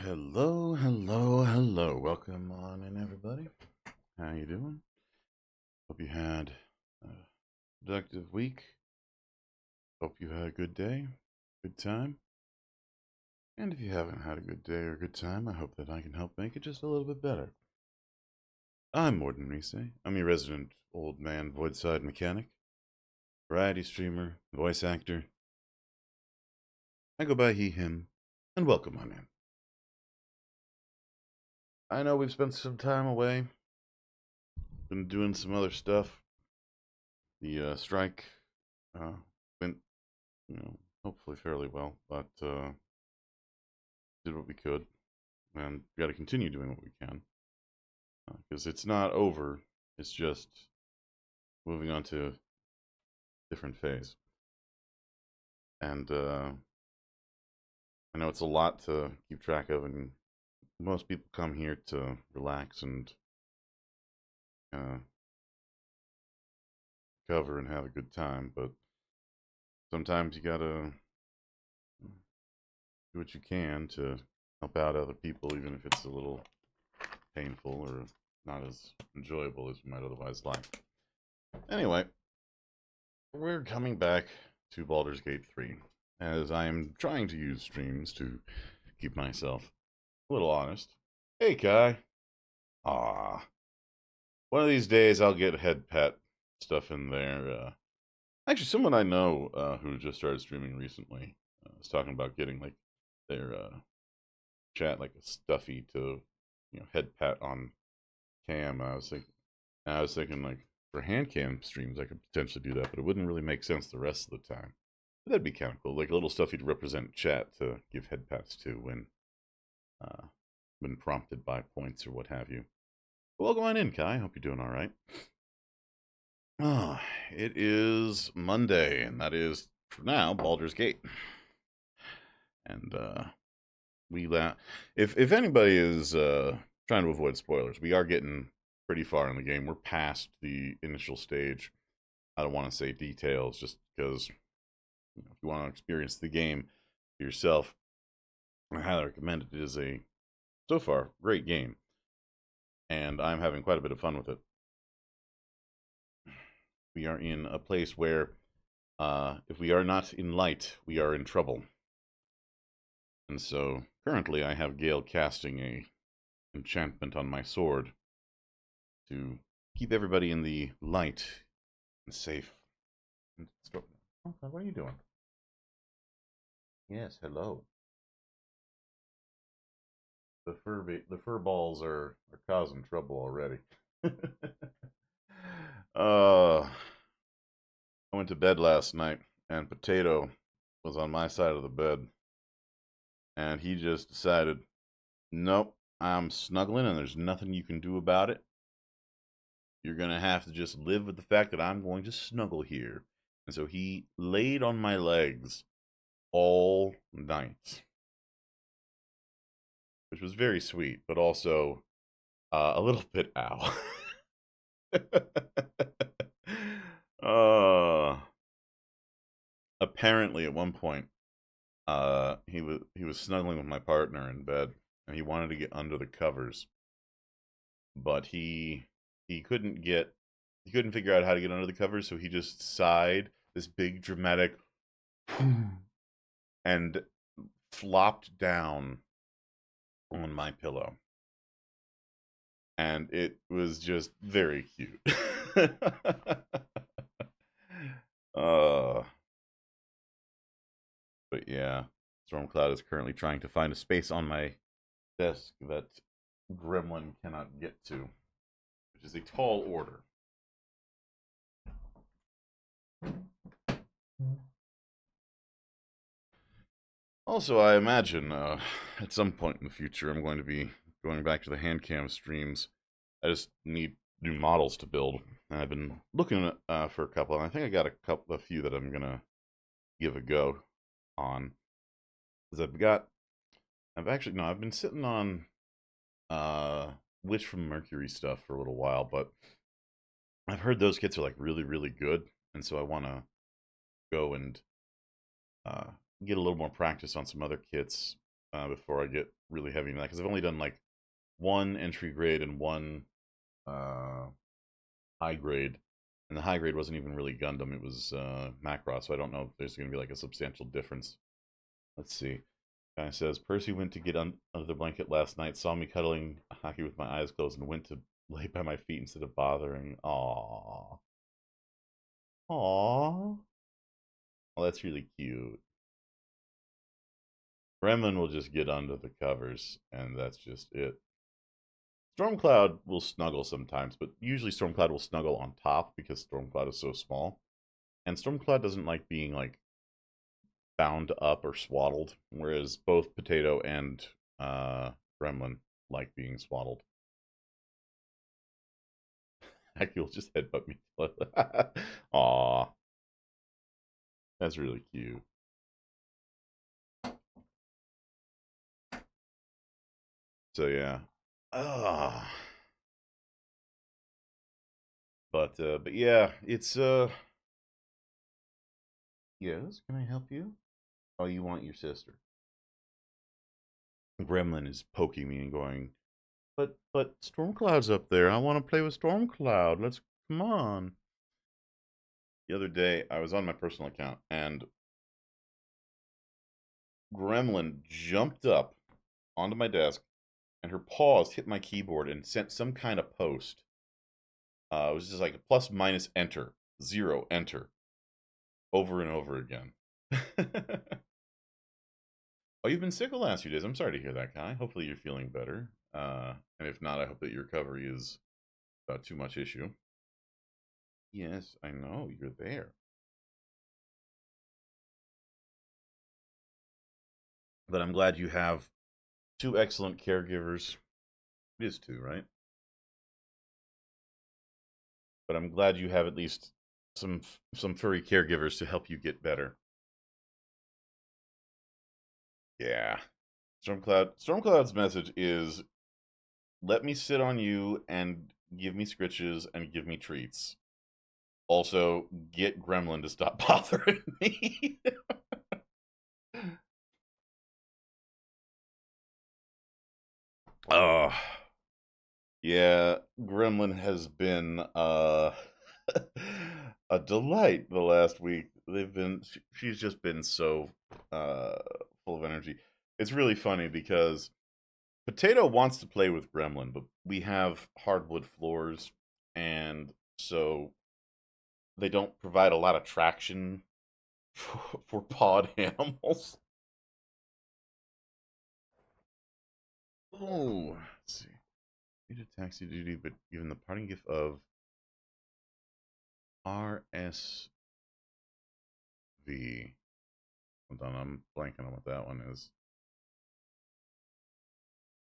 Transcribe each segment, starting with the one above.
Hello, hello, hello. Welcome on in, everybody. How you doing? Hope you had a productive week. Hope you had a good day, good time. And if you haven't had a good day or good time, I hope that I can help make it just a little bit better. I'm Morden Rise. I'm your resident old man voidside mechanic, variety streamer, voice actor. I go by he, him, and welcome on in. I know we've spent some time away, been doing some other stuff. The strike went, hopefully fairly well, but did what we could, and we got to continue doing what we can because it's not over. It's just moving on to a different phase, and I know it's a lot to keep track of, and most people come here to relax and cover and have a good time, but sometimes you gotta do what you can to help out other people, even if it's a little painful or not as enjoyable as you might otherwise like. Anyway, we're coming back to Baldur's Gate 3, as I am trying to use streams to keep myself a little honest. Hey, Kai. Ah. One of these days, I'll get head pat stuff in there. Actually, someone I know who just started streaming recently was talking about getting like their chat like a stuffy to head pat on cam. I was thinking like for hand cam streams, I could potentially do that, but it wouldn't really make sense the rest of the time. But that'd be kind of cool, like a little stuffy to represent chat to give head pats to uh, when prompted by points or what have you. Welcome on in, Kai. Hope you're doing all right. It is Monday, and that is for now Baldur's Gate. And if anybody is trying to avoid spoilers, we are getting pretty far in the game. We're past the initial stage. I don't want to say details, just because if you want to experience the game yourself, I highly recommend it. It is a so far great game, and I'm having quite a bit of fun with it. We are in a place where if we are not in light, we are in trouble. And so currently I have Gale casting a enchantment on my sword to keep everybody in the light and safe. Okay, what are you doing? Yes, hello. The fur balls are causing trouble already. I went to bed last night and Potato was on my side of the bed, and he just decided, nope, I'm snuggling and there's nothing you can do about it. You're going to have to just live with the fact that I'm going to snuggle here. And so he laid on my legs all night, which was very sweet, but also a little bit ow. uh, Apparently, at one point, he was snuggling with my partner in bed, and he wanted to get under the covers, but he couldn't get he couldn't figure out how to get under the covers, so he just sighed this big dramatic and flopped down on my pillow. And it was just very cute. uh but yeah, Stormcloud is currently trying to find a space on my desk that Gremlin cannot get to, which is a tall order. Also, I imagine at some point in the future, I'm going to be going back to the hand cam streams. I just need new models to build, and I've been looking for a couple, and I think I got a few that I'm gonna give a go on. Because I've been sitting on Witch from Mercury stuff for a little while, but I've heard those kits are like really, really good, and so I want to go and uh, get a little more practice on some other kits before I get really heavy in that. Because I've only done like one entry grade and one high grade, and the high grade wasn't even really Gundam; it was Macross. So I don't know if there's going to be like a substantial difference. Let's see. Guy says Percy went to get under the blanket last night, saw me cuddling hockey with my eyes closed, and went to lay by my feet instead of bothering. Aww. Aww. Well, that's really cute. Gremlin will just get under the covers, and that's just it. Stormcloud will snuggle sometimes, but usually Stormcloud will snuggle on top because Stormcloud is so small. And Stormcloud doesn't like being like bound up or swaddled, whereas both Potato and Gremlin like being swaddled. Heck, you'll just headbutt me. Aw. That's really cute. So yeah. But yeah, it's yes, can I help you? Oh, you want your sister. Gremlin is poking me and going, but Stormcloud's up there. I want to play with Stormcloud. Let's come on. The other day I was on my personal account and Gremlin jumped up onto my desk and her paws hit my keyboard and sent some kind of post. It was just like plus minus enter, 0 enter, over and over again. Oh, you've been sick the last few days. I'm sorry to hear that, Kai. Hopefully you're feeling better. And if not, I hope that your recovery is too much issue. Yes, I know you're there. But I'm glad you have 2 excellent caregivers. It is 2, right? But I'm glad you have at least some furry caregivers to help you get better. Yeah. Stormcloud's message is, let me sit on you and give me scritches and give me treats. Also, get Gremlin to stop bothering me. Oh, yeah, Gremlin has been a delight the last week. She's just been so full of energy. It's really funny because Potato wants to play with Gremlin, but we have hardwood floors, and so they don't provide a lot of traction for pawed animals. Oh, let's see. Need a taxi duty, but given the parting gift of RSV. Hold on, I'm blanking on what that one is.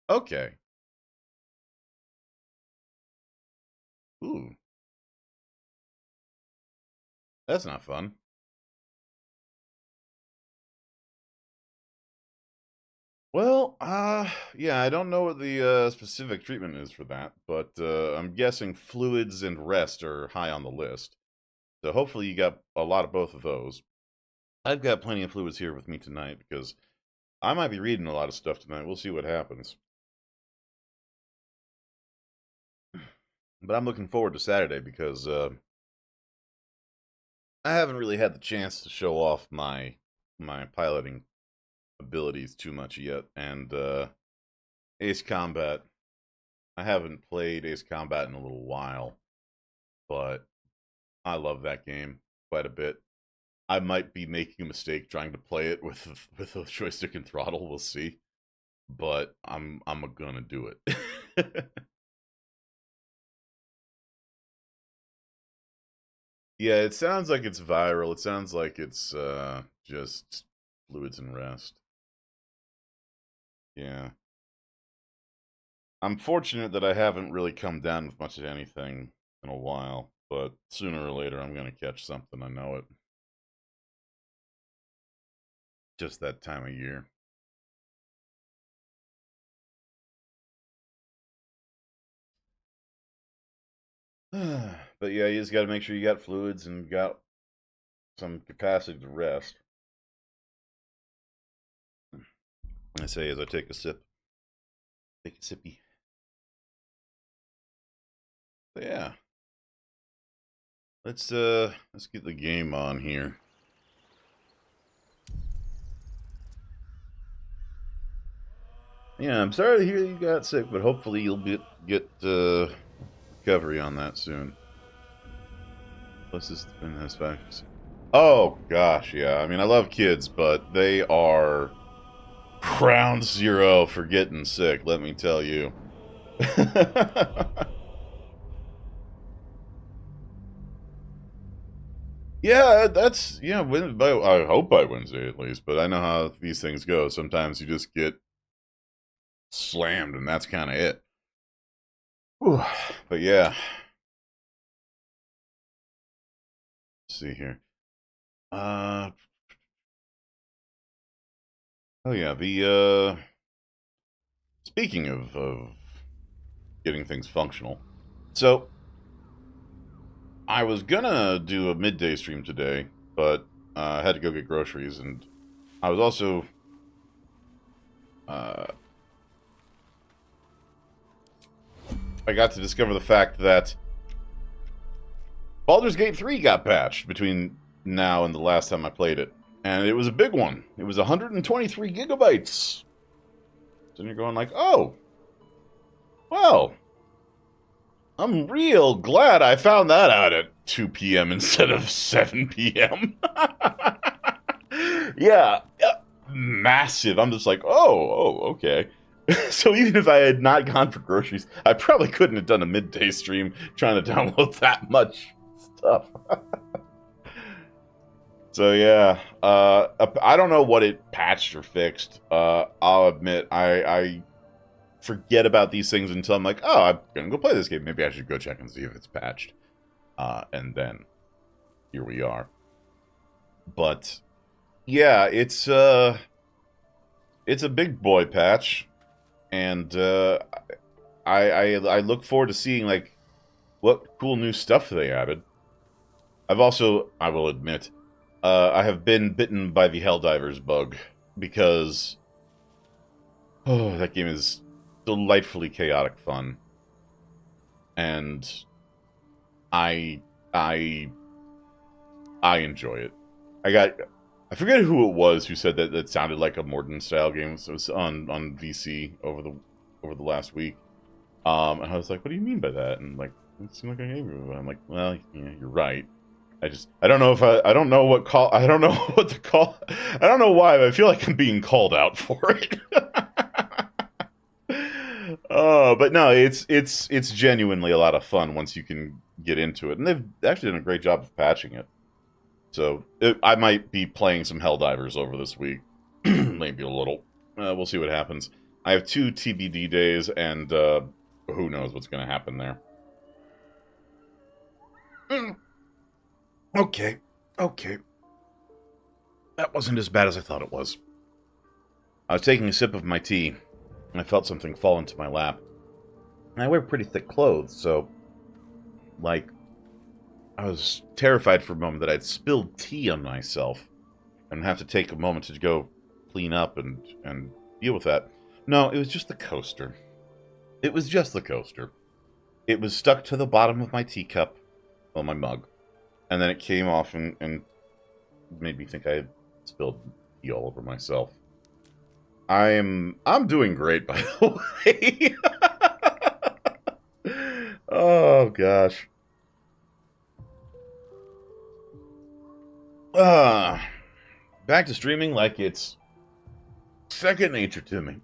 Okay. Ooh. That's not fun. Well, yeah, I don't know what the specific treatment is for that, but I'm guessing fluids and rest are high on the list. So hopefully you got a lot of both of those. I've got plenty of fluids here with me tonight because I might be reading a lot of stuff tonight. We'll see what happens. But I'm looking forward to Saturday because I haven't really had the chance to show off my piloting abilities too much yet, and Ace Combat. I haven't played Ace Combat in a little while, but I love that game quite a bit. I might be making a mistake trying to play it with a joystick and throttle. We'll see, but I'm gonna do it. Yeah, it sounds like it's viral. It sounds like it's just fluids and rest. Yeah. I'm fortunate that I haven't really come down with much of anything in a while, but sooner or later I'm going to catch something. I know it. Just that time of year. But yeah, you just got to make sure you got fluids and got some capacity to rest. I say as I take a sip. Take a sippy. But yeah. Let's get the game on here. Yeah, I'm sorry to hear you got sick, but hopefully you'll get recovery on that soon. Plus, this has factors. Oh gosh, yeah. I mean, I love kids, but they are ground zero for getting sick. Let me tell you. Yeah, that's I hope by Wednesday at least, but I know how these things go. Sometimes you just get slammed, and that's kind of it. Whew. But yeah, let's see here. Oh yeah, the speaking of getting things functional, so I was gonna do a midday stream today, but I had to go get groceries, and I was also uh, I got to discover the fact that Baldur's Gate 3 got patched between now and the last time I played it, and it was a big one. It was 123 gigabytes. So you're going like, oh, well, I'm real glad I found that out at 2 p.m. instead of 7 p.m. Yeah, massive. I'm just like, oh, okay. So even if I had not gone for groceries, I probably couldn't have done a midday stream trying to download that much stuff. So yeah, I don't know what it patched or fixed. I'll admit, I forget about these things until I'm like, oh, I'm gonna go play this game. Maybe I should go check and see if it's patched. And then here we are. But yeah, it's a big boy patch, and I look forward to seeing like what cool new stuff they added. I've also, I will admit, I have been bitten by the Helldivers bug because that game is delightfully chaotic fun, and I enjoy it. I forget who it was who said that sounded like a Morden style game. So it was on VC over the last week. And I was like, what do you mean by that? And like, it seemed like a game. I'm like, well, yeah, you're right. I don't know if I don't know what to call. I don't know why, but I feel like I'm being called out for it. But no, it's genuinely a lot of fun once you can get into it, and they've actually done a great job of patching it. So I might be playing some Helldivers over this week, maybe a little. We'll see what happens. I have 2 TBD days, and who knows what's going to happen there. Okay. That wasn't as bad as I thought it was. I was taking a sip of my tea, and I felt something fall into my lap. And I wear pretty thick clothes, so, like, I was terrified for a moment that I'd spilled tea on myself and have to take a moment to go clean up and deal with that. No, it was just the coaster. It was just the coaster. It was stuck to the bottom of my teacup, well, my mug, and then it came off and made me think I had spilled tea all over myself. I'm doing great, by the way. Oh, gosh. Back to streaming like it's second nature to me.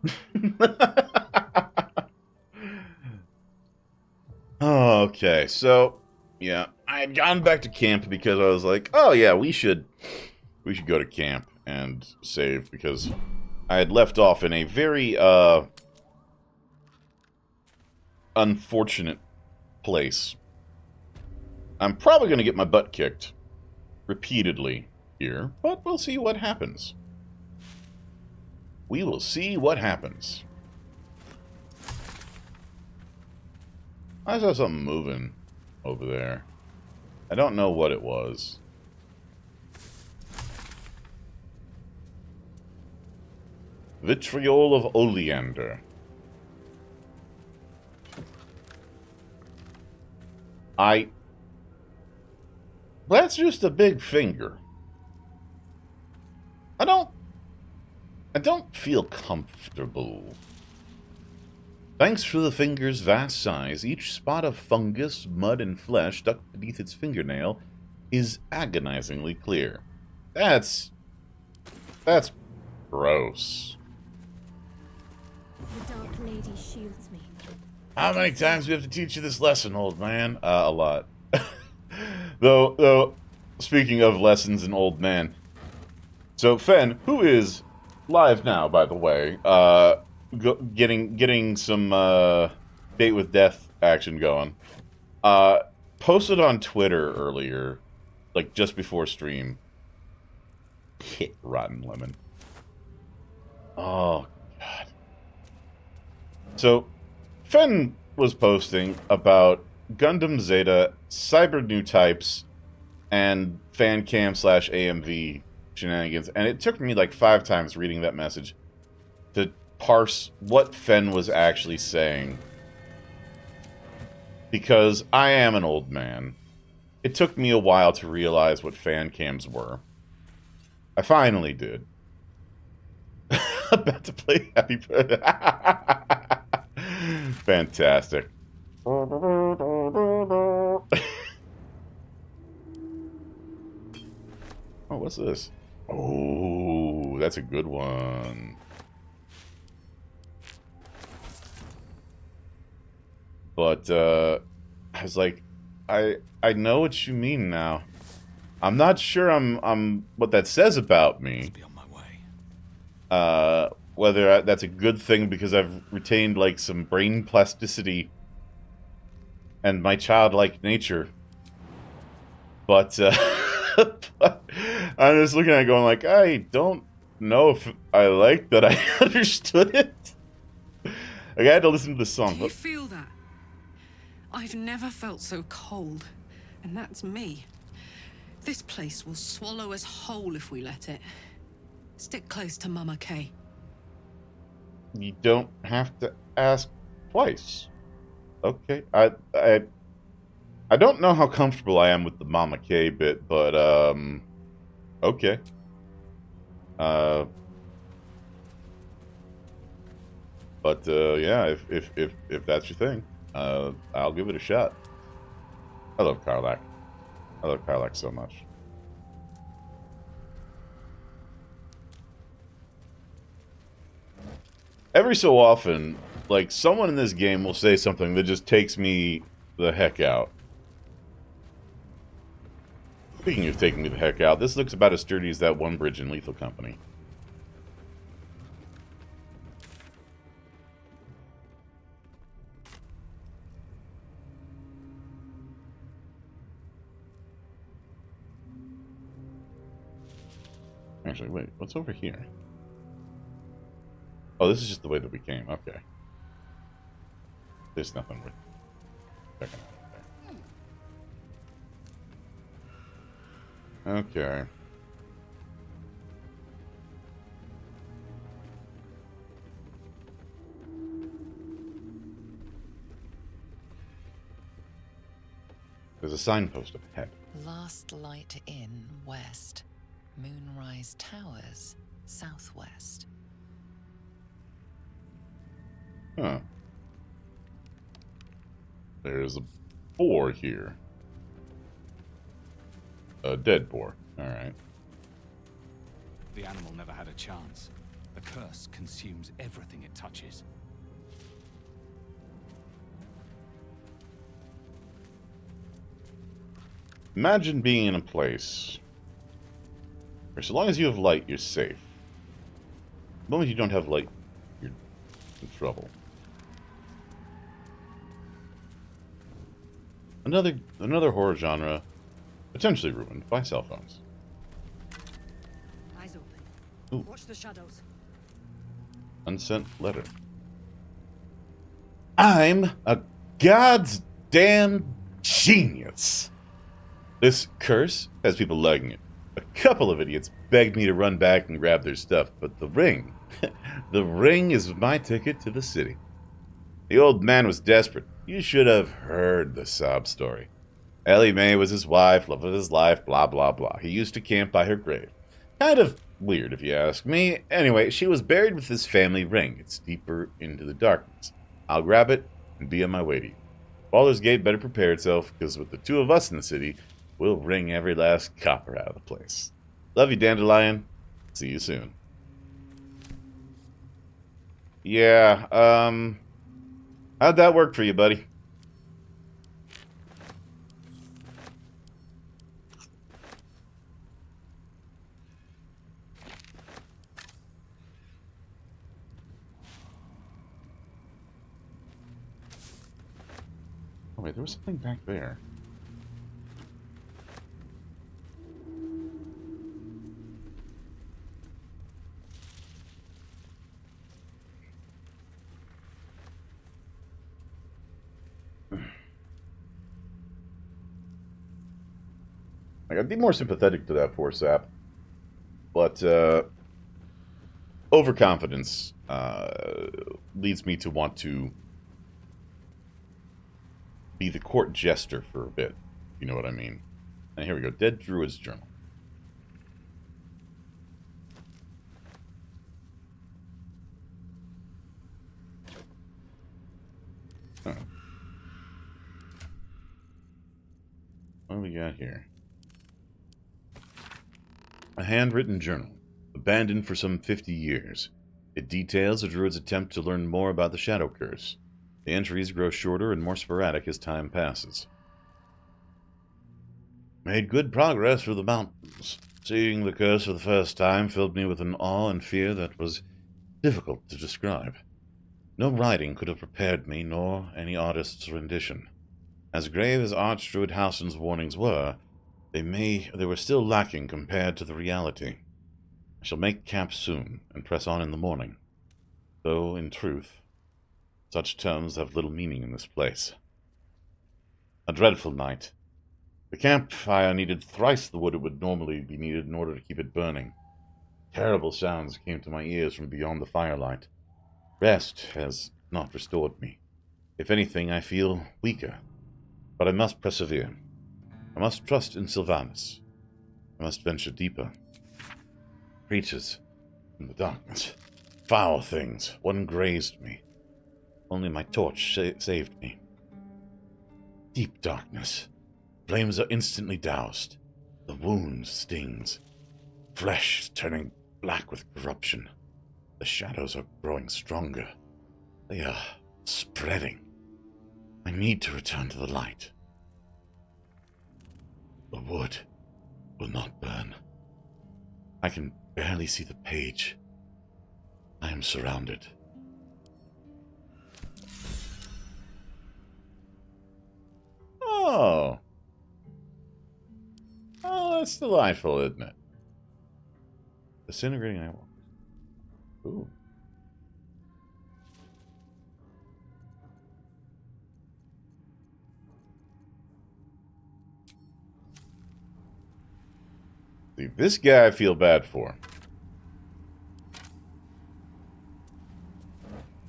Okay, so yeah, I had gone back to camp because I was like, oh yeah, we should go to camp and save, because I had left off in a very unfortunate place. I'm probably going to get my butt kicked repeatedly here, but we'll see what happens. We will see what happens. I saw something moving over there. I don't know what it was. Vitriol of Oleander. That's just a big finger. I don't feel comfortable. Thanks for the finger's vast size, each spot of fungus, mud, and flesh stuck beneath its fingernail is agonizingly clear. That's gross. The Dark Lady shields me. How many times do we have to teach you this lesson, old man? A lot. Though, speaking of lessons and old man, so Fen, who is live now, by the way, getting some date with death action going, posted on Twitter earlier, like just before stream. Hit rotten lemon. Oh god. So Fen was posting about Gundam Zeta, Cyber new types, and fancam/AMV shenanigans, and it took me like 5 times reading that message to parse what Fen was actually saying, because I am an old man. It took me a while to realize what fan cams were. I finally did. About to play Happy Birthday. Fantastic. What's this? Oh, that's a good one. But I was like, I know what you mean now. I'm not sure I'm what that says about me. Be on my way. Whether that's a good thing because I've retained like some brain plasticity and my childlike nature. But, but I'm just looking at it going like, I don't know if I like that I understood it. Like, I had to listen to the song. Do you feel that? I've never felt so cold, and that's me. This place will swallow us whole if we let it. Stick close to Mama Kay. You don't have to ask twice. Okay, I don't know how comfortable I am with the Mama Kay bit, but okay. But yeah, if that's your thing, I'll give it a shot. I love Karlach. I love Karlach so much. Every so often, like, someone in this game will say something that just takes me the heck out. Speaking of taking me the heck out, this looks about as sturdy as that one bridge in Lethal Company. Actually, wait, what's over here? Oh, this is just the way that we came. Okay. There's nothing worth checking out there. Okay. There's a signpost up ahead. Last Light Inn, west. Moonrise Towers, southwest. Huh. There's a boar here. A dead boar. Alright. The animal never had a chance. The curse consumes everything it touches. Imagine being in a place where so long as you have light, you're safe. The moment you don't have light, you're in trouble. Another horror genre potentially ruined by cell phones. Eyes open. Ooh. Watch the shadows. Unsent letter. I'm a goddamn genius. This curse has people liking it. A couple of idiots begged me to run back and grab their stuff, but the ring, the ring is my ticket to the city. The old man was desperate. You should have heard the sob story. Ellie Mae was his wife, love of his life, blah, blah, blah. He used to camp by her grave. Kind of weird, if you ask me. Anyway, she was buried with his family ring. It's deeper into the darkness. I'll grab it and be on my way to you. Baldur's Gate better prepare itself, because with the two of us in the city, we'll wring every last copper out of the place. Love you, Dandelion. See you soon. Yeah, how'd that work for you, buddy? Oh, wait, there was something back there. Like, I'd be more sympathetic to that poor sap. But, overconfidence, leads me to want to be the court jester for a bit. You know what I mean? And here we go. Dead Druid's Journal. Huh. What do we got here? A handwritten journal, abandoned for some 50 years. It details the druid's attempt to learn more about the Shadow Curse. The entries grow shorter and more sporadic as time passes. Made good progress through the mountains. Seeing the curse for the first time filled me with an awe and fear that was difficult to describe. No writing could have prepared me, nor any artist's rendition. As grave as Archdruid Halsin's warnings were, they were still lacking compared to the reality. I shall make camp soon, and press on in the morning. Though, in truth, such terms have little meaning in this place. A dreadful night. The campfire needed thrice the wood it would normally be needed in order to keep it burning. Terrible sounds came to my ears from beyond the firelight. Rest has not restored me. If anything, I feel weaker. But I must persevere. I must trust in Sylvanas. I must venture deeper. Creatures in the darkness. Foul things. One grazed me. Only my torch saved me. Deep darkness. Flames are instantly doused. The wound stings. Flesh is turning black with corruption. The shadows are growing stronger. They are spreading. I need to return to the light. The wood will not burn. I can barely see the page. I am surrounded. Oh. Oh, that's delightful, isn't it? Disintegrating Nightwalkers. Ooh. See, this guy I feel bad for.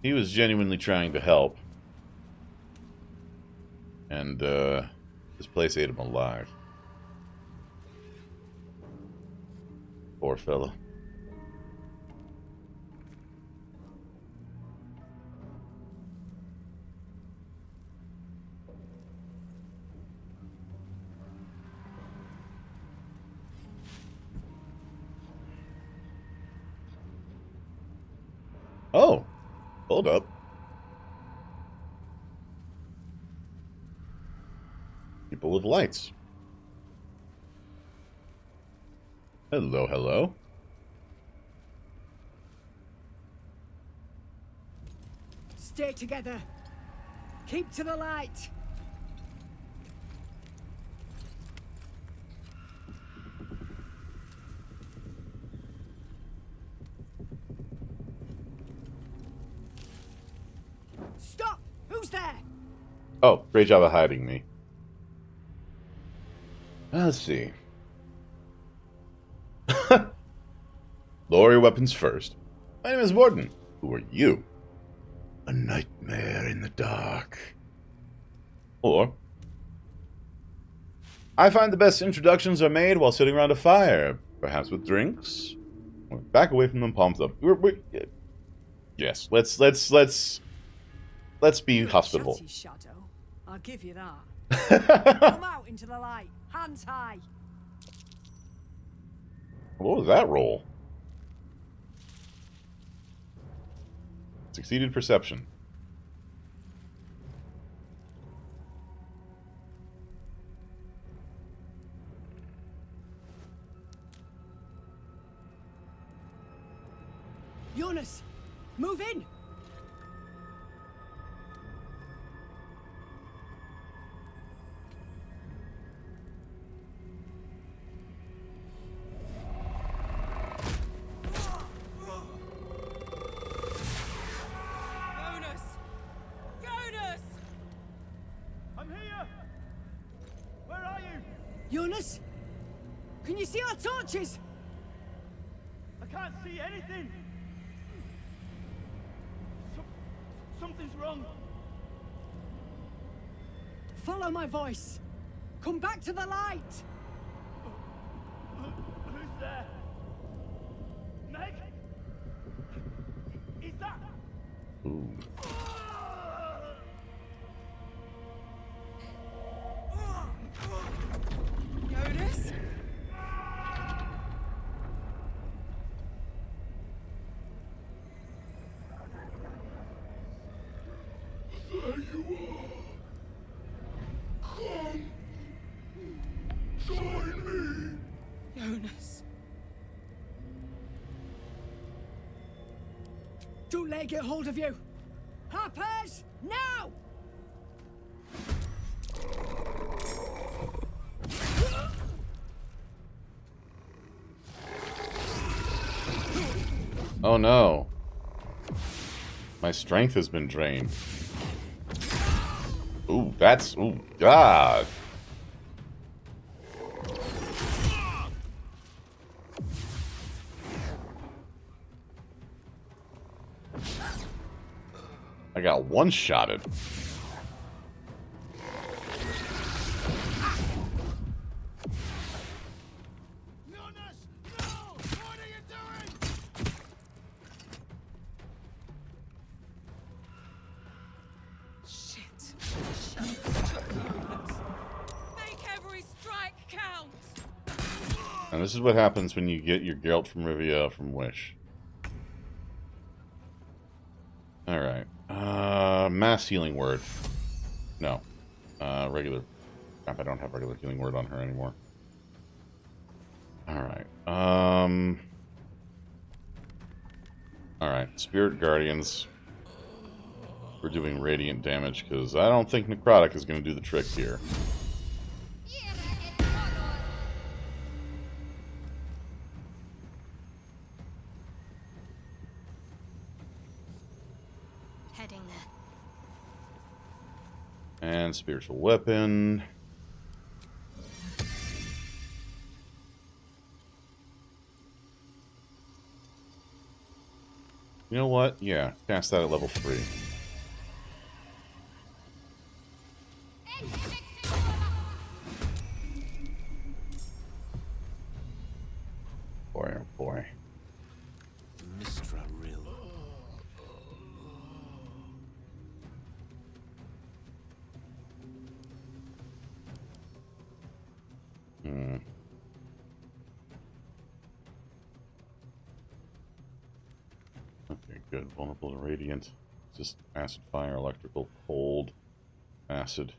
He was genuinely trying to help. And, this place ate him alive. Poor fella. Oh, hold up. People with lights. Hello, hello. Stay together. Keep to the light. Stop! Who's there? Oh, great job of hiding me. Let's see. Lower your weapons first. My name is Warden. Who are you? A nightmare in the dark. Or, I find the best introductions are made while sitting around a fire, perhaps with drinks. Or back away from them, palms up. Yes, let's be hospitable. Chatty shadow. I'll give you that. Come out into the light. Hands high. What was that roll? Succeeded perception. Jonas, move in. Jonas? Can you see our torches? I can't see anything. Something's wrong. Follow my voice. Come back to the light. Who's there? Meg? Is that? Ooh. Jonas? There you are. Come. Join me. Jonas. Don't let it get hold of you. Harpers, now! Oh no. My strength has been drained. Ooh, that's... Ooh, God. I got one-shotted. Shit. Shadows took Jonas. Make every strike count. And this is what happens when you get your Geralt from Rivia from Wish. Alright. Mass healing word. No. Regular. Crap, I don't have regular healing word on her anymore. Alright. Alright. Spirit Guardians. We're doing radiant damage because I don't think Necrotic is going to do the trick here. Heading there. And spiritual weapon. You know what? Yeah, cast that at level 3. Boy, oh boy. Mistra Rill. Hmm. Okay, good. Vulnerable to radiant. Just acid, fire, electrical, cold, acid.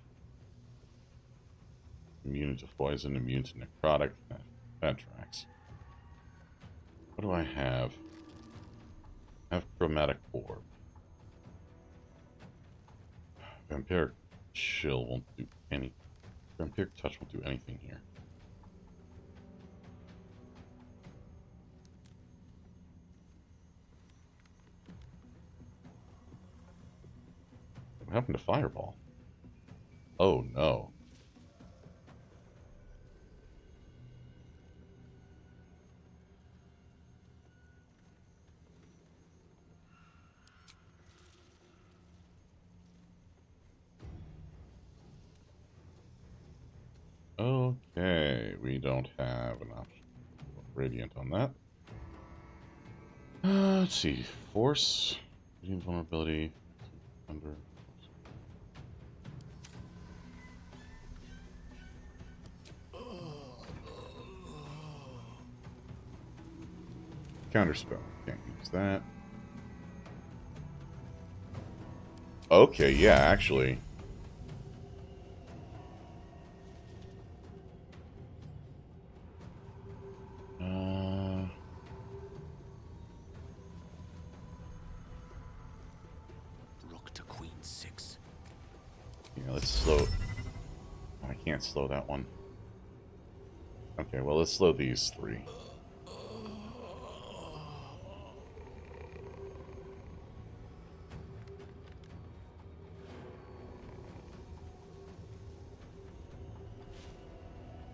Immune to poison, immune to necrotic. That tracks. What do I have? I have chromatic orb. Vampiric chill won't do any. Vampiric touch won't do anything here. What happened to Fireball? Oh no. Okay, we don't have an option. Radiant on that. Let's see. Force. Radiant vulnerability. Thunder. Counterspell. Can't use that. Okay, yeah, actually. Rook to Queen 6. Yeah, let's slow. I can't slow that one. Okay, well, let's slow these 3.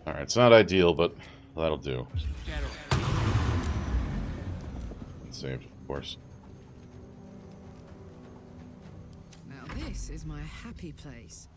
Alright, it's not ideal, but that'll do. And saved, of course. Now this is my happy place.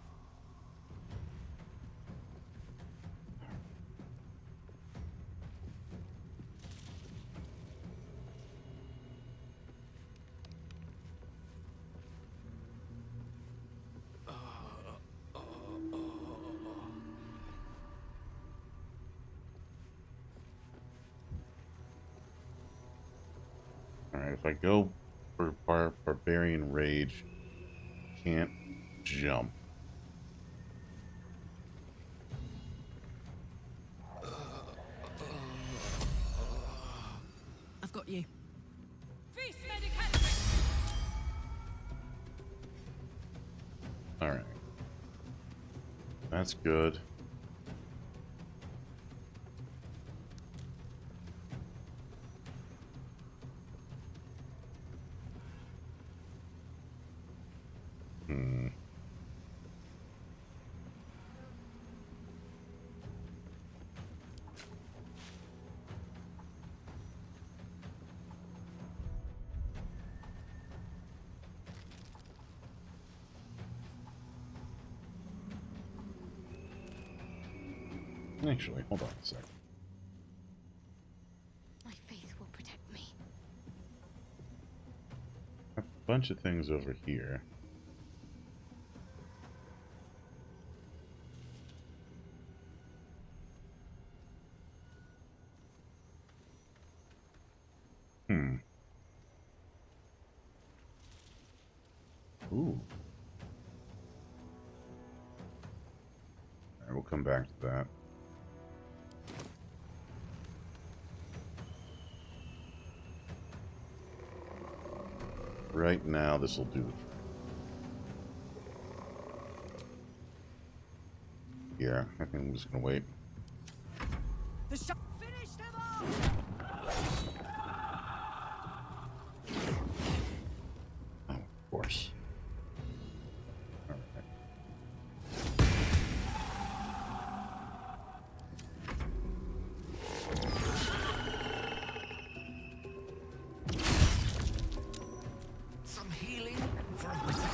Alright, if I go for Barbarian Rage, can't jump. I've got you. Alright. That's good. Actually, hold on a second. My faith will protect me. A bunch of things over here. Ooh. Alright, we'll come back to that. Right now, this will do. Yeah, I think I'm just gonna wait. The shot. Finish them off! Oh, of course. Alright. Some healing for a wizard.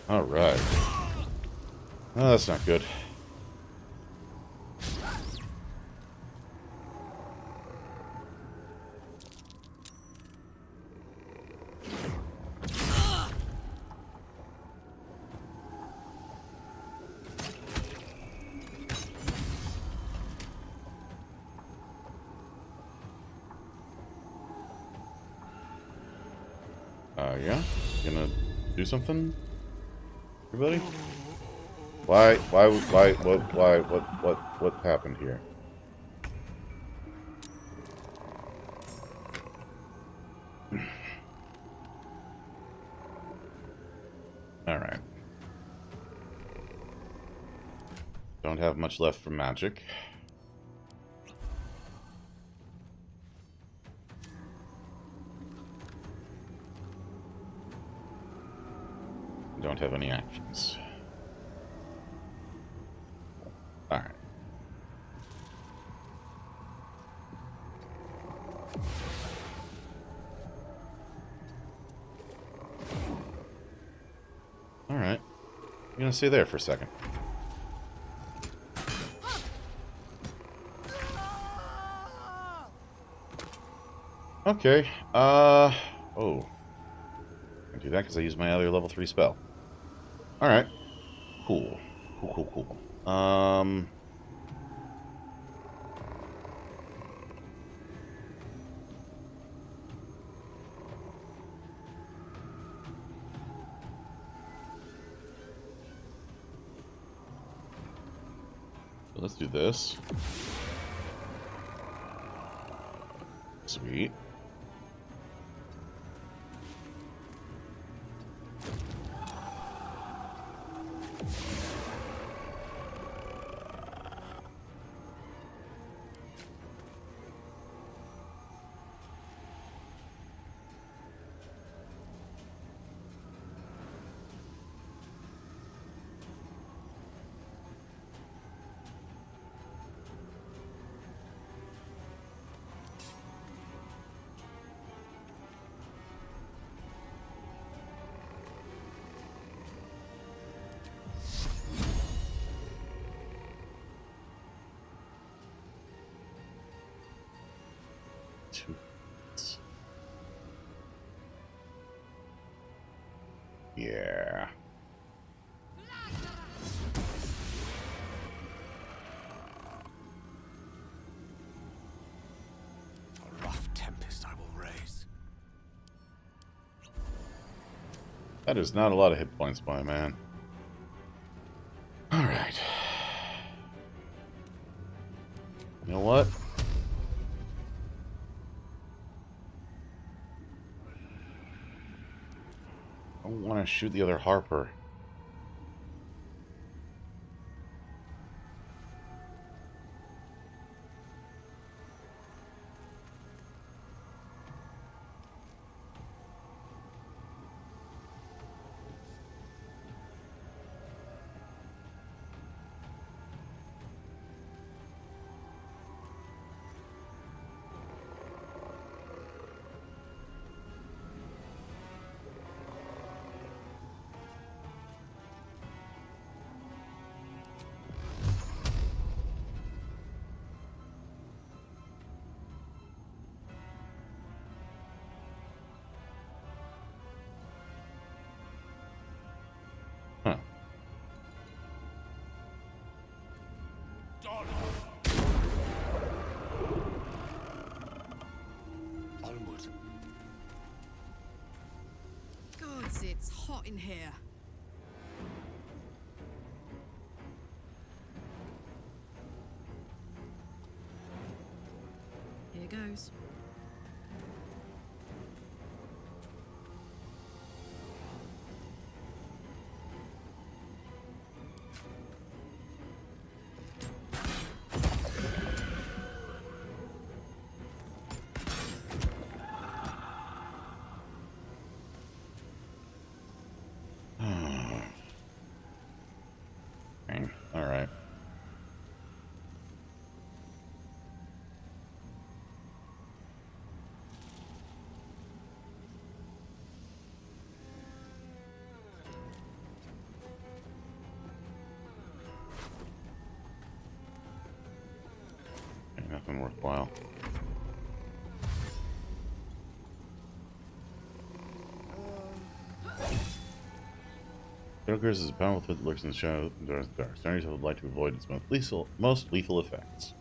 Alright. Oh, that's not good. Yeah? Gonna do something? Everybody? Why, what happened here? Alright. Don't have much left for magic. Don't have any actions. Alright. Alright. I'm gonna stay there for a second. Okay. Oh. I can do that because I used my other level 3 spell. Alright. Cool. Cool. So let's do this. Sweet. Yeah. A rough tempest I will raise. That is not a lot of hit points, my man. Alright. You know what? I don't want to shoot the other Harper. Huh. Onward. Gods, it's hot in here. Here goes. Alright. Nothing worthwhile. Shadow Curse is a powerful threat that lurks in the shadow and dark. Starters would like to avoid its most lethal effects.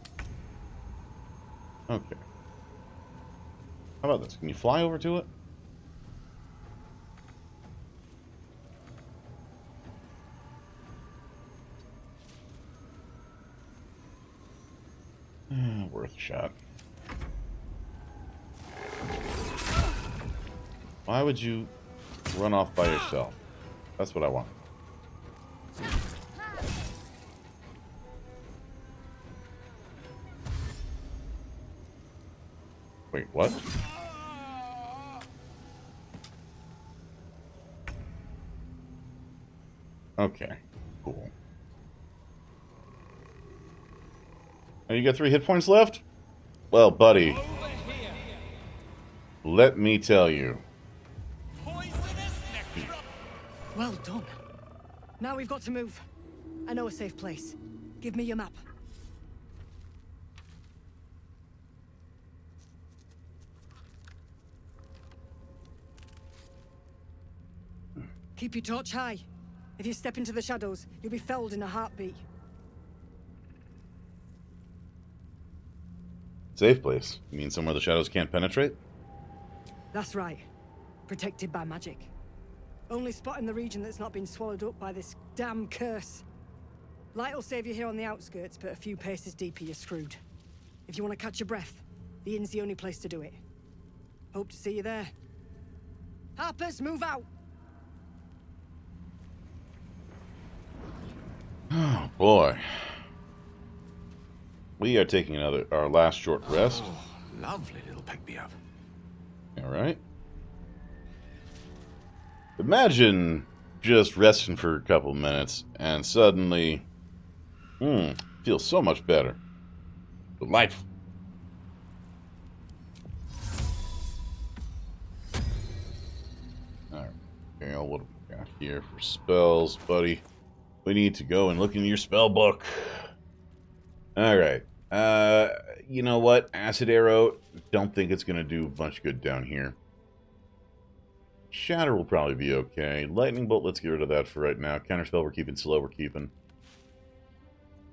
Okay. How about this? Can you fly over to it? Worth a shot. Why would you run off by yourself? That's what I want. Wait, what? Okay, cool. Oh, you got 3 hit points left? Well, buddy, let me tell you. Well done. Now we've got to move. I know a safe place. Give me your map. Keep your torch high. If you step into the shadows, you'll be felled in a heartbeat. Safe place? You mean somewhere the shadows can't penetrate? That's right. Protected by magic. Only spot in the region that's not been swallowed up by this damn curse. Light will save you here on the outskirts, but a few paces deeper you're screwed. If you want to catch your breath, the inn's the only place to do it. Hope to see you there. Harpers, move out! Oh, boy. We are taking our last short rest. Oh, lovely little pick-me-up. Alright. Imagine just resting for a couple minutes and suddenly, feels so much better. Delightful. Alright, okay, what have we got here for spells, buddy? We need to go and look in your spell book. Alright. You know what? Acid Arrow, don't think it's going to do much good down here. Shatter will probably be okay. Lightning Bolt, let's get rid of that for right now. Counterspell, we're keeping. Slow, we're keeping.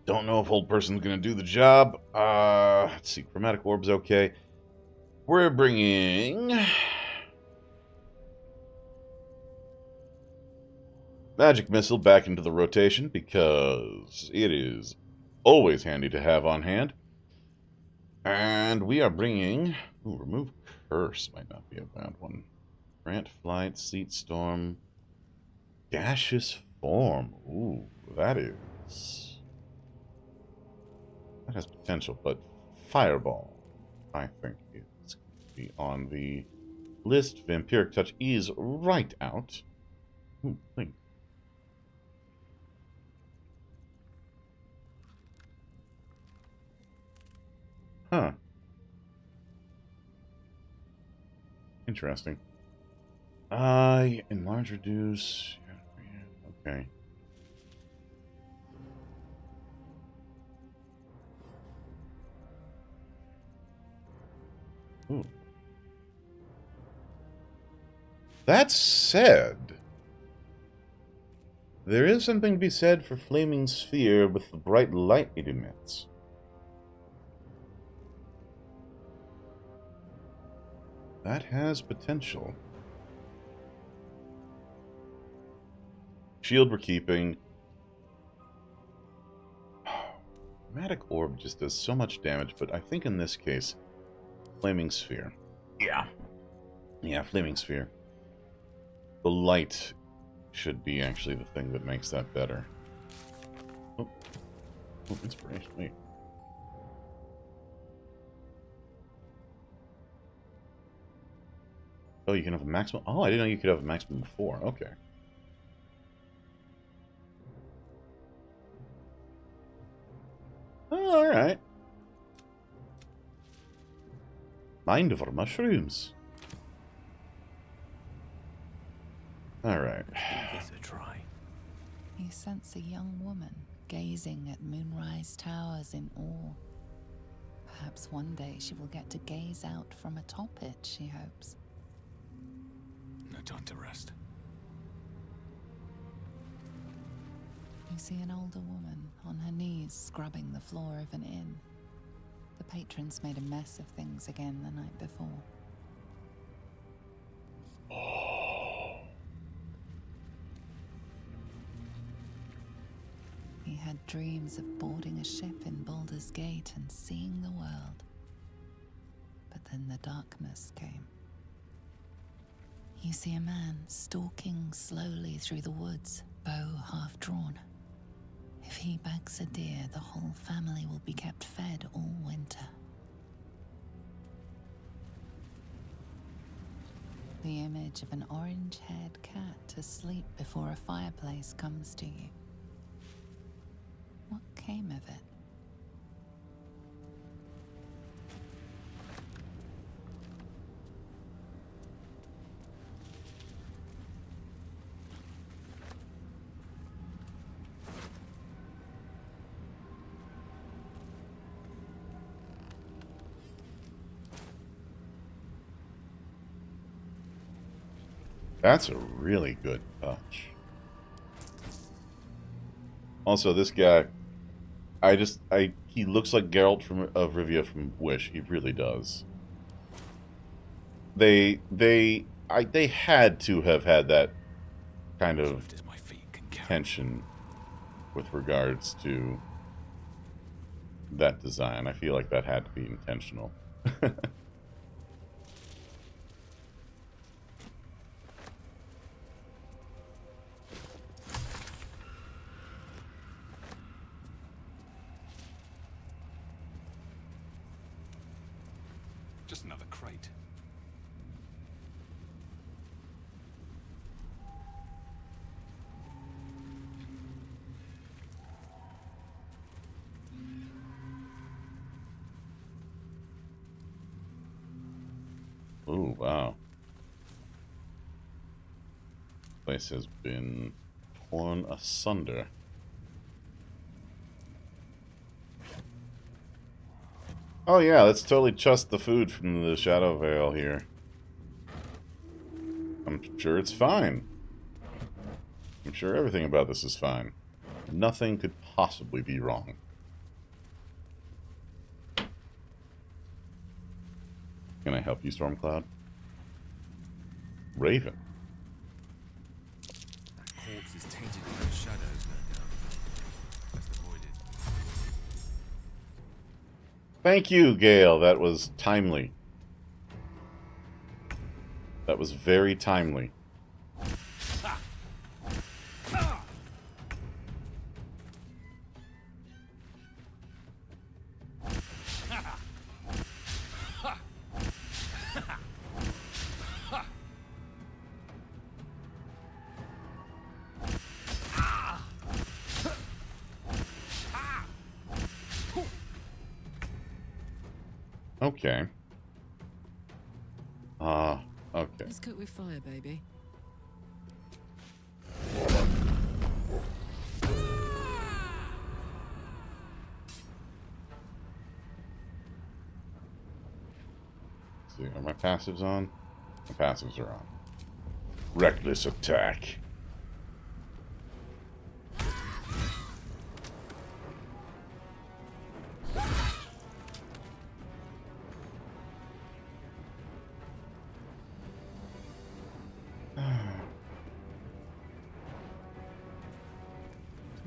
Don't know if Hold Person's going to do the job. Let's see. Chromatic Orb's okay. We're bringing... magic missile back into the rotation because it is always handy to have on hand. And we are bringing... Ooh, remove curse might not be a bad one. Grant flight, seat storm, gaseous form. Ooh, that has potential, but fireball, I think, is going to be on the list. Vampiric touch is right out. Ooh, think. Huh. Interesting. Enlarge, reduce. Okay. Ooh. That said, there is something to be said for Flaming Sphere with the bright light it emits. That has potential. Shield we're keeping. Chromatic Orb just does so much damage, but I think in this case, Flaming Sphere. Yeah. Yeah, Flaming Sphere. The light should be actually the thing that makes that better. Oh, inspiration, wait. Oh, you can have a maximum? Oh, I didn't know you could have a maximum of 4. Okay. Oh, alright. Mind over mushrooms. Alright. Give this a try. You sense a young woman gazing at Moonrise Towers in awe. Perhaps one day she will get to gaze out from atop it, she hopes. No time to rest. You see an older woman on her knees scrubbing the floor of an inn. The patrons made a mess of things again the night before. He had dreams of boarding a ship in Baldur's Gate and seeing the world. But then the darkness came. You see a man stalking slowly through the woods, bow half drawn. If he bags a deer, the whole family will be kept fed all winter. The image of an orange-haired cat asleep before a fireplace comes to you. What came of it? That's a really good touch. Also, this guy, he looks like Geralt of Rivia from Wish. He really does. They had to have had that kind of tension with regards to that design. I feel like that had to be intentional. Just another crate. Oh, wow. Place has been torn asunder. Oh yeah, let's totally trust the food from the Shadow Vale here. I'm sure it's fine. I'm sure everything about this is fine. Nothing could possibly be wrong. Can I help you, Stormcloud? Raven. That court place is tainted by the shadows, no doubt. Best avoid it. Thank you, Gale. That was timely. That was very timely. Okay. Okay. Let's cook with fire, baby. Let's see, are my passives on? My passives are on. Reckless attack.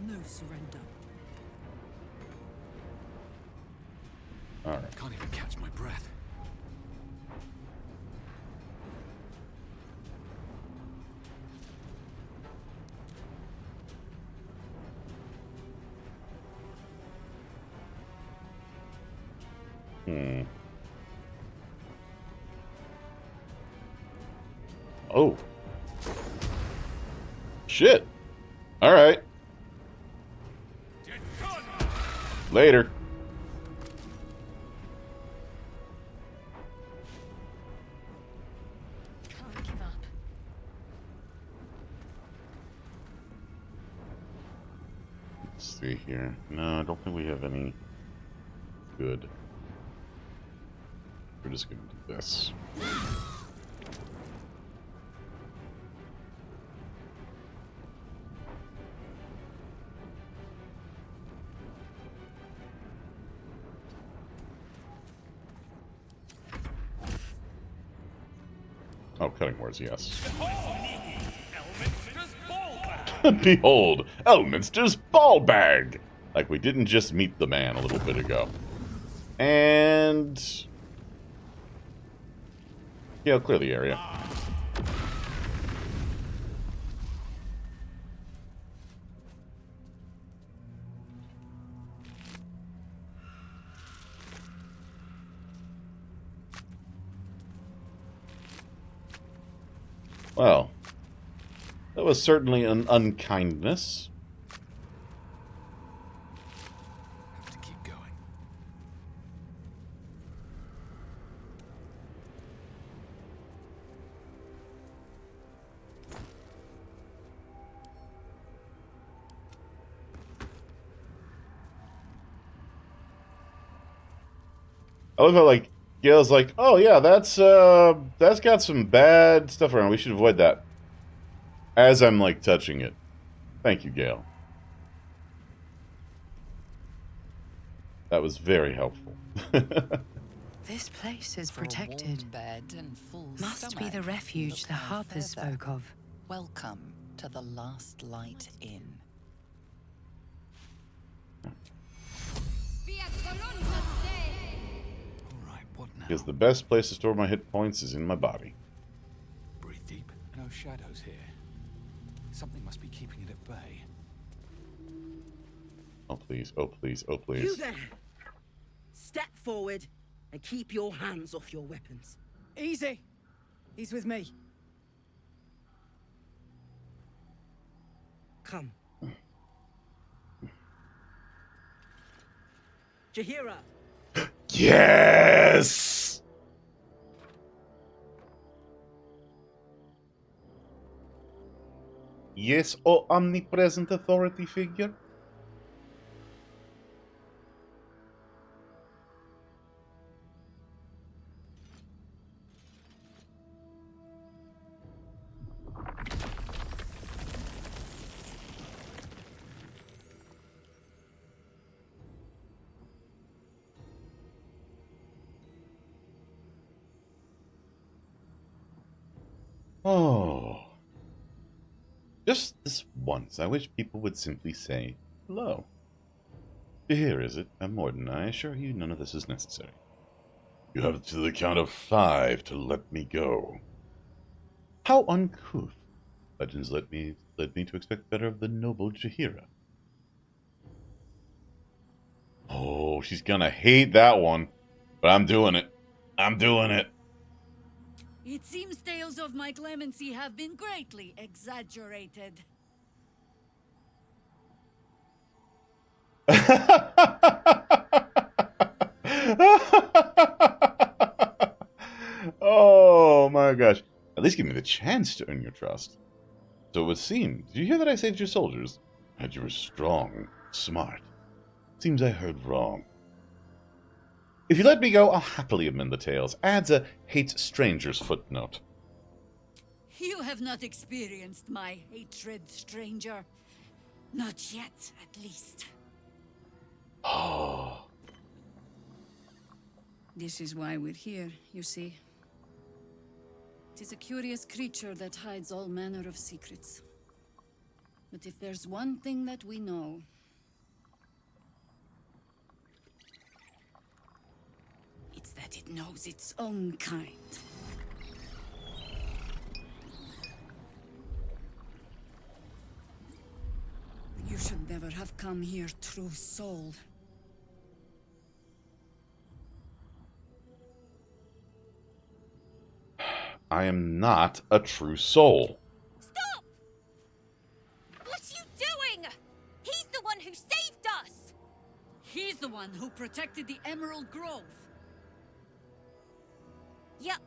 No surrender. Alright. Can't even catch my breath. Oh. Shit. Alright. Later. Can't give up. Let's see here. No, I don't think we have any good. We're just gonna do this. Oh, cutting words, yes. Behold, Elminster's ball bag! Like we didn't just meet the man a little bit ago. And... yeah, I'll clear the area. Well, that was certainly an unkindness. Have to keep going. I love how, like, Gale's like, oh yeah, that's got some bad stuff around. We should avoid that. As I'm, like, touching it. Thank you, Gale. That was very helpful. This place is For a protected. warm bed and full Must be stomach, the refuge look the no Harpers further. spoke of. Welcome to the Last Light Inn. Alright, what now? Because the best place to store my hit points is in my body. Breathe deep. No shadows here. Something must be keeping it at bay. Oh please, oh please, oh You please. there! Step forward and keep your hands off your weapons. Easy. He's with me. Come. Jahira, Yes! Yes, oh omnipresent authority figure. Oh. Just this once, I wish people would simply say hello. Here, is it? Morden, I assure you none of this is necessary. You have to the count of 5 to let me go. How uncouth. Legends led me to expect better of the noble Jaheira. Oh, she's gonna hate that one. But I'm doing it. I'm doing it. It seems tales of my clemency have been greatly exaggerated. Oh my gosh. At least give me the chance to earn your trust. So it would seem. Did you hear that I saved your soldiers? That you were strong, smart. Seems I heard wrong. If you let me go, I'll happily amend the tales. Adds a hates strangers footnote. You have not experienced my hatred, stranger. Not yet, at least. Oh. This is why we're here, you see. It is a curious creature that hides all manner of secrets. But if there's one thing that we know, it's that it knows its own kind. You should never have come here, true soul. I am not a true soul. Stop! What are you doing? He's the one who saved us! He's the one who protected the Emerald Grove. Yup.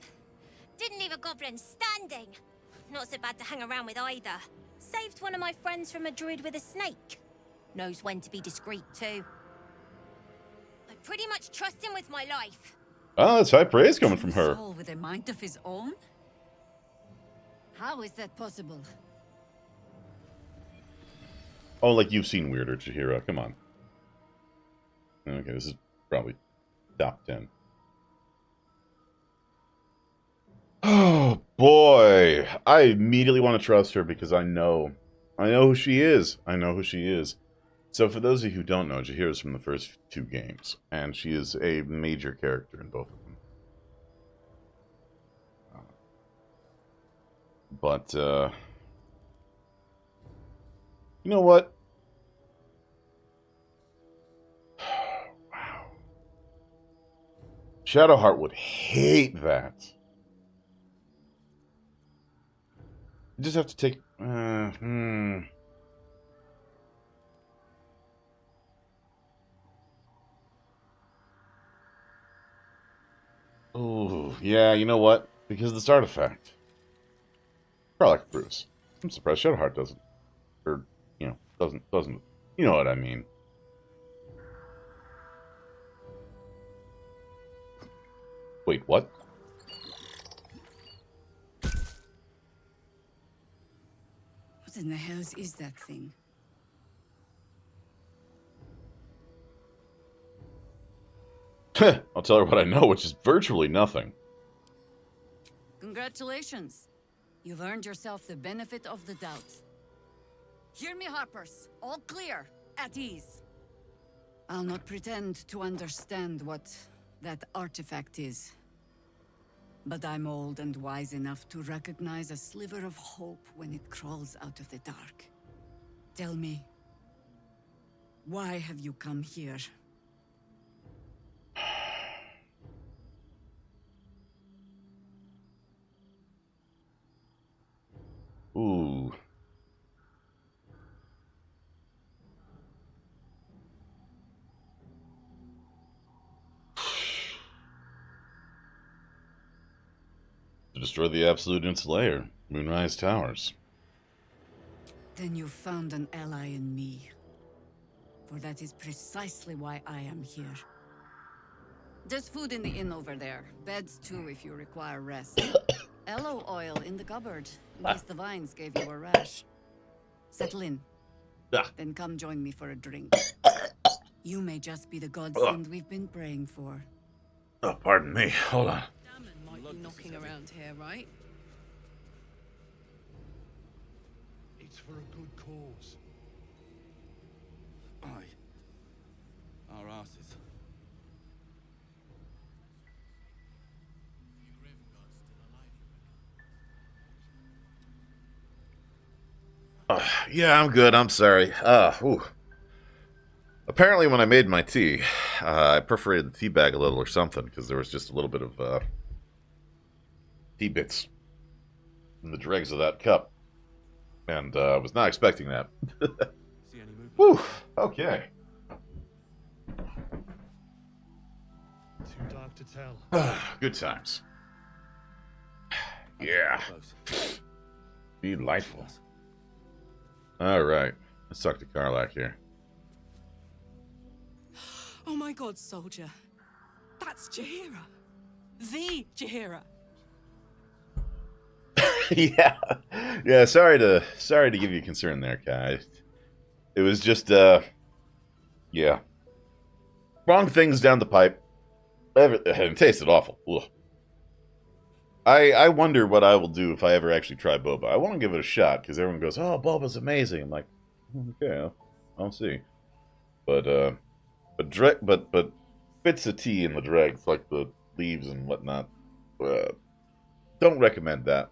Didn't leave a goblin standing. Not so bad to hang around with either. Saved one of my friends from a druid with a snake. Knows when to be discreet, too. I pretty much trust him with my life. Oh, that's high praise coming from her. Soul with a mind of his own? How is that possible? Oh, like you've seen weirder, Jaheira. Come on. Okay, this is probably top 10. Oh, boy. I immediately want to trust her because I know who she is. I know who she is. So for those of you who don't know, Jaheira is from the first 2 games, and she is a major character in both of them. But, you know what? Wow. Shadowheart would hate that. You just have to take... Oh, yeah, you know what? Because of this artifact. Probably like Bruce. I'm surprised Shadowheart doesn't. Or, you know, doesn't. You know what I mean. Wait, what? What in the hell is that thing? I'll tell her what I know, which is virtually nothing. Congratulations. You've earned yourself the benefit of the doubt. Hear me, Harpers. All clear. At ease. I'll not pretend to understand what that artifact is. But I'm old and wise enough to recognize a sliver of hope when it crawls out of the dark. Tell me, why have you come here? Ooh. To destroy the Absolute Enslayer, Moonrise Towers. Then you found an ally in me. For that is precisely why I am here. There's food in the inn over there. Beds too if you require rest. Aloe oil in the cupboard, in case the vines gave you a rash. Settle in. Then come join me for a drink. You may just be the godsend we've been praying for. Oh, pardon me. Hold on. Damon might be knocking around here, right? If It's for a good cause. Aye. Our asses. Yeah, I'm good. I'm sorry. Apparently, when I made my tea, I perforated the tea bag a little or something, because there was just a little bit of tea bits in the dregs of that cup. And I was not expecting that. Whew, okay. Too dark to tell. Good times. Yeah. Delightful. Alright, let's talk to Karlach here. Oh my god, soldier. That's Jaheira. The Jaheira. Yeah, sorry to give you concern there, Kai. It was just, yeah. Wrong things down the pipe. It tasted awful. Ugh. I wonder what I will do if I ever actually try boba. I want to give it a shot, because everyone goes, oh, boba's amazing. I'm like, okay, I'll see. But bits of tea in the dregs, like the leaves and whatnot, don't recommend that.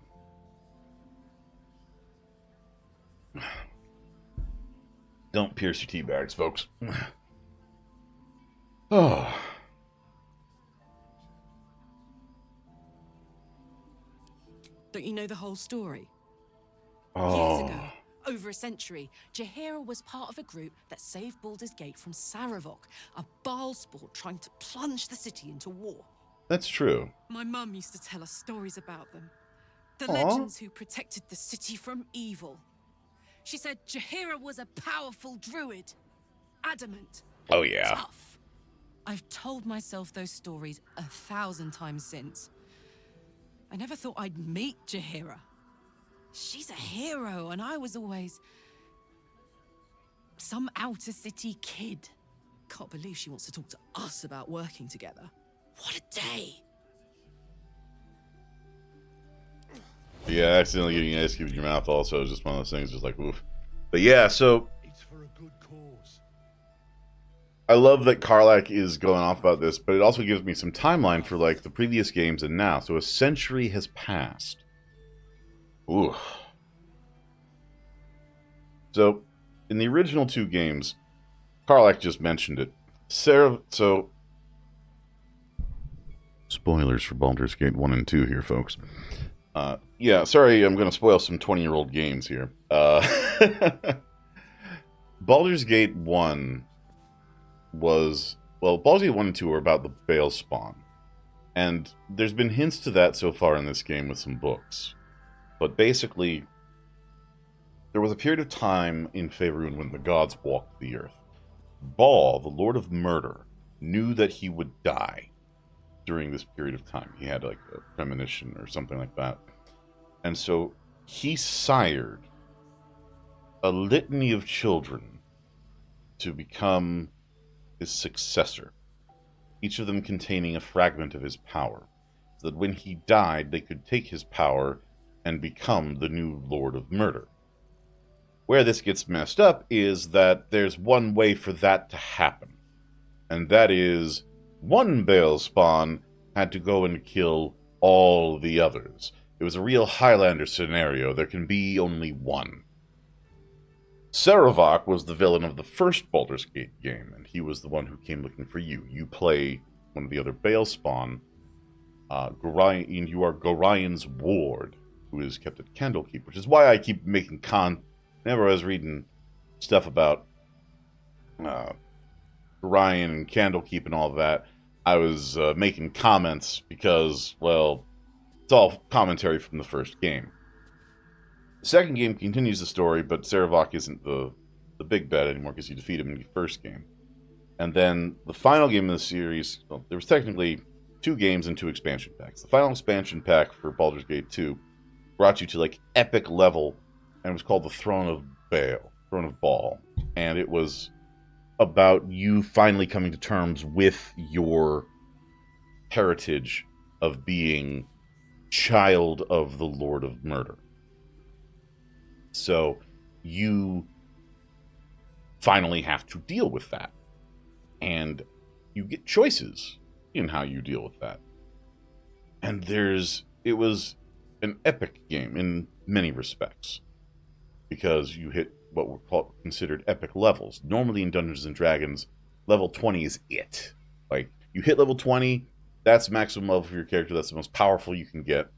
Don't pierce your tea bags, folks. Oh. Don't you know the whole story? Oh. Years ago, over a century, Jaheira was part of a group that saved Baldur's Gate from Sarevok, a Baalsport trying to plunge the city into war. That's true. My mum used to tell us stories about them. The Aw. legends who protected the city from evil. She said Jaheira was a powerful druid. Adamant. Oh, yeah. Tough. I've told myself those stories 1,000 times since. I never thought I'd meet Jaheira. She's a hero, and I was always some outer city kid. Can't believe she wants to talk to us about working together. What a day! Yeah, accidentally getting ice cube in your mouth also is just one of those things, just like, oof. But yeah, so It's for a good cause. I love that Karlach is going off about this, but it also gives me some timeline for, like, the previous games and now. So a century has passed. Ooh. So, in the original two games, Karlach just mentioned it. So, spoilers for Baldur's Gate 1 and 2 here, folks. Yeah, sorry, I'm going to spoil some 20-year-old games here. Baldur's Gate 1 was... Well, Baldur's Gate 1 and 2 are about the Bale spawn. And there's been hints to that so far in this game with some books. But basically, there was a period of time in Faerun when the gods walked the earth. Baal, the Lord of Murder, knew that he would die during this period of time. He had like a premonition or something like that. And so he sired a litany of children to become his successor, each of them containing a fragment of his power, so that when he died, they could take his power and become the new Lord of Murder. Where this gets messed up is that there's one way for that to happen, and that is one Bale spawn had to go and kill all the others. It was a real Highlander scenario. There can be only one. Sarevok was the villain of the first Baldur's Gate game, and he was the one who came looking for you. You play one of the other Bale spawn, Gorion, you are Gorion's ward, who is kept at Candlekeep, which is why I keep making whenever I was reading stuff about Gorion and Candlekeep and all that, I was making comments because, well, it's all commentary from the first game. The second game continues the story, but Sarevok isn't the big bad anymore because you defeat him in the first game. And then the final game in the series, well, there was technically 2 games and 2 expansion packs. The final expansion pack for Baldur's Gate 2 brought you to like epic level, and it was called the Throne of Baal. And it was about you finally coming to terms with your heritage of being child of the Lord of Murder. So you finally have to deal with that. And you get choices in how you deal with that. And it was an epic game in many respects, because you hit what were considered epic levels. Normally in Dungeons and Dragons, level 20 is it. Like, you hit level 20, that's maximum level for your character, that's the most powerful you can get.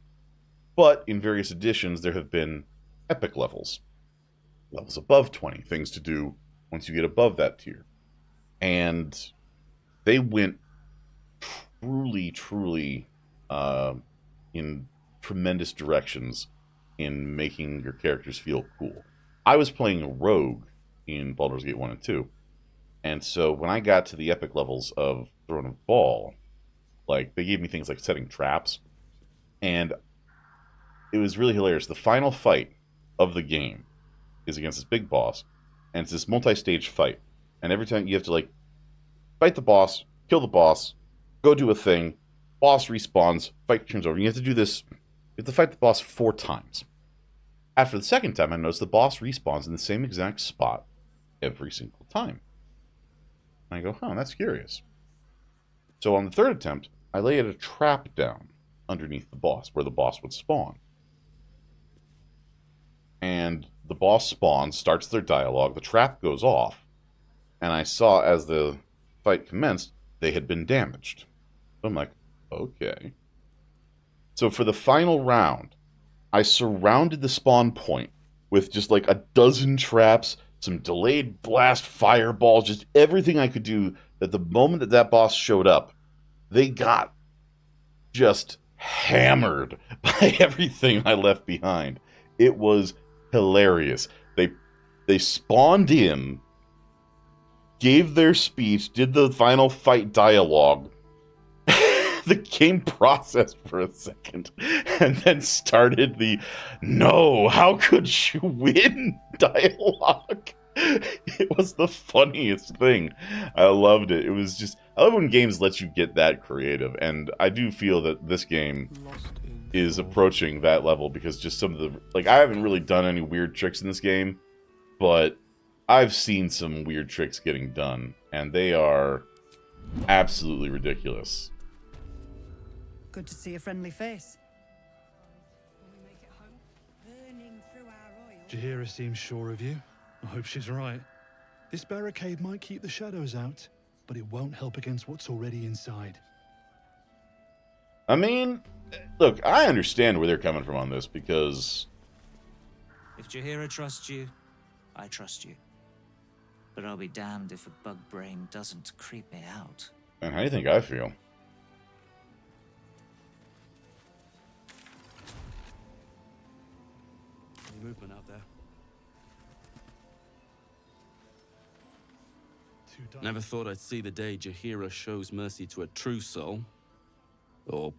But in various editions, there have been epic levels. Levels above 20, things to do once you get above that tier. And they went truly in tremendous directions in making your characters feel cool. I was playing a rogue in Baldur's Gate 1 and 2, and so when I got to the epic levels of Throne of Bhaal, like, they gave me things like setting traps, and it was really hilarious. The final fight of the game is against this big boss, and it's this multi-stage fight, and every time you have to, like, fight the boss, kill the boss, go do a thing, boss respawns, fight turns over. You have to do this, you have to fight the boss 4 times. After the second time, I noticed the boss respawns in the same exact spot every single time. And I go, huh, that's curious. So on the third attempt, I laid a trap down underneath the boss, where the boss would spawn. And the boss spawns, starts their dialogue, the trap goes off, and I saw as the fight commenced, they had been damaged. So I'm like, okay. So for the final round, I surrounded the spawn point with just like a dozen traps, some delayed blast fireballs, just everything I could do, that the moment that that boss showed up, they got just hammered by everything I left behind. It was hilarious. They spawned in, gave their speech, did the final fight dialogue, the game processed for a second, and then started the "no, how could you win" dialogue. It was the funniest thing. I loved it. It was just, I love when games let you get that creative, and I do feel that this game is approaching that level, because just some of the, like, I haven't really done any weird tricks in this game, but I've seen some weird tricks getting done, and they are absolutely ridiculous. Good to see a friendly face. Jaheira seems sure of you. I hope she's right. This barricade might keep the shadows out, but it won't help against what's already inside. I mean, look, I understand where they're coming from on this, because if Jaheira trusts you, I trust you. But I'll be damned if a bug brain doesn't creep me out. And how do you think I feel? Any movement out there? Never thought I'd see the day Jaheira shows mercy to a true soul. Or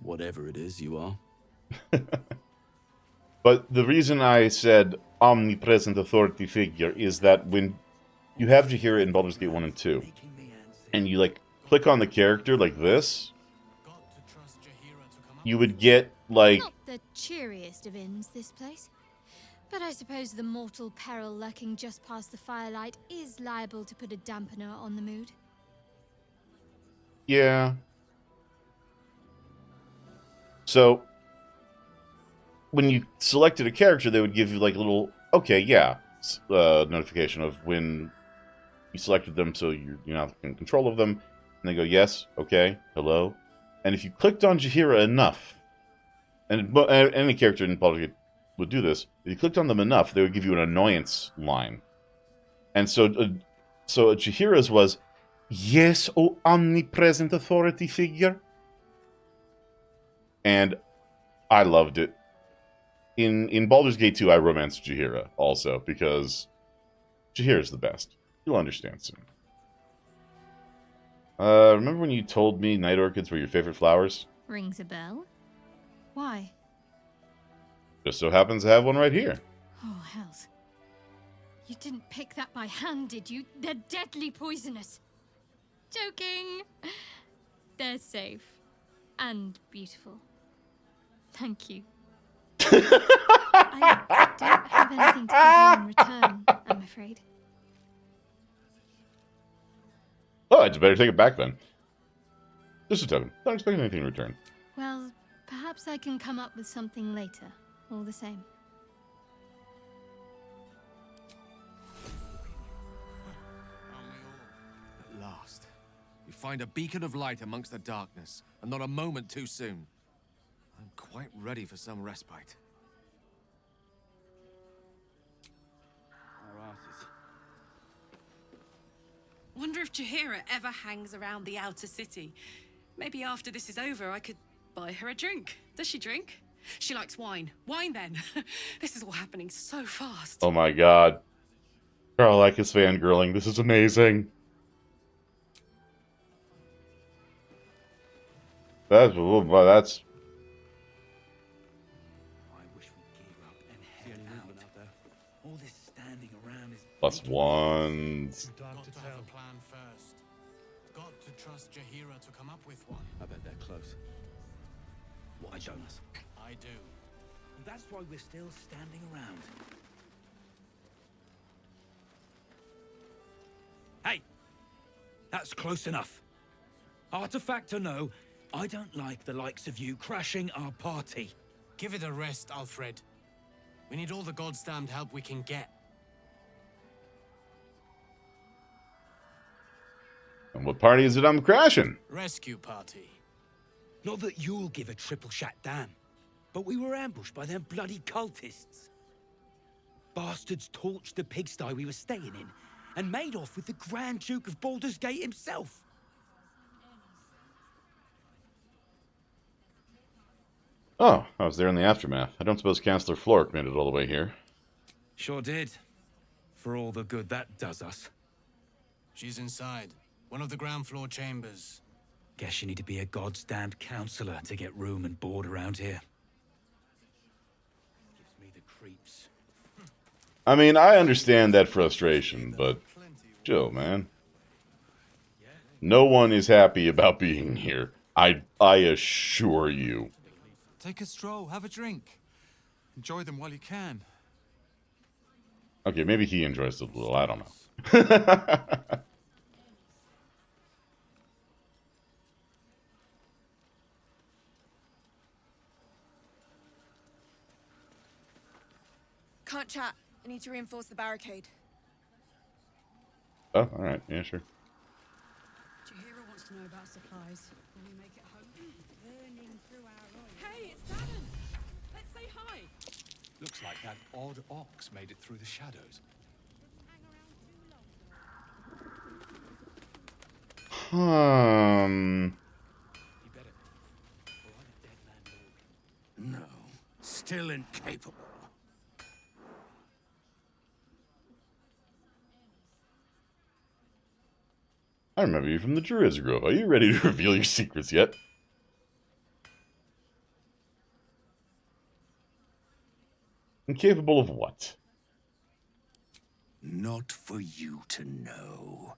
whatever it is you are. But the reason I said omnipresent authority figure is that when you have Jaheira in Baldur's Gate 1 and 2, and you, like, click on the character like this, you would get, like... Not the cheeriest of inns, this place. But I suppose the mortal peril lurking just past the firelight is liable to put a dampener on the mood. Yeah. So, when you selected a character, they would give you, like, a little, okay, yeah, notification of when you selected them, so you're now in control of them. And they go, yes, okay, hello. And if you clicked on Jaheira enough, and any character in Baldur's Gate would do this, if you clicked on them enough, they would give you an annoyance line. And so Jaheira's was, yes, oh omnipresent authority figure. And I loved it. In Baldur's Gate 2, I romanced Jaheira also, because Jaheira's the best. You'll understand soon. Remember when you told me night orchids were your favorite flowers? Rings a bell. Why? Just so happens to have one right here. Oh, hells. You didn't pick that by hand, did you? They're deadly poisonous. Joking. They're safe. And beautiful. Thank you. I don't have have anything to give you in return, I'm afraid. Oh, I'd better take it back then. Just a token. Don't expect anything in return. Well, perhaps I can come up with something later, all the same. At last, we find a beacon of light amongst the darkness, and not a moment too soon. I'm quite ready for some respite. Our asses. Wonder if Jaheira ever hangs around the outer city. Maybe after this is over, I could buy her a drink. Does she drink? She likes wine. Wine, then. This is all happening so fast. Oh my god. Karlach is fangirling. This is amazing. That's... I wish we gave up and head out there. All this standing around is... +1s. Got to have a plan first. Got to trust Jaheira to come up with one. I bet they're close. What I don't. I do. And that's why we're still standing around. Hey! That's close enough. Artifact or no, I don't like the likes of you crashing our party. Give it a rest, Alfred. We need all the godsdamned help we can get. And what party is it I'm crashing? Rescue party. Not that you'll give a triple shot damn, but we were ambushed by them bloody cultists. Bastards torched the pigsty we were staying in, and made off with the Grand Duke of Baldur's Gate himself. Oh, I was there in the aftermath. I don't suppose Chancellor Flork made it all the way here. Sure did. For all the good that does us. She's inside. One of the ground floor chambers. Guess you need to be a goddamned counselor to get room and board around here. Gives me the creeps. I mean, I understand that frustration, but chill, man. No one is happy about being here. I assure you. Take a stroll, have a drink. Enjoy them while you can. Okay, maybe he enjoys it a little. I don't know. Can't chat. I need to reinforce the barricade. Oh, alright. Yeah, sure. Jaheira wants to know about supplies. When we make it home. Burning through our oil. Hey, it's Dannon! Let's say hi! Looks like that odd ox made it through the shadows. No, still incapable. I remember you from the Druid's Grove. Are you ready to reveal your secrets yet? Incapable of what? Not for you to know.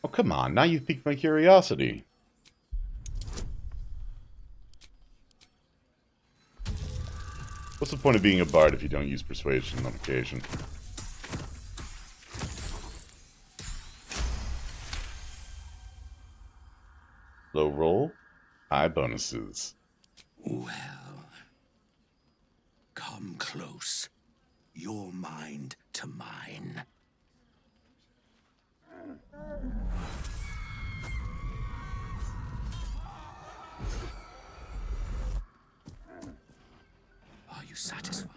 Oh, come on. Now you've piqued my curiosity. What's the point of being a bard if you don't use persuasion on occasion? Low roll, high bonuses. Well, come close. Your mind to mine. Are you satisfied?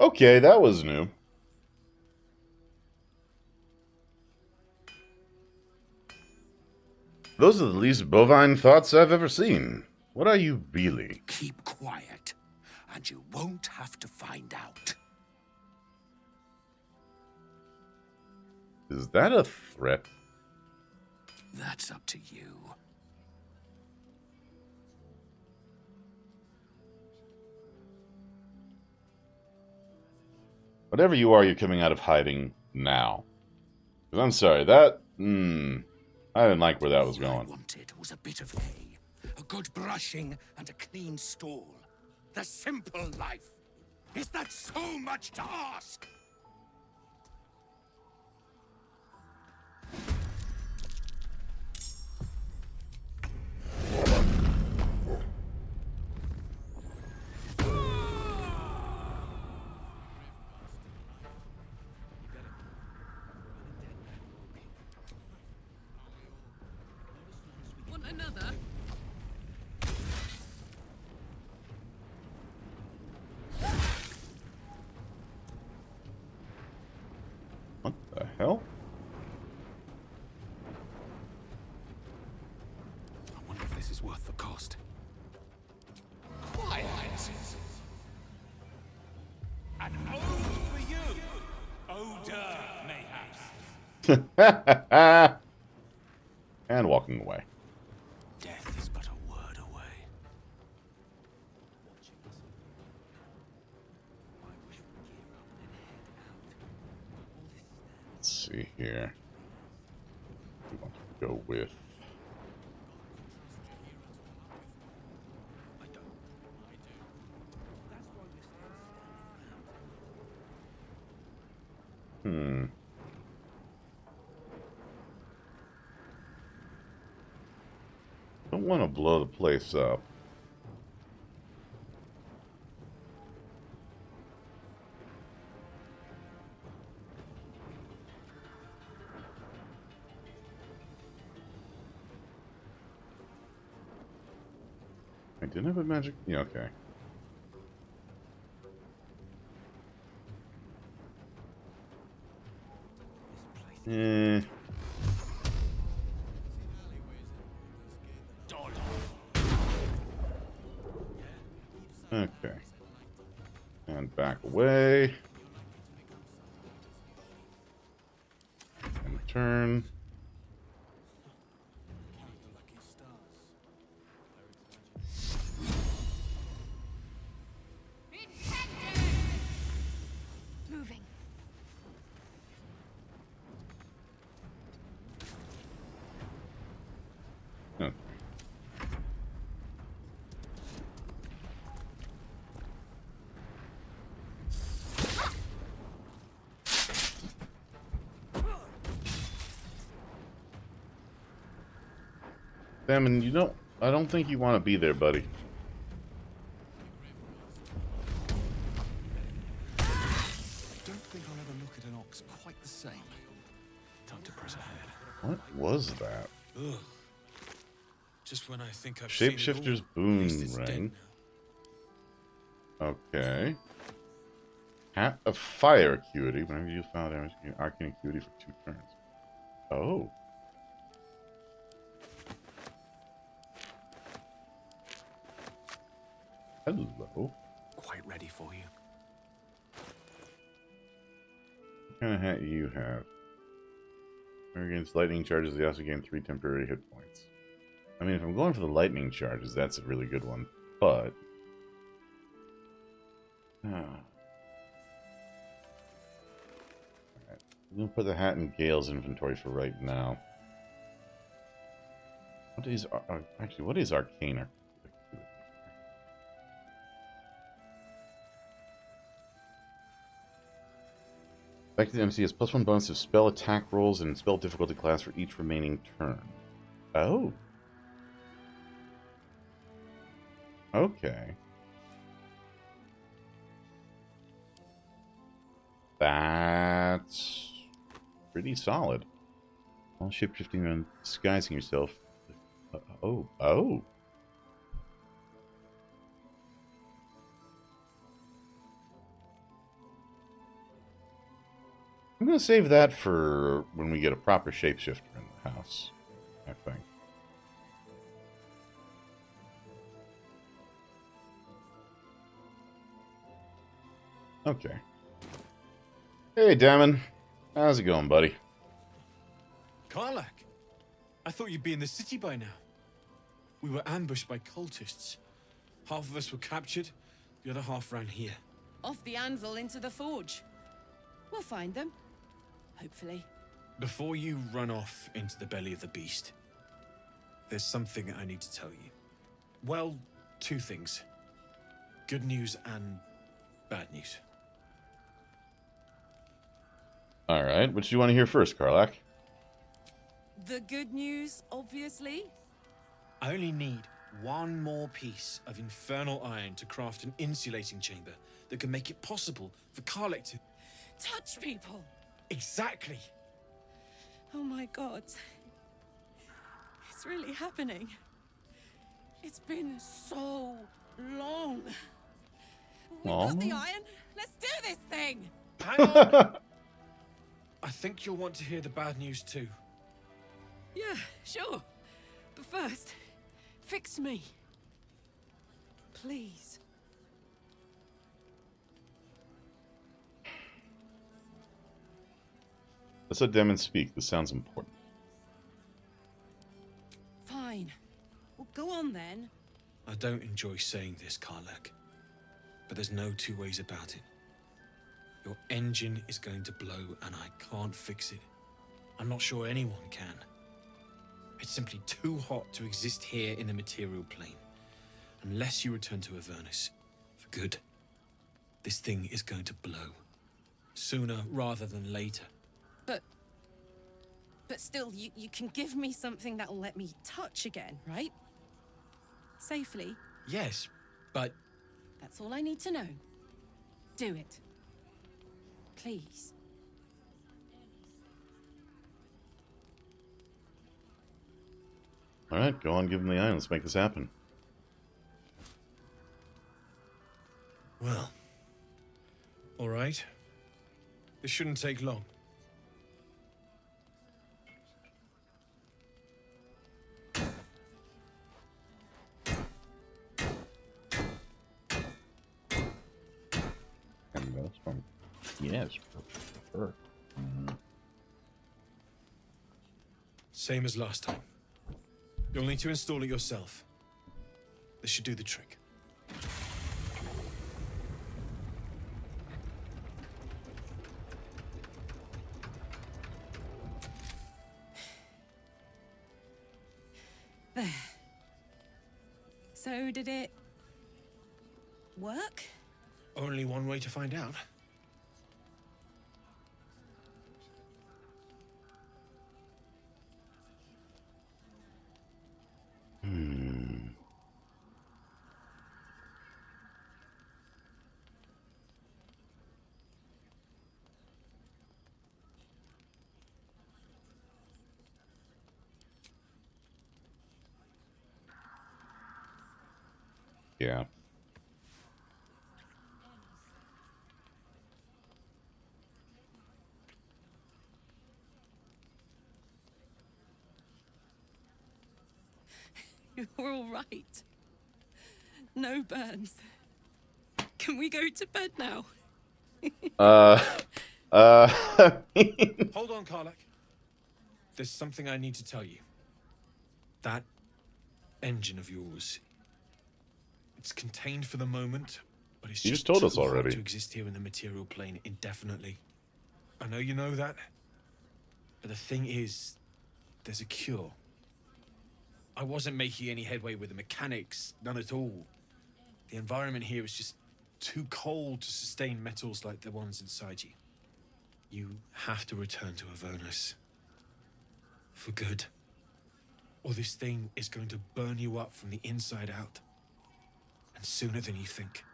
Okay, that was new. Those are the least bovine thoughts I've ever seen. What are you really? Keep quiet, and you won't have to find out. Is that a threat? That's up to you. Whatever you are, you're coming out of hiding now. 'Cause I'm sorry, that... I didn't like where that was going. All I wanted was a bit of hay, a good brushing, and a clean stall. The simple life. Is that so much to ask? Want another? What the hell? I wonder if this is worth the cost. Quiet. An ode for you. Odor, mayhaps. And walking away. Death is but a word away. Let's see here. We want to go with... Don't want to blow the place up. I didn't have a magic... Yeah, okay. Okay. And back away. And turn. Moving. Okay. Salmon, you don't... I don't think you want to be there, buddy. I don't think I'll ever look at an ox quite the same. Time to press ahead. What was that? Ugh. Just when I think I've seen it all, Shapeshifter's at least boon it's dead ring. now. Okay. Hat of fire acuity. Whenever you found damage, you gain arcane acuity for 2 turns. Oh. Hello. Quite ready for you. What kind of hat you have? Against lightning charges, they also gain 3 temporary hit points. I mean, if I'm going for the lightning charges, that's a really good one. But... Alright. I'm going to put the hat in Gale's inventory for right now. What is... actually, what is Arcana? Back to the MC has +1 bonus to spell attack rolls and spell difficulty class for each remaining turn. Oh. Okay. That's pretty solid. While shapeshifting and disguising yourself. Oh. I'm going to save that for when we get a proper shapeshifter in the house, I think. Okay. Hey, Damon. How's it going, buddy? Karlach, I thought you'd be in the city by now. We were ambushed by cultists. Half of us were captured, the other half ran here. Off the anvil into the forge. We'll find them. Hopefully. Before you run off into the belly of the beast, there's something I need to tell you. Well, two things. Good news and bad news. All right, what do you want to hear first, Karlach? The good news, obviously. I only need one more piece of infernal iron to craft an insulating chamber that can make it possible for Karlach to... Touch people! Exactly! Oh my god. It's really happening. It's been so long. We got the iron. Let's do this thing! Hang on! I think you'll want to hear the bad news too. Yeah, sure. But first, fix me. Please. Let's let Demon speak. This sounds important. Fine. Well, go on then. I don't enjoy saying this, Karlach, but there's no two ways about it. Your engine is going to blow and I can't fix it. I'm not sure anyone can. It's simply too hot to exist here in the material plane. Unless you return to Avernus for good. This thing is going to blow. Sooner rather than later. But still, you can give me something that'll let me touch again, right? Safely. Yes, but... That's all I need to know. Do it. Please. All right, go on, give him the iron. Let's make this happen. Well. All right. This shouldn't take long. And that's from... Yes, prefer. Same as last time. You'll need to install it yourself. This should do the trick. There. So, did it... work? Only one way to find out. Yeah. You're all right. No burns. Can we go to bed now? Hold on, Karlach. There's something I need to tell you. That engine of yours, it's contained for the moment, but it's You just just told too us hot already. to exist here in the material plane indefinitely. I know you know that, but the thing is, there's a cure. I wasn't making any headway with the mechanics, none at all. The environment here is just too cold to sustain metals like the ones inside you. You have to return to Avernus. For good. Or this thing is going to burn you up from the inside out. And sooner than you think.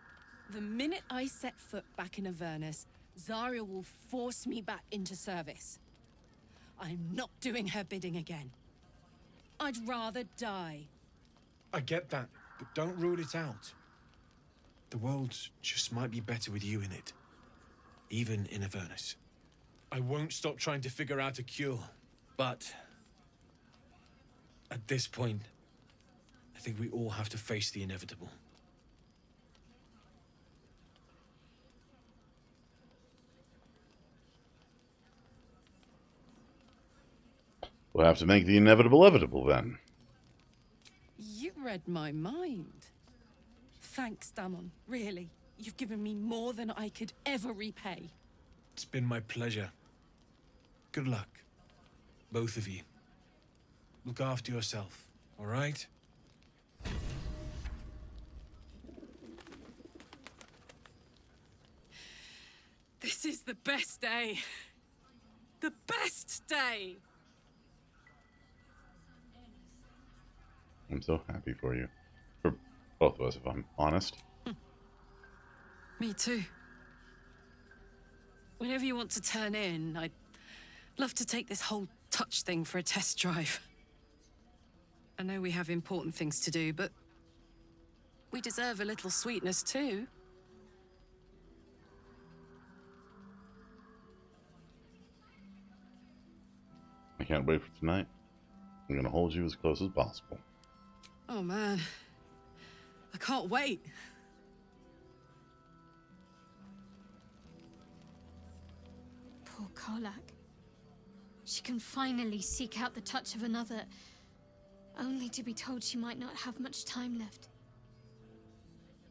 The minute I set foot back in Avernus, Zarya will force me back into service. I'm not doing her bidding again. I'd rather die. I get that, but don't rule it out. The world just might be better with you in it. Even in Avernus. I won't stop trying to figure out a cure, but... at this point, I think we all have to face the inevitable. We'll have to make the inevitable evitable then. You read my mind. Thanks, Damon. Really. You've given me more than I could ever repay. It's been my pleasure. Good luck, both of you. Look after yourself, all right? This is the best day. The best day! I'm so happy for you. For both of us, if I'm honest. Me too. Whenever you want to turn in, I'd love to take this whole touch thing for a test drive. I know we have important things to do, but we deserve a little sweetness too. I can't wait for tonight. I'm gonna hold you as close as possible. Oh man, I can't wait. Poor Karlach. She can finally seek out the touch of another, only to be told she might not have much time left.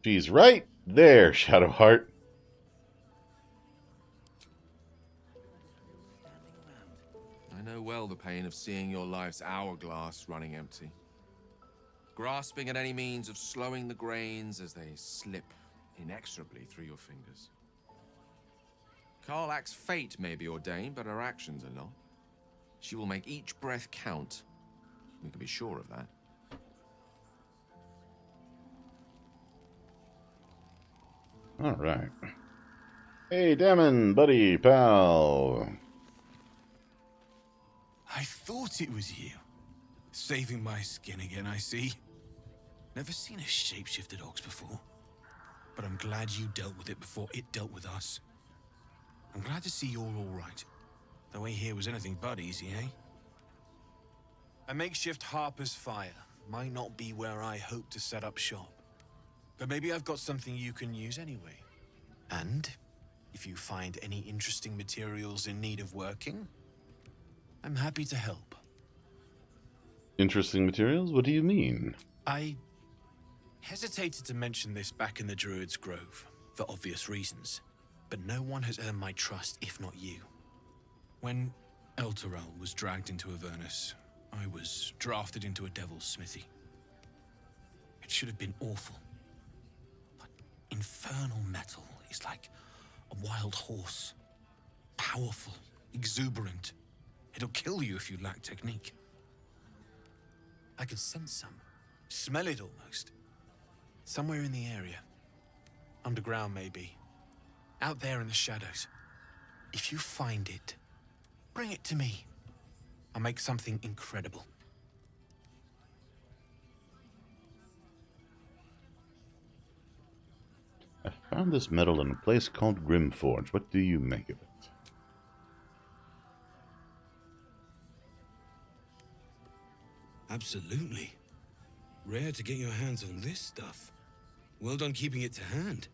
She's right there, Shadowheart. I know well the pain of seeing your life's hourglass running empty. Grasping at any means of slowing the grains as they slip inexorably through your fingers. Karlach's fate may be ordained, but her actions are not. She will make each breath count. We can be sure of that. All right. Hey, Damon, buddy, pal. I thought it was you. Saving my skin again, I see. Never seen a shapeshifted ox before. But I'm glad you dealt with it before it dealt with us. I'm glad to see you're all right. The way here was anything but easy, eh? A makeshift Harper's Fire might not be where I hope to set up shop. But maybe I've got something you can use anyway. And if you find any interesting materials in need of working, I'm happy to help. Interesting materials? What do you mean? I hesitated to mention this back in the Druid's Grove, for obvious reasons. But no one has earned my trust, if not you. When Elturel was dragged into Avernus, I was drafted into a devil's smithy. It should have been awful. But infernal metal is like a wild horse. Powerful, exuberant. It'll kill you if you lack technique. I can sense some. Smell it almost. Somewhere in the area. Underground, maybe. Out there in the shadows. If you find it, bring it to me. I'll make something incredible. I found this metal in a place called Grimforge. What do you make of it? Absolutely. Rare to get your hands on this stuff. Well done keeping it to hand.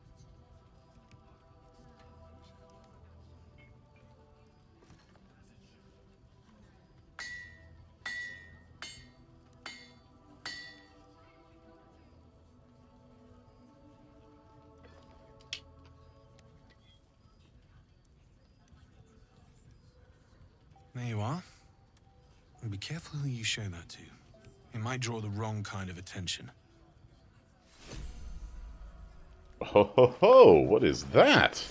There you are. And be careful who you show that to. It might draw the wrong kind of attention. Ho ho ho! What is that?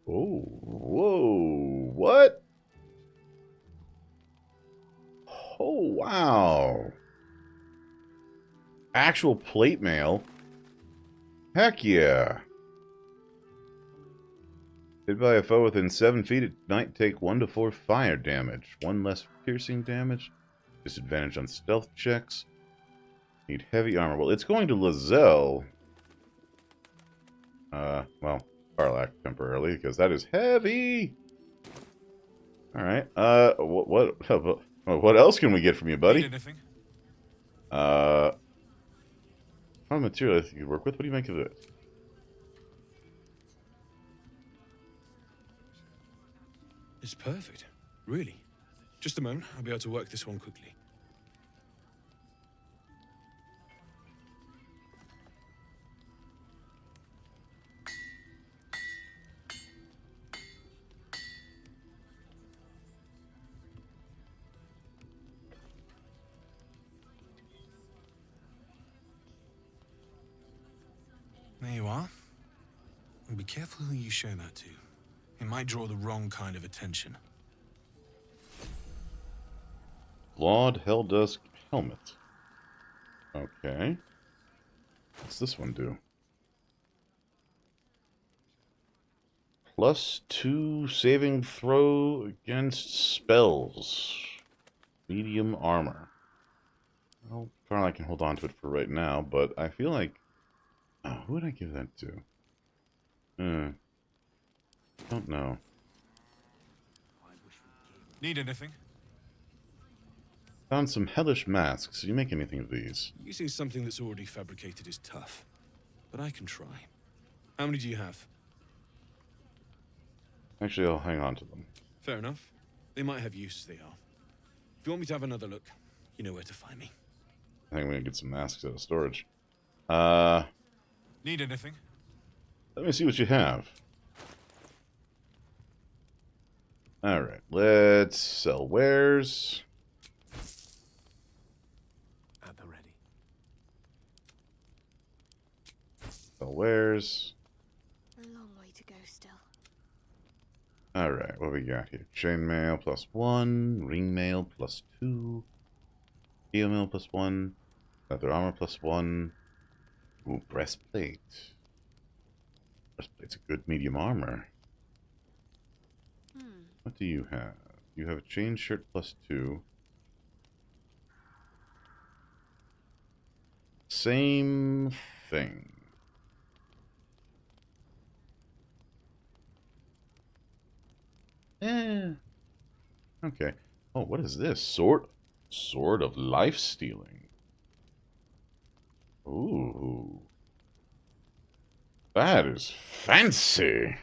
Oh, whoa, what? Oh, wow. Actual plate mail? Heck yeah. Hit by a foe within 7 feet at night, take 1 to 4 fire damage. 1 less piercing damage. Disadvantage on stealth checks. Need heavy armor. Well, it's going to Lae'zel. Well, Karlach temporarily, because that is heavy. Alright, what else can we get from you, buddy? Need anything? Found material I think you could work with. What do you make of it? It's perfect. Really. Just a moment. I'll be able to work this one quickly. careful who you show that to. It might draw the wrong kind of attention. Clawed Helldusk helmet. Okay. What's this one do? +2 saving throw against spells. Medium armor. Well, probably I can hold on to it for right now, but I feel like... Oh, who would I give that to? Don't know. Need anything? Found some hellish masks. You make anything of these? Using something that's already fabricated is tough, but I can try. How many do you have? Actually, I'll hang on to them. Fair enough. They might have use as they are. If you want me to have another look, you know where to find me. I think we can get some masks out of storage. Need anything? Let me see what you have. Alright, let's sell wares. At the ready. Sell wares. A long way to go still. Alright, what we got here? Chainmail +1, ringmail +2, steel mail +1, leather armor +1. Ooh, breastplate. Breastplate's a good medium armor. What do you have? You have a chain shirt +2. Same thing. Okay. Oh, what is this? Sword of life stealing. Ooh. That is fancy.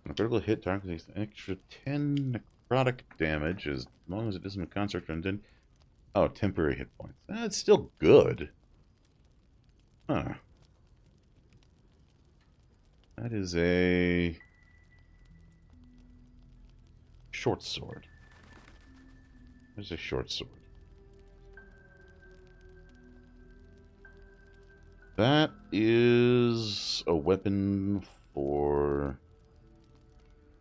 A critical hit targets an extra 10 necrotic damage as long as it isn't a construct and then... Oh, temporary hit points. That's still good. Huh. That is a... short sword. There's a short sword. That is a weapon for...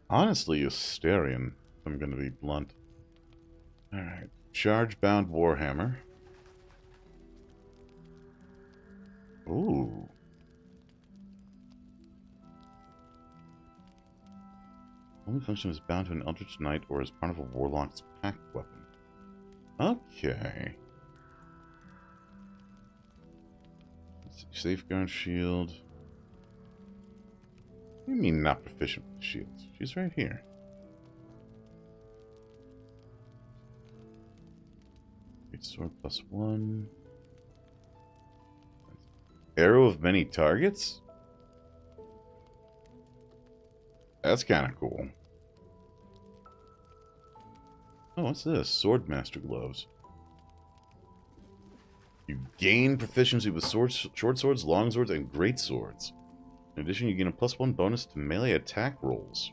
honestly, Astarion, if I'm going to be blunt. Alright. Charge-bound Warhammer. Ooh. Only function is bound to an Eldritch Knight or as part of a Warlock's pack weapon. Okay. Safeguard shield. What do you mean not proficient with shields? She's right here. Great sword +1. Arrow of many targets? That's kind of cool. Oh, what's this? Swordmaster gloves. You gain proficiency with swords, short swords, long swords, and great swords. In addition, you gain a +1 bonus to melee attack rolls.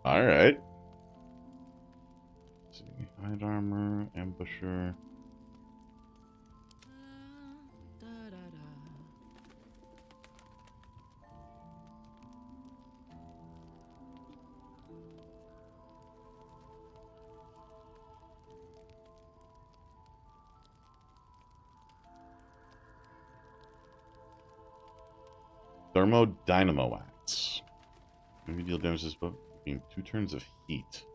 Alright. Let's see. Hide armor, ambusher. Thermodynamo Axe. Maybe deal damage this book being 2 turns of heat.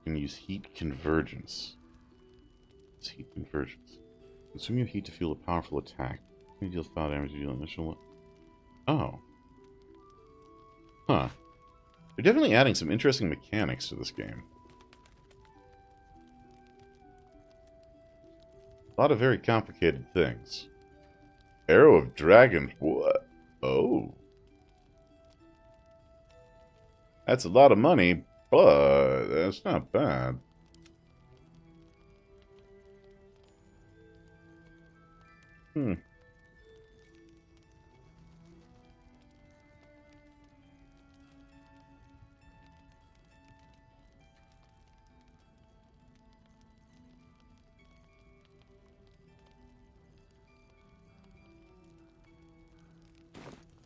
You can use heat convergence. It's heat convergence. Consume your heat to fuel a powerful attack. You deal foul damage, you deal initial. Oh. Huh. They're definitely adding some interesting mechanics to this game. A lot of very complicated things. Arrow of Dragon. What? Oh. That's a lot of money, but that's not bad. Hmm.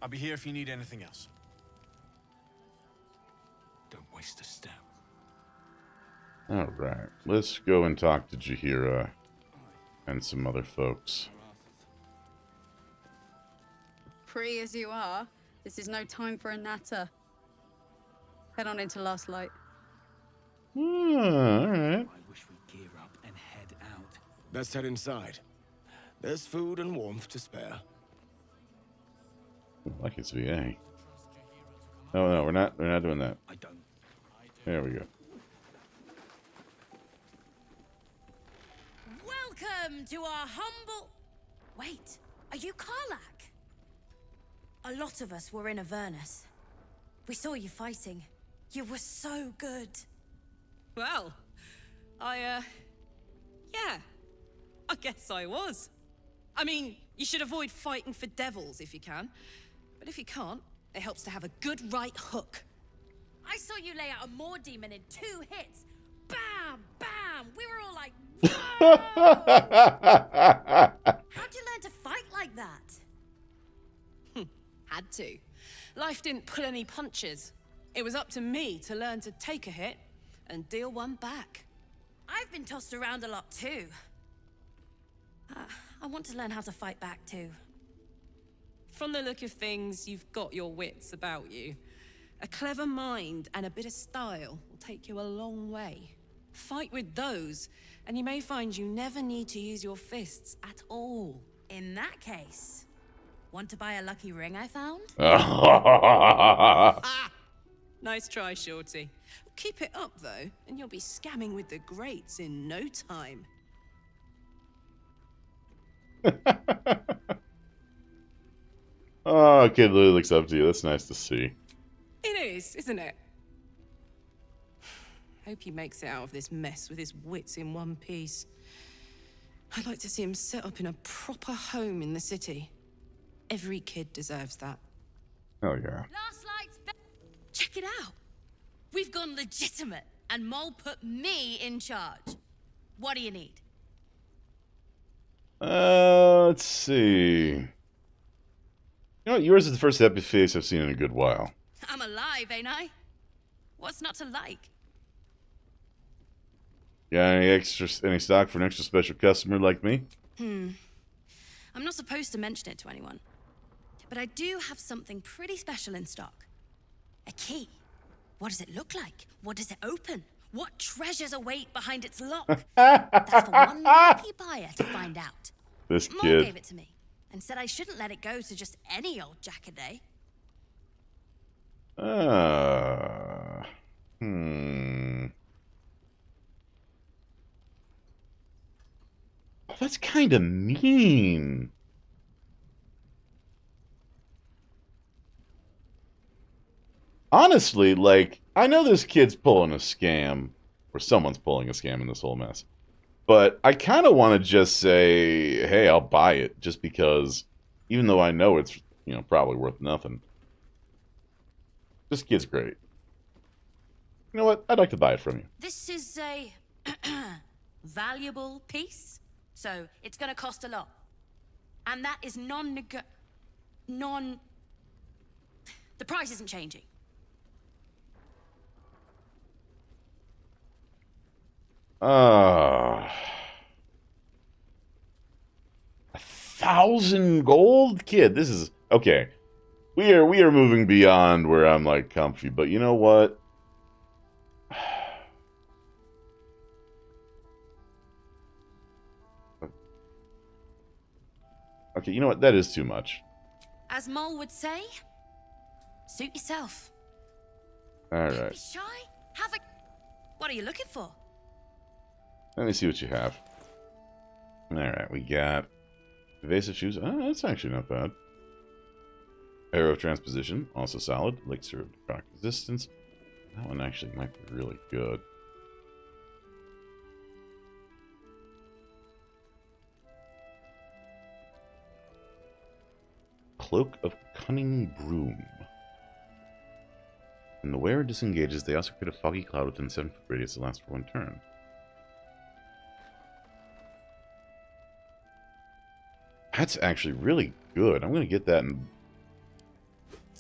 I'll be here if you need anything else. Don't waste a step. Alright, let's go and talk to Jaheira and some other folks. Pretty as you are, this is no time for a natter. Head on into Last Light. Alright. I wish we'd gear up and head out. Let's head inside. There's food and warmth to spare. Like it's VA. Oh no, we're not doing that. I don't. There we go. Welcome to our humble... Wait, are you Karlach? A lot of us were in Avernus. We saw you fighting. You were so good. Well, yeah, I guess I was. I mean, you should avoid fighting for devils if you can. But if you can't, it helps to have a good right hook. I saw you lay out a Moor demon in 2 hits. Bam, bam. We were all like, how'd you learn to fight like that? Had to. Life didn't pull any punches. It was up to me to learn to take a hit and deal one back. I've been tossed around a lot too. I want to learn how to fight back too. From the look of things, you've got your wits about you. A clever mind and a bit of style will take you a long way. Fight with those, and you may find you never need to use your fists at all. In that case, want to buy a lucky ring I found? Nice try, Shorty. Keep it up, though, and you'll be scamming with the greats in no time. Oh, kid really looks up to you. That's nice to see. It is, isn't it? Hope he makes it out of this mess with his wits in one piece. I'd like to see him set up in a proper home in the city. Every kid deserves that. Oh, yeah. Last Light's check it out. We've gone legitimate, and Mole put me in charge. What do you need? Let's see. You know what? Yours is the first happy face I've seen in a good while. I'm alive, ain't I? What's not to like? Got any stock for an extra special customer like me? I'm not supposed to mention it to anyone. But I do have something pretty special in stock. A key. What does it look like? What does it open? What treasures await behind its lock? That's for one lucky buyer to find out. This Mom kid. gave it to me and said I shouldn't let it go to just any old jackaday. Oh, that's kind of mean. Honestly, like, I know this kid's pulling a scam, or someone's pulling a scam in this whole mess. But I kind of want to just say, hey, I'll buy it, just because, even though I know it's, you know, probably worth nothing. This kid's great. You know what? I'd like to buy it from you. This is a valuable piece, so it's going to cost a lot. And that is The price isn't changing. $1,000 gold? Kid, this is... Okay. We are moving beyond where I'm, like, comfy, but you know what? Okay, you know what? That is too much. As Mole would say, suit yourself. Alright. Don't be shy. Have a... What are you looking for? Let me see what you have. Alright, we got evasive shoes. Oh, that's actually not bad. Arrow of transposition, also solid. Elixir of rock resistance. That one actually might be really good. Cloak of Cunning Broom. When the wearer disengages, they also create a foggy cloud within 7-foot radius that lasts for 1 turn. That's actually really good. I'm going to get that and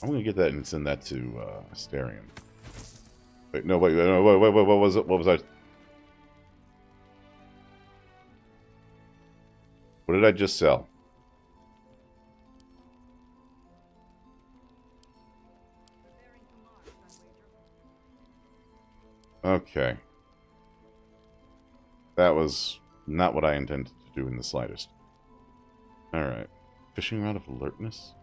I'm gonna get that and send that to Asterion. Wait, no, wait, what was it? What was I? What did I just sell? Okay. That was not what I intended to do in the slightest. Alright. Fishing rod of alertness?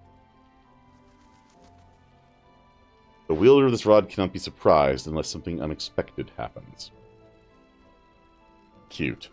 The wielder of this rod cannot be surprised unless something unexpected happens. Cute.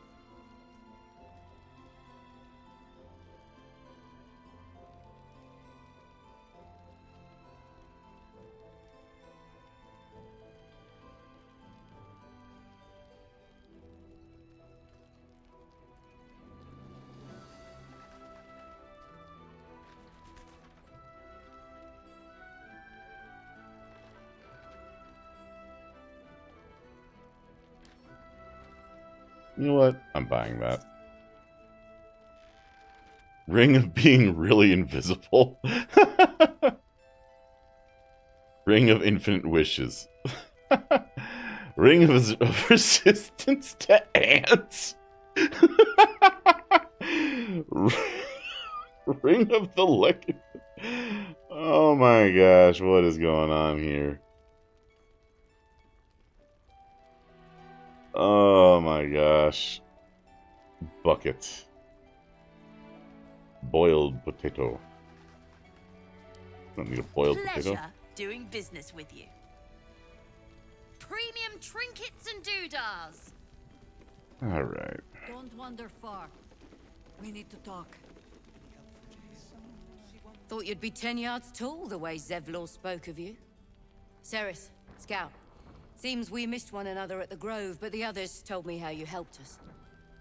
You know what? I'm buying that. Ring of being really invisible. Ring of infinite wishes. Ring of resistance to ants. Ring of the Leg. Oh my gosh, what is going on here? Oh my gosh. Bucket. Boiled potato. Don't need a boiled potato. Pleasure doing business with you. Premium trinkets and doodahs. Alright. Don't wander far. We need to talk. Thought you'd be 10 yards tall the way Zevlor spoke of you. Cerys, Scout. Seems we missed one another at the Grove, but the others told me how you helped us.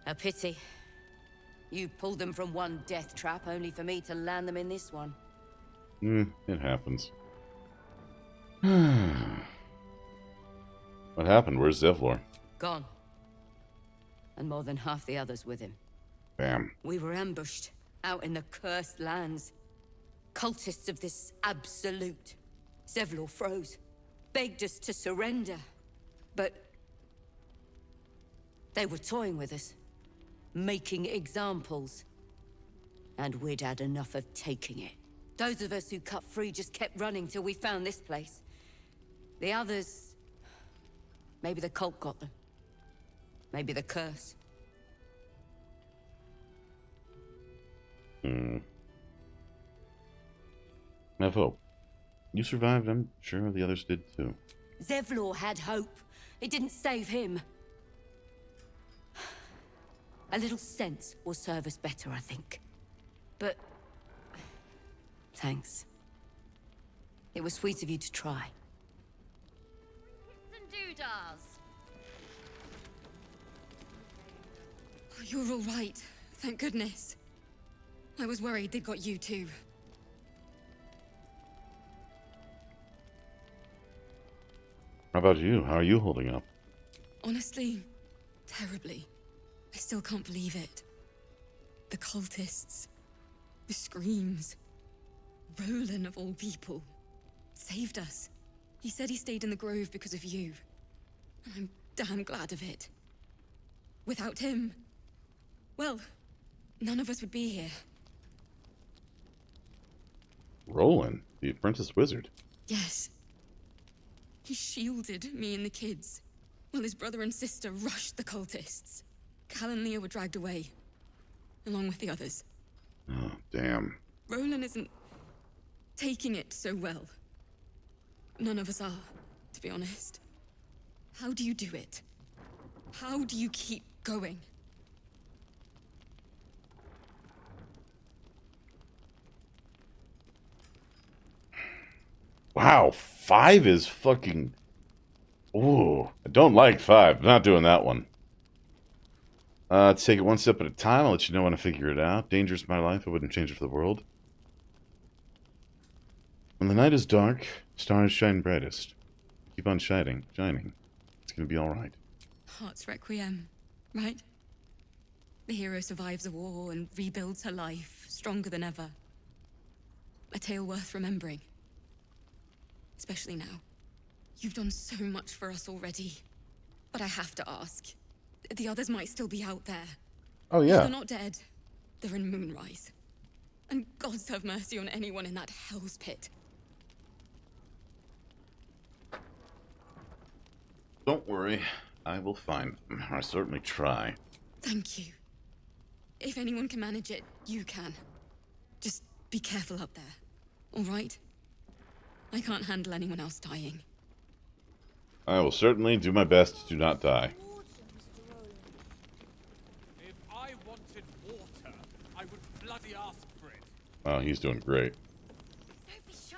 A pity. You pulled them from one death trap, only for me to land them in this one. It happens. What happened? Where's Zevlor? Gone. And more than half the others with him. Bam. We were ambushed, out in the cursed lands. Cultists of this absolute. Zevlor froze. Begged us to surrender. But they were toying with us. Making examples. And we'd had enough of taking it. Those of us who cut free just kept running till we found this place. The others... Maybe the cult got them. Maybe the curse. Have hope. You survived, I'm sure the others did too. Zevlor had hope. It didn't save him. A little sense will serve us better, I think. But... thanks. It was sweet of you to try. And doodahs. Oh, you're all right. Thank goodness. I was worried they'd got you too. How about you? How are you holding up? Honestly, terribly. I still can't believe it. The cultists, the screams. Roland, of all people, saved us. He said he stayed in the Grove because of you. And I'm damn glad of it. Without him, well, none of us would be here. Roland, the apprentice wizard. Yes. He shielded me and the kids, while his brother and sister rushed the cultists. Cal and Leah were dragged away, along with the others. Oh, damn. Roland isn't taking it so well. None of us are, to be honest. How do you do it? How do you keep going? Wow, 5 is fucking... Ooh, I don't like 5. I'm not doing that one. Let's take it one step at a time. I'll let you know when I figure it out. Dangerous in my life, I wouldn't change it for the world. When the night is dark, stars shine brightest. Keep on shining. It's gonna be alright. Heart's Requiem, right? The hero survives a war and rebuilds her life, stronger than ever. A tale worth remembering. especially now. You've done so much for us already. But I have to ask. The others might still be out there. Oh, If yeah. they're not dead, they're in Moonrise. And gods have mercy on anyone in that hell's pit. Don't worry. I will find them. I certainly try. Thank you. If anyone can manage it, you can. Just be careful up there, all right? I can't handle anyone else dying. I will certainly do my best to not die. If I wanted water, I would bloody ask for it. Oh, he's doing great. Don't be shy.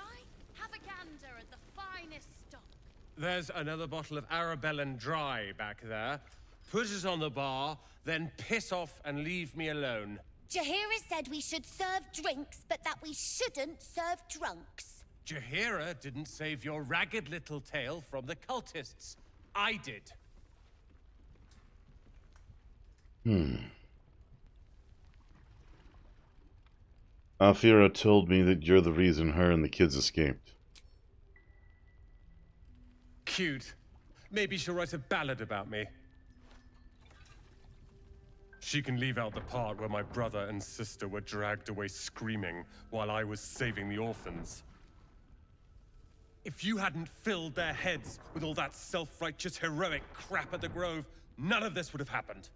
Have a gander at the finest stock. There's another bottle of Arabellan Dry back there. Put it on the bar, then piss off and leave me alone. Jaheira said we should serve drinks, but that we shouldn't serve drunks. Jaheira didn't save your ragged little tail from the cultists. I did. Alfira told me that you're the reason her and the kids escaped. Cute. Maybe she'll write a ballad about me. She can leave out the part where my brother and sister were dragged away screaming while I was saving the orphans. If you hadn't filled their heads with all that self-righteous heroic crap at the Grove, none of this would have happened.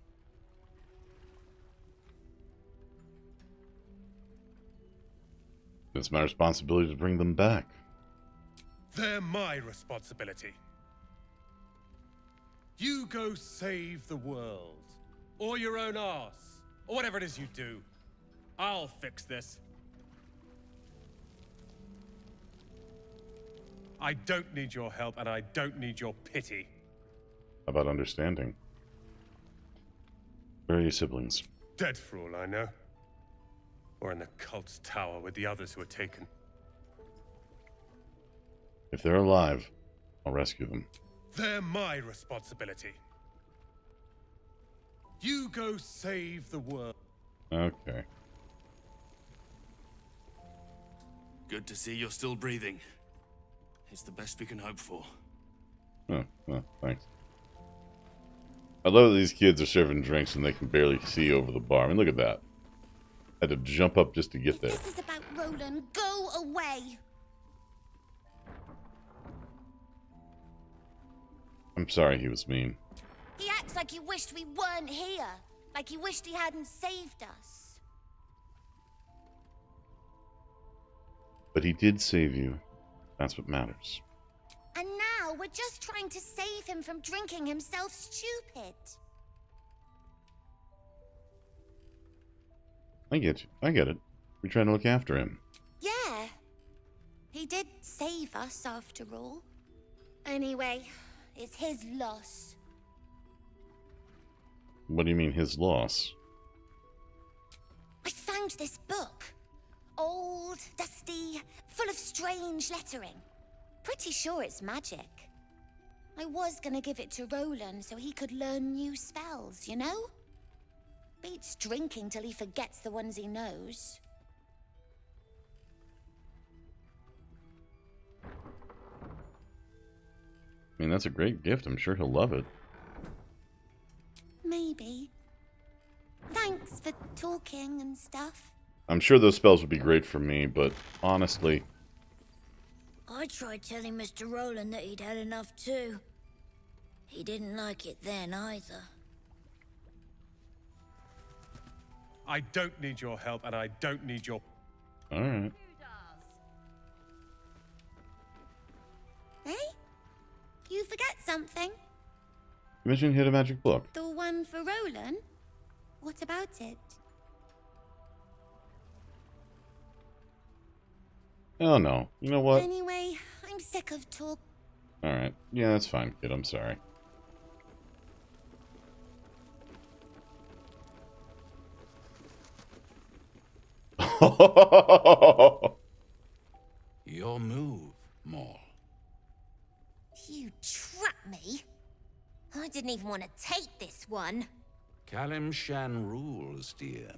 It's my responsibility to bring them back. They're my responsibility. You go save the world. Or your own arse. Or whatever it is you do. I'll fix this. I don't need your help, and I don't need your pity. How about understanding? Where are your siblings? Dead for all I know. Or in the cult's tower with the others who were taken. If they're alive, I'll rescue them. They're my responsibility. You go save the world. Okay. Good to see you're still breathing. It's the best we can hope for. Oh, well, thanks. I love that these kids are serving drinks and they can barely see over the bar. I mean, look at that. Had to jump up just to get there. This is about Roland. Go away. I'm sorry he was mean. He acts like he wished we weren't here. Like he wished he hadn't saved us. But he did save you. That's what matters. And now we're just trying to save him from drinking himself stupid. I get you. I get it. We're trying to look after him. Yeah. He did save us after all. Anyway, it's his loss. What do you mean, his loss? I found this book. Old, dusty, full of strange lettering. Pretty sure it's magic. I was gonna give it to Roland so he could learn new spells, you know? Beats drinking till he forgets the ones he knows. I mean, that's a great gift. I'm sure he'll love it. Maybe. Thanks for talking and stuff. I'm sure those spells would be great for me, but honestly... I tried telling Mr. Roland that he'd had enough too. He didn't like it then either. I don't need your help, and I don't need your... Alright. Hey? You forget something? You mentioned you hit a magic book. The one for Roland? What about it? Oh no. You know what? Anyway, I'm sick of talk. Alright. Yeah, that's fine, kid. I'm sorry. Your move, Maul. You trapped me. I didn't even want to take this one. Kalimshan rules, dear.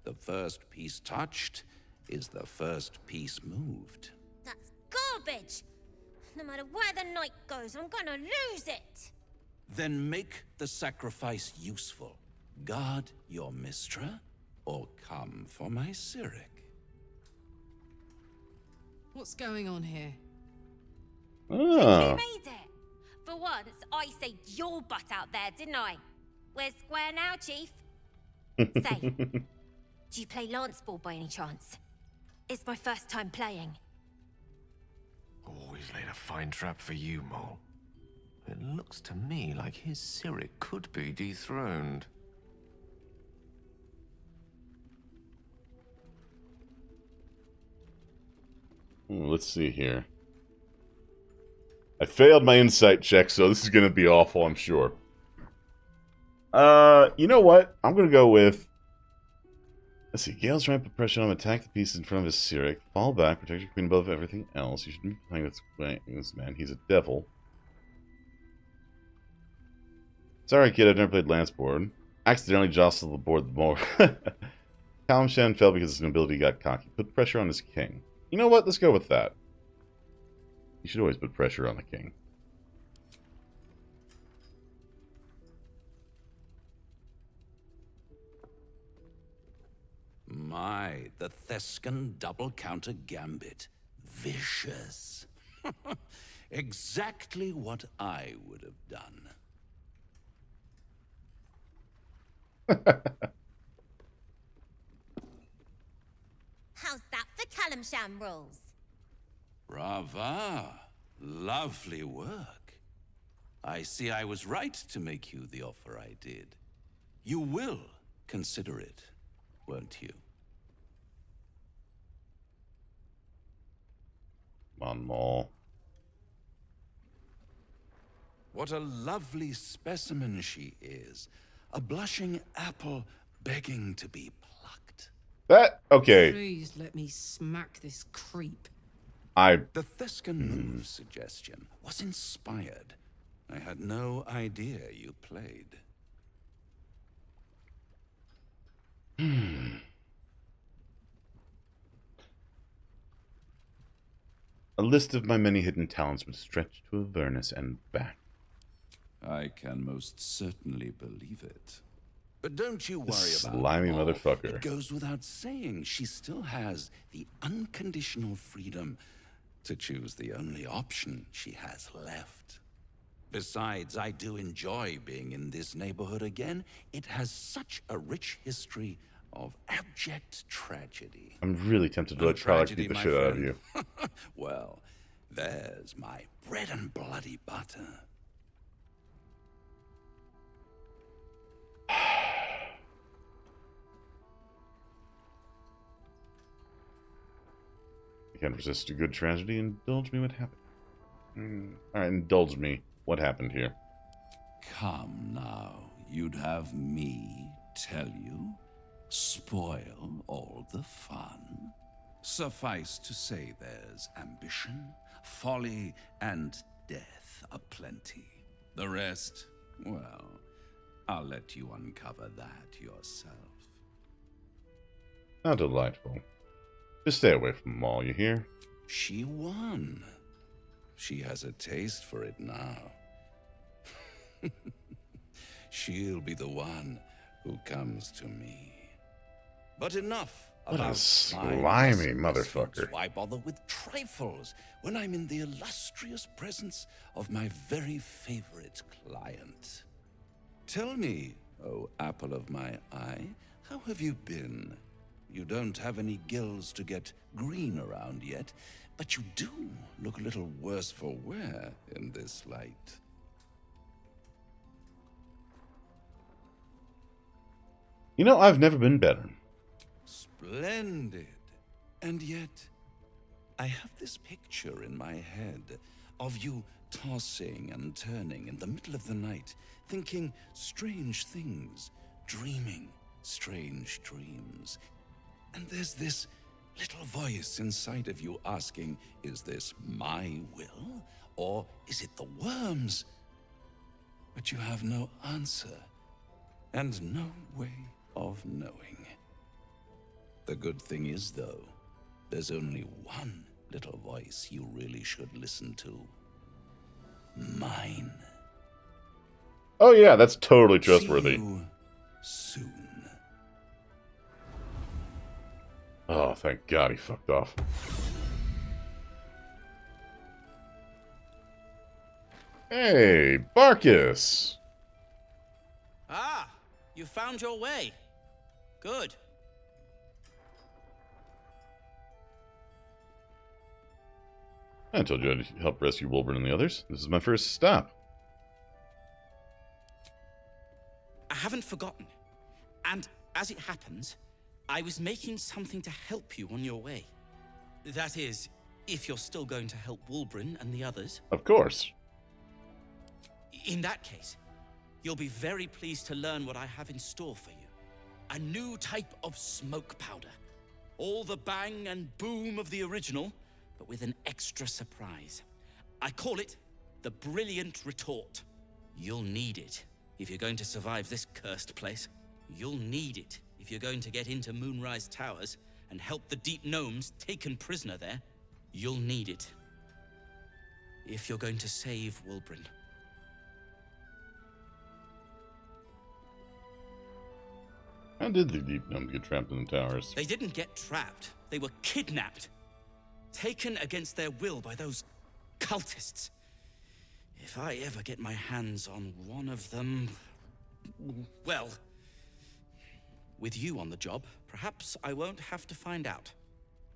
The first piece touched is the first piece moved. That's garbage. No matter where the night goes, I'm gonna lose it. Then make the sacrifice useful. Guard your Mistra, or come for my Cyric. What's going on here? You Ah. made it. For once, I saved your butt out there, didn't I? We're square now, Chief. Say, do you play lance ball by any chance? It's my first time playing. Always laid a fine trap for you, Mole. It looks to me like his Cyric could be dethroned. Let's see here. I failed my insight check, so this is going to be awful, I'm sure. You know what? I'm going to go with... Let's see. Gale's trying to put pressure on him, attack the pieces in front of his Cyric, fall back, protect your queen above everything else. You shouldn't be playing this man. He's a devil. Sorry, kid, I've never played lance board. Accidentally jostled the board more. Kalimshan fell because his nobility got cocky. Put pressure on his king. You know what? Let's go with that. You should always put pressure on the king. My, the Thescan double counter gambit. Vicious. Exactly what I would have done. How's that for Kalimshan rules? Brava. Lovely work. I see I was right to make you the offer I did. You will consider it, won't you? Come on, Maul. What a lovely specimen she is. A blushing apple begging to be plucked. That, okay. Please let me smack this creep. The Thescan move suggestion was inspired. I had no idea you played. A list of my many hidden talents would stretch to Avernus and back. I can most certainly believe it. But don't you worry This about slimy it, Maul. motherfucker. It goes without saying, she still has the unconditional freedom to choose the only option she has left. Besides, I do enjoy being in this neighborhood again. It has such a rich history of abject tragedy. I'm really tempted to let Trolloc beat the my shit out of friend. you. Well, there's my bread and bloody butter. I can't resist a good tragedy. Indulge me what happened. Alright, indulge me. What happened here? Come now, you'd have me tell you? Spoil all the fun? Suffice to say there's ambition, folly, and death aplenty. The rest, well, I'll let you uncover that yourself. How delightful. Just stay away from Maul, you hear? She won. She has a taste for it now. She'll be the one who comes to me. But enough What about a my slimy disputes. motherfucker. Why bother with trifles when I'm in the illustrious presence of my very favorite client? Tell me, oh apple of my eye, how have you been? You don't have any gills to get green around yet, but you do look a little worse for wear in this light. You know, I've never been better. Splendid. And yet, I have this picture in my head of you tossing and turning in the middle of the night, thinking strange things, dreaming strange dreams. And there's this little voice inside of you asking, is this my will, or is it the worms? But you have no answer, and no way of knowing. The good thing is, though, there's only one little voice you really should listen to. mine. Oh yeah, that's totally trustworthy. See you soon. Oh, thank God he fucked off. Hey, Barkus! Ah, you found your way. Good. I told you I'd help rescue Wulbren and the others. This is my first stop. I haven't forgotten. And as it happens, I was making something to help you on your way. That is, if you're still going to help Wulbren and the others. Of course. In that case, you'll be very pleased to learn what I have in store for you. A new type of smoke powder. All the bang and boom of the original, but with an extra surprise. I call it the Brilliant Retort. You'll need it if you're going to survive this cursed place. You'll need it if you're going to get into Moonrise Towers and help the Deep Gnomes taken prisoner there. You'll need it if you're going to save Wulbren. How did the Deep Gnomes get trapped in the towers? They didn't get trapped. They were kidnapped. Taken against their will by those cultists. If I ever get my hands on one of them... well... with you on the job, perhaps I won't have to find out.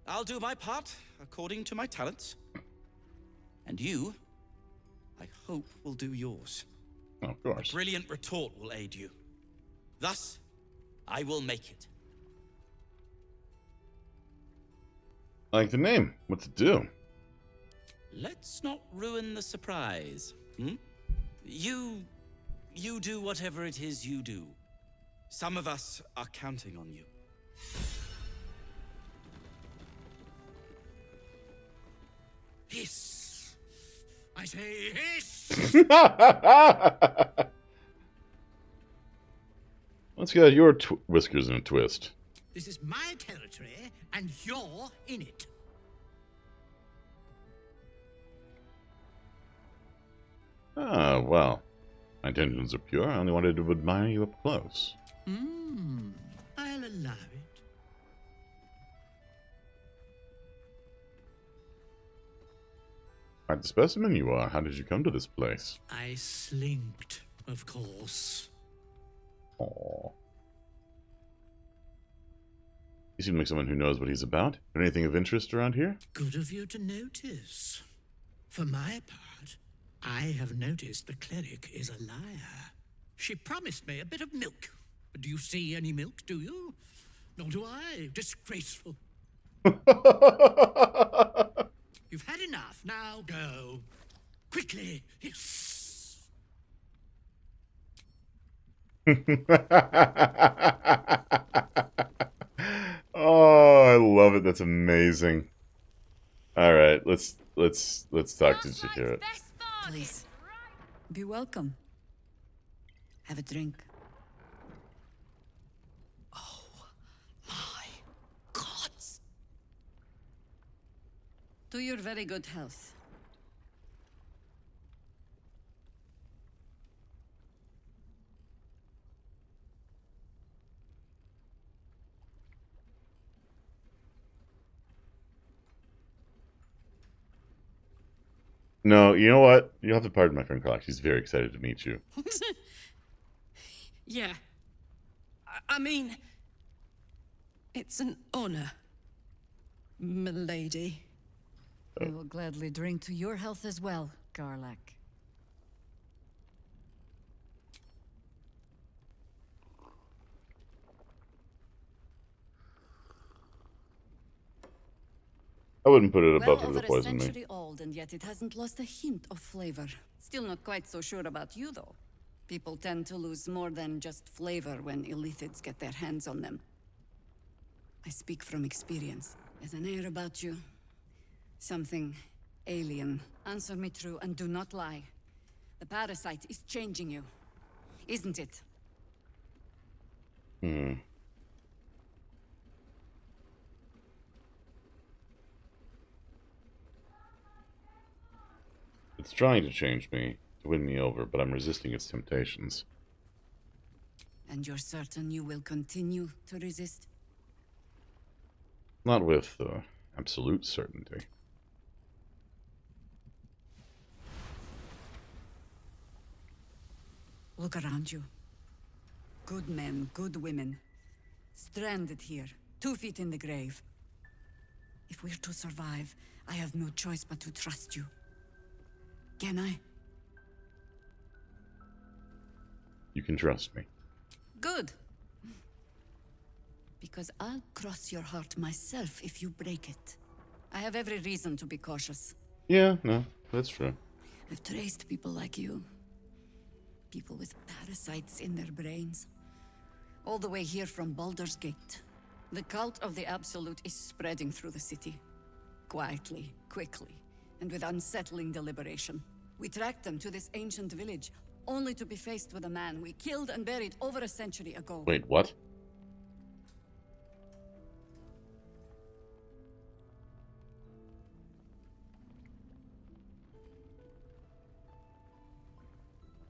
I'll do my part, according to my talents. And you, I hope, will do yours. Of course. A brilliant retort will aid you. Thus, I will make it. I like the name. What's it do? Let's not ruin the surprise, hmm? You do whatever it is you do. Some of us are counting on you. Hiss! I say hiss! Let's get your whiskers in a twist. This is my territory, and you're in it. Ah, well. My intentions are pure. I only wanted to admire you up close. I'll allow it. Quite the specimen you are. How did you come to this place? I slinked, of course. Aww. You seem like someone who knows what he's about. Anything of interest around here? Good of you to notice. For my part, I have noticed the cleric is a liar. She promised me a bit of milk. Do you see any milk, do you? Nor do I. Disgraceful. You've had enough. Now go. Quickly. Yes. Oh, I love it. That's amazing. All right, let's talk to Jaheira. Please, be welcome. Have a drink. Gods! To your very good health. No, you know what? You'll have to pardon my friend Clark. She's very excited to meet you. Yeah. I mean, it's an honor, milady. I will gladly drink to your health as well, Garlak. I wouldn't put it above Well her to over a poison me. century old, and yet it hasn't lost a hint of flavor. Still not quite so sure about you, though. People tend to lose more than just flavor when illithids get their hands on them. I speak from experience. There's an air about you. Something alien. Answer me true and do not lie. The parasite is changing you, isn't it? It's trying to change me, to win me over, but I'm resisting its temptations. And you're certain you will continue to resist? Not with absolute certainty. Look around you. Good men, good women. Stranded here, 2 feet in the grave. If we're to survive, I have no choice but to trust you. Can I? You can trust me. Good. Because I'll cross your heart myself if you break it. I have every reason to be cautious. Yeah, no, that's true. I've traced people like you. People with parasites in their brains. All the way here from Baldur's Gate. The cult of the Absolute is spreading through the city. Quietly, quickly, and with unsettling deliberation. We tracked them to this ancient village, only to be faced with a man we killed and buried over a century ago. Wait, what?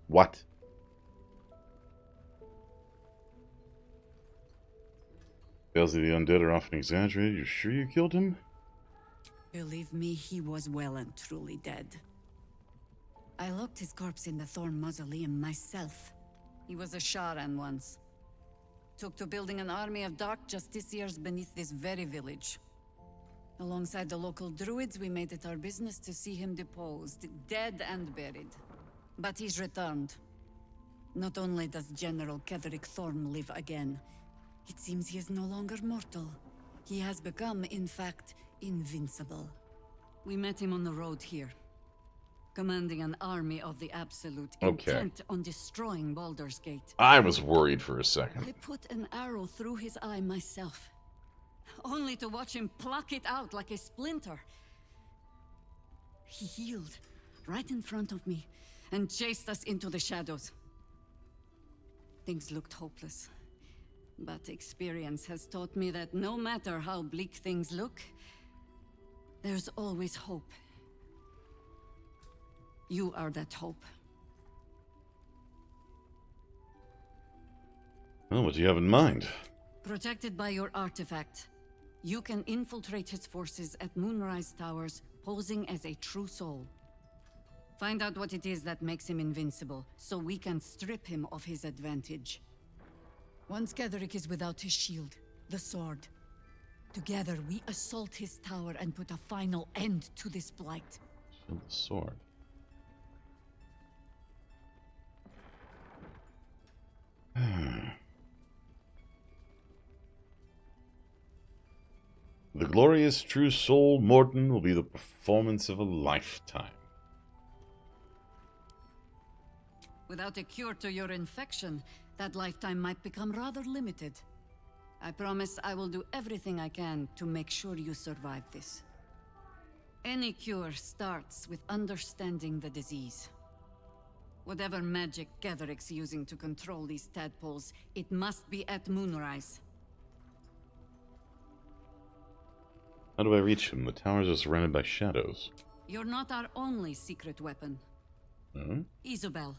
What? Tales of the undead are often exaggerated. You sure you killed him? Believe me, he was well and truly dead. I locked his corpse in the Thorn Mausoleum myself. He was a Sharan once. Took to building an army of dark justiciars beneath this very village. Alongside the local druids, we made it our business to see him deposed, dead and buried. But he's returned. Not only does General Ketheric Thorn live again, it seems he is no longer mortal. He has become, in fact, invincible. We met him on the road here, commanding an army of the Absolute, intent on destroying Baldur's Gate. I was worried for a second. I put an arrow through his eye myself, only to watch him pluck it out like a splinter. He healed right in front of me and chased us into the shadows. Things looked hopeless. But experience has taught me that no matter how bleak things look, there's always hope. You are that hope. Well, what do you have in mind? Protected by your artifact, you can infiltrate his forces at Moonrise Towers, posing as a true soul. Find out what it is that makes him invincible, so we can strip him of his advantage. Once Ketheric is without his shield, the sword. Together, we assault his tower and put a final end to this blight. The sword. The glorious true soul, Morton, will be the performance of a lifetime. Without a cure to your infection, that lifetime might become rather limited. I promise I will do everything I can to make sure you survive this. Any cure starts with understanding the disease. Whatever magic Ketheric's using to control these tadpoles, it must be at Moonrise. How do I reach him? The towers are surrounded by shadows. You're not our only secret weapon. Isobel.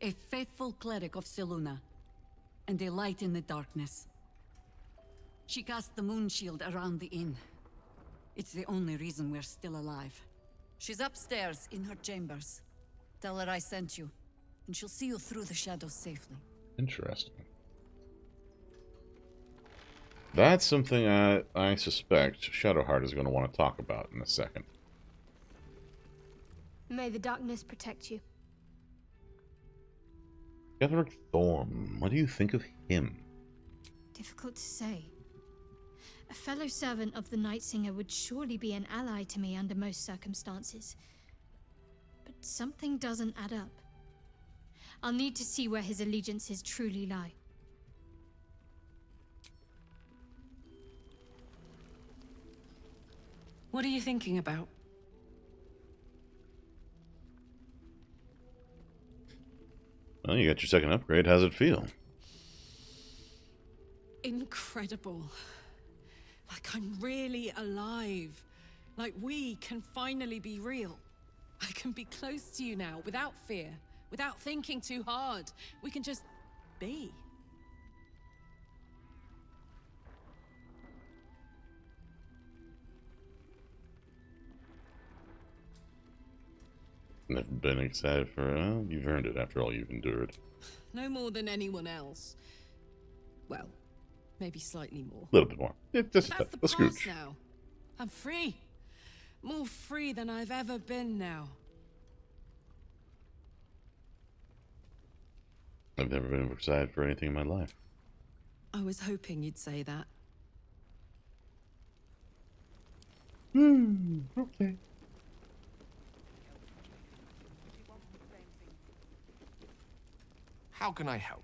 A faithful cleric of Selûne, and a light in the darkness. She cast the moon shield around the inn. It's the only reason we're still alive. She's upstairs in her chambers. Tell her I sent you, and she'll see you through the shadows safely. Interesting. That's something I suspect Shadowheart is going to want to talk about in a second. May the darkness protect you. Ketheric Thorn, what do you think of him? Difficult to say. A fellow servant of the Night Singer would surely be an ally to me under most circumstances. But something doesn't add up. I'll need to see where his allegiances truly lie. What are you thinking about? Well, you got your second upgrade. How's it feel? Incredible. Like I'm really alive. Like we can finally be real. I can be close to you now, without fear, without thinking too hard. We can just be. Never been excited for it. Well, you've earned it after all you've endured. No more than anyone else. Well, maybe slightly more. A little bit more. Yeah, just That's the a past scooch. now. I'm free. More free than I've ever been now. I've never been excited for anything in my life. I was hoping you'd say that. Okay. How can I help?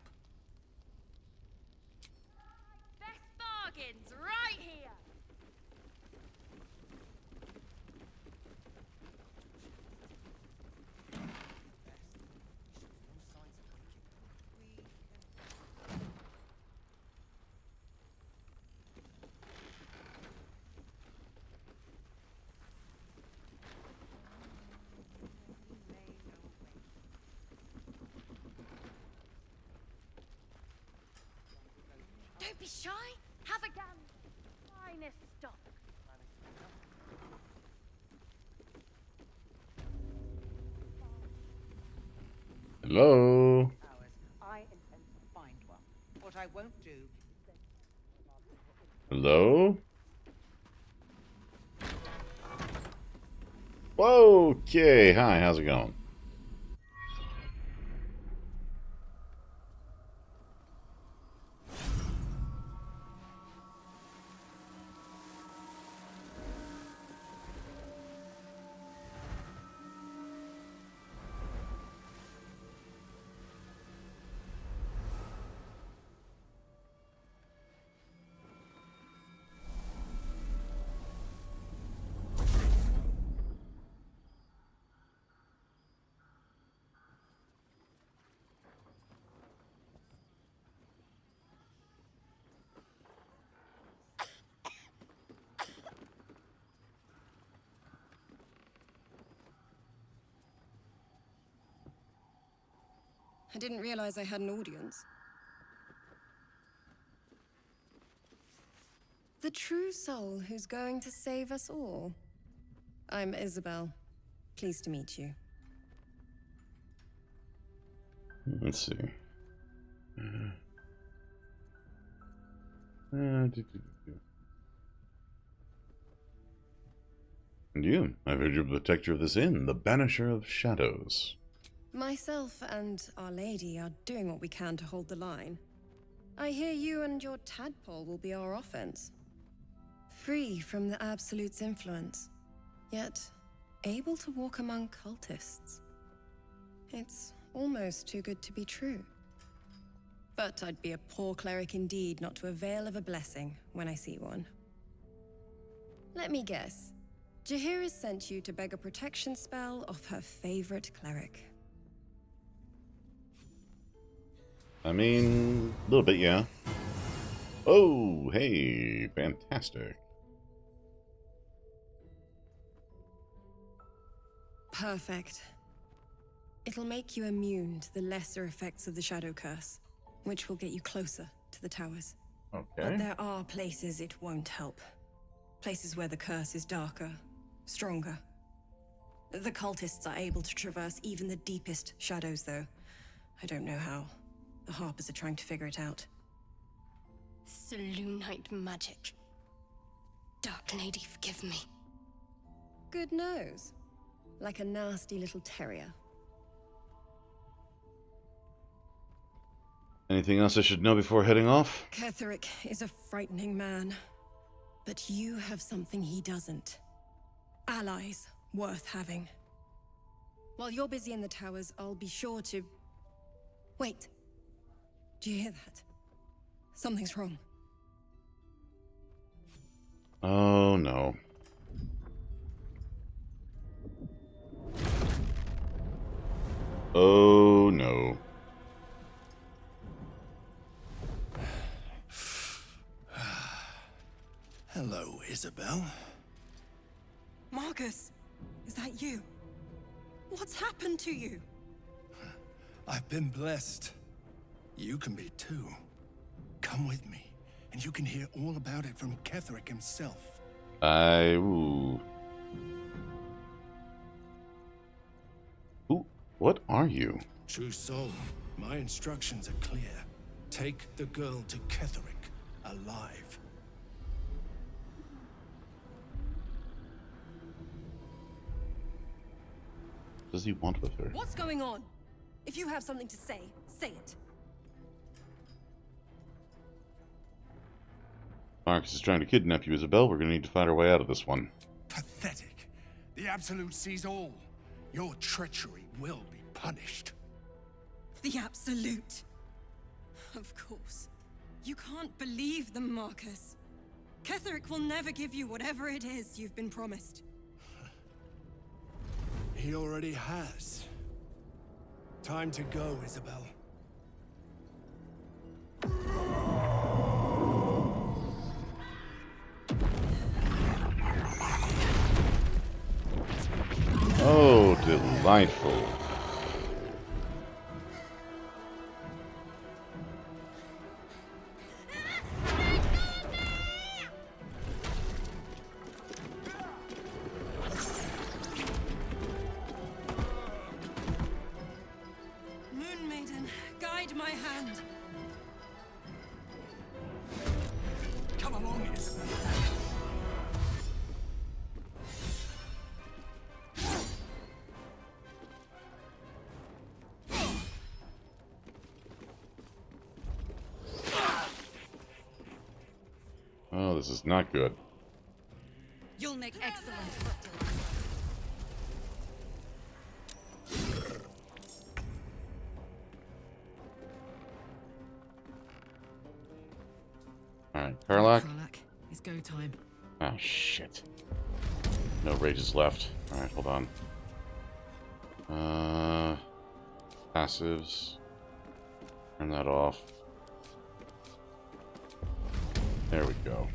Best bargains right here. Don't be shy. Have a gander. Finest stock. Hello. I intend to find one. What I won't do. Hello. Okay. Hi. How's it going? I didn't realize I had an audience. The true soul who's going to save us all. I'm Isabel. Pleased to meet you. Let's see. And you, I've heard you're the protector of this inn, the Banisher of Shadows. Myself and Our Lady are doing what we can to hold the line. I hear you and your tadpole will be our offense. Free from the Absolute's influence, yet able to walk among cultists. It's almost too good to be true. But I'd be a poor cleric indeed not to avail of a blessing when I see one. Let me guess. Jaheira sent you to beg a protection spell off her favorite cleric. I mean, a little bit, yeah. Oh, hey, fantastic. Perfect. It'll make you immune to the lesser effects of the Shadow Curse, which will get you closer to the towers. Okay. But there are places it won't help. Places where the curse is darker, stronger. The cultists are able to traverse even the deepest shadows, though. I don't know how. The Harpers are trying to figure it out. Selûnite magic. Dark Lady, forgive me. Good nose. Like a nasty little terrier. Anything else I should know before heading off? Ketheric is a frightening man. But you have something he doesn't. Allies worth having. While you're busy in the towers, I'll be sure to... Wait. Do you hear that? Something's wrong. Oh, no. Oh, no. Hello, Isabel. Marcus, is that you? What's happened to you? I've been blessed. You can be too. Come with me, and you can hear all about it from Ketheric himself. Ooh, what are you? True soul, my instructions are clear. Take the girl to Ketheric, alive. What does he want with her? What's going on? If you have something to say, say it. Marcus is trying to kidnap you, Isabel. We're gonna need to find our way out of this one. Pathetic. The Absolute sees all. Your treachery will be punished. The Absolute. Of course. You can't believe them, Marcus. Ketheric will never give you whatever it is you've been promised. He already has. Time to go, Isabel. Oh, delightful. Moon Maiden, guide my hand. Come along, Isabel. Oh, this is not good. You'll make excellent fertilizer. Alright, Karlach. Karlach, it's go time. Ah, shit. No rages left. Alright, hold on. Passives. Turn that off. There we go.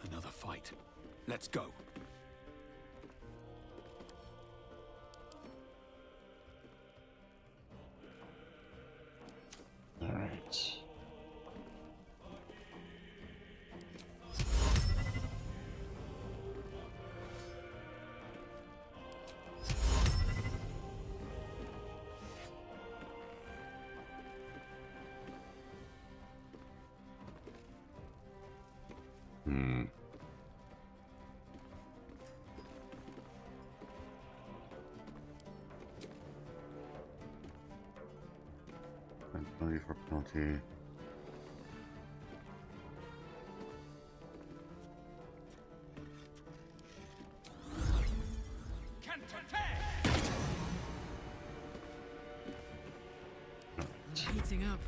Another fight. Let's go. All right. Penalty for penalty. Heating up.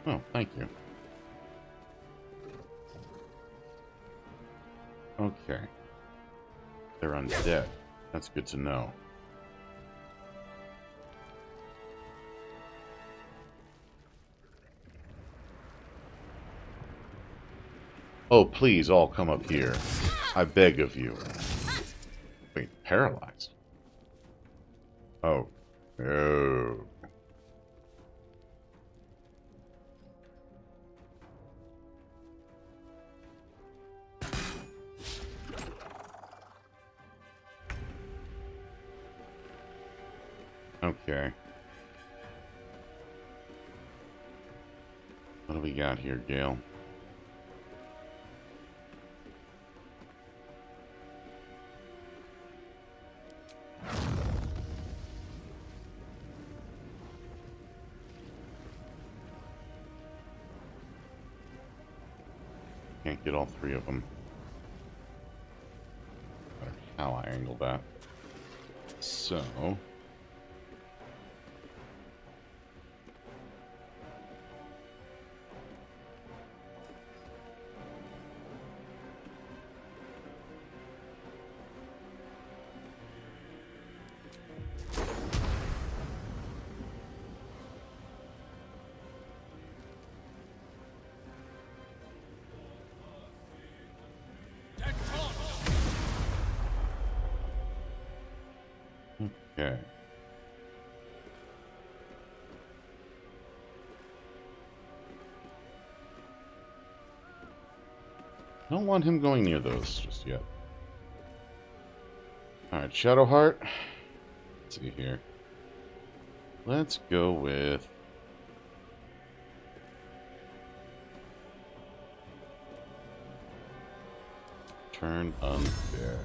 Oh, thank you. Okay. They're undead. That's good to know. Oh, please all come up here. I beg of you. Wait, paralyzed? Oh. No. Okay. What do we got here, Gale? Can't get all three of them. No matter how I angle that. So... Okay. I don't want him going near those just yet. Alright, Shadowheart. Let's see here. Let's go with... Turn unfair.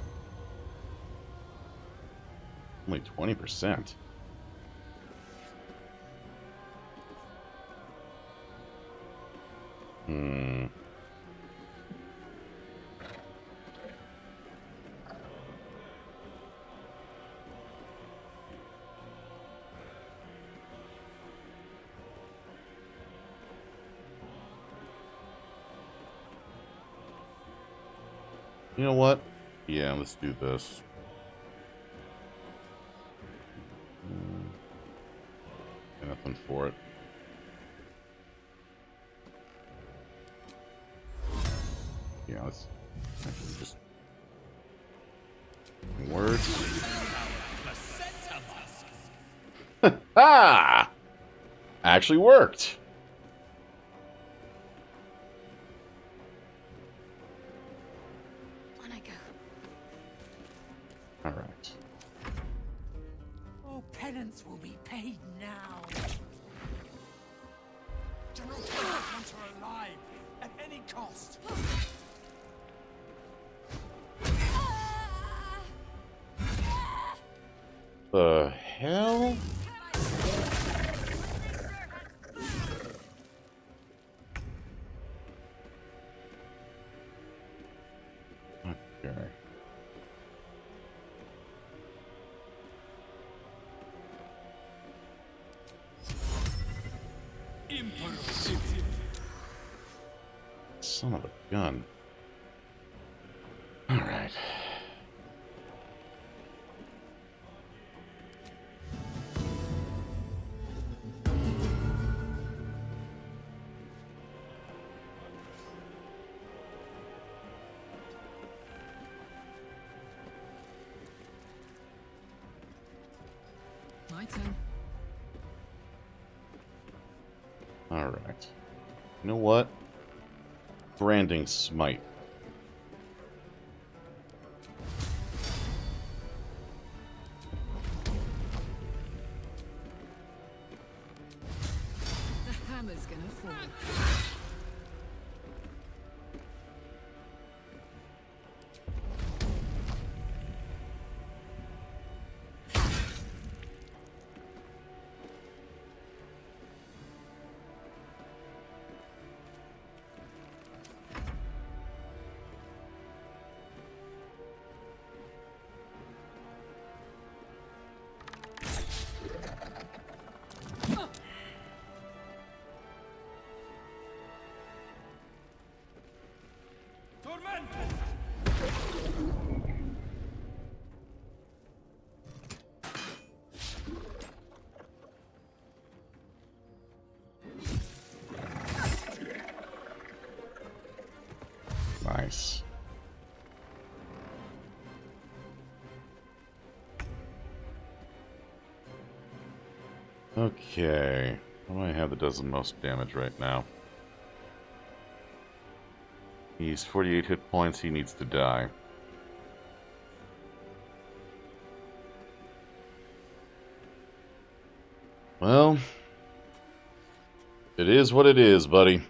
Only 20%. You know what? Yeah, let's do this. Nothing for it. Yeah, let's actually just... Words. Ah! Actually worked. All right. Oh, penance will be paid now. Jerusalem wants her alive at any cost. The hell? Okay. Son of a gun. All right. My turn. All right. You know what? Branding Smite. The hammer's gonna fall. Nice. Okay. What do I have that does the most damage right now? He's 48 hit points. He needs to die. Well, it is what it is, buddy.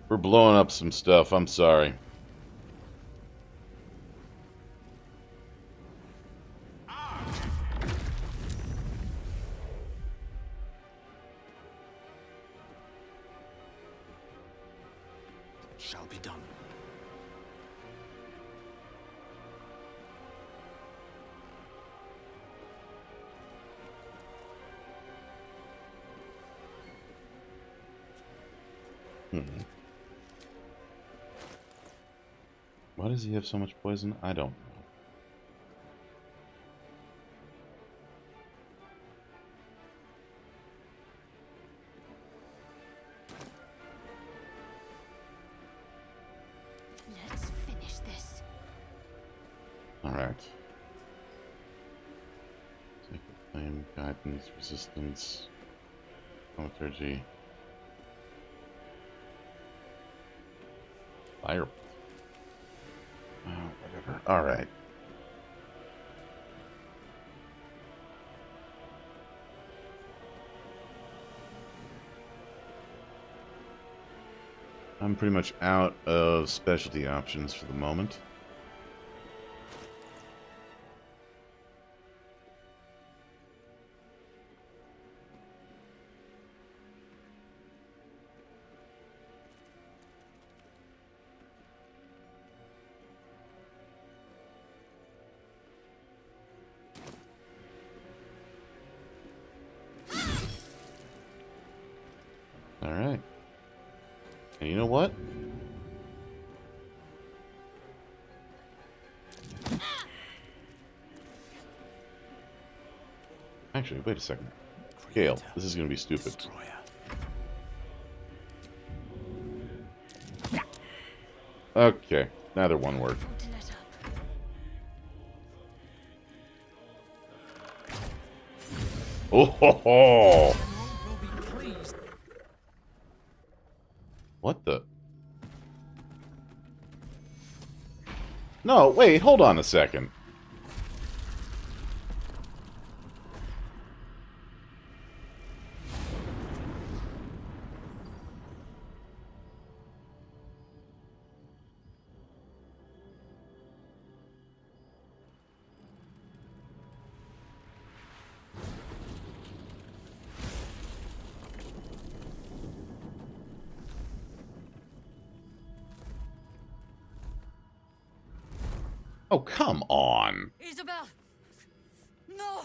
We're blowing up some stuff. I'm sorry. Shall be done. Why does he have so much poison? I don't know. Alright. Sacred flame, guidance, resistance, thaumaturgy. Fire. Oh, whatever. Alright. I'm pretty much out of specialty options for the moment. Alright. And you know what? Actually, wait a second. Gale, this is going to be stupid. Okay, neither one worked. Oh ho ho! What the? No, wait, hold on a second. Oh, come on. Isabel! No!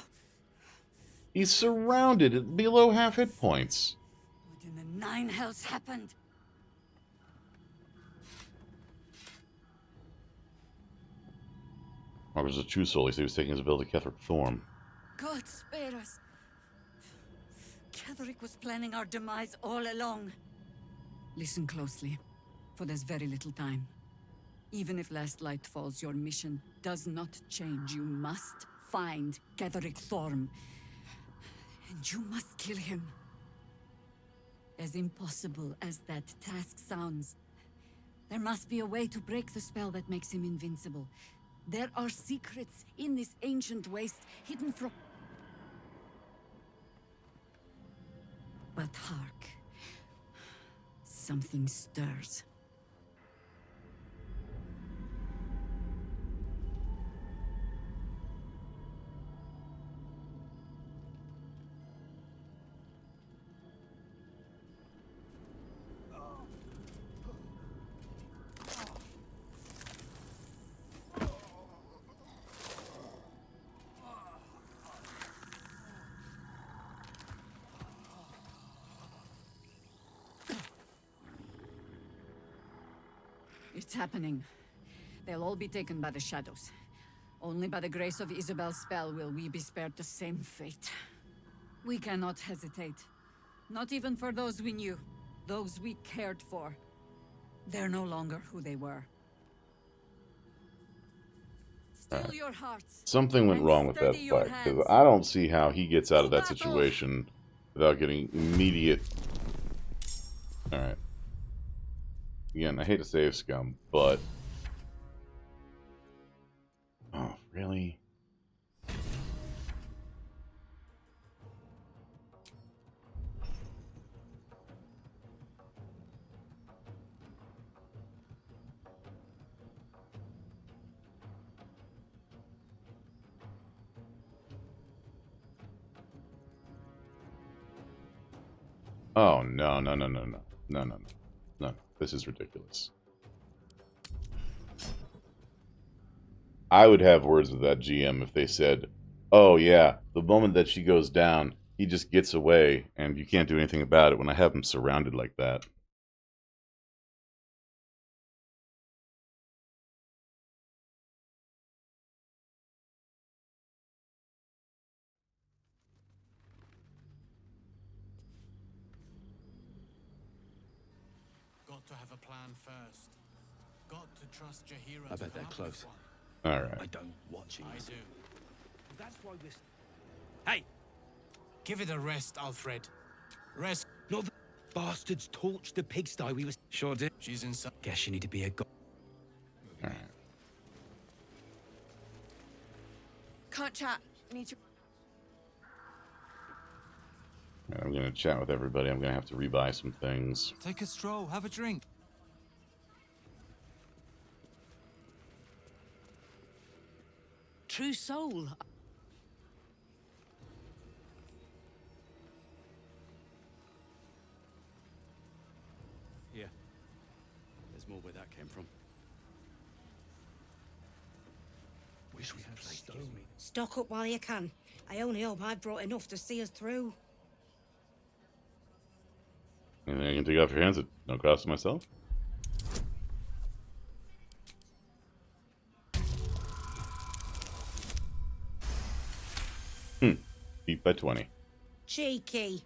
He's surrounded at below half hit points. What in the nine hells happened? Or was a true soul? He was taking his ability Ketheric Thorm. God spare us. Ketheric was planning our demise all along. Listen closely, for there's very little time. Even if Last Light falls, your mission does not change. You must find Ketheric Thorm. And you must kill him. As impossible as that task sounds, there must be a way to break the spell that makes him invincible. There are secrets in this ancient waste hidden from... But hark. Something stirs. It's happening. They'll all be taken by the shadows. Only by the grace of Isabel's spell will we be spared the same fate. We cannot hesitate. Not even for those we knew. Those we cared for. They're no longer who they were. Still your hearts. Something went wrong with that fight, because I don't see how he gets out of that situation without getting immediate... Alright. Again, I hate to save scum, but... Oh, really? Oh, no, no, no, no, no. No, no, no. No, this is ridiculous. I would have words with that GM if they said, oh yeah, the moment that she goes down, he just gets away and you can't do anything about it when I have him surrounded like that. Got to have a plan first. Got to trust Jaheira. I bet they're close. All right. I don't watching. I do. That's why we're. Hey! Give it a rest, Alfred. Rest. No, the bastards torched the pigsty we was. Sure did. She's inside. Guess you need to be a god. All right. Can't chat. Need to. I'm gonna chat with everybody. I'm gonna have to rebuy some things. Take a stroll, have a drink. True soul. Yeah. There's more where that came from. Wish we had stone. Stock up while you can. I only hope I've brought enough to see us through. Anything I can take off your hands at no cost to myself? Beat by 20. Cheeky.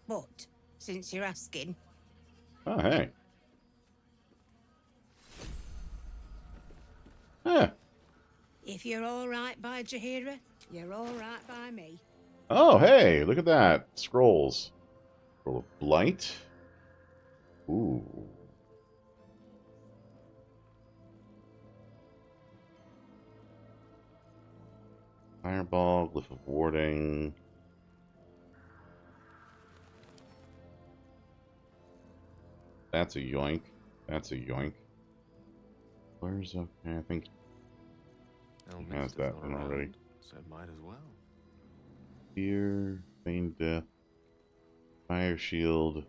But, since you're asking. Oh, hey. Yeah. If you're all right by Jaheira, you're all right by me. Oh, hey, look at that. Scrolls. Scroll of Blight. Ooh. Fireball, Glyph of Warding. That's a yoink. That's a yoink. Where's okay? I think he has that one already. So might as well. Fear, Feign Death, Fire Shield,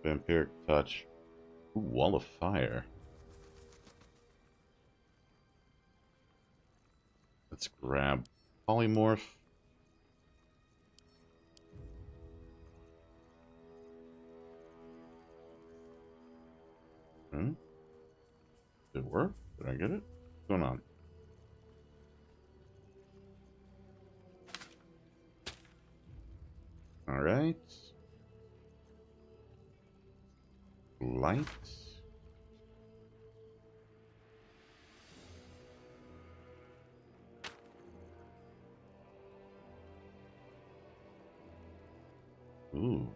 Vampiric Touch. Ooh, Wall of Fire. Let's grab Polymorph. Did it work? Did I get it? What's going on? All right. Light. Ooh.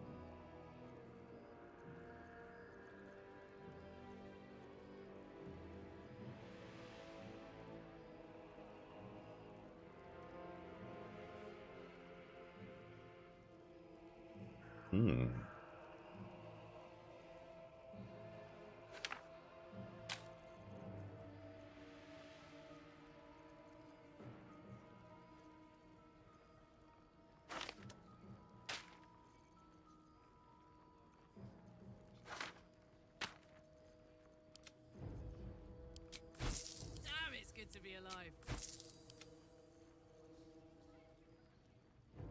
Hmm. Damn, it's good to be alive.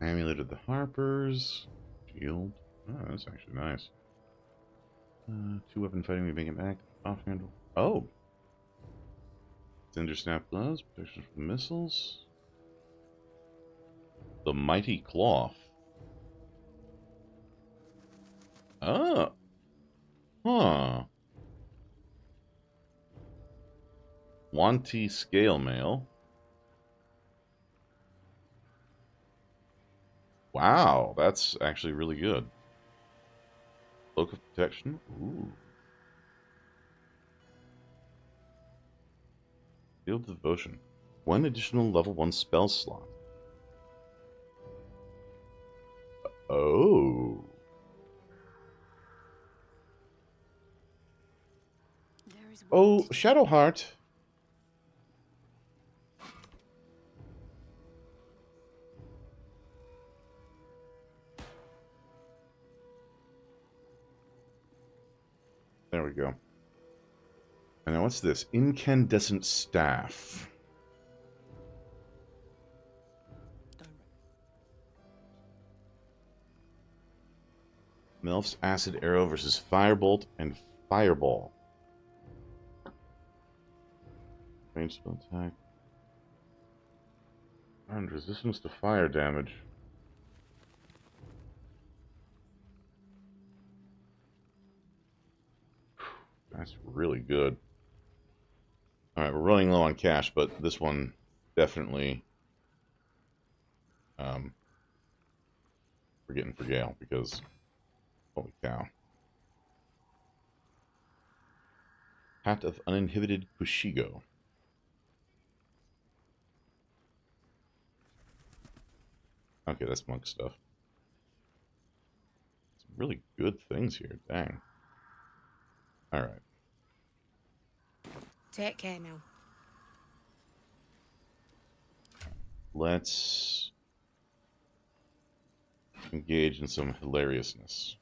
Amulet of the Harpers. Shield. Oh, that's actually nice. 2 weapon fighting, we make it back. Off handle. Oh! Cinder Snap Gloves. Protection from missiles. The Mighty Cloth. Oh! Huh. Wanty Scale Mail. Wow, that's actually really good. Cloak of Protection. Ooh. Field of Devotion. 1 additional level 1 spell slot. Oh. Oh, Shadowheart. There we go. And now what's this? Incandescent Staff. Melf's Acid Arrow versus Firebolt and Fireball. Range spell attack. And resistance to fire damage. That's really good. Alright, we're running low on cash, but this one definitely we're getting for Gale because holy cow. Hat of Uninhibited Kushigo. Okay, that's monk stuff. Some really good things here, dang. Alright. Take care now. Let's engage in some hilariousness.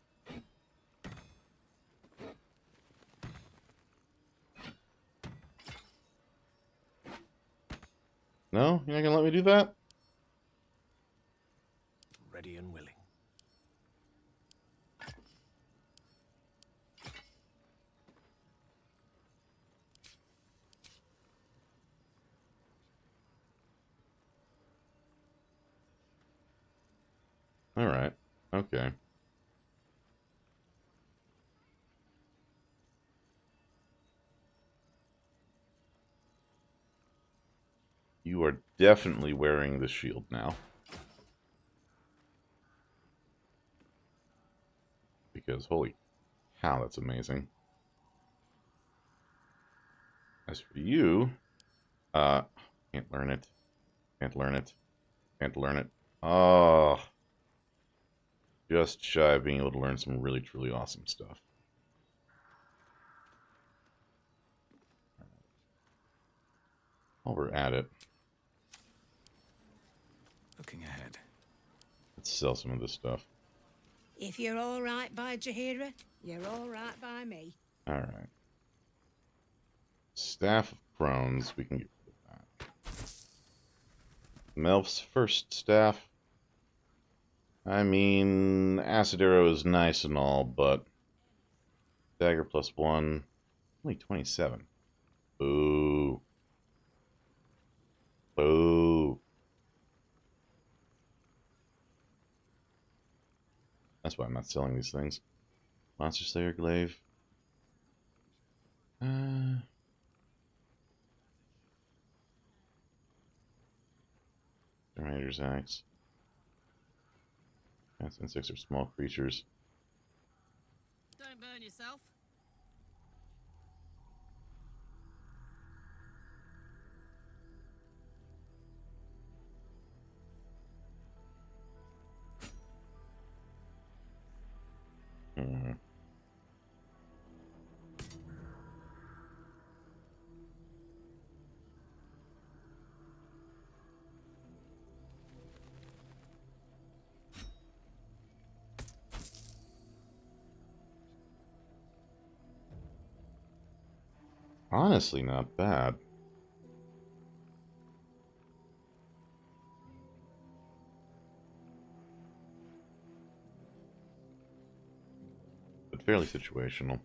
No? You're not gonna let me do that? Ready and willing. Alright. Okay. You are definitely wearing the shield now. Because, holy cow, that's amazing. As for you, can't learn it. Can't learn it. Can't learn it. Oh. Just shy of being able to learn some really, truly awesome stuff. While we're at it, Looking ahead. let's sell some of this stuff. If you're all right by Jaheira, you're all right by me. Alright. Staff of Crones, we can get rid of that. Melf's first staff. I mean, Acid Arrow is nice and all, but dagger +1, only 27. Boo. Boo. That's why I'm not selling these things. Monster Slayer Glaive. Terminator's Axe. Cats, insects, or small creatures. Don't burn yourself. Honestly, not bad. But fairly situational.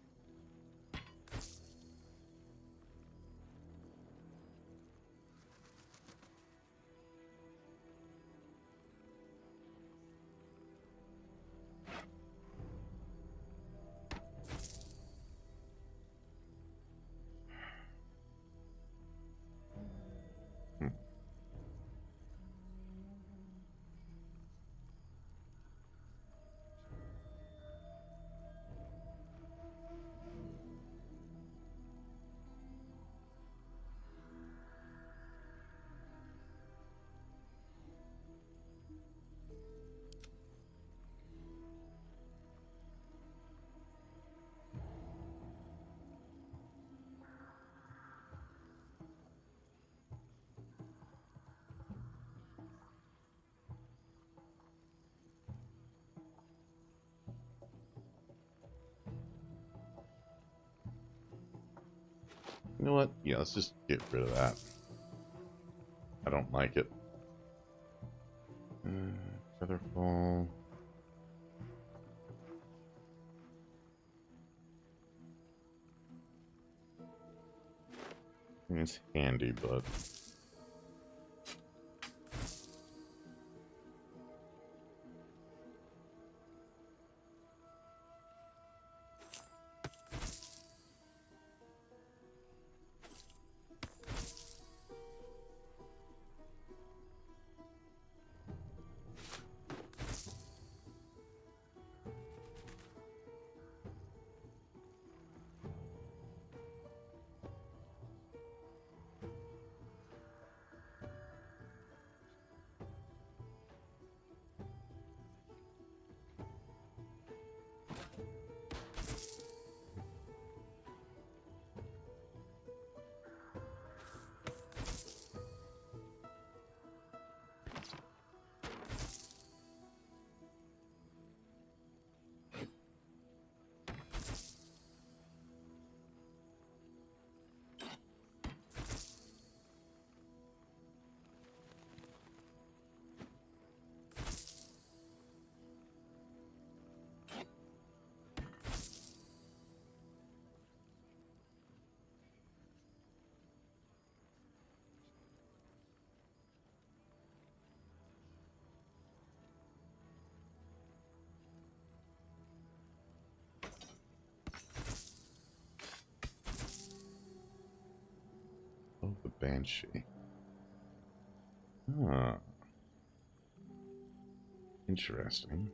You know what? Yeah, let's just get rid of that. I don't like it. Featherfall. I mean, it's handy, but... Banshee. Ah. Interesting.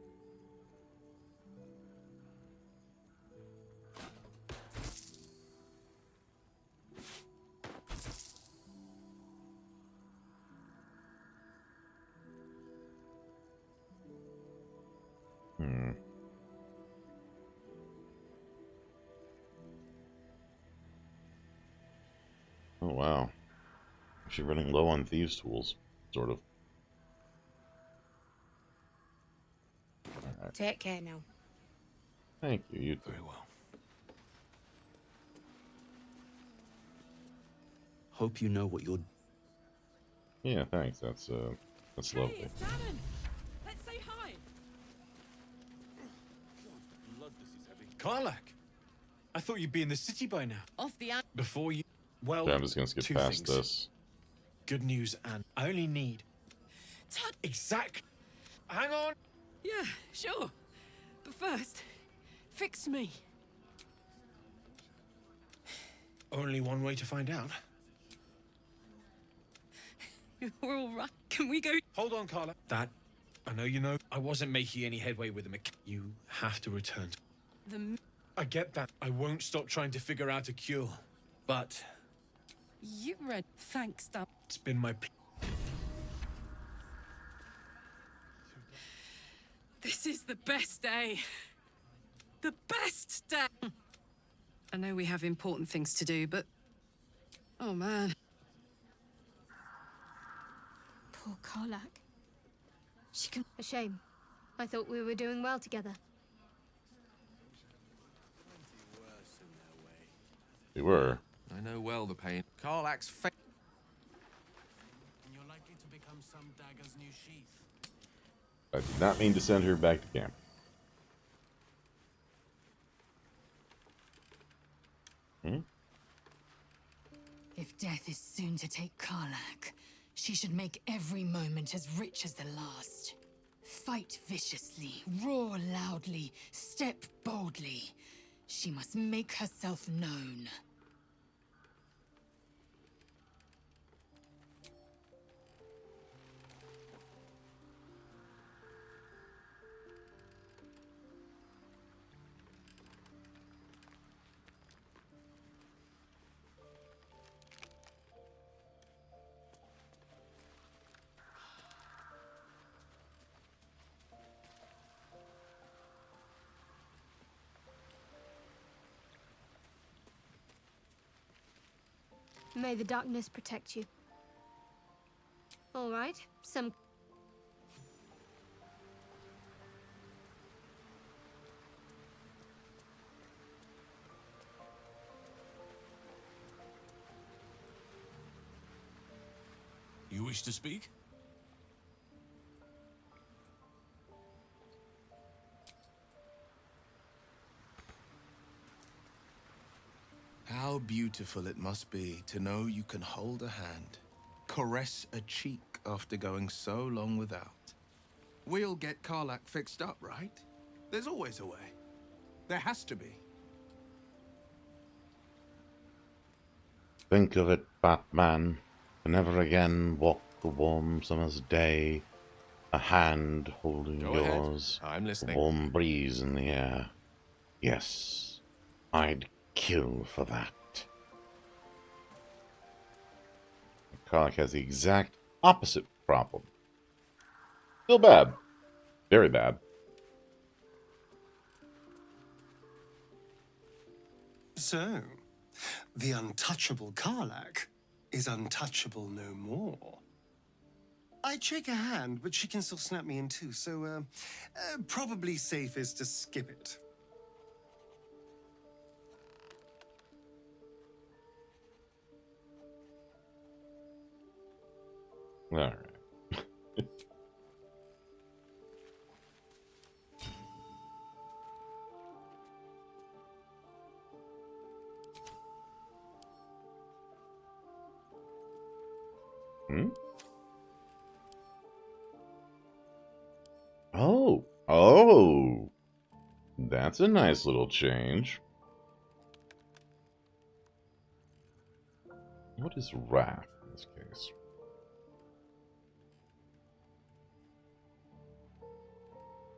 Oh, wow. Actually running low on thieves' tools, sort of. Alright. Take care now. Thank you, you too. Very well. Hope you know what you're... Yeah, thanks. That's lovely. Hey, it's Shannon. Let's say hi. Blood, this is heavy. Karlach, I thought you'd be in the city by now. Off the Before you... Well, Okay, I'm just gonna skip two past things. this. Good news, and I only need... Exact... Hang on! Yeah, sure. But first, fix me. Only one way to find out. We're all right. Can we go? Hold on, Carla. That, I know you know, I wasn't making any headway with the You have to return. I get that. I won't stop trying to figure out a cure. But... You read. Thanks, Dad. It's been my... This is the best day. The best day. I know we have important things to do, but... Oh, man. Poor Karlach. She can... A shame. I thought we were doing well together. We were. I know well the pain. Karlach's fate. And you're likely to become some dagger's new sheath. I did not mean to send her back to camp. If death is soon to take Karlach, she should make every moment as rich as the last. Fight viciously, roar loudly, step boldly. She must make herself known. May the darkness protect you. All right, some... You wish to speak? How beautiful it must be to know you can hold a hand, caress a cheek after going so long without. We'll get Karlach fixed up, right? There's always a way. There has to be. Think of it, Batman. To never again walk the warm summer's day. A hand holding Go ahead. yours. I'm listening. A warm breeze in the air. Yes, I'd kill for that. Karlach has the exact opposite problem. Still bad. Very bad. So, the untouchable Karlach is untouchable no more. I'd shake her hand, but she can still snap me in two, so probably safest to skip it. All right. Oh, that's a nice little change. What is Raft? things.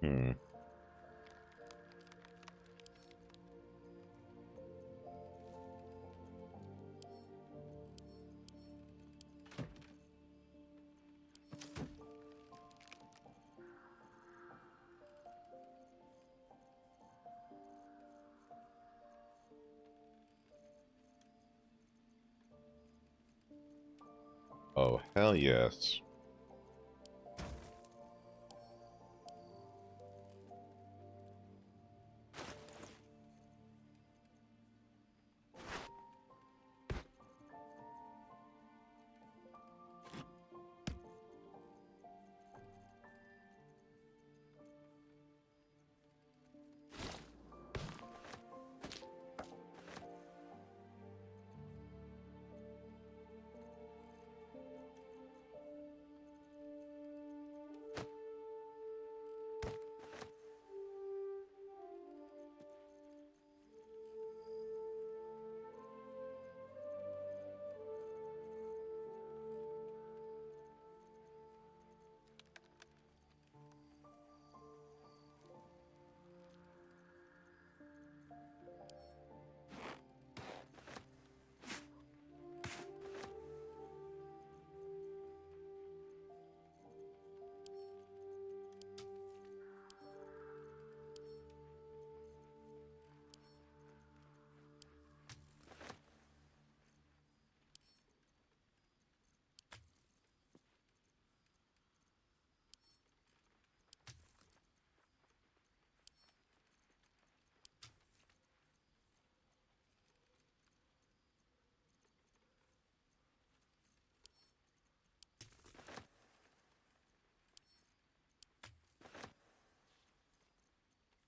Hmm. Oh, hell yes.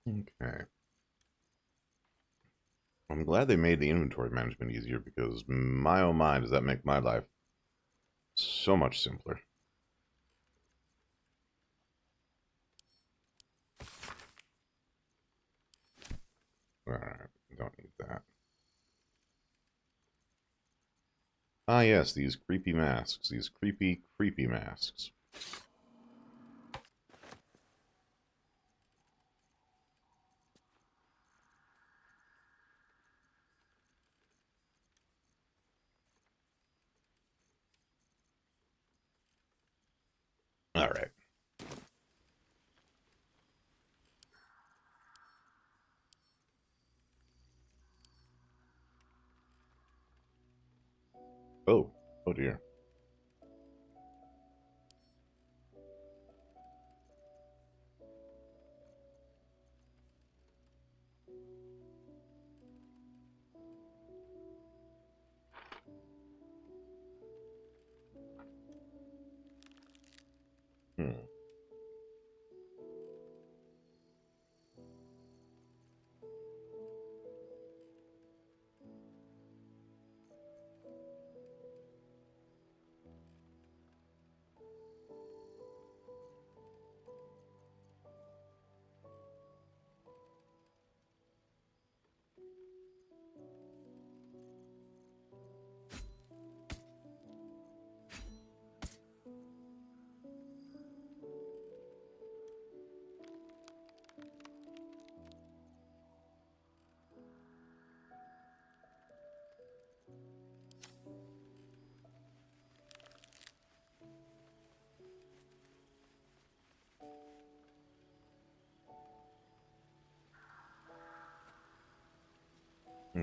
Okay. I'm glad they made the inventory management easier because my oh my does that make my life so much simpler. Alright, don't need that. Ah yes, these creepy masks. These creepy masks. Alright. Oh dear.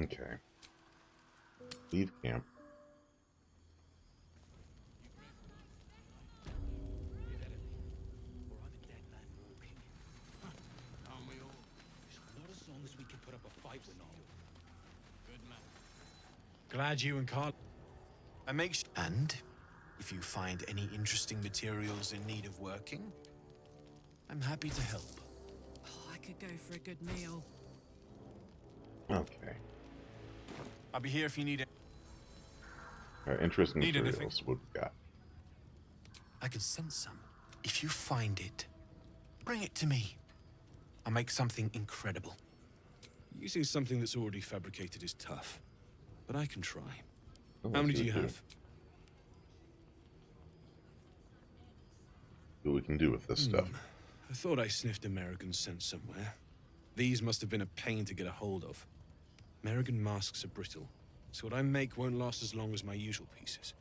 Okay. Leave camp. Not as long as we can put up a fight with all. Good man. Glad you and Carl. And if you find any interesting materials in need of working, I'm happy to help. Oh, I could go for a good meal. Okay. I'll be here if you need it. Interesting Need materials. anything? What we got? I can send some. If you find it, bring it to me. I'll make something incredible. Using something that's already fabricated is tough, but I can try. Oh, How many let's do you do it. have? what we can do with this stuff. I thought I sniffed American scent somewhere. These must have been a pain to get a hold of. American masks are brittle, so what I make won't last as long as my usual pieces.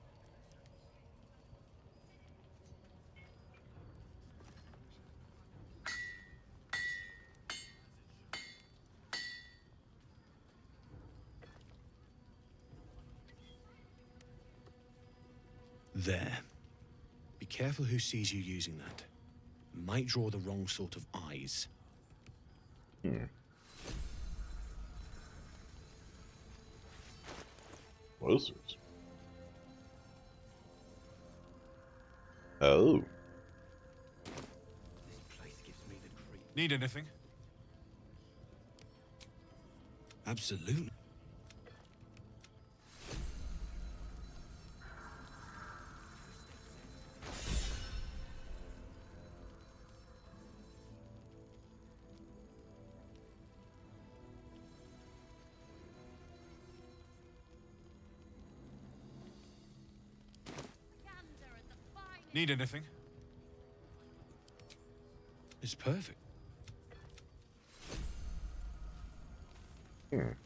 There. Be careful who sees you using that. Might draw the wrong sort of eyes. Closers. Oh. Need anything? Absolutely. Need anything? It's perfect. Almost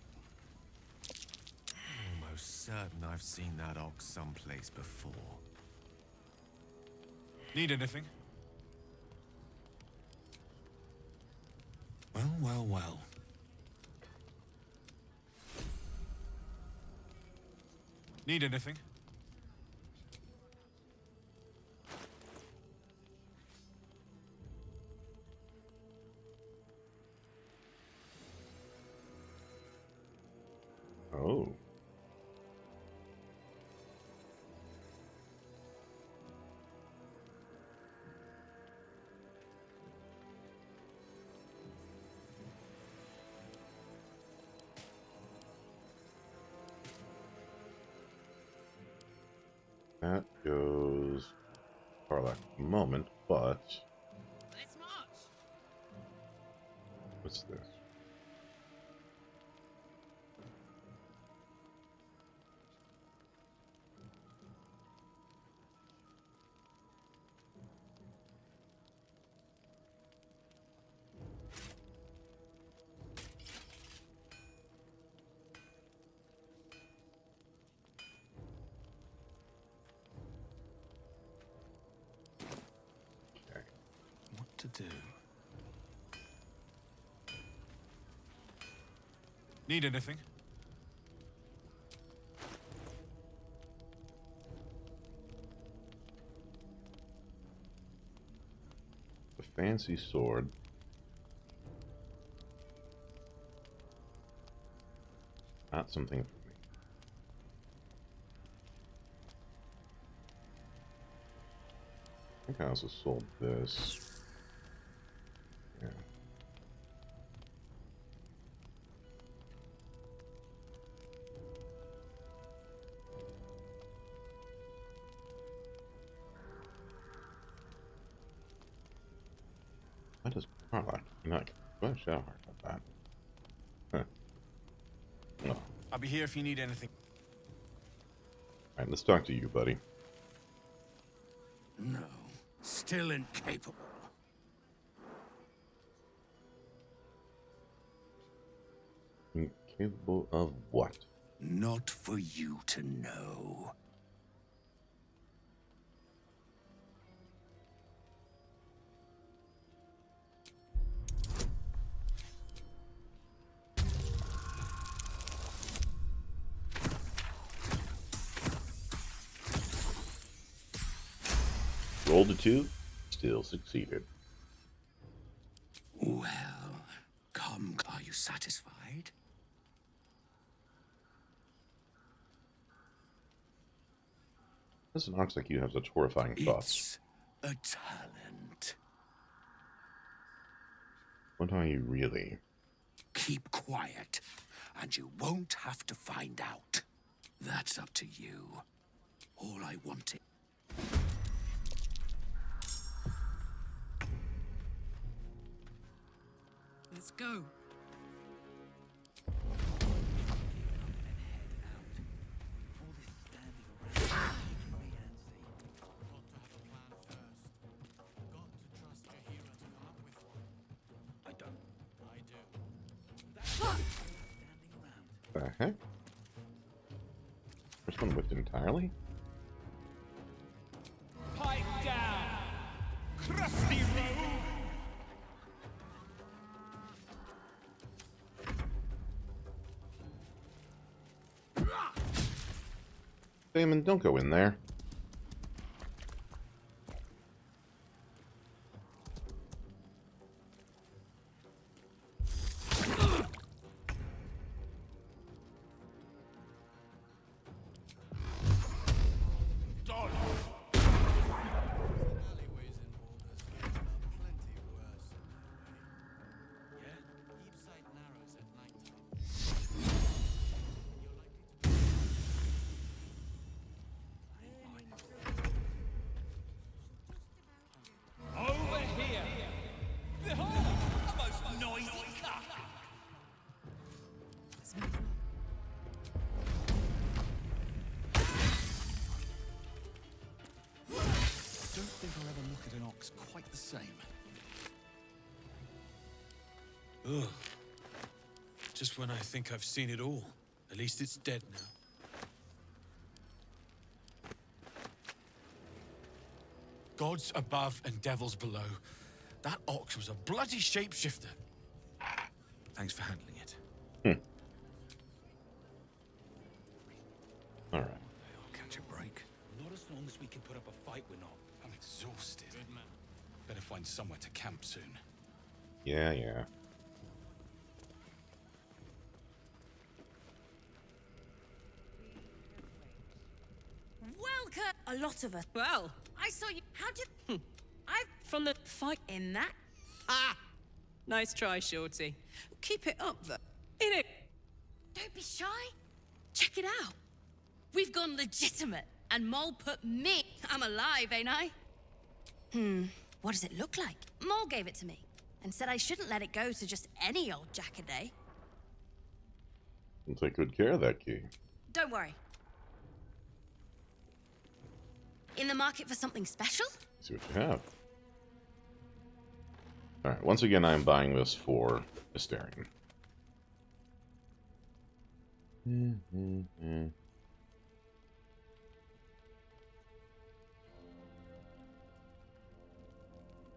certain I've seen that ox someplace before. Need anything? Well, well, well. Need anything? Oh. That goes Karlach at the moment, but what's this? To do. Need anything? A fancy sword. Not something for me. I think I also sold this. Yeah. That is Karlach. Not what a shower about that. Huh. Oh. I'll be here if you need anything. Alright, let's talk to you, buddy. No, still incapable. Incapable of what? Not for you to know. Rolled a 2, still succeeded. Well, come, are you satisfied? Doesn't look like you have such horrifying thoughts. It's a talent. What are you really? Keep quiet, and you won't have to find out. That's up to you. All I wanted. Let's go. The heck? First one whipped entirely? Pipe down, crusty rogue! Damon, don't go in there. Over here! Behold, a most noisy cock! Don't think I'll ever look at an ox quite the same. Ugh. Just when I think I've seen it all. At least it's dead now. Gods above and devils below. That ox was a bloody shapeshifter. Thanks for handling it. Alright. I'll catch a break. Not as long as we can put up a fight, we're not. I'm exhausted. Better find somewhere to camp soon. Yeah, yeah. Welcome! A lot of us. Well, I saw you. How'd you... I... From the fight in that? Ah! Nice try, Shorty. Keep it up, though. In it! Don't be shy. Check it out. We've gone legitimate, and Mole put me... I'm alive, ain't I? What does it look like? Mole gave it to me and said I shouldn't let it go to just any old Jackaday. I'll take good care of that key. Don't worry. In the market for something special? See what you have. Alright, once again, I'm buying this for Astarion.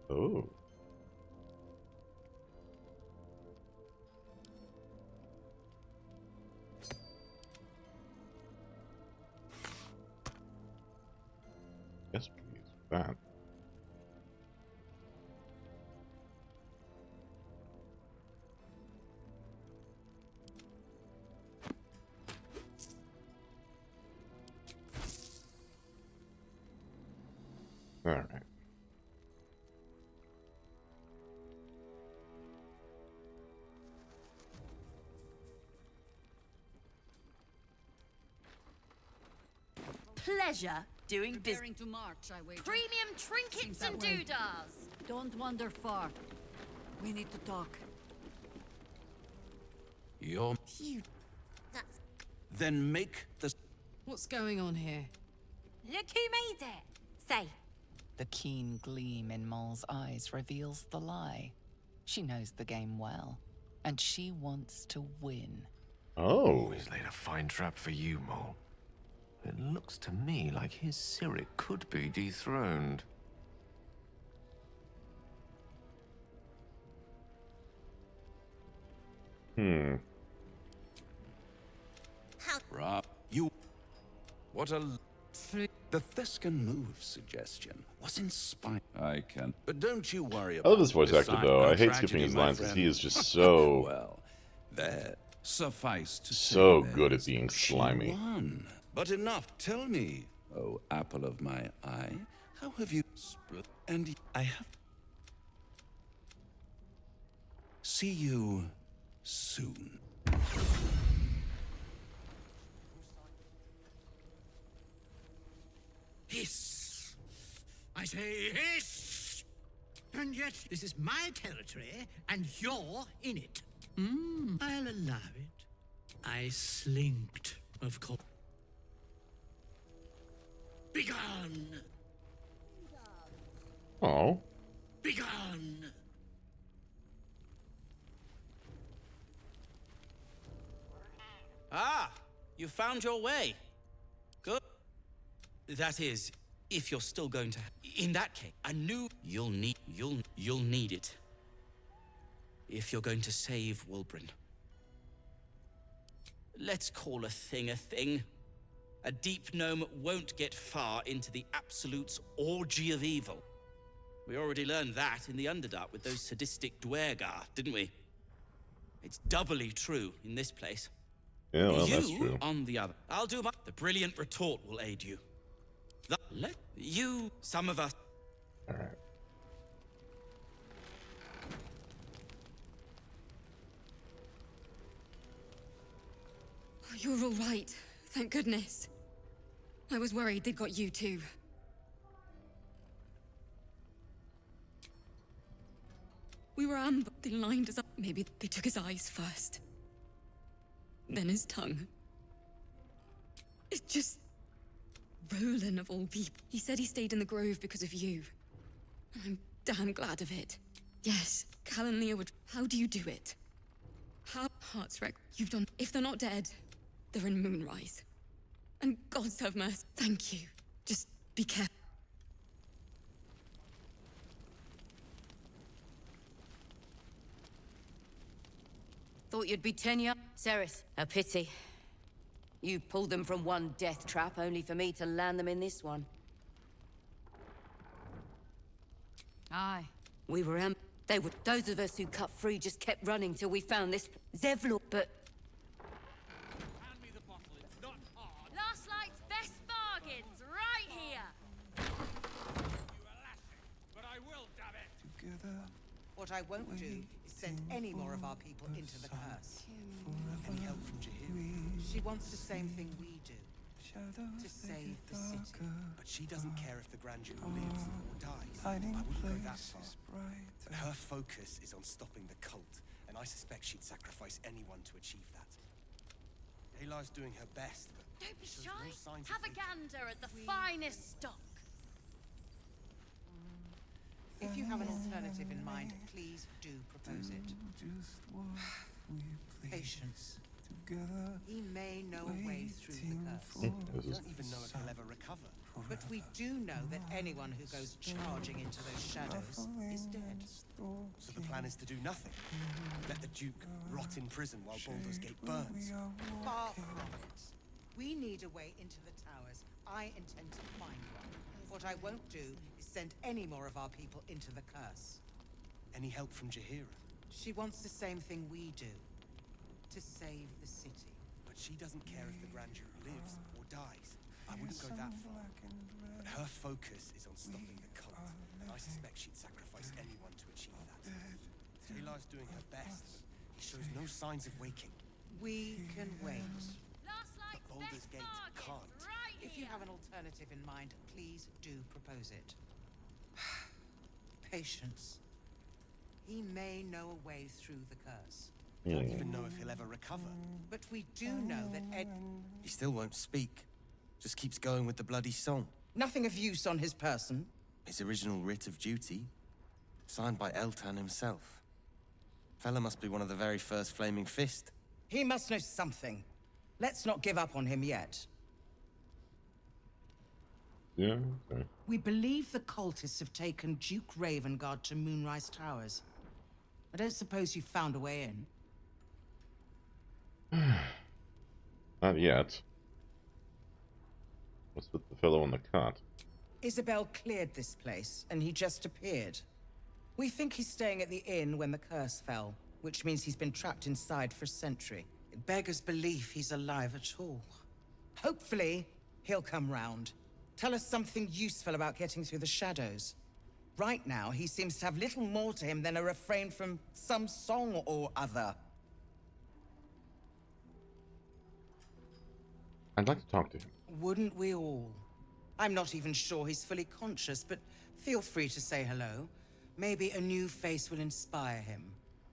Oh. Yes, please. That. All right. Pleasure doing business. Preparing to march, I wager. Premium trinkets and that way. doodahs. Don't wander far. We need to talk. You're... You... That's... Then make the... What's going on here? Look who made it. Say. The keen gleam in Mole's eyes reveals the lie. She knows the game well, and she wants to win. Oh. He's laid a fine trap for you, Mole. It looks to me like his Cyric could be dethroned. Rob, you... What a... The Thescan move suggestion was inspired. I can... But don't you worry about I love this voice this. actor, though. I hate Tragedy, skipping his my lines because friend. he is just so... Well, there. Suffice to so say good at there's being she slimy. won. But enough. Tell me, oh apple of my eye, how have you split? And I have... See you soon. Hiss! I say hiss! And yet, this is my territory, and you're in it. I'll allow it. I slinked, of course. Begone! Oh. Begone! You found your way. Good. That is, if you're still going to. In that case, I knew you'll need it. If you're going to save Wulbren. Let's call a thing a thing. A deep gnome won't get far into the Absolute's orgy of evil. We already learned that in the Underdark with those sadistic Dwergar, didn't we? It's doubly true in this place. Yeah, well, that's true. You, on the other. I'll do my... The brilliant retort will aid you. Some of us... Alright. You're all right. Thank goodness. I was worried they'd got you too. We were ambushed. They lined us up. Maybe they took his eyes first. Then his tongue. It's just... Roland of all people. He said he stayed in the grove because of you. And I'm damn glad of it. Yes, Cal and Leah would... How do you do it? How... Hearts wreck. You've done... If they're not dead, they're in Moonrise. And God's have mercy. Thank you. Just be careful. Thought you'd be tenure. Cerys, a pity. You pulled them from one death trap, only for me to land them in this one. Aye. We were they were those of us who cut free just kept running till we found this Zevlor, but Hand me the bottle, it's not hard. Last Light's best bargains, right here. You are lashing, but I will, damn it. What I won't do is send any more of our people into the curse. Any help from Jaheira? She wants the same thing we do. To save the city. But she doesn't care if the Grandeur lives or dies. I wouldn't go that far. But her focus is on stopping the cult, and I suspect she'd sacrifice anyone to achieve that. Alar's doing her best, but Don't be shows shy. no signs Have of a gander at the finest stock. If you have an alternative in mind, please do propose it. Patience. He may know a way through the curse. We don't even know if he'll ever recover. But we do know that anyone who goes charging into those shadows is dead. So the plan is to do nothing. Let the Duke rot in prison while Baldur's Gate burns. Far from it. We need a way into the towers. I intend to find one. What I won't do is send any more of our people into the curse. Any help from Jaheira? She wants the same thing we do. To save the city. But she doesn't care if the Grandeur lives or dies. I wouldn't go that far. But her focus is on stopping the cult, and I suspect she'd sacrifice anyone to achieve that. Taylor's doing her best, but he shows no signs of waking. We can wait. Last Light's Baldur's best Gate bargains, can't. right here. If you have an alternative in mind, please do propose it. Patience. He may know a way through the curse. We don't even know if he'll ever recover. But we do know that He still won't speak. Just keeps going with the bloody song. Nothing of use on his person. His original writ of duty, signed by Eltan himself. Fella must be one of the very first Flaming Fist. He must know something. Let's not give up on him yet. Yeah, okay. We believe the cultists have taken Duke Ravengard to Moonrise Towers. I don't suppose you found a way in. Not yet. What's with the fellow on the cot? Isabel cleared this place, and he just appeared. We think he's staying at the inn when the curse fell, which means he's been trapped inside for a century. It beggars belief he's alive at all. Hopefully, he'll come round. Tell us something useful about getting through the shadows. Right now, he seems to have little more to him than a refrain from some song or other. I'd like to talk to him. Wouldn't we all? I'm not even sure he's fully conscious, but feel free to say hello. Maybe a new face will inspire him.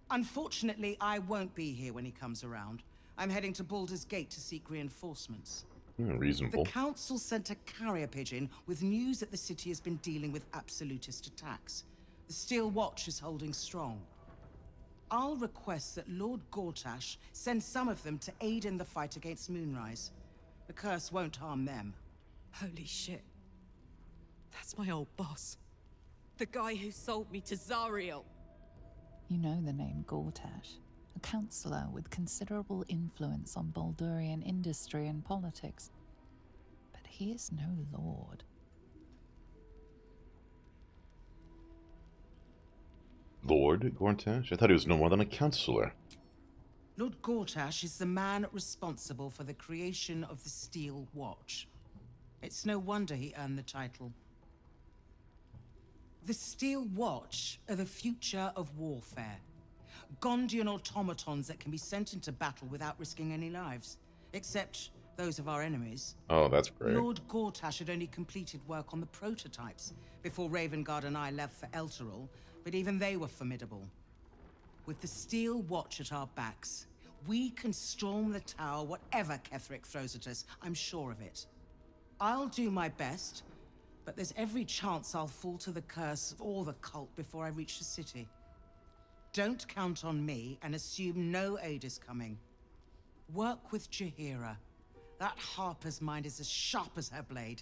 Unfortunately, I won't be here when he comes around. I'm heading to Baldur's Gate to seek reinforcements. Reasonable. The Council sent a carrier pigeon with news that the city has been dealing with absolutist attacks. The Steel Watch is holding strong. I'll request that Lord Gortash send some of them to aid in the fight against Moonrise. The curse won't harm them. Holy shit. That's my old boss. The guy who sold me to Zariel. You know the name Gortash, a counselor with considerable influence on Baldurian industry and politics. But he is no lord. Lord Gortash? I thought he was no more than a counselor. Lord Gortash is the man responsible for the creation of the Steel Watch. It's no wonder he earned the title. The Steel Watch are the future of warfare. Gondian automatons that can be sent into battle without risking any lives. Except those of our enemies. Oh, that's great. Lord Gortash had only completed work on the prototypes before Ravengard and I left for Elturel, but even they were formidable. With the Steel Watch at our backs, we can storm the tower whatever Ketheric throws at us. I'm sure of it. I'll do my best, but there's every chance I'll fall to the curse or the cult before I reach the city. Don't count on me and assume no aid is coming. Work with Jaheira. That Harper's mind is as sharp as her blade.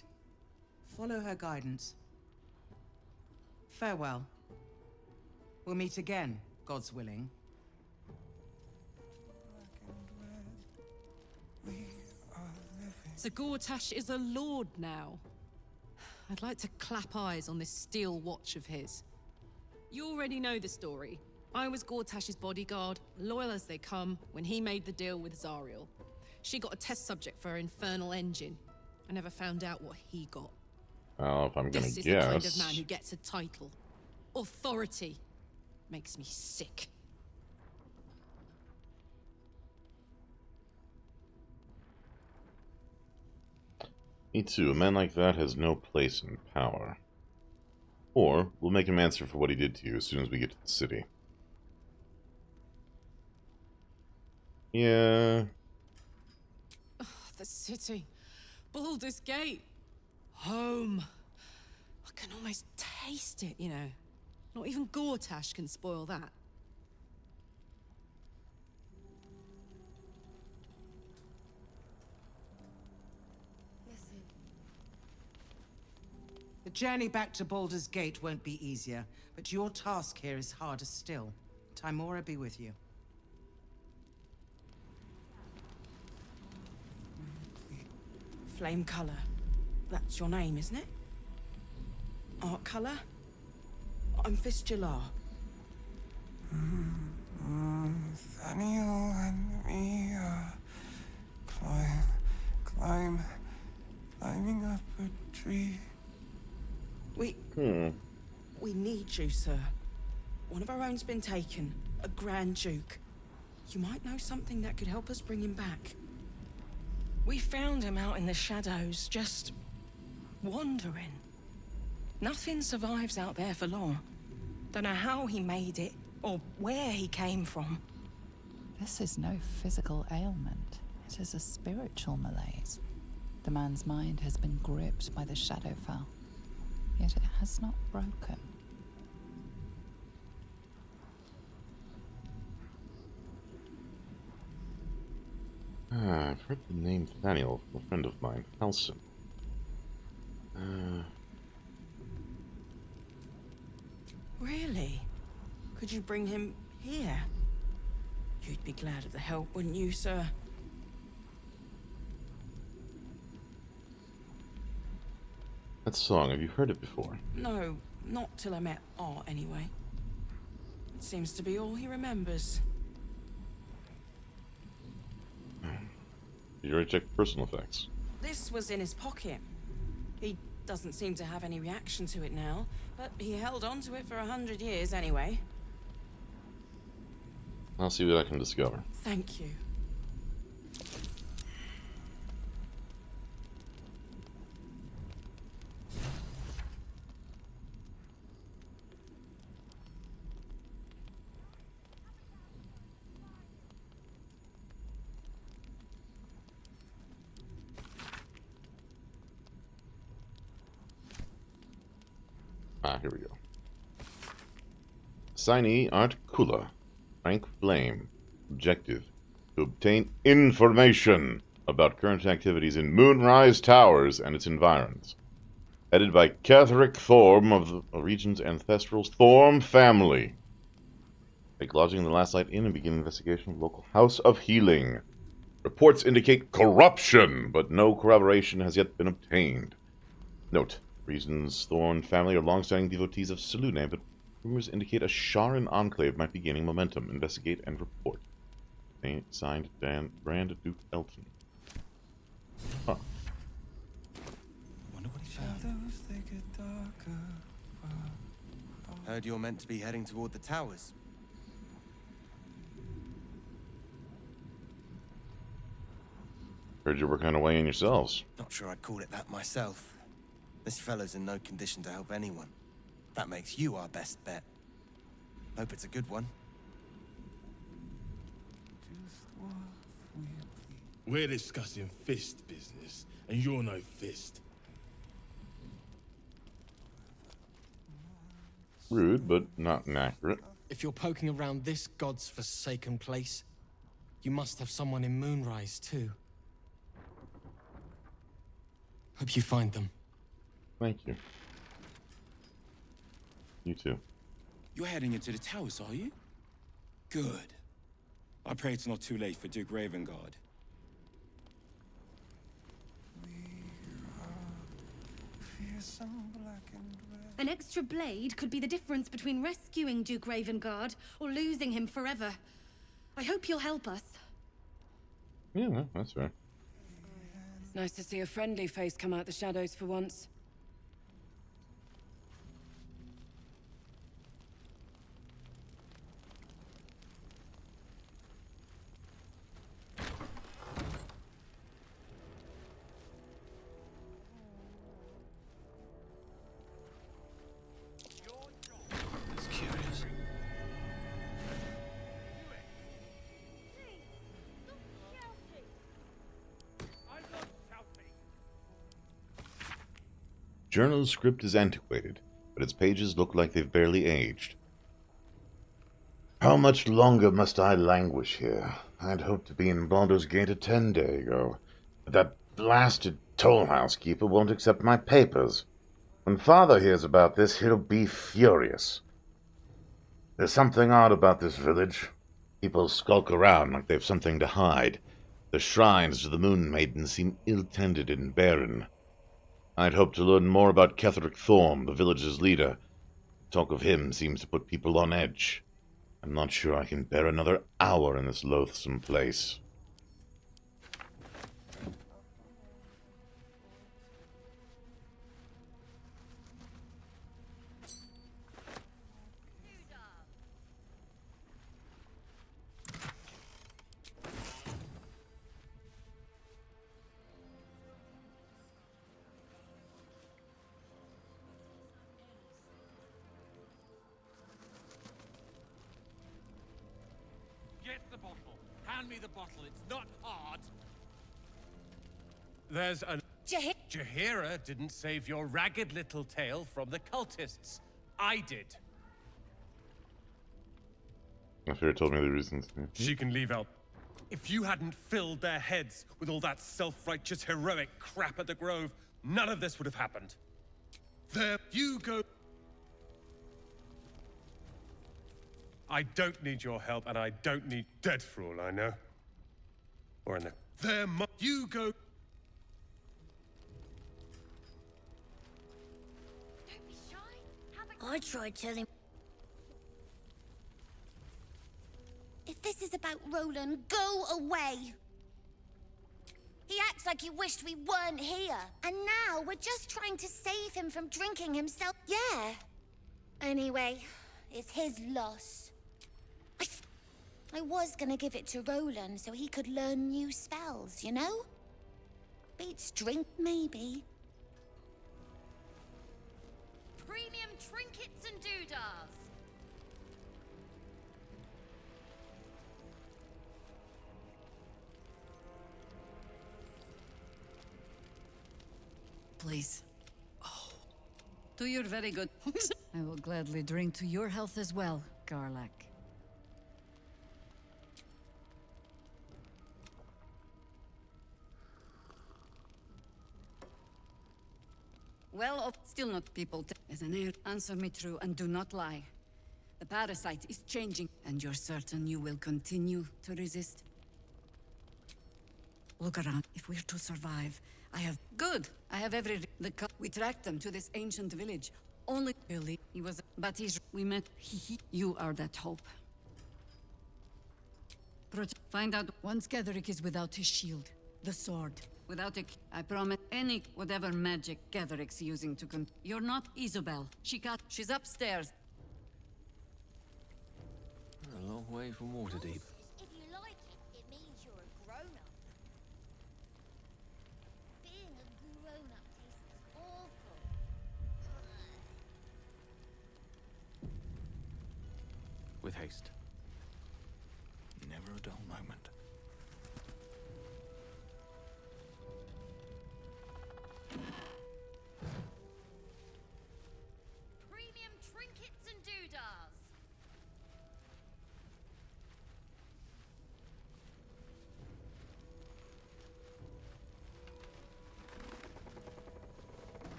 Follow her guidance. Farewell. We'll meet again, God's willing. So Gortash is a lord now. I'd like to clap eyes on this Steel Watch of his. You already know the story. I was Gortash's bodyguard, loyal as they come, when he made the deal with Zariel. She got a test subject for her infernal engine. I never found out what he got. Well, if I'm gonna This is guess. the kind of man who gets a title. Authority. Makes me sick. Me too. A man like that has no place in power. Or we'll make him answer for what he did to you as soon as we get to the city. Yeah. The city. Baldur's Gate. Home. I can almost taste it, you know. Not even Gortash can spoil that. The journey back to Baldur's Gate won't be easier, but your task here is harder still. Tymora be with you. Flame color. That's your name, isn't it? Art color? I'm Fistular. Nathaniel and me climbing up a tree. We need you, sir. One of our own's been taken, a Grand Duke. You might know something that could help us bring him back. We found him out in the shadows, just wandering. Nothing survives out there for long. Don't know how he made it, or where he came from. This is no physical ailment. It is a spiritual malaise. The man's mind has been gripped by the Shadowfell, yet it has not broken. I've heard the name Nathaniel from a friend of mine, Nelson. Really? Could you bring him here? You'd be glad of the help, wouldn't you, sir? That song, have you heard it before? No, not till I met Art, anyway. It seems to be all he remembers. Did you already check personal effects? This was in his pocket. He doesn't seem to have any reaction to it now, but he held on to it for 100 years anyway. I'll see what I can discover. Thank you. Ah, here we go. Signee Art Kula. Frank Flame. Objective: to obtain information about current activities in Moonrise Towers and its environs. Headed by Ketheric Thorm of the region's ancestral Thorm family. Take lodging in the Last Light Inn and begin investigation of the local House of Healing. Reports indicate corruption, but no corroboration has yet been obtained. Note: region's Thorn family are long-standing devotees of Selûne, but rumors indicate a Sharan enclave might be gaining momentum. Investigate and report. Signed, Brand Duke Elton. Huh. Heard you're meant to be heading toward the towers. Heard you were kind of weighing yourselves. Not sure I'd call it that myself. This fellow's in no condition to help anyone. That makes you our best bet. Hope it's a good one. We're discussing fist business, and you're no fist. Rude, but not inaccurate. If you're poking around this god's forsaken place, you must have someone in Moonrise too. Hope you find them. Thank you. You too. You're heading into the towers, are you? Good. I pray it's not too late for Duke Ravengard. An extra blade could be the difference between rescuing Duke Ravengard or losing him forever. I hope you'll help us. Yeah, that's fair. Nice to see a friendly face come out the shadows for once. Journal's script is antiquated, but its pages look like they've barely aged. How much longer must I languish here? I'd hoped to be in Baldur's Gate a 10-day ago, but that blasted toll house keeper won't accept my papers. When Father hears about this, he'll be furious. There's something odd about this village. People skulk around like they've something to hide. The shrines to the Moon Maiden seem ill-tended and barren. I'd hoped to learn more about Ketheric Thorm, the village's leader. Talk of him seems to put people on edge. I'm not sure I can bear another hour in this loathsome place. Hand me the bottle, it's not hard. There's an... Jaheira didn't save your ragged little tail from the cultists. I did. My favorite told me the reasons. She can leave out. If you hadn't filled their heads with all that self-righteous heroic crap at the Grove, none of this would have happened. There you go. I don't need your help, and I don't need dead for all I know. Or in the... There you go. Don't be shy. I tried telling... If this is about Roland, go away. He acts like he wished we weren't here. And now we're just trying to save him from drinking himself. Yeah. Anyway, it's his loss. I was gonna give it to Roland so he could learn new spells, you know? Beats drink, maybe. Premium trinkets and doodahs. Please. Oh. To your very good. I will gladly drink to your health as well, Garlak. Well, still not people. As an heir, answer me true and do not lie. The parasite is changing, and you're certain you will continue to resist? Look around. If we're to survive, I have... Good! I have we tracked them to this ancient village. Only... Really, he was... But we met... You are that hope. Find out... Once Ketheric is without his shield, the sword. Without it, I promise whatever magic Ketheric's using to You're not Isabel. She's upstairs. A long way from Waterdeep. If you like it, it means you're a grown-up. Being a grown-up tastes awful. With haste. Never a dull moment. Premium trinkets and doodahs.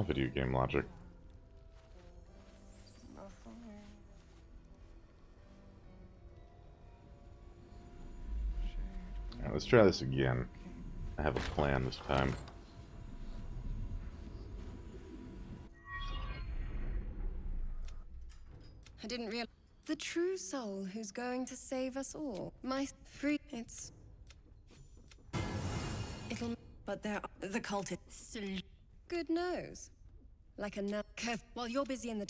Video game logic. Alright, let's try this again. I have a plan this time. I didn't realize. The true soul who's going to save us all. My free. It'll. But there are the cultists. Good nose. Like a nut. While you're busy in the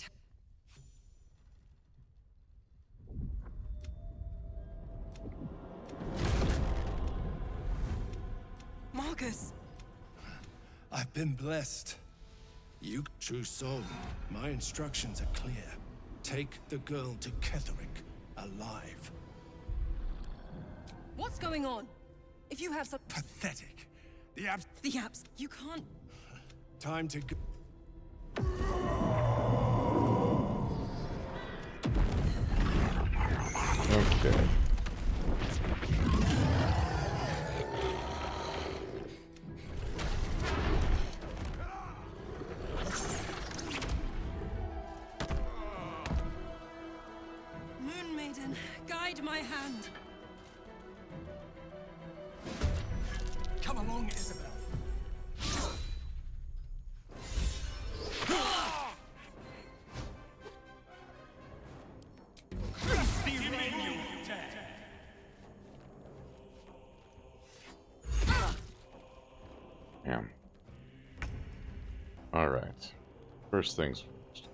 Marcus! I've been blessed. You, true soul, my instructions are clear. Take the girl to Ketheric, alive. What's going on? If you have some... Pathetic. The apps. You can't... Time to go. Okay. Moon Maiden, guide my hand. Come along, Isabel. Yeah. Alright. First things first.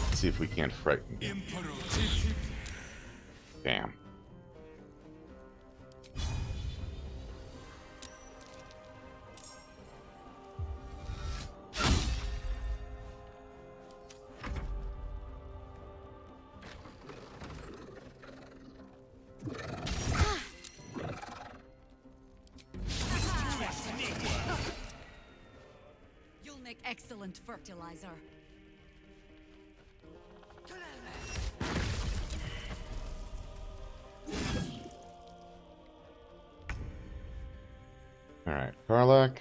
Let's see if we can't frighten him. Damn. You'll make excellent fertilizer. Alright, Karlach.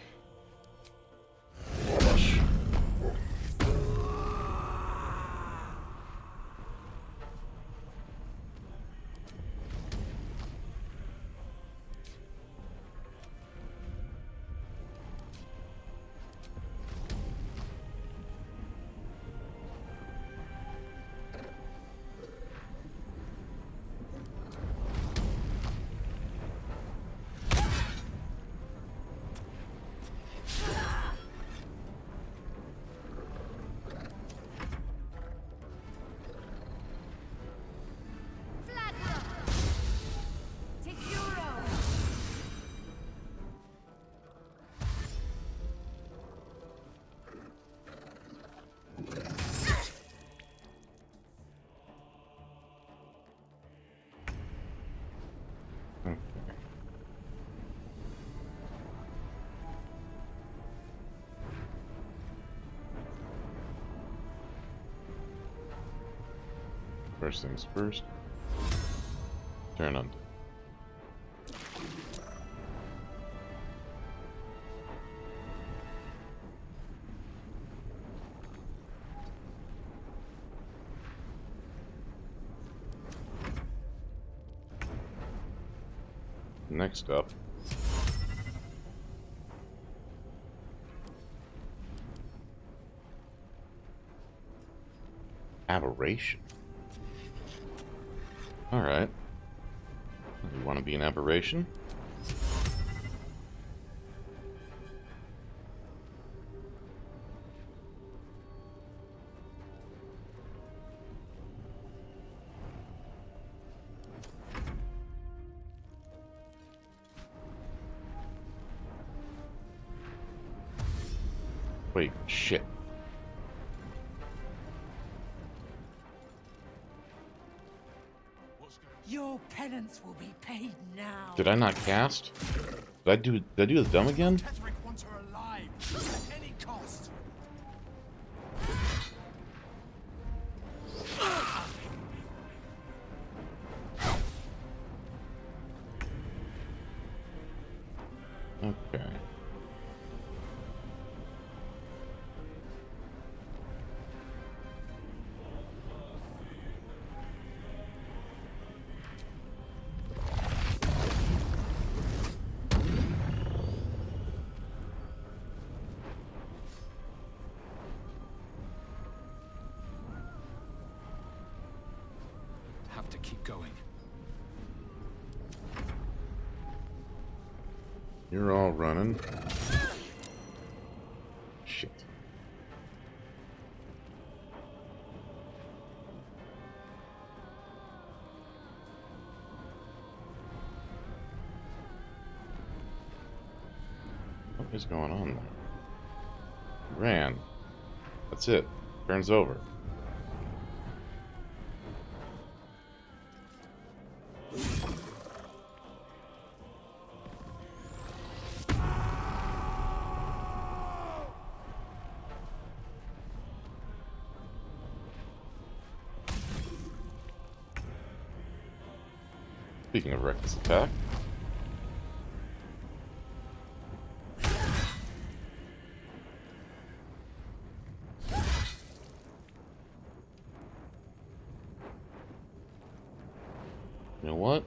First things first. Turn on. Next up. Aberration. Alright. You want to be an aberration? Wait, shit. Your penance will be paid now. Did I not cast? Did I do the dumb again? Ketheric wants her alive at any cost. Okay. Have to keep going. You're all running. Shit. What is going on there? Ran. That's it. Turn's over. Speaking of reckless attack. You know what?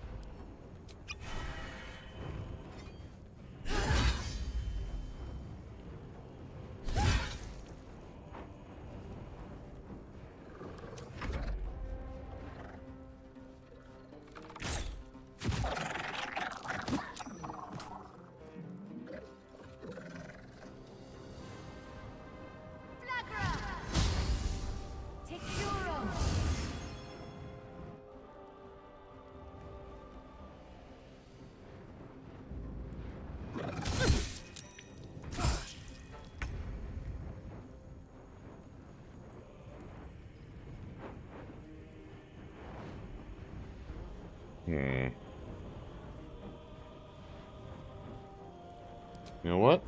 You know what?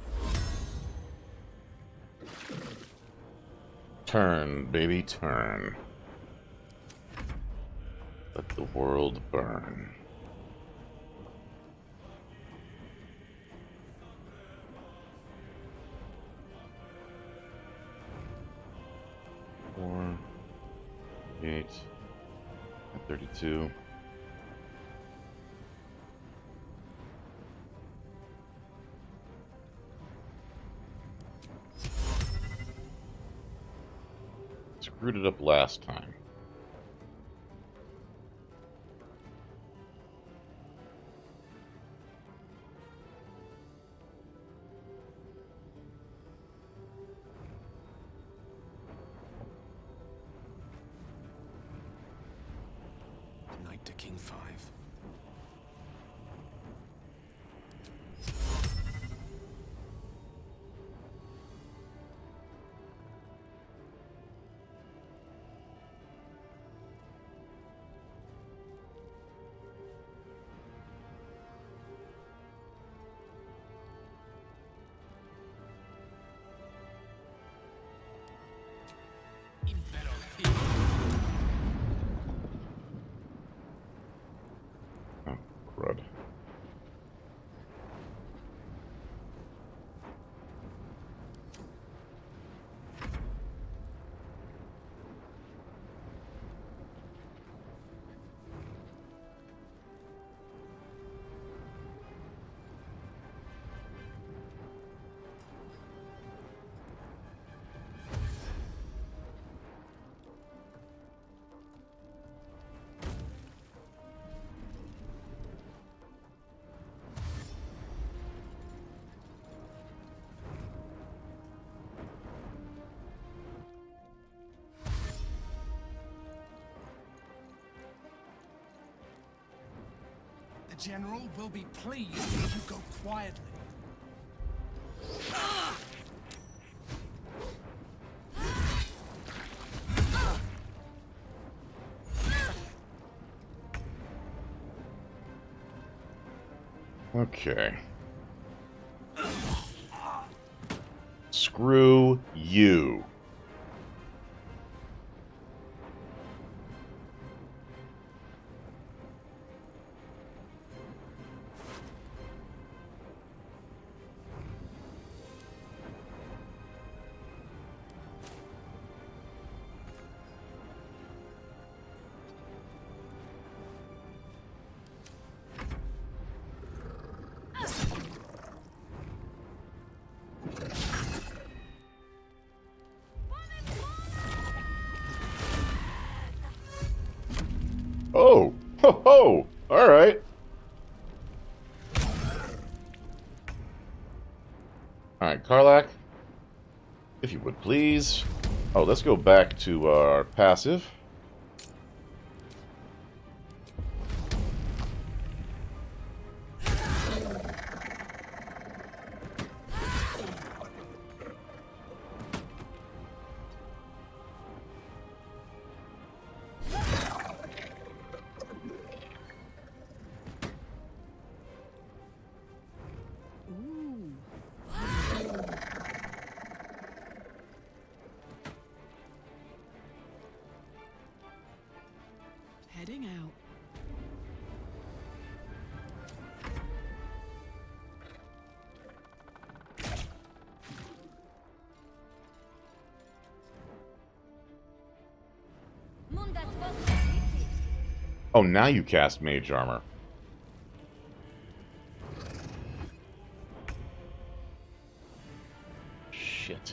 Turn, baby, turn. Let the world burn. Four, 8, 32. Screwed it up last time. Knight to King 5. General will be pleased if you go quietly. Okay. Screw you. Oh! Ho ho! Alright. Alright, Karlach. If you would please. Oh, let's go back to our passive. Heading out. Oh, now you cast Mage Armor. Shit.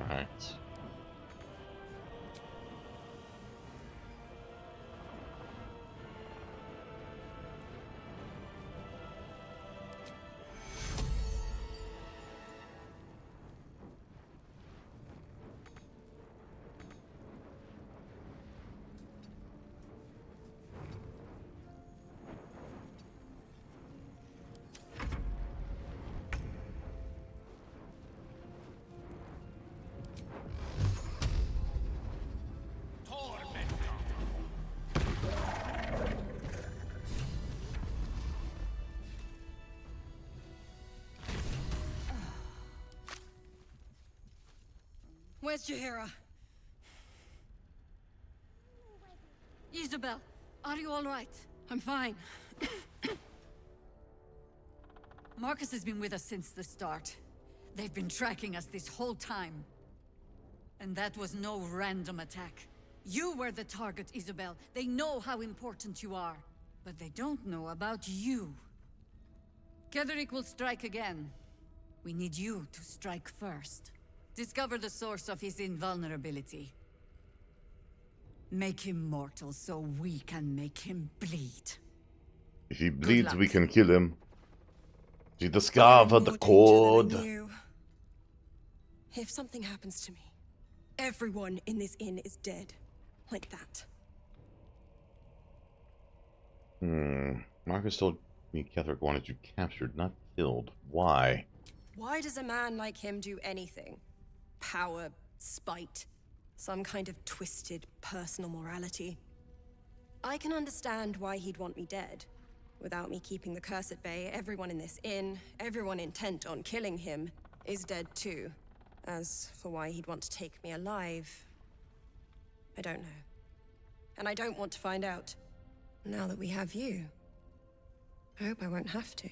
Alright. Where's Jaheira? Isabel, are you all right? I'm fine. Marcus has been with us since the start. They've been tracking us this whole time. And that was no random attack. You were the target, Isabel. They know how important you are. But they don't know about you. Ketheric will strike again. We need you to strike first. Discover the source of his invulnerability. Make him mortal so we can make him bleed. If he bleeds, we can kill him. To discover the code. If something happens to me, everyone in this inn is dead. Like that. Marcus told me Ketheric wanted you captured, not killed. Why? Why does a man like him do anything? Power, spite, some kind of twisted personal morality. I can understand why he'd want me dead. Without me keeping the curse at bay, everyone in this inn, everyone intent on killing him, is dead too. As for why he'd want to take me alive, I don't know. And I don't want to find out. Now that we have you, I hope I won't have to.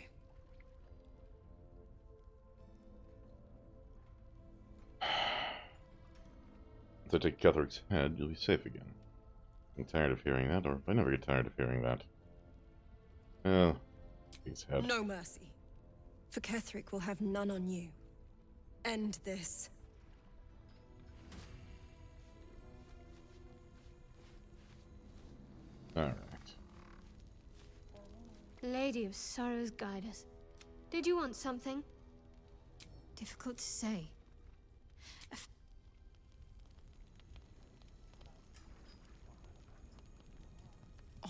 If I take Ketheric's head, you'll be safe again. I'm tired of hearing that, or I never get tired of hearing that. His head. No mercy. For Ketheric will have none on you. End this. Alright. Lady of Sorrows, guide us. Did you want something? Difficult to say.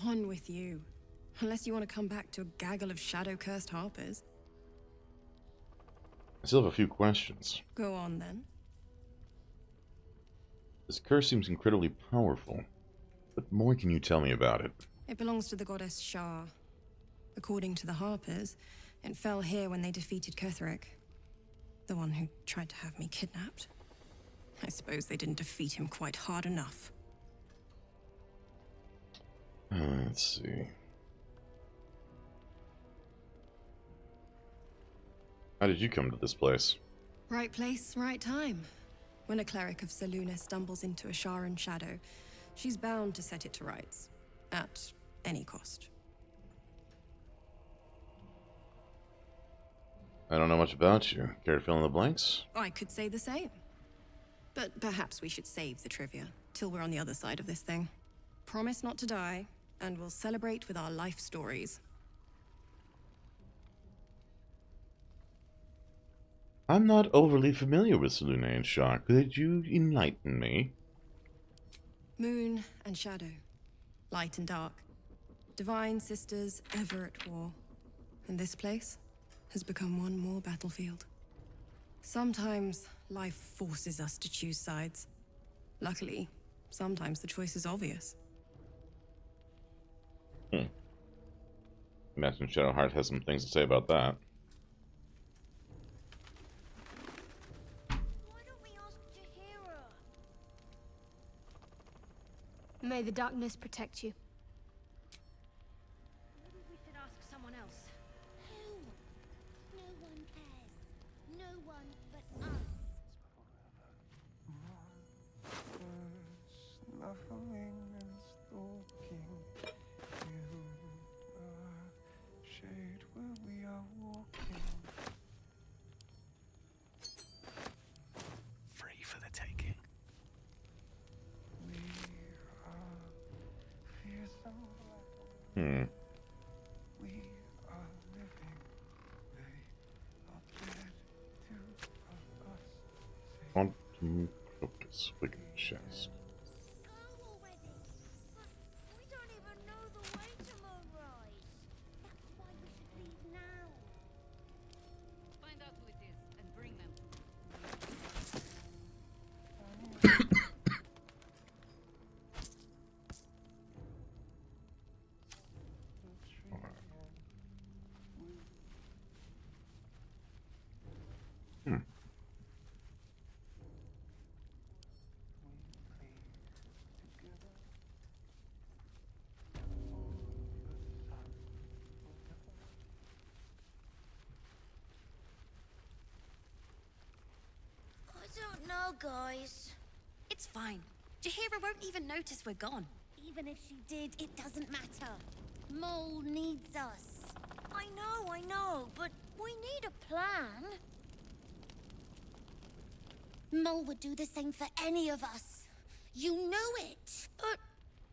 on with you. Unless you want to come back to a gaggle of shadow-cursed harpers. I still have a few questions. Go on, then. This curse seems incredibly powerful. What more can you tell me about it? It belongs to the goddess Shah. According to the harpers, it fell here when they defeated Ketheric. The one who tried to have me kidnapped. I suppose they didn't defeat him quite hard enough. Let's see. How did you come to this place? Right place, right time. When a cleric of Selûne stumbles into a Sharan shadow, she's bound to set it to rights. At any cost. I don't know much about you. Care to fill in the blanks? I could say the same. But perhaps we should save the trivia till we're on the other side of this thing. Promise not to die, and we'll celebrate with our life stories. I'm not overly familiar with Selûne and Shah. Could you enlighten me? Moon and shadow. Light and dark. Divine sisters ever at war. And this place has become one more battlefield. Sometimes life forces us to choose sides. Luckily, sometimes the choice is obvious. Imagine Shadowheart has some things to say about that. May the darkness protect you. Maybe we should ask someone else. Who? No one cares. No one but us. Snuffling and stalking you, shade where we are walking. Free for the taking. Hmm. We are living. They are dead to us. Quantum Crocus, Wigan Chest. Go already. But we don't even know the way to Moonrise. That's why we should leave now. Find out who it is and bring them. I don't know, guys. It's fine. Jaheira won't even notice we're gone. Even if she did, it doesn't matter. Mole needs us. I know, but we need a plan. Mole would do the same for any of us. You know it. But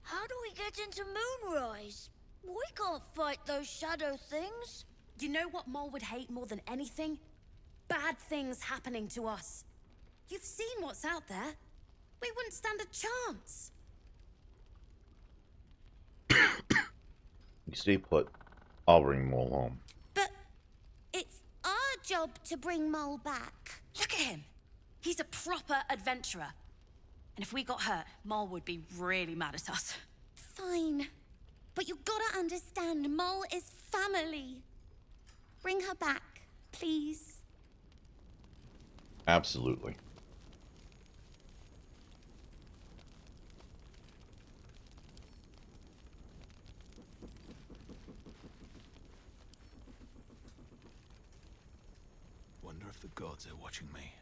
how do we get into Moonrise? We can't fight those shadow things. You know what Mole would hate more than anything? Bad things happening to us. You've seen what's out there. We wouldn't stand a chance. You stay put. I'll bring Mole home. But it's our job to bring Mole back. Look at him. He's a proper adventurer. And if we got hurt, Mole would be really mad at us. Fine. But you gotta understand, Mole is family. Bring her back, please. Absolutely. Wonder if the gods are watching me.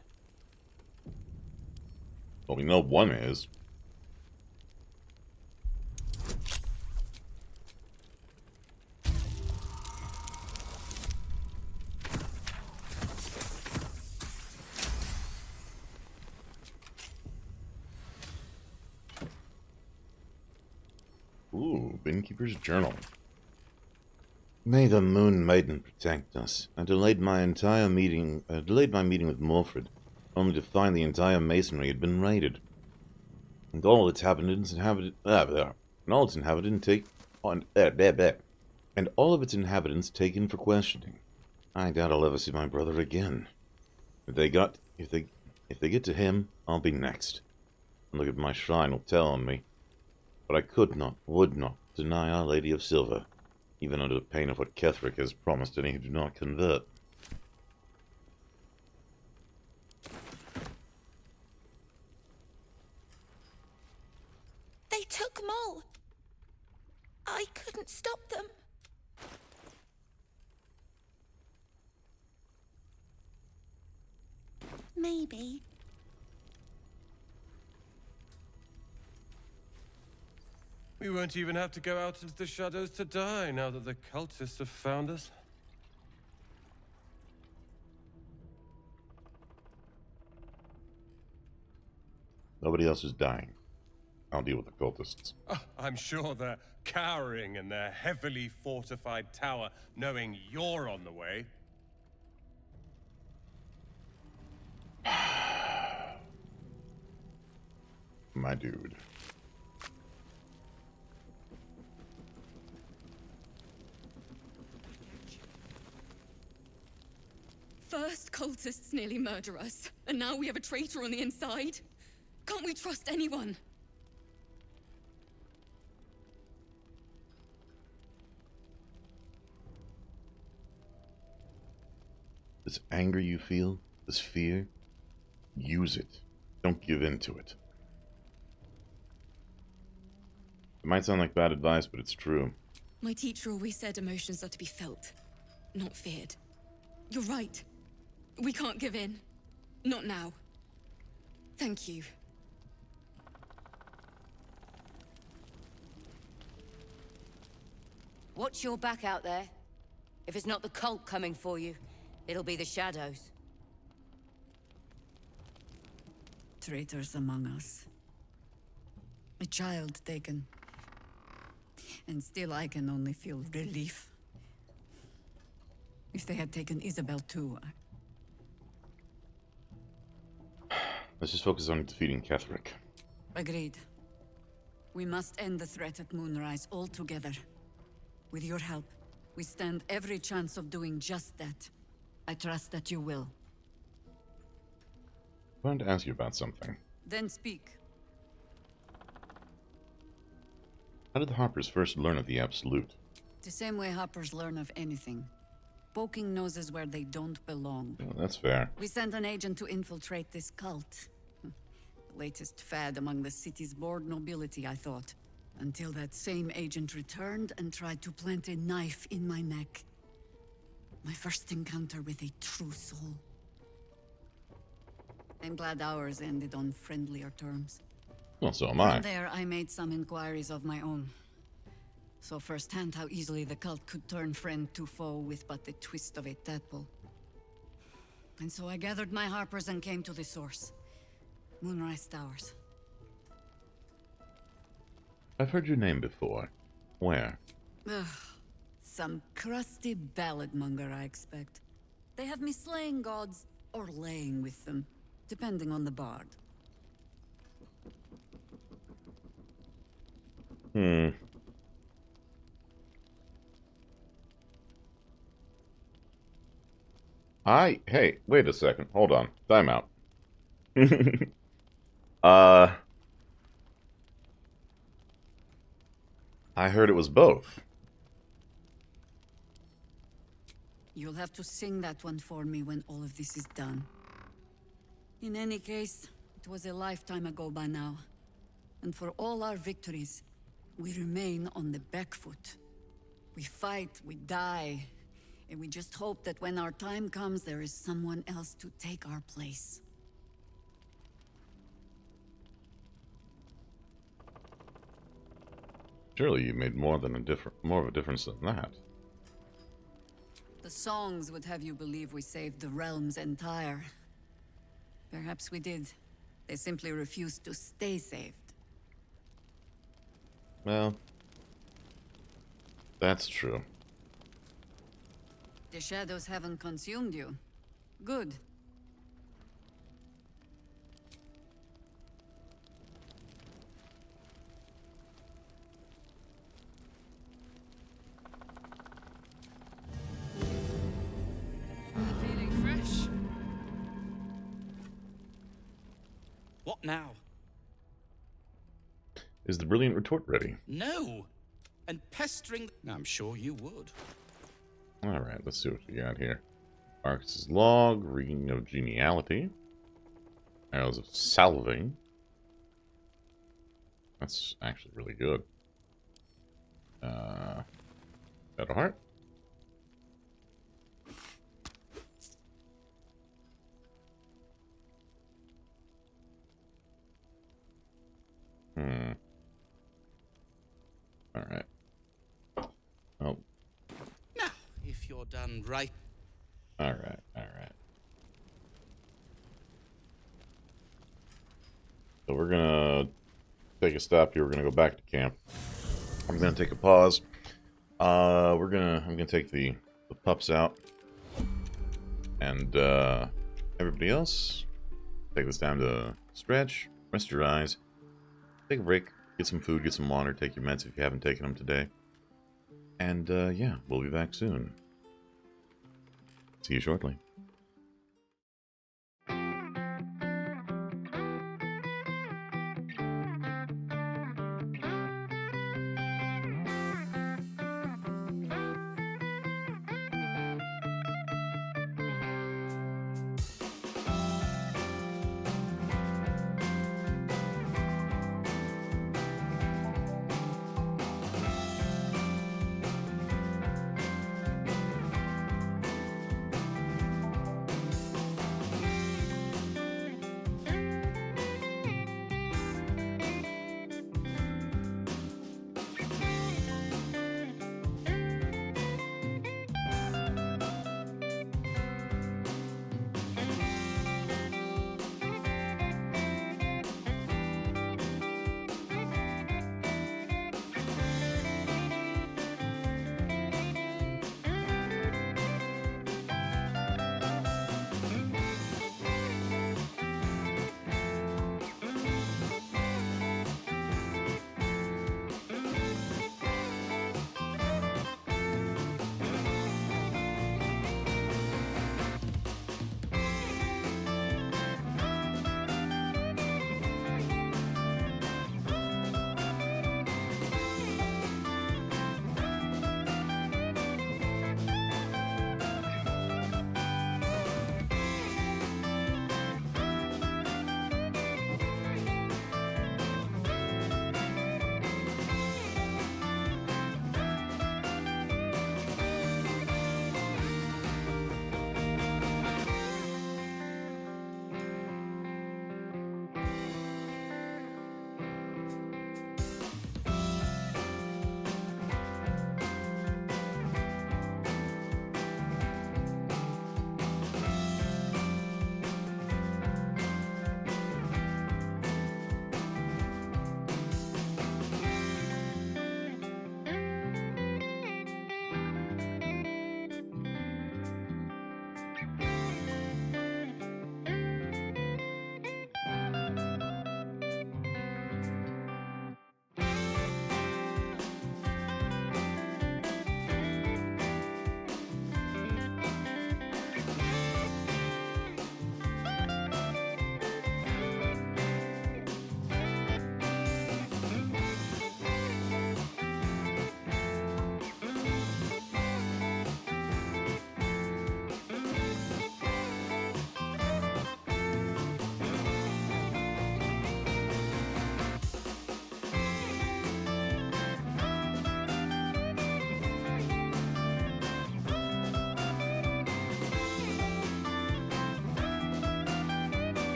Well, we know one is. Ooh, Innkeeper's Journal. May the Moon Maiden protect us. I delayed my meeting with Morfred, only to find the entire masonry had been raided, and all its inhabitants and all of its inhabitants taken for questioning. I doubt I'll ever see my brother again. If they get to him, I'll be next. And look at my shrine will tell on me. But I would not deny Our Lady of Silver, even under the pain of what Ketheric has promised any who do not convert. They took Mol. I couldn't stop them. Maybe. We won't even have to go out into the shadows to die now that the cultists have found us. Nobody else is dying. I'll deal with the cultists. Oh, I'm sure they're cowering in their heavily fortified tower, knowing you're on the way. My dude. First, cultists nearly murder us, and now we have a traitor on the inside. Can't we trust anyone? This anger you feel, this fear, use it. Don't give in to it. It might sound like bad advice, but it's true. My teacher always said emotions are to be felt, not feared. You're right. We can't give in. Not now. Thank you. Watch your back out there. If it's not the cult coming for you, it'll be the shadows. Traitors among us. A child taken. And still I can only feel relief. If they had taken Isabel too, Let's just focus on defeating Ketheric. Agreed. We must end the threat at Moonrise altogether. With your help, we stand every chance of doing just that. I trust that you will. I wanted to ask you about something. Then speak. How did the Harpers first learn of the Absolute? The same way hoppers learn of anything. Poking noses where they don't belong. Well, that's fair. We sent an agent to infiltrate this cult. The latest fad among the city's bored nobility, I thought. Until that same agent returned and tried to plant a knife in my neck. My first encounter with a true soul. I'm glad ours ended on friendlier terms. Well, so am I. From there, I made some inquiries of my own. Saw firsthand how easily the cult could turn friend to foe with but the twist of a tadpole. And so I gathered my Harpers and came to the source. Moonrise Towers. I've heard your name before. Where? Ugh. Some crusty ballad monger, I expect. They have me slaying gods or laying with them, depending on the bard. Hey, wait a second. Hold on. Time out. I heard it was both. You'll have to sing that one for me when all of this is done. In any case, it was a lifetime ago by now. And for all our victories, we remain on the back foot. We fight, we die, and we just hope that when our time comes, there is someone else to take our place. Surely you made more of a difference than that. The songs would have you believe we saved the realm's entire. Perhaps we did. They simply refused to stay saved. Well, that's true. The shadows haven't consumed you. Good. now? Is the brilliant retort ready? No. And pestering... I'm sure you would. Alright, let's see what we got here. Arcus' log, reading of geniality. Arrows of salving. That's actually really good. Shadowheart. Alright. Oh. Now, if you're done right... Alright. So we're gonna take a stop here. We're gonna go back to camp. I'm gonna take a pause. I'm gonna take the pups out. And everybody else, take this time to stretch, rest your eyes, take a break, get some food, get some water, take your meds if you haven't taken them today. And yeah, we'll be back soon. See you shortly.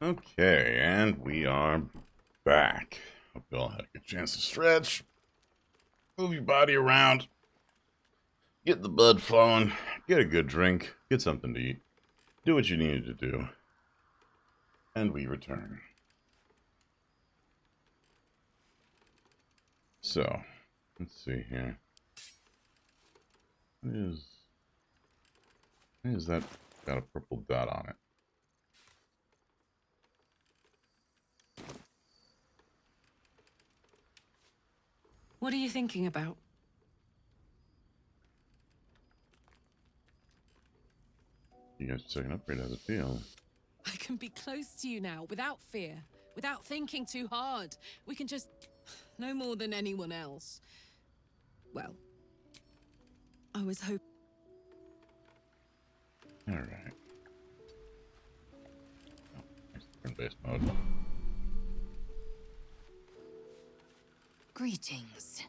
Okay, and we are back. Hope you all had a good chance to stretch. Move your body around. Get the blood flowing. Get a good drink. Get something to eat. Do what you needed to do. And we return. So, let's see here. What is that got a purple dot on it? What are you thinking about? You guys are taking an upgrade. How's it feel? I can be close to you now, without fear, without thinking too hard. We can just... no more than anyone else. Well, I was hoping... Alright. Oh, nice turn-based mode. Greetings.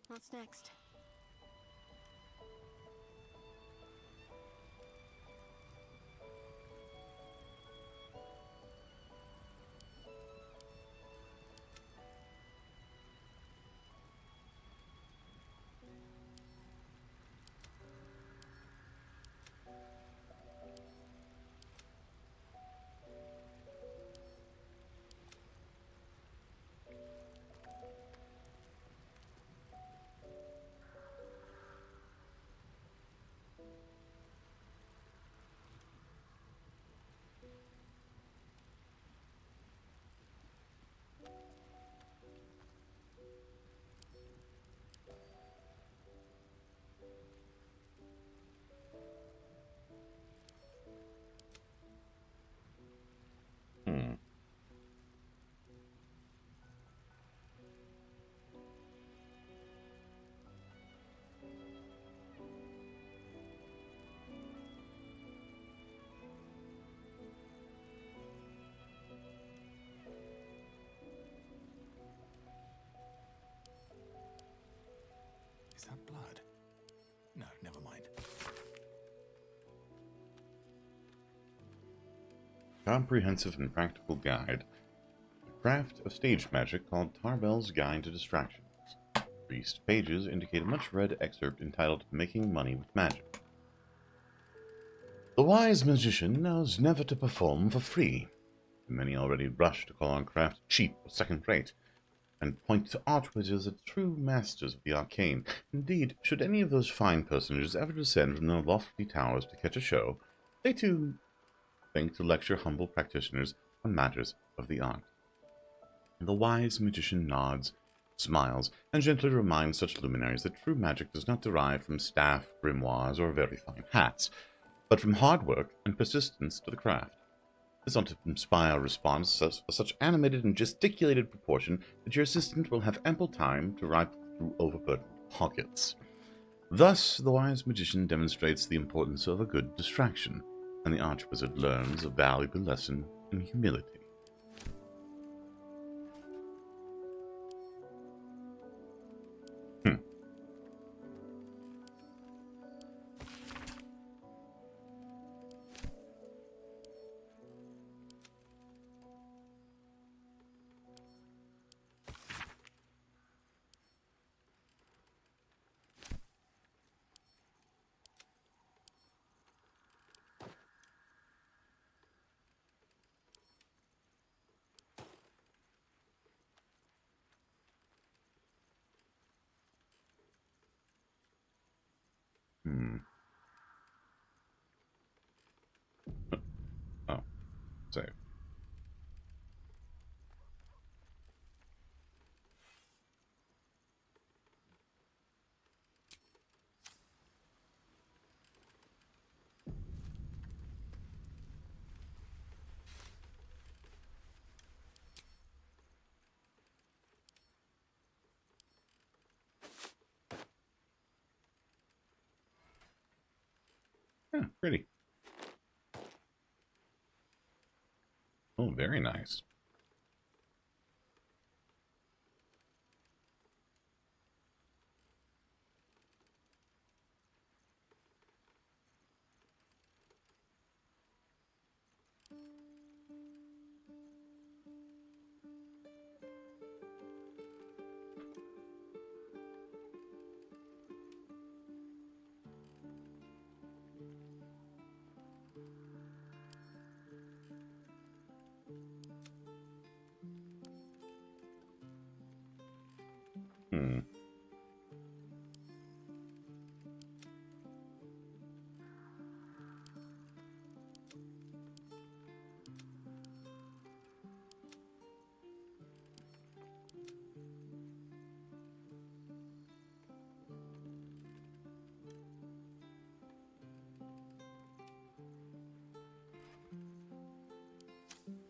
What's next? Is that blood? No, never mind. Comprehensive and practical guide. The craft of stage magic called Tarbell's Guide to Distractions. These pages indicate a much-read excerpt entitled Making Money with Magic. The wise magician knows never to perform for free. Many already rush to call on craft cheap or second-rate, and point to archwizards as true masters of the arcane. Indeed, should any of those fine personages ever descend from their lofty towers to catch a show, they too think to lecture humble practitioners on matters of the art. And the wise magician nods, smiles, and gently reminds such luminaries that true magic does not derive from staff, grimoires, or very fine hats, but from hard work and persistence to the craft. This ought to inspire a response of such animated and gesticulated proportion that your assistant will have ample time to ride through overburdened pockets. Thus, the wise magician demonstrates the importance of a good distraction, and the archwizard learns a valuable lesson in humility. Oh, save. Yeah, pretty. Oh, very nice.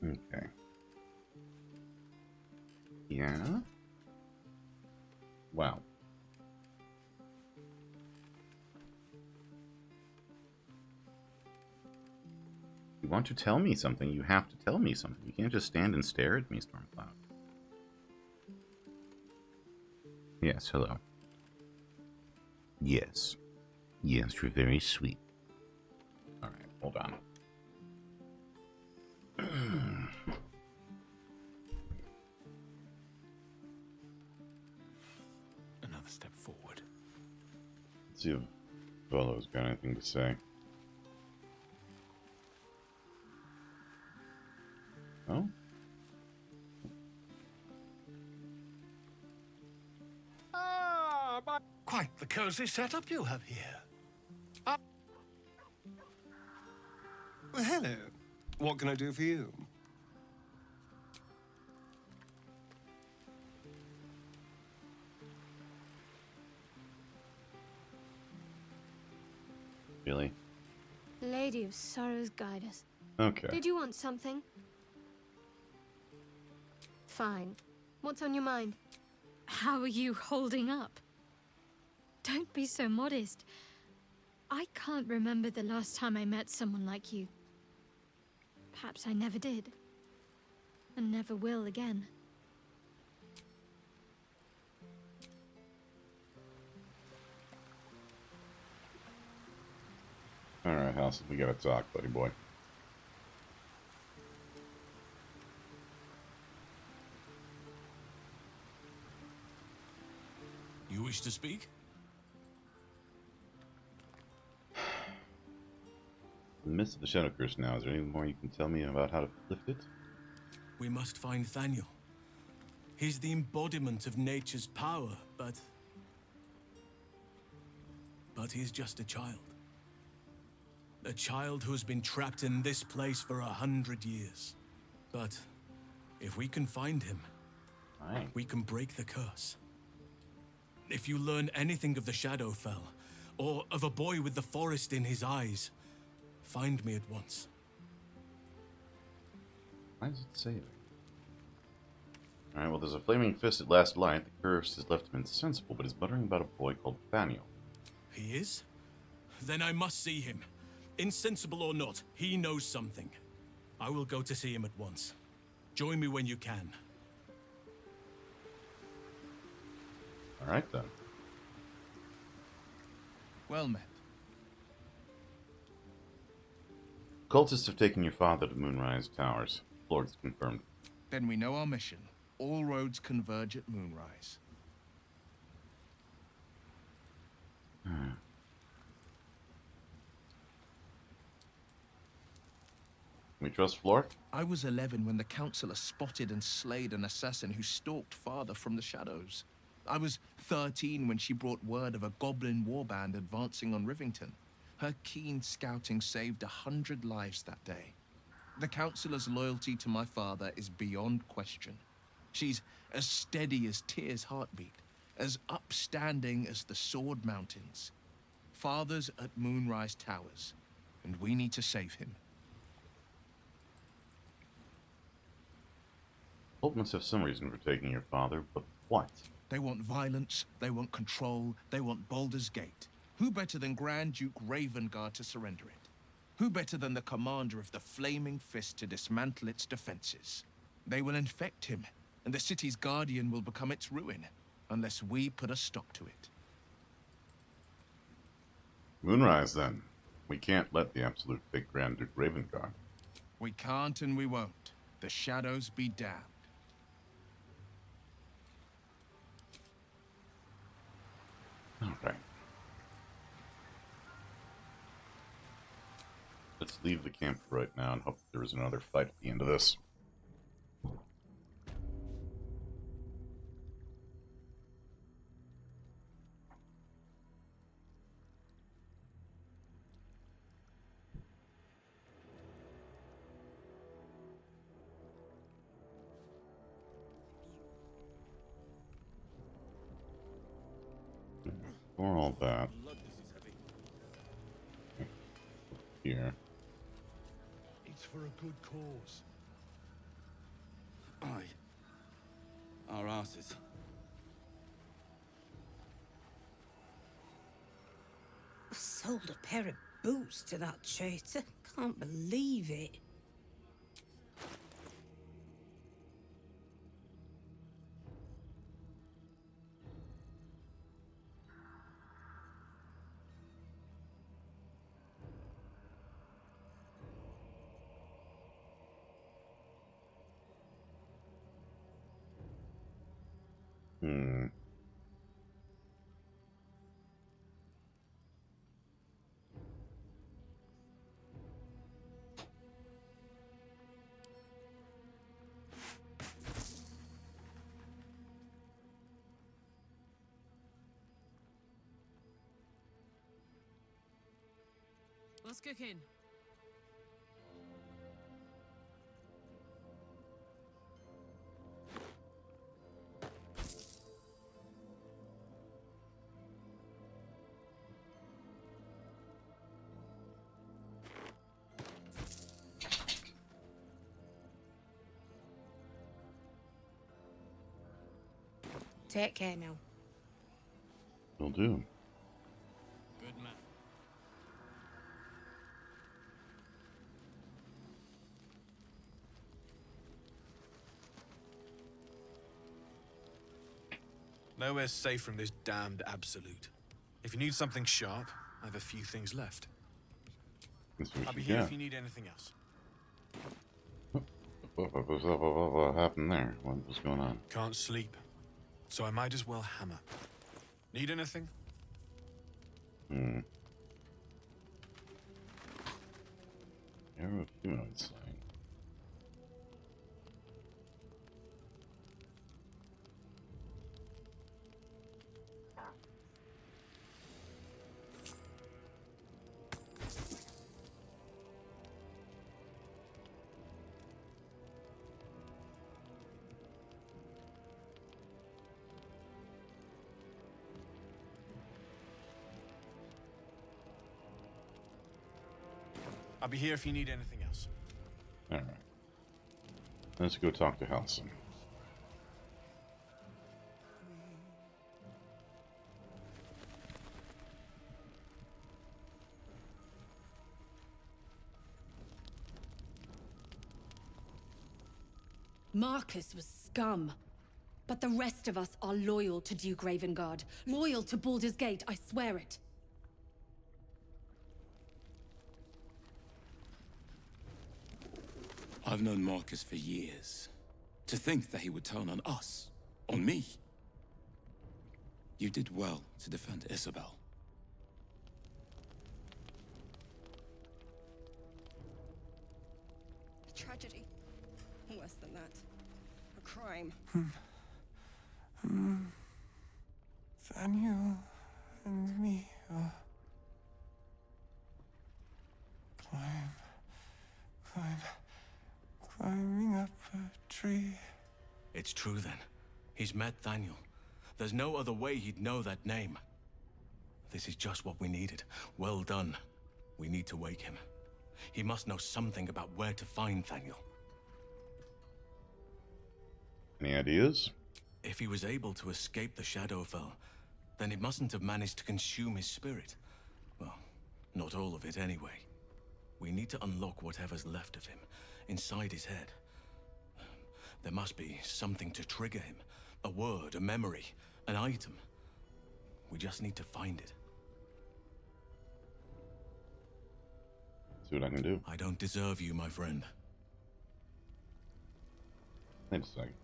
Okay. Yeah. Wow. You want to tell me something, you have to tell me something. You can't just stand and stare at me, Stormcloud. Yes, hello. Yes. Yes, you're very sweet. Alright, hold on. Another step forward. Let's see if Volo's got anything to say. Oh? But quite the cozy setup you have here. Well, hello. What can I do for you? Really? Lady of Sorrows, guide us. Okay. Did you want something? Fine. What's on your mind? How are you holding up? Don't be so modest. I can't remember the last time I met someone like you. Perhaps I never did. And never will again. Alright, House, we gotta talk, buddy boy. You wish to speak? In the midst of the Shadow Curse now, is there anything more you can tell me about how to lift it? We must find Thaniel. He's the embodiment of nature's power, but he's just a child. A child who's been trapped in this place for 100 years. But if we can find him, we can break the curse. If you learn anything of the Shadowfell, or of a boy with the forest in his eyes, find me at once. Why does it say it? Alright, well, there's a flaming fist at last light. The curse has left him insensible, but is muttering about a boy called Thaniel. He is? Then I must see him. Insensible or not, he knows something. I will go to see him at once. Join me when you can. Alright then. Well met. Cultists have taken your father to Moonrise Towers. Lord's confirmed. Then we know our mission. All roads converge at Moonrise. We trust Flork? I was 11 when the Councillor spotted and slayed an assassin who stalked father from the shadows. I was 13 when she brought word of a goblin warband advancing on Rivington. Her keen scouting saved 100 lives that day. The Councillor's loyalty to my father is beyond question. She's as steady as Tyr's heartbeat, as upstanding as the Sword Mountains. Father's at Moonrise Towers, and we need to save him. Holt must have some reason for taking your father, but what? They want violence, they want control, they want Baldur's Gate. Who better than Grand Duke Ravengard to surrender it? Who better than the commander of the Flaming Fist to dismantle its defenses? They will infect him, and the city's guardian will become its ruin, unless we put a stop to it. Moonrise, then. We can't let the Absolute take Grand Duke Ravengard. We can't and we won't. The shadows be damned. Alright. Let's leave the camp for right now and hope there is another fight at the end of this. For all that. Here. It's for a good cause. Aye. Our asses. I sold a pair of boots to that traitor. Can't believe it. What's cooking? Take care now. Will do. Good man. Nowhere's safe from this damned Absolute. If you need something sharp, I have a few things left. I'll be here if you need anything else. What happened there? What was going on? Can't sleep, so I might as well hammer. Need anything? Arrow of humanoid sight. I'll be here if you need anything else. Alright. Let's go talk to Halsin. Marcus was scum. But the rest of us are loyal to Duke Ravengard. Loyal to Baldur's Gate, I swear it. I've known Marcus for years. To think that he would turn on us, on me. You did well to defend Isabel. A tragedy. Worse than that. A crime. Daniel and me are climbing up a tree. It's true then. He's met Daniel. There's no other way he'd know that name. This is just what we needed. Well done. We need to wake him. He must know something about where to find Daniel. Any ideas? If he was able to escape the Shadowfell, then it mustn't have managed to consume his spirit. Well, not all of it anyway. We need to unlock whatever's left of him, inside his head. There must be something to trigger him. A word, a memory, an item. We just need to find it. See what I can do. I don't deserve you, my friend. Wait a second.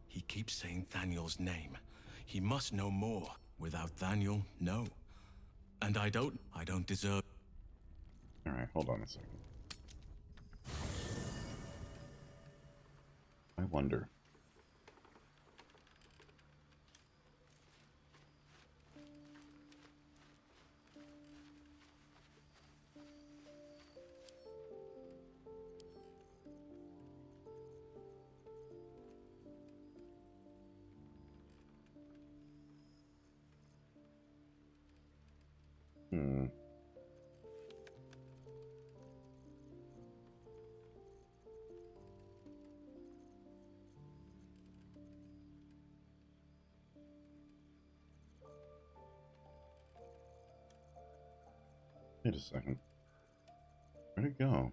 He keeps saying Daniel's name. He must know more. Without Daniel, no. And I don't deserve... Alright, hold on a second. I wonder. Wait a second. Where'd it go?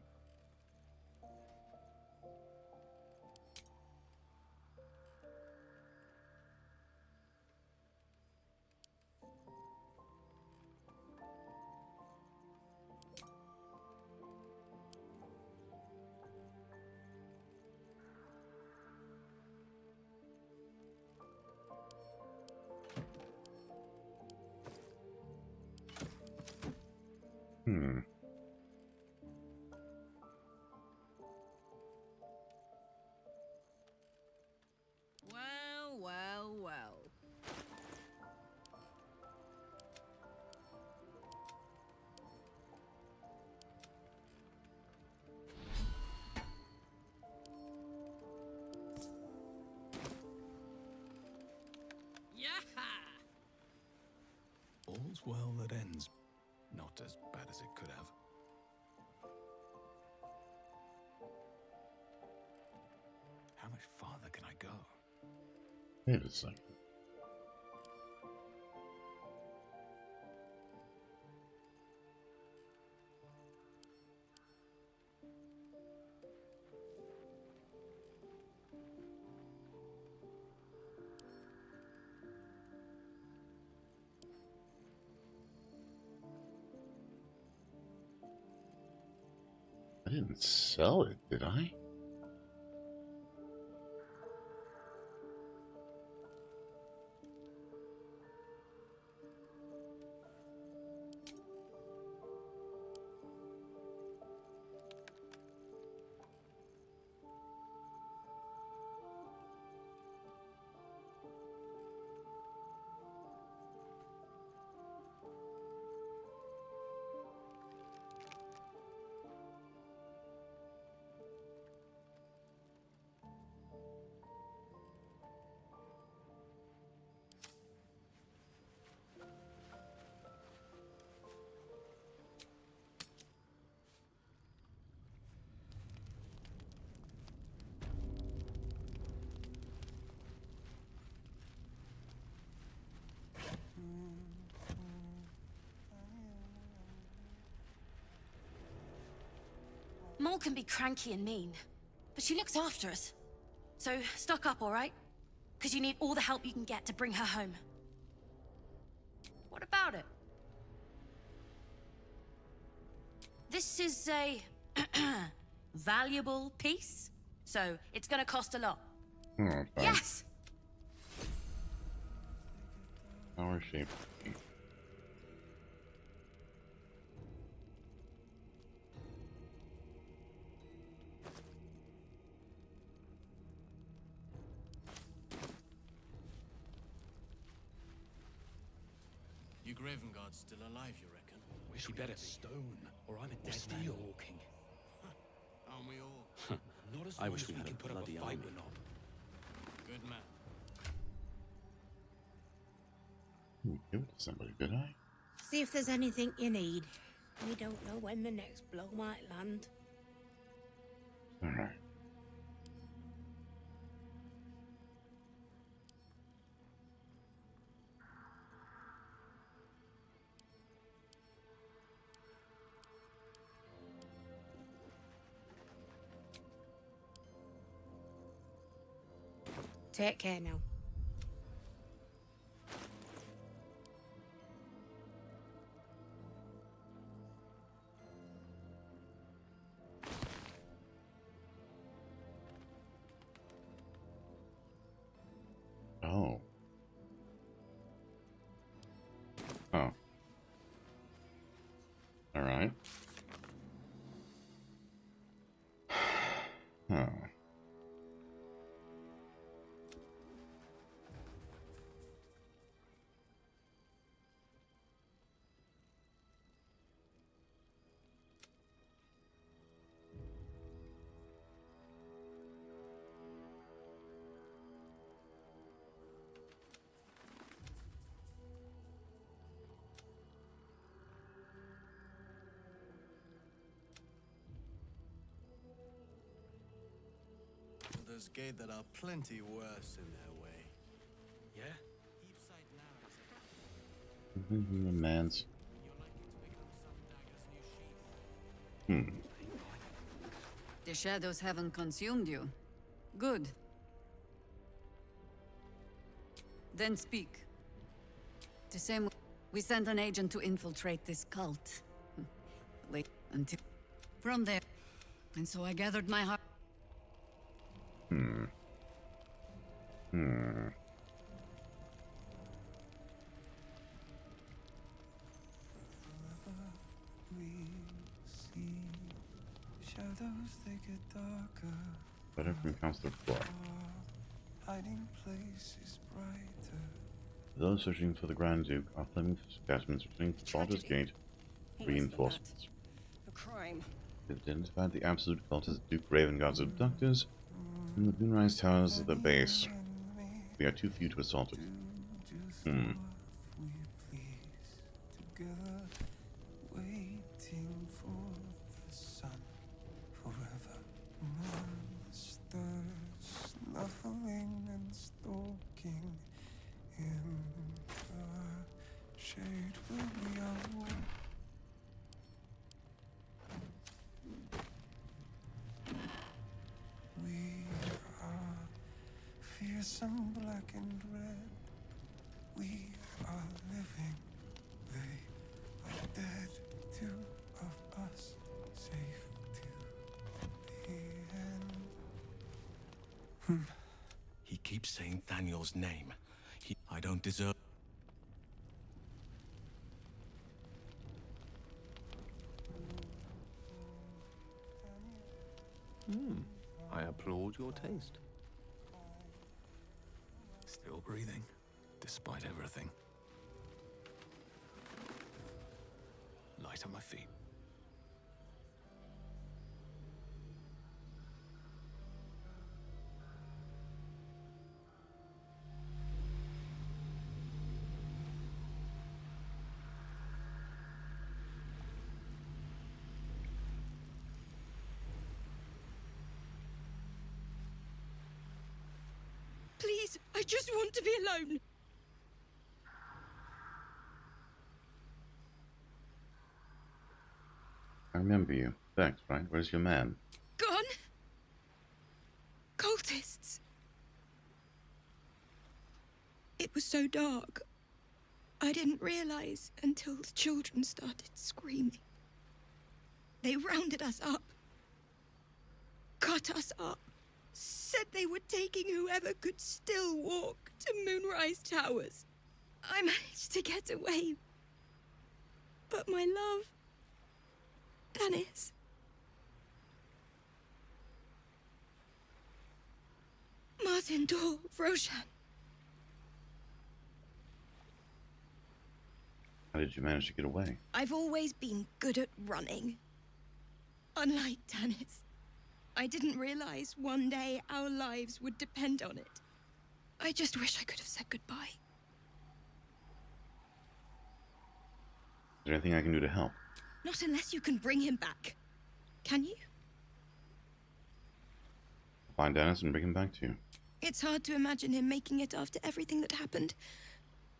Well, well, well. All's well that ends. Not as bad as it could have. How much farther can I go? Wait a second. I didn't sell it, did I? Mole can be cranky and mean, but she looks after us. So stock up, all right? Because you need all the help you can get to bring her home. What about it? This is a valuable piece, so it's gonna cost a lot. Yes! Power shape. Gravenguard's still alive, you reckon? Wish we better stone, or I'm a dead man walking. Aren't we all? Not as I long wish as we we had can a put up a bloody fight army. we're not. Good man. Give it to somebody, did I? See if there's anything you need. We don't know when the next blow might land. Alright. Take care now. Oh. Oh. Alright. Huh. There's gate that are plenty worse in their way. Yeah? The man's. The shadows haven't consumed you. Good. Then speak. The same. We sent an agent to infiltrate this cult. Wait until. From there. And so I gathered my heart. We see shadows, they get darker. Better from Counselor Clark. Hiding places brighter. Those searching for the Grand Duke are Fleming's detachments returning to Baldur's Gate. Reinforcements. A crime. They identified the absolute cult as Duke Ravengard's abductors in the Moonrise Towers of the base. We are too few to assault it. Together, waiting for the sun forever. Monsters snuffling and stalking in the shade will be our war. We are fearsome, black and red. We are living. They are dead. Two of us safe to the end. He keeps saying Thaniel's name. I don't deserve... I applaud your taste. Still breathing, despite everything. Light on my feet. Please, I just want to be alone. I remember you. Vex, right? Where's your man? Gone? Cultists. It was so dark. I didn't realize until the children started screaming. They rounded us up. Cut us up. Said they were taking whoever could still walk to Moonrise Towers. I managed to get away. But my love... Dennis... Martin Dorr, Roshan... How did you manage to get away? I've always been good at running. Unlike Tanis, I didn't realize one day our lives would depend on it. I just wish I could have said goodbye. Is there anything I can do to help? Not unless you can bring him back. Can you? Find Dennis and bring him back to you. It's hard to imagine him making it after everything that happened.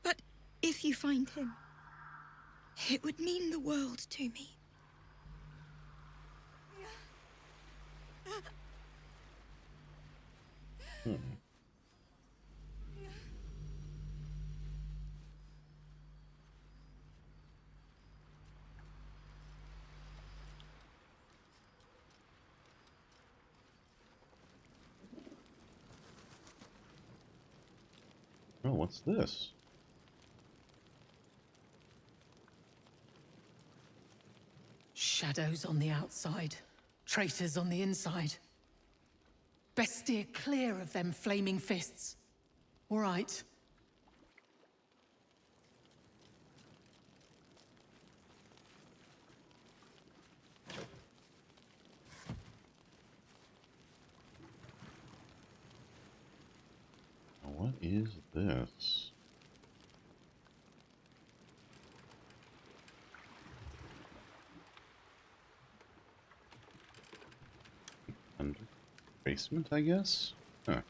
But if you find him, it would mean the world to me. Oh, what's this? Shadows on the outside, traitors on the inside. Best steer clear of them flaming fists. All right. What is this? Under basement, I guess? Huh.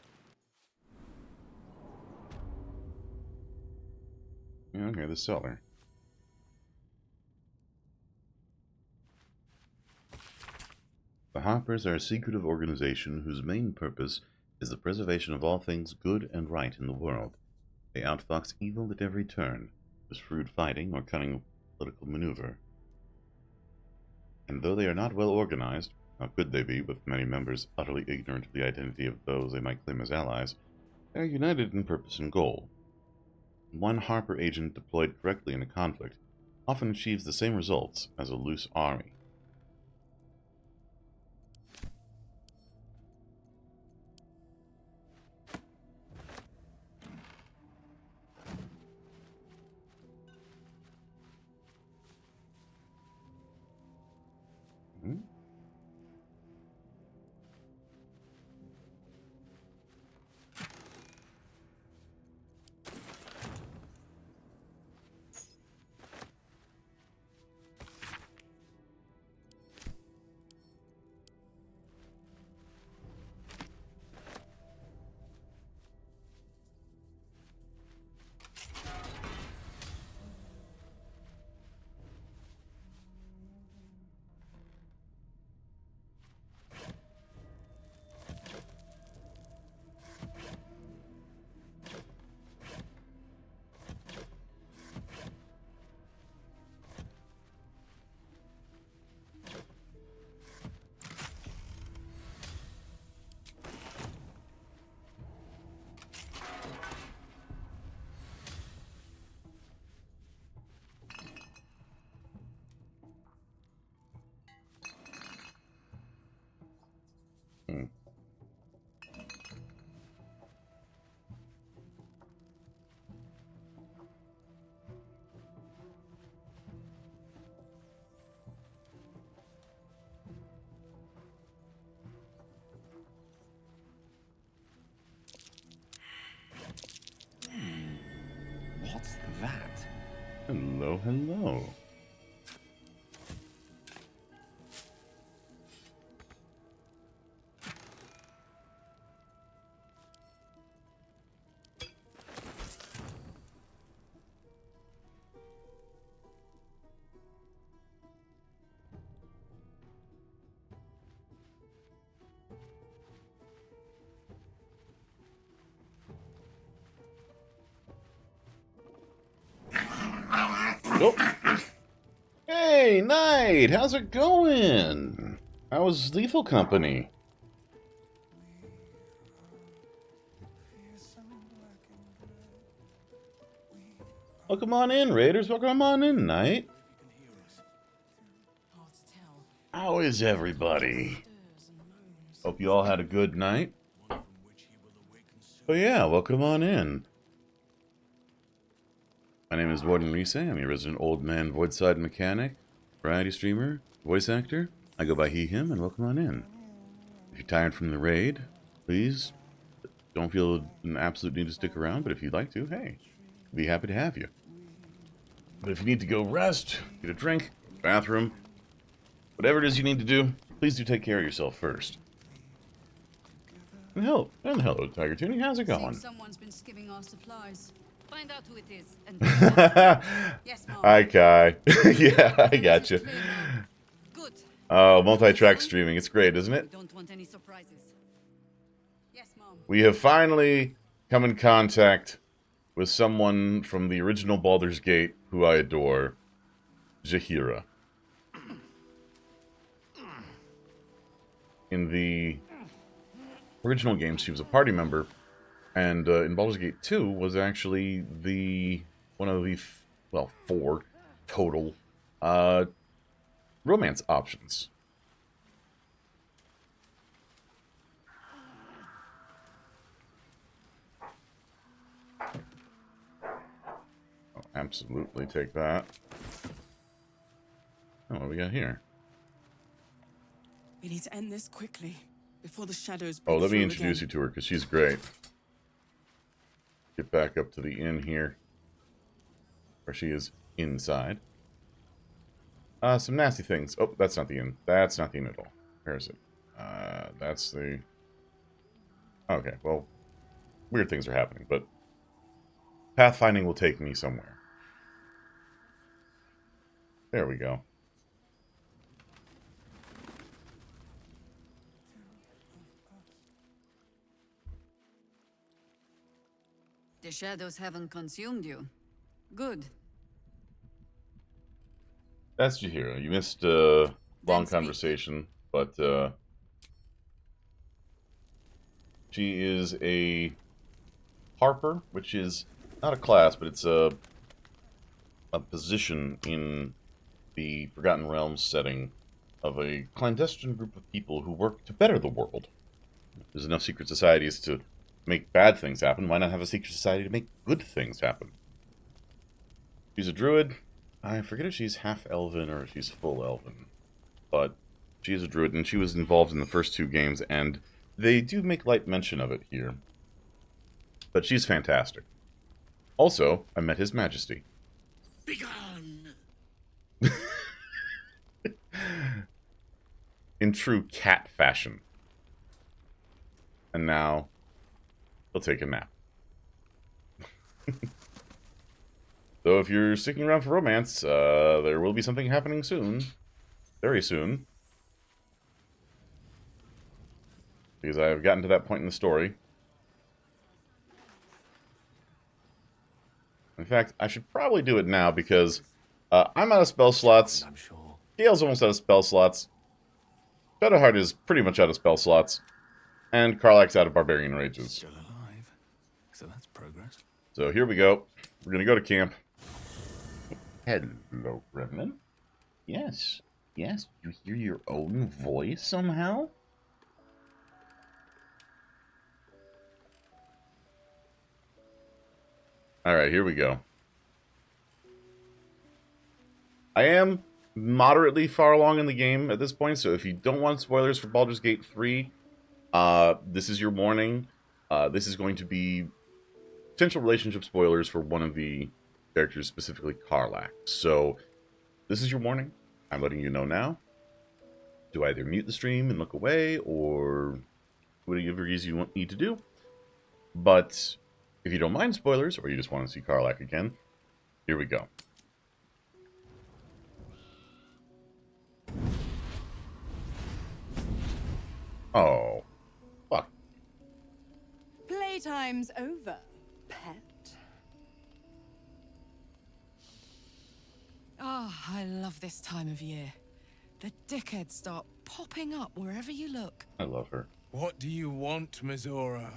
Yeah, okay, the cellar. The Harpers are a secretive organization whose main purpose is the preservation of all things good and right in the world. They outfox evil at every turn, with shrewd fighting or cunning political maneuver. And though they are not well organized, how could they be, with many members utterly ignorant of the identity of those they might claim as allies, they are united in purpose and goal. One Harper agent deployed correctly in a conflict often achieves the same results as a loose army. What's that? Hello, hello. Oh. Hey, Knight! How's it going? How was Lethal Company? Welcome on in, Raiders. Welcome on in, Knight. How is everybody? Hope you all had a good night. Oh yeah, welcome on in. My name is Warden Lise. I'm your resident old man voidside mechanic, variety streamer, voice actor. I go by he, him, and welcome on in. If you're tired from the raid, please don't feel an absolute need to stick around, but if you'd like to, hey, be happy to have you. But if you need to go rest, get a drink, bathroom, whatever it is you need to do, please do take care of yourself first. And hello, Tiger Toonie, how's it going? Someone's been skimming our supplies. Find out who it is. And yes, Mom. Hi, Kai. Yeah, I gotcha. Good. Oh, multi-track streaming. It's great, isn't it? Don't want any surprises. Yes, Mom. We have finally come in contact with someone from the original Baldur's Gate who I adore, Jaheira. In the original game, she was a party member, and in Baldur's Gate 2 was actually one of the, 4 total romance options. I'll absolutely take that. Oh, what do we got here? We need to end this quickly, before the shadows Oh, break let me through introduce again. you to her, because she's great. Get back up to the inn here. Where she is inside. Some nasty things. Oh, that's not the inn. That's not the inn at all. Where is it? That's the... Okay, well, weird things are happening, but pathfinding will take me somewhere. There we go. The shadows haven't consumed you. Good. That's Jaheira. You missed a long conversation, but she is a Harper, which is not a class, but it's a position in the Forgotten Realms setting of a clandestine group of people who work to better the world. There's enough secret societies to make bad things happen. Why not have a secret society to make good things happen? She's a druid. I forget if she's half elven or if she's full elven, but she is a druid, and she was involved in the first 2 games, and they do make light mention of it here. But she's fantastic. Also, I met His Majesty. Begone! In true cat fashion. And now, he'll take a nap. So if you're sticking around for romance, there will be something happening soon. Very soon. Because I've gotten to that point in the story. In fact, I should probably do it now because I'm out of spell slots. Gale's almost out of spell slots. Shadowheart is pretty much out of spell slots. And Karlach's out of Barbarian Rages. Still alive. So that's progress. So here we go. We're going to go to camp. Hello, Remnant. Yes. Yes, you hear your own voice somehow? Alright, here we go. I am moderately far along in the game at this point, so if you don't want spoilers for Baldur's Gate 3, this is your warning. This is going to be potential relationship spoilers for one of the characters, specifically Karlach. So, this is your warning. I'm letting you know now. Do either mute the stream and look away, or whatever it is you need to do. But if you don't mind spoilers, or you just want to see Karlach again, here we go. Oh, fuck. Playtime's over, pet. Ah, I love this time of year. The dickheads start popping up wherever you look. I love her. What do you want, Mizora?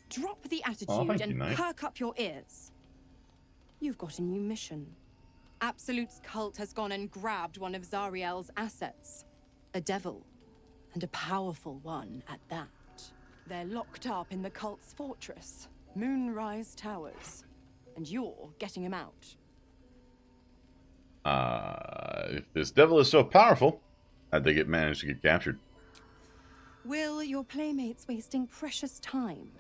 Drop the attitude thank you, and Knight. perk up your ears. You've got a new mission. Absolute's cult has gone and grabbed one of Zariel's assets. A devil. And a powerful one at that. They're locked up in the cult's fortress, Moonrise Towers. and you're getting him out. If this devil is so powerful, how'd they manage to get captured? Will, your playmate's wasting precious time.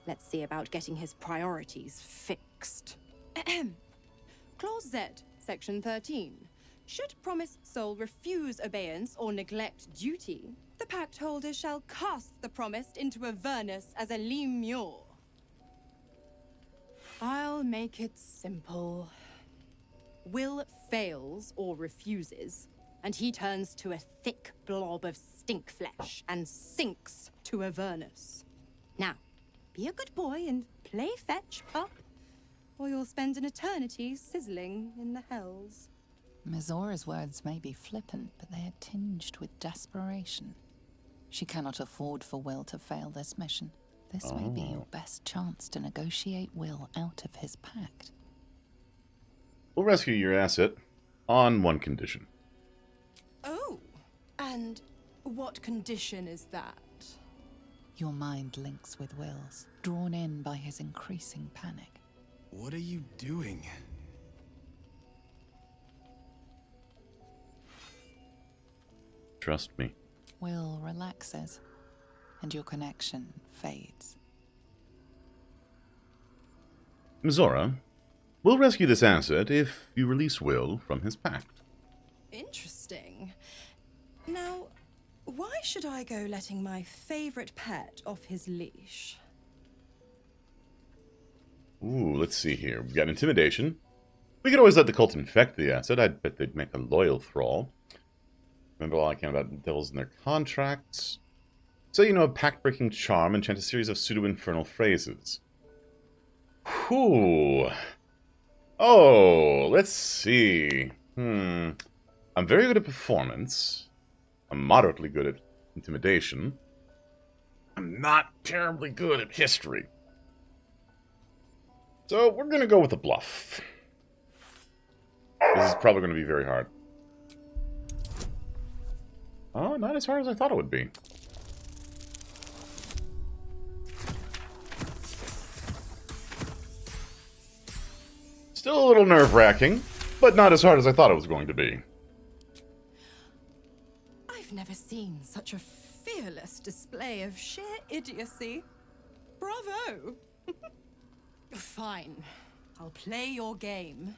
Let's see about getting his priorities fixed. Clause Z, Section 13. Should promised soul refuse abeyance or neglect duty, the pact holder shall cast the promised into Avernus as a lemure. I'll make it simple. Will fails or refuses, and he turns to a thick blob of stink flesh and sinks to Avernus. Now, be a good boy and play fetch, pup, or you'll spend an eternity sizzling in the hells. Mizora's words may be flippant, but they are tinged with desperation. She cannot afford for Will to fail this mission. This may be your best chance to negotiate Will out of his pact. We'll rescue your asset on one condition. Oh, and what condition is that? Your mind links with Will's, drawn in by his increasing panic. What are you doing? Trust me. Will relaxes, and your connection fades. Mizora, we'll rescue this asset if you release Will from his pact. Interesting. Now, why should I go letting my favorite pet off his leash? Ooh, let's see here. We've got intimidation. We could always let the cult infect the asset. I'd bet they'd make a loyal thrall. Remember all I can about devils and their contracts. So you know a pact-breaking charm and chant a series of pseudo-infernal phrases. Whew. Oh, let's see. I'm very good at performance. I'm moderately good at intimidation. I'm not terribly good at history. So we're going to go with a bluff. This is probably going to be very hard. Oh, not as hard as I thought it would be. Still a little nerve-wracking, but not as hard as I thought it was going to be. I've never seen such a fearless display of sheer idiocy. Bravo! Fine. I'll play your game.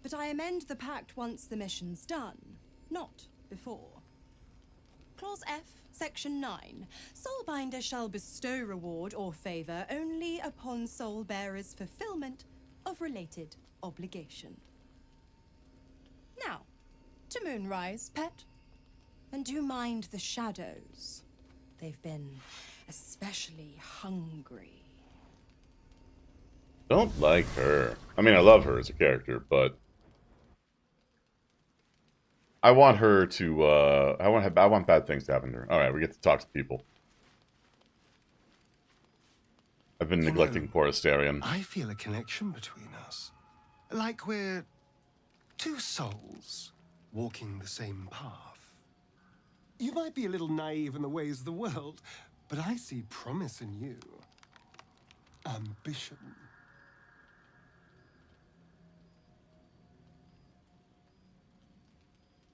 But I amend the pact once the mission's done, not before. Clause F, Section 9. Soulbinder shall bestow reward or favor only upon soul-bearer's fulfillment of related obligation. Now, to Moonrise, pet. And do mind the shadows. They've been especially hungry. Don't like her. I mean, I love her as a character, but I want her to, I want bad things to happen to her. Alright, we get to talk to people. I've been neglecting poor Astarion. I feel a connection between us. Like we're two souls walking the same path. You might be a little naive in the ways of the world, but I see promise in you. Ambition.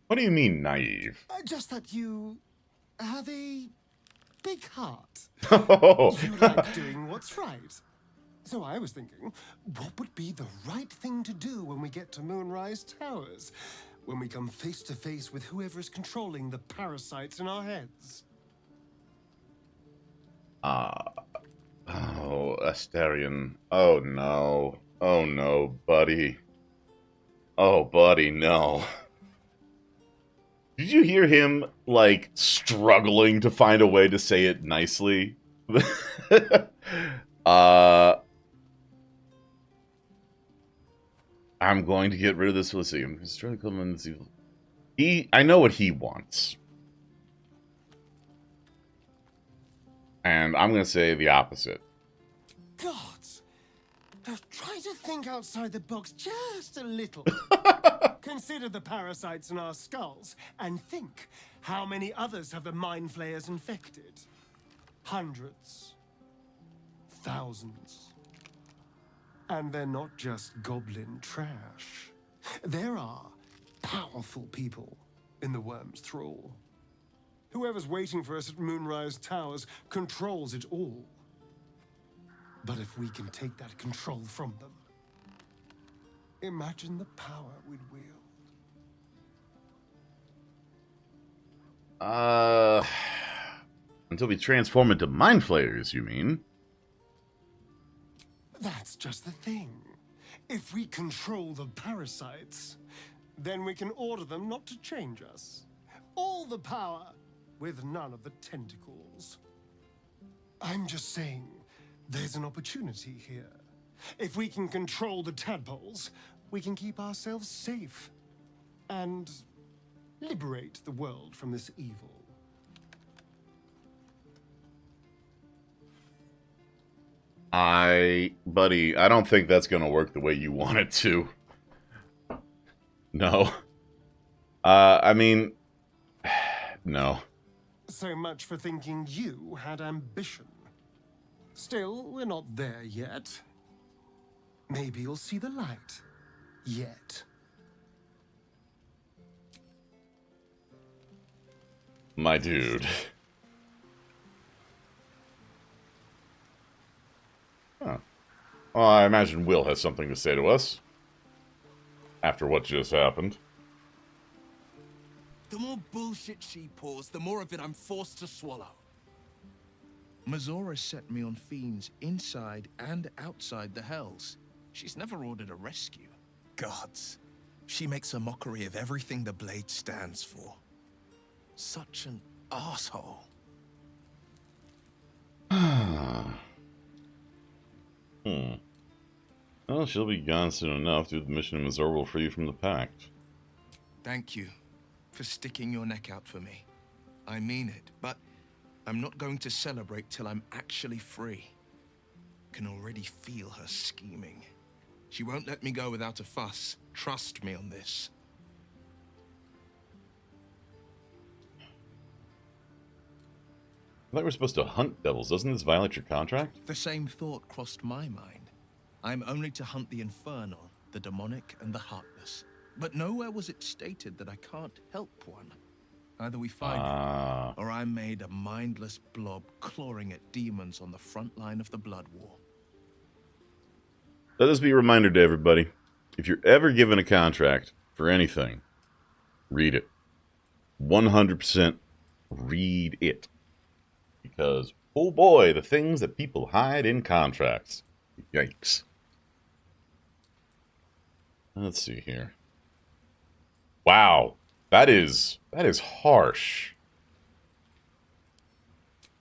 What do you mean, naive? Just that you have a big heart. Oh. You like doing what's right. So I was thinking, what would be the right thing to do when we get to Moonrise Towers? When we come face to face with whoever's controlling the parasites in our heads? Oh, Astarion. Oh no. Oh no, buddy. Oh, buddy, no. Did you hear him, like, struggling to find a way to say it nicely? I'm going to get rid of this Felicity. I'm trying to come in. I know what he wants. And I'm going to say the opposite. Gods! Try to think outside the box just a little. Consider the parasites in our skulls, and think how many others have the mind flayers infected. Hundreds. Thousands. And they're not just goblin trash. There are powerful people in the Worm's thrall. Whoever's waiting for us at Moonrise Towers controls it all. But if we can take that control from them, imagine the power we'd wield. Until we transform into mind flayers, you mean? That's just the thing. If we control the parasites, then we can order them not to change us. All the power, with none of the tentacles. I'm just saying, there's an opportunity here. If we can control the tadpoles, we can keep ourselves safe. And liberate the world from this evil. Buddy, I don't think that's gonna work the way you want it to. No. I mean, no. So much for thinking you had ambition. Still, we're not there yet. Maybe you'll see the light. Yet. My dude. Huh. Well, I imagine Will has something to say to us. After what just happened. The more bullshit she pours, the more of it I'm forced to swallow. Mizora set me on fiends inside and outside the Hells. She's never ordered a rescue. Gods. She makes a mockery of everything the Blade stands for. Such an asshole. Well, she'll be gone soon enough. Do the mission in Mizora will free you from the Pact. Thank you for sticking your neck out for me. I mean it, but I'm not going to celebrate till I'm actually free. Can already feel her scheming. She won't let me go without a fuss. Trust me on this. I thought we were supposed to hunt devils. Doesn't this violate your contract? The same thought crossed my mind. I'm only to hunt the infernal, the demonic, and the heartless. But nowhere was it stated that I can't help one. Either we find it, or I'm made a mindless blob clawing at demons on the front line of the Blood War. Let this be a reminder to everybody. If you're ever given a contract for anything, read it. 100% read it. Because, oh boy, the things that people hide in contracts. Yikes. Let's see here. Wow. That is harsh.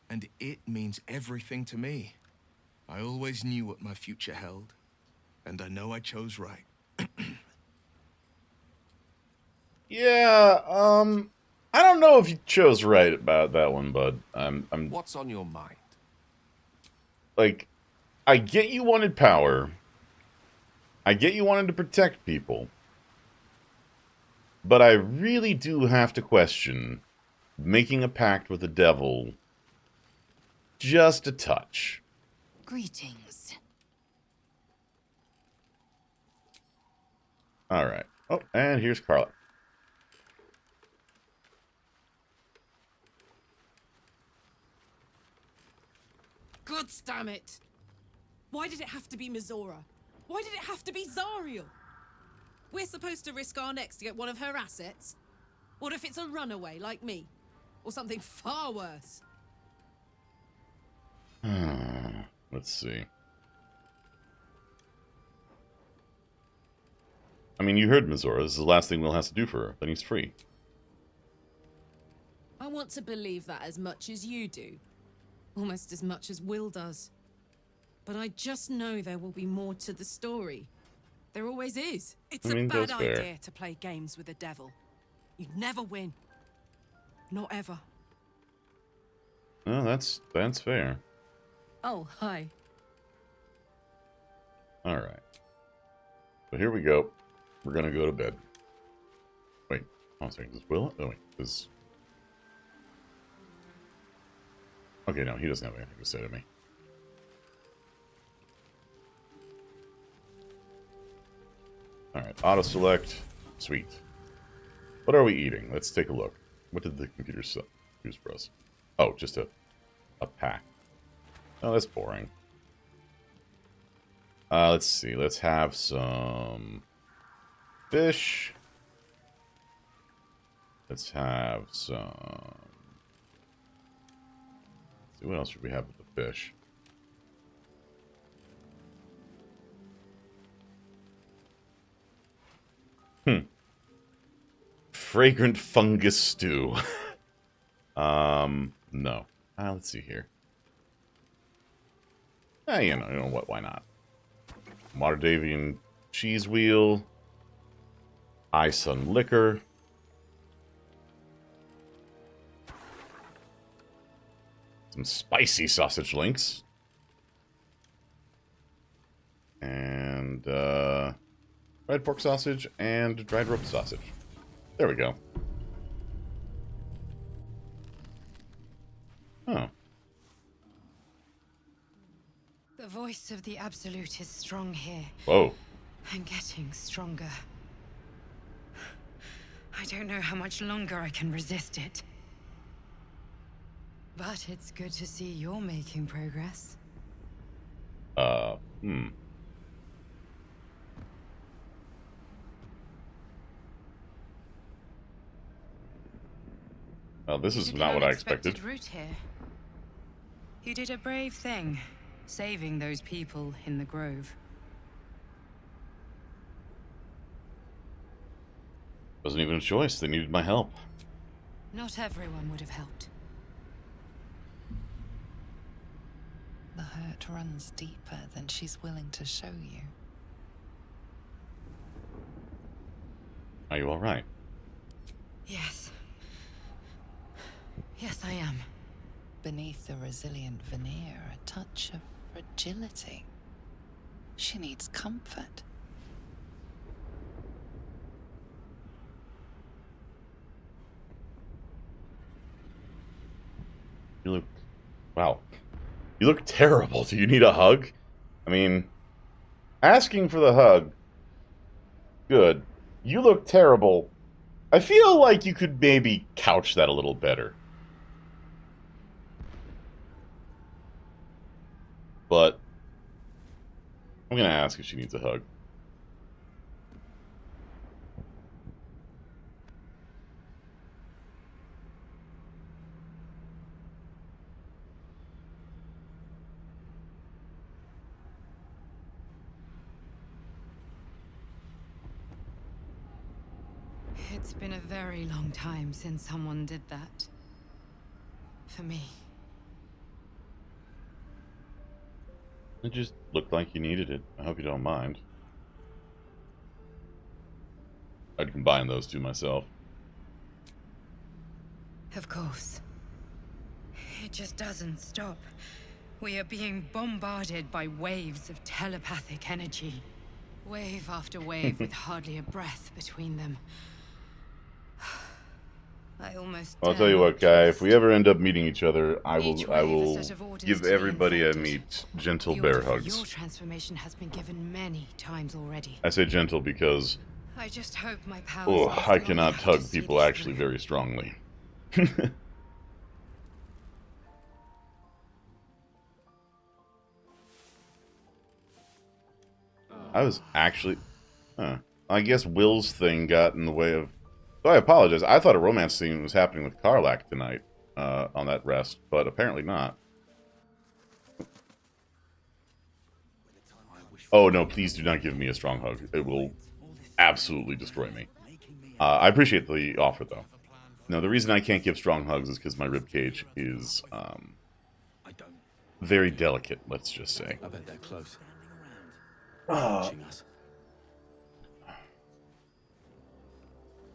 And it means everything to me. I always knew what my future held. And I know I chose right. Yeah, I don't know if you chose right about that one, bud. I'm What's on your mind? Like, I get you wanted power. I get you wanted to protect people. But I really do have to question making a pact with the devil just a touch. Greetings. Alright. Oh, and here's Carla. God damn it! Why did it have to be Mizora? Why did it have to be Zariel? We're supposed to risk our necks to get one of her assets? What if it's a runaway like me? Or something far worse? Let's see. I mean, you heard Mizora. This is the last thing Will has to do for her. Then he's free. I want to believe that as much as you do. Almost as much as Will does. But I just know there will be more to the story. There always is. It's a bad idea to play games with the devil. You'd never win. Not ever. Oh, that's fair. Oh, hi. Alright. So here we go. We're gonna go to bed. Wait, hold on a second. Is Will? Oh, wait. Okay, no, he doesn't have anything to say to me. Alright, auto-select. Sweet. What are we eating? Let's take a look. What did the computer choose for us? Oh, just a pack. Oh, that's boring. Let's see. Let's have some fish. Let's have some... Let's see, what else should we have with the fish? Fragrant fungus stew. No. Let's see here. You know what? Why not? Motordavian cheese wheel. Sun liquor. Some spicy sausage links. And dried pork sausage and dried rope sausage. There we go. Oh. The voice of the Absolute is strong here. Whoa. And getting stronger. I don't know how much longer I can resist it. But it's good to see you're making progress. Well, this is not what I expected. Route here. You did a brave thing, saving those people in the Grove. Wasn't even a choice. They needed my help. Not everyone would have helped. The hurt runs deeper than she's willing to show you. Are you all right? Yes. Yes, I am. Beneath the resilient veneer, a touch of fragility. She needs comfort. You look... Wow. You look terrible. Do you need a hug? I mean, asking for the hug. Good. You look terrible. I feel like you could maybe couch that a little better. But I'm gonna ask if she needs a hug. It's been a very long time since someone did that. For me. It just looked like you needed it. I hope you don't mind. I'd combine those two myself. Of course. It just doesn't stop. We are being bombarded by waves of telepathic energy. Wave after wave with hardly a breath between them. I almost I'll tell you what, Guy. If we ever end up meeting each other, I will give everybody I meet gentle bear hugs. Your transformation has been given many times already. I say gentle because I just hope my powers I cannot hug people actually very strongly. I was actually... I guess Will's thing got in the way of... So I apologize. I thought a romance scene was happening with Karlach tonight on that rest, but apparently not. Oh, no, please do not give me a strong hug. It will absolutely destroy me. I appreciate the offer, though. No, the reason I can't give strong hugs is because my ribcage is very delicate, let's just say. I bet they're close.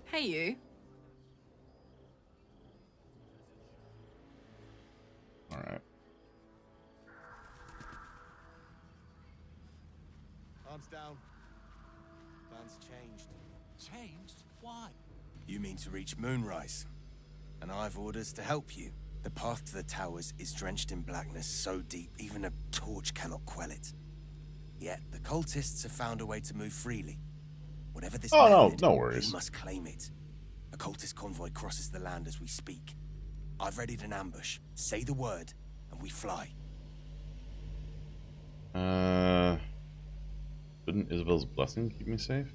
Hey, you. All right. Arms down. Plan's changed. Changed? Why? You mean to reach Moonrise, and I've orders to help you. The path to the towers is drenched in blackness so deep even a torch cannot quell it. Yet the cultists have found a way to move freely. Whatever this Oh, method, no worries. he must claim it. A cultist convoy crosses the land as we speak. I've readied an ambush. Say the word, and we fly. Wouldn't Isabel's blessing keep me safe?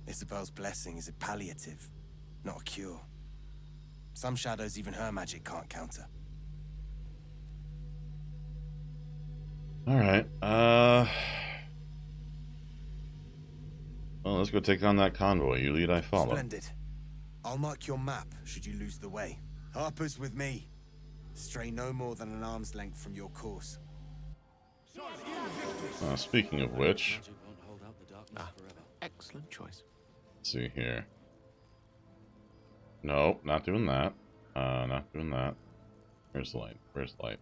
Isabel's blessing is a palliative, not a cure. Some shadows even her magic can't counter. Alright, well, let's go take on that convoy. You lead, I follow. Splendid. I'll mark your map should you lose the way. Harper's with me. Stray no more than an arm's length from your course. Speaking of which... Excellent choice. Let's see here. No, not doing that. Not doing that. Where's the light? Where's the light?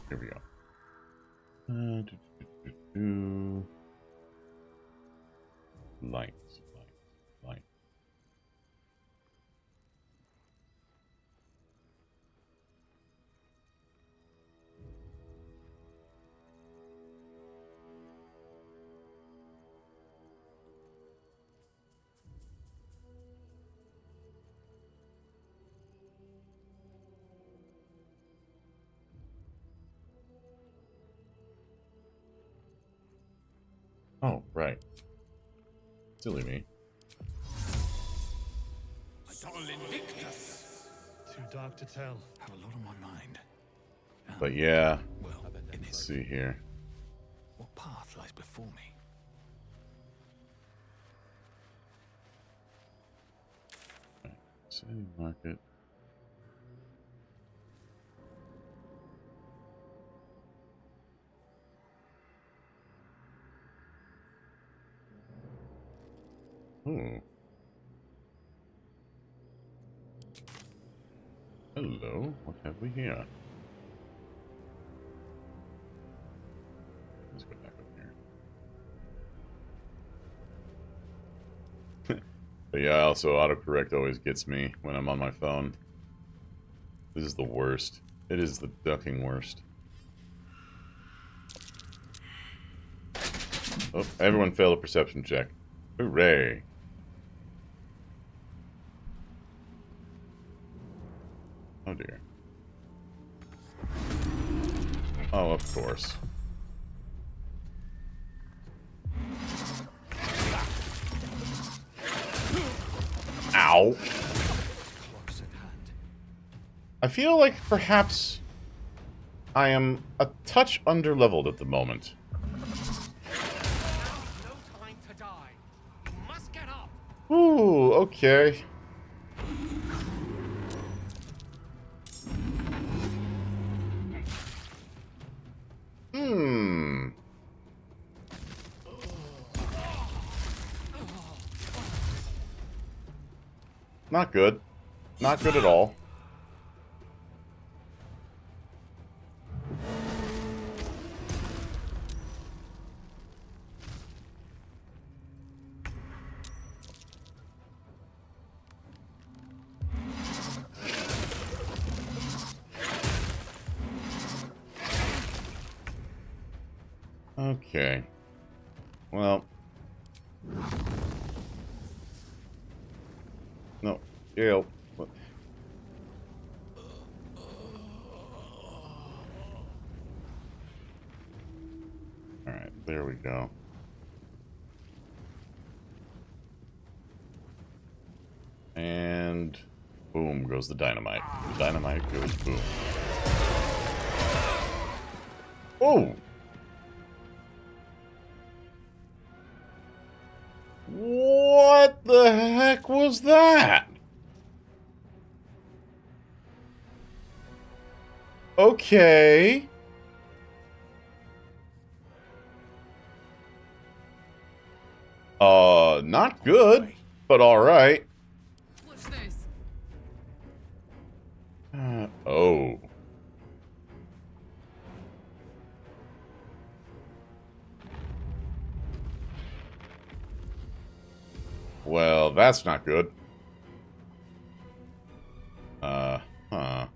Here we go. Lights. Oh, right. Silly me. Sol Invictus. Too dark to tell. Have a lot on my mind. But yeah, Well, let's see here. what path lies before me? City market. Hello, what have we here? Let's go back up here. But yeah, also autocorrect always gets me when I'm on my phone. This is the worst. It is the ducking worst. Oh, everyone failed a perception check. Hooray. Oh dear. Oh, of course. Ow. I feel like perhaps I am a touch underleveled at the moment. Ooh, okay. Not good. Not good at all. Okay. Well. No. Gale. What? Alright, there we go. And boom goes the dynamite. The dynamite goes boom. Oh! What the heck was that? Okay. Not good, but alright. What's this? Oh. that's not good. Alright.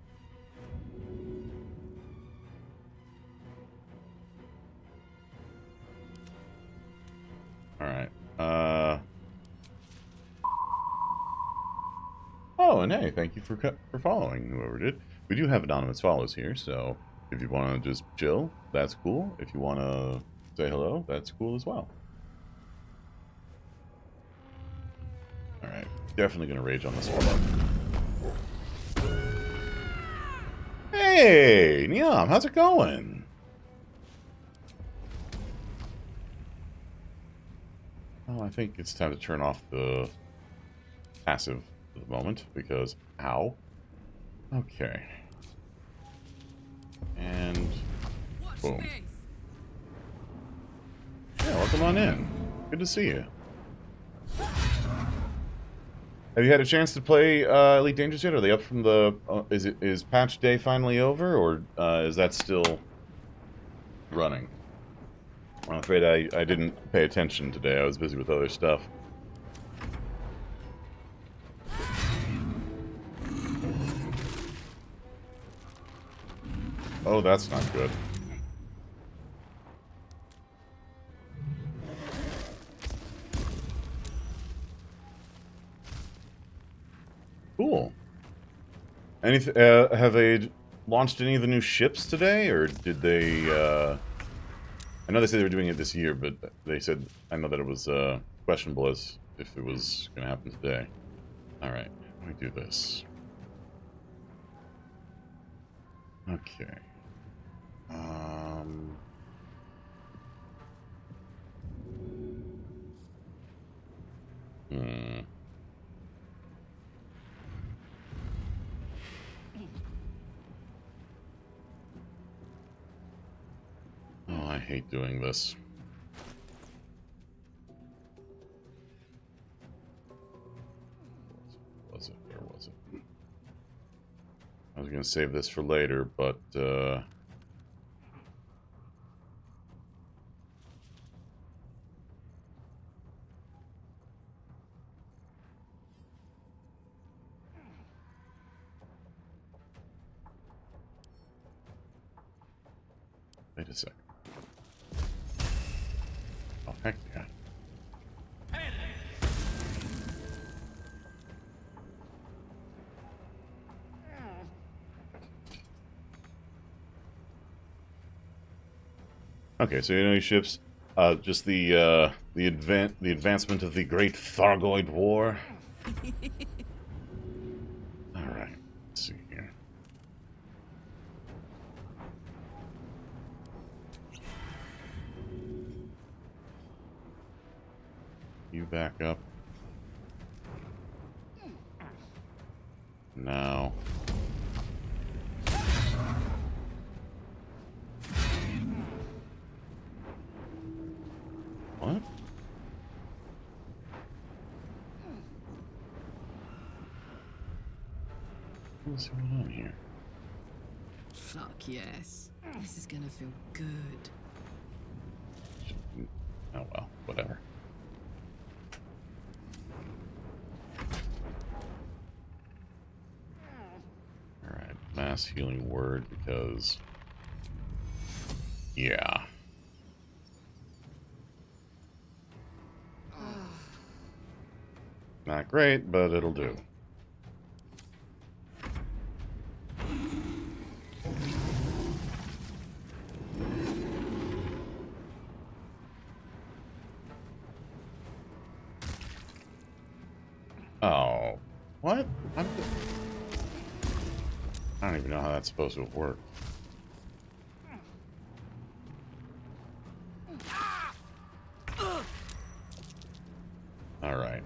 Oh, and hey, thank you for following, whoever did. We do have anonymous follows here, so if you want to just chill, that's cool. If you want to say hello, that's cool as well. Alright, definitely going to rage on this one. Hey, Niam, how's it going? Well, I think it's time to turn off the passive at the moment, because, ow. Okay. And, boom. Yeah, welcome on in. Good to see you. Have you had a chance to play Elite Dangerous yet? Are they up from the... is patch day finally over, or is that still running? I'm afraid I didn't pay attention today. I was busy with other stuff. Oh, that's not good. Cool. Anything? Have they launched any of the new ships today, or did they? I know they said they were doing it this year, but they said I know that it was questionable as if it was going to happen today. All right, let me do this. Okay. Oh, I hate doing this. Where was it? I was going to save this for later, but wait a second. Oh, heck yeah. Okay, so you know your ships. Just the advancement of the Great Thargoid War. All right, let's see here. You back up. Now. What? What's going on here? Fuck yes. This is gonna feel good. Oh well, whatever. Alright, mass healing word because... yeah. Not great, but it'll do. Oh, what? I don't even know how that's supposed to work. All right.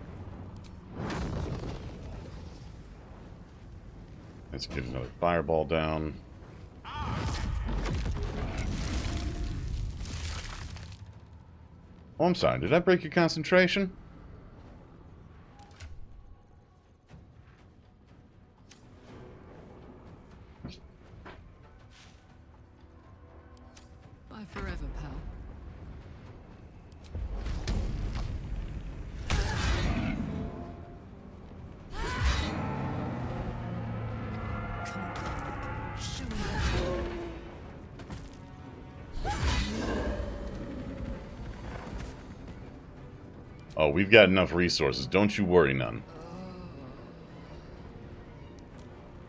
Let's get another fireball down. Oh, I'm sorry. Did I break your concentration? Bye forever, pal. Oh, we've got enough resources. Don't you worry none.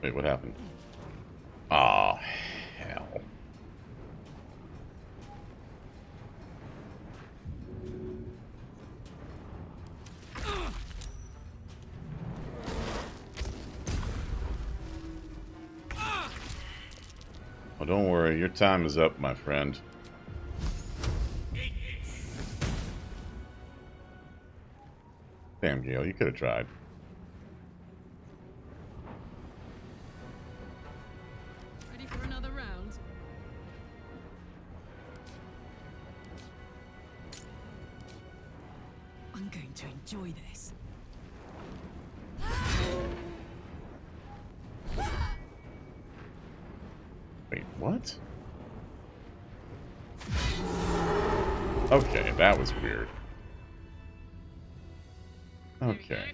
Wait, what happened? Aw, hell. Oh, don't worry. Your time is up, my friend. Damn, Gale, you could have tried. Ready for another round? I'm going to enjoy this. Wait, what? Okay, that was weird. Okay.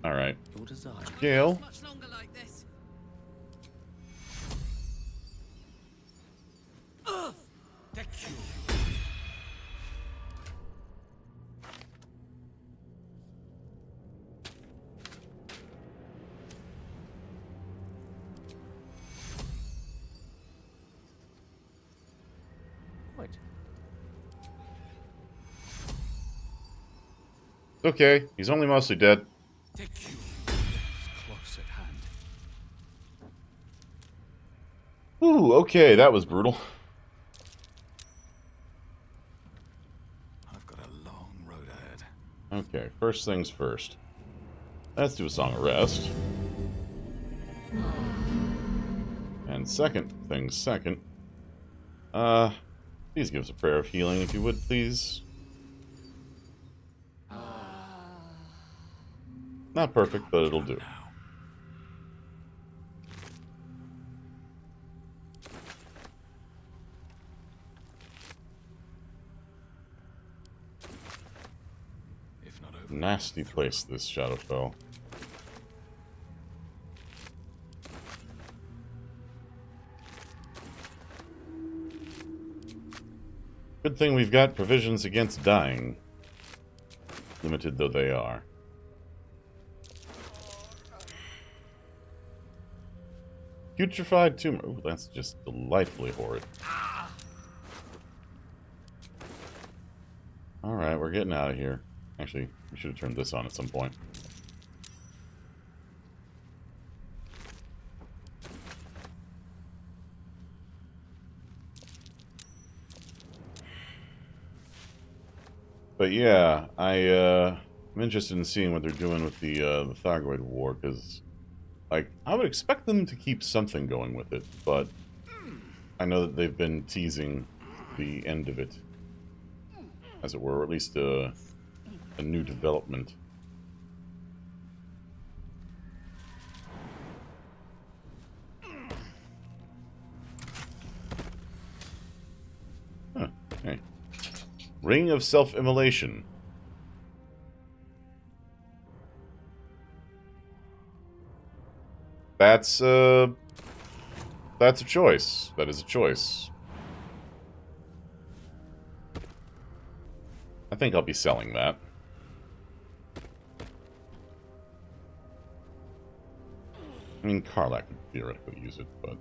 Alright. Gale. Much longer like this. Right. Okay, he's only mostly dead. Close at hand. Ooh, okay, that was brutal. I've got a long road ahead. Okay, first things first. Let's do a song of rest. And second things second. Please give us a prayer of healing if you would, please. Not perfect, but it'll do. Nasty place, this Shadowfell. Good thing we've got provisions against dying. Limited though they are. Putrefied tumor. Ooh, that's just delightfully horrid. Alright, we're getting out of here. Actually, we should have turned this on at some point. But yeah, I'm interested in seeing what they're doing with the Thargoid War, because, like, I would expect them to keep something going with it, but I know that they've been teasing the end of it, as it were, or at least a new development. Huh, okay. Ring of Self-Immolation. That's a choice. That is a choice. I think I'll be selling that. I mean, Karlach could theoretically use it, but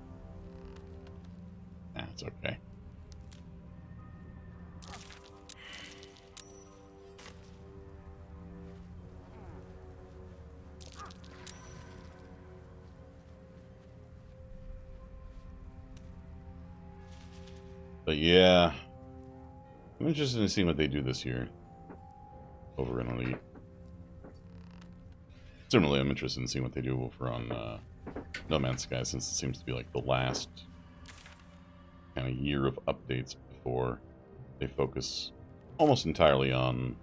it's okay. But yeah, I'm interested in seeing what they do this year over in Elite. Similarly, I'm interested in seeing what they do over on No Man's Sky, since it seems to be like the last kind of year of updates before they focus almost entirely on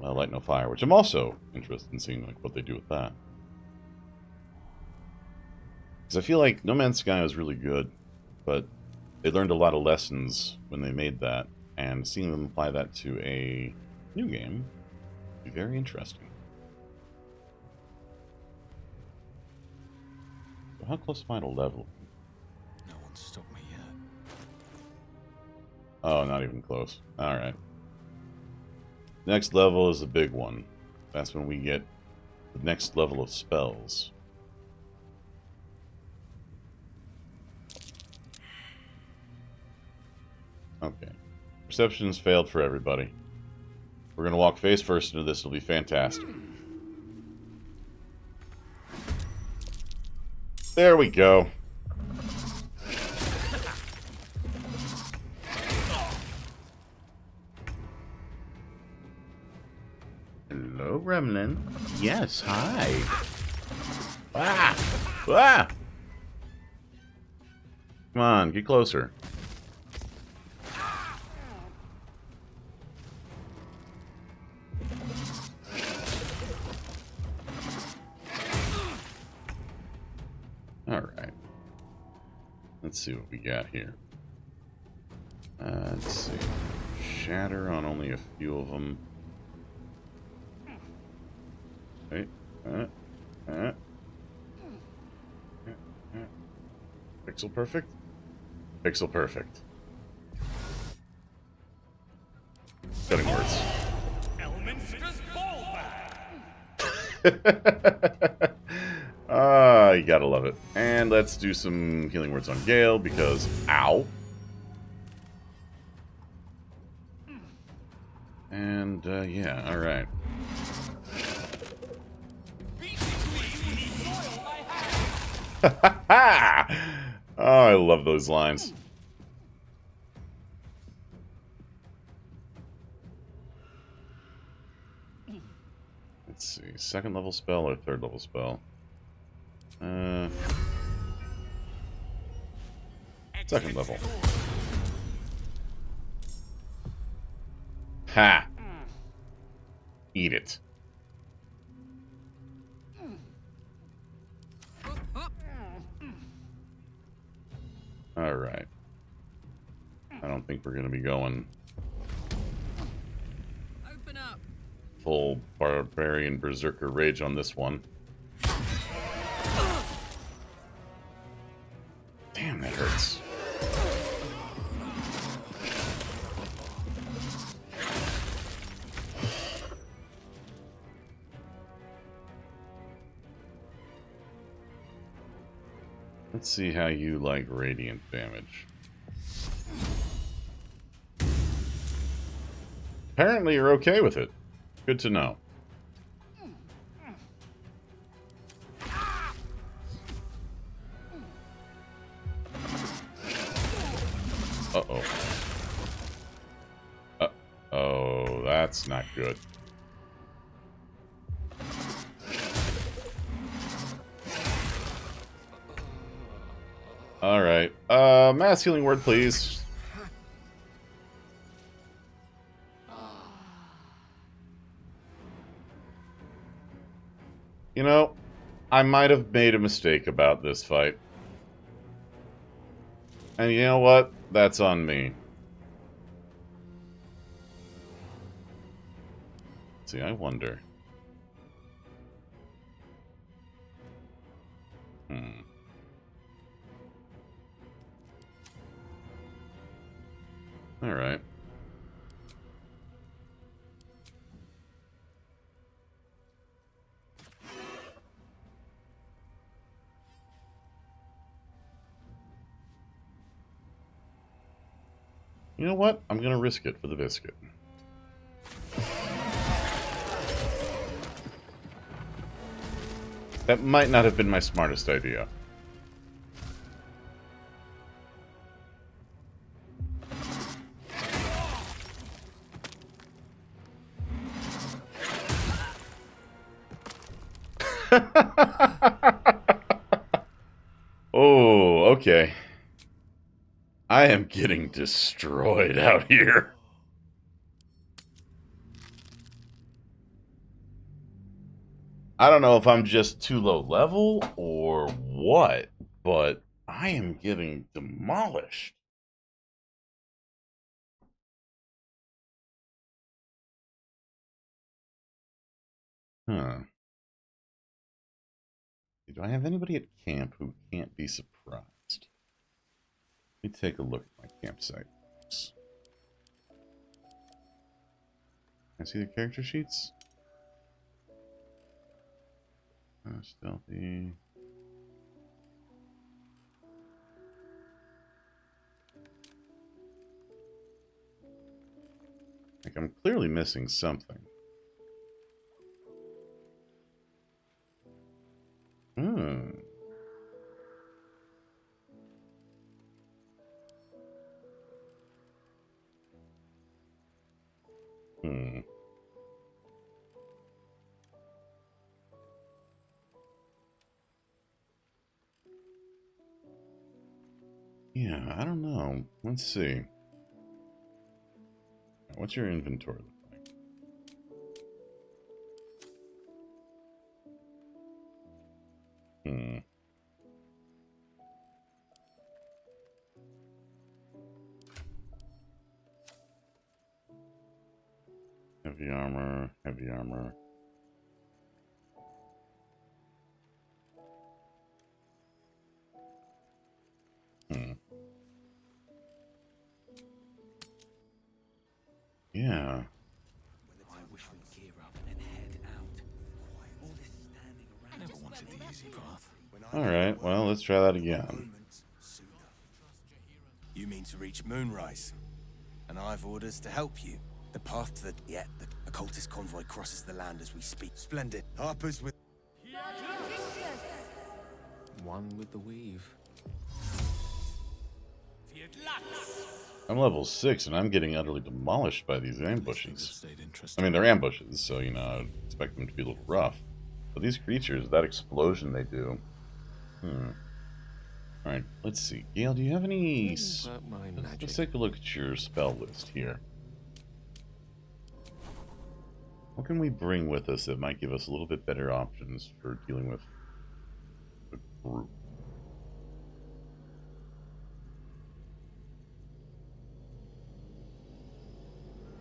Light No Fire, which I'm also interested in seeing like what they do with that. Because I feel like No Man's Sky is really good, but they learned a lot of lessons when they made that, and seeing them apply that to a new game would be very interesting. So how close am I to level? No one's stopped me yet. Oh, not even close. Alright. Next level is the big one. That's when we get the next level of spells. Okay. Perception's failed for everybody. We're gonna walk face first into this. It'll be fantastic. There we go. Hello, Remnant. Yes, hi. Ah! Ah! Come on, get closer. Alright. Let's see what we got here. Let's see. Shatter on only a few of them. Wait. Pixel perfect? Pixel perfect. Cutting words. You gotta love it. And let's do some healing words on Gale because ow. And yeah, alright. Oh, I love those lines. Let's see, second level spell or third level spell? Second level. Ha! Eat it. Alright. I don't think we're going to be going full barbarian berserker rage on this one. Damn, that hurts. Let's see how you like radiant damage. Apparently you're okay with it. Good to know. Uh-oh. Uh-oh, that's not good. Alright. Mass healing word, please. You know, I might have made a mistake about this fight. And you know what? That's on me. See, I wonder. Alright. You know what? I'm gonna risk it for the biscuit. That might not have been my smartest idea. Oh, okay. I am getting destroyed out here. I don't know if I'm just too low level or what, but I am getting demolished. Huh. Do I have anybody at camp who can't be surprised? Let me take a look at my campsite. I see the character sheets. Stealthy. Like, I'm clearly missing something. Hmm. Yeah, I don't know. Let's see. What's your inventory look like? Heavy armor, heavy armor. Yeah. I wish we'd gear up and head out. All this standing around. I never wanted the easy path. Alright, well, let's try that again. You mean to reach Moonrise, and I've orders to help you. The path to the... Yeah, the occultist convoy crosses the land as we speak. Splendid. Harper's with... One with the weave. I'm level 6 and I'm getting utterly demolished by these ambushes. I mean, they're ambushes, so, you know, I'd expect them to be a little rough. But these creatures, that explosion they do... Alright, let's see. Gale, do you have any... Let's take a look at your spell list here. What can we bring with us that might give us a little bit better options for dealing with the group?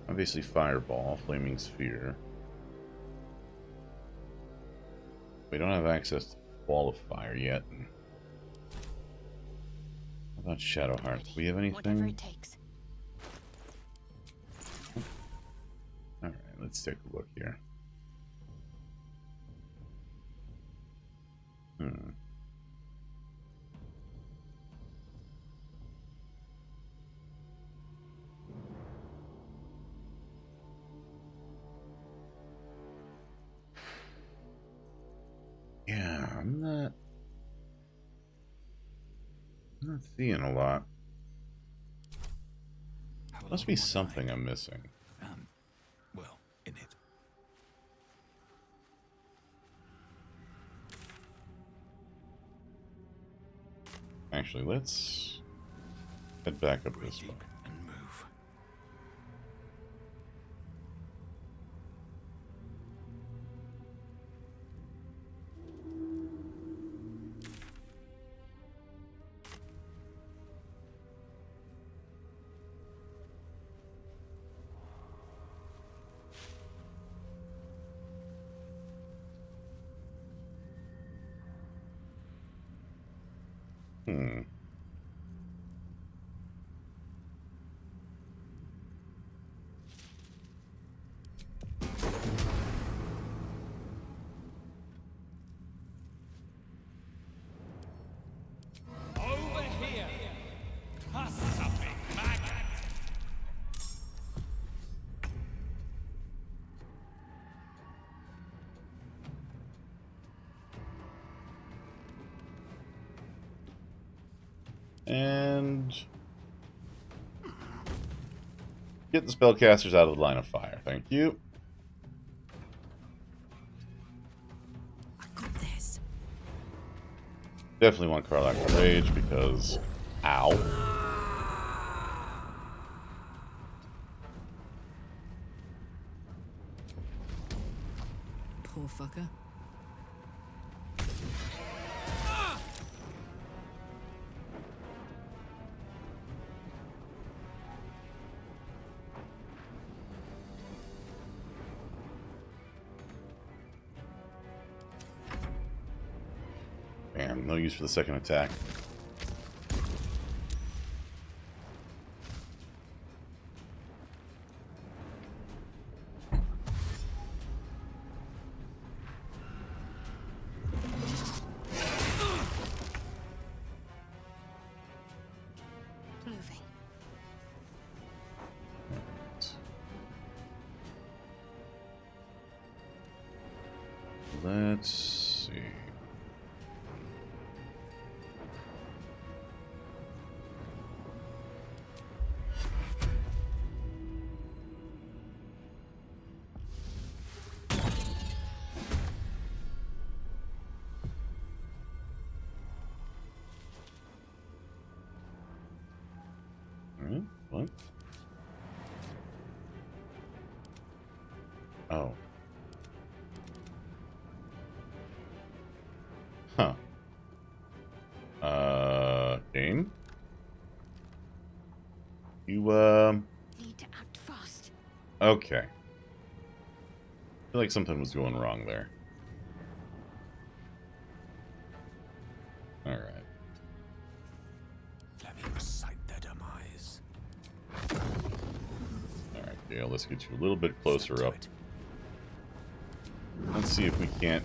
Obviously Fireball, Flaming Sphere. We don't have access to Wall of Fire yet. How about Shadowheart? Do we have anything? Whatever it takes. Alright, let's take a look here. Yeah, I'm not seeing a lot. Must be something I'm missing. Well, in it. Actually, let's head back up this way. And move. Over here! Hussafing maggot! And get the spellcasters out of the line of fire. Thank you. Definitely want Karlach Rage because... Ow. Poor fucker. Damn, no use for the second attack. let's see. What? Oh. Huh. Game? You, Need to act fast. Okay. I feel like something was going wrong there. Alright. Let me recite their demise. Alright, Gale, let's get you a little bit closer up. Let's see if we can't...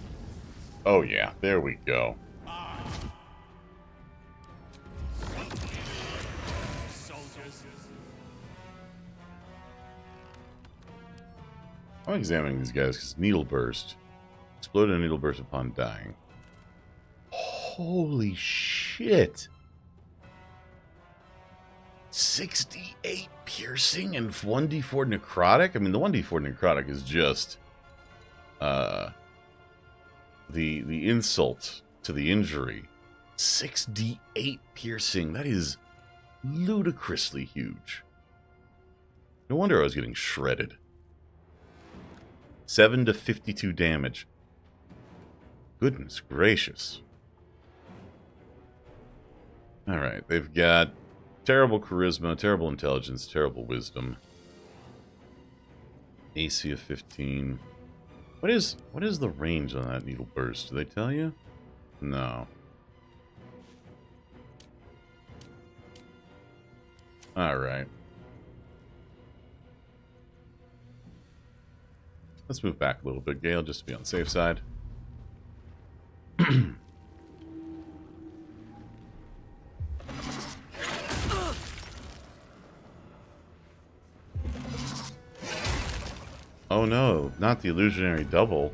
Oh yeah, there we go. I'm examining these guys because needle burst. Exploded a needle burst upon dying. Holy shit! 68 piercing and 1d4 necrotic? I mean, the 1d4 necrotic is just... the insult to the injury. 6d8 piercing. That is ludicrously huge. No wonder I was getting shredded. 7 to 52 damage. Goodness gracious. Alright, they've got terrible charisma, terrible intelligence, terrible wisdom. AC of 15. What is the range on that needle burst? Do they tell you? No. Alright. Let's move back a little bit, Gale, just to be on the safe side. Oh no, not the illusionary double.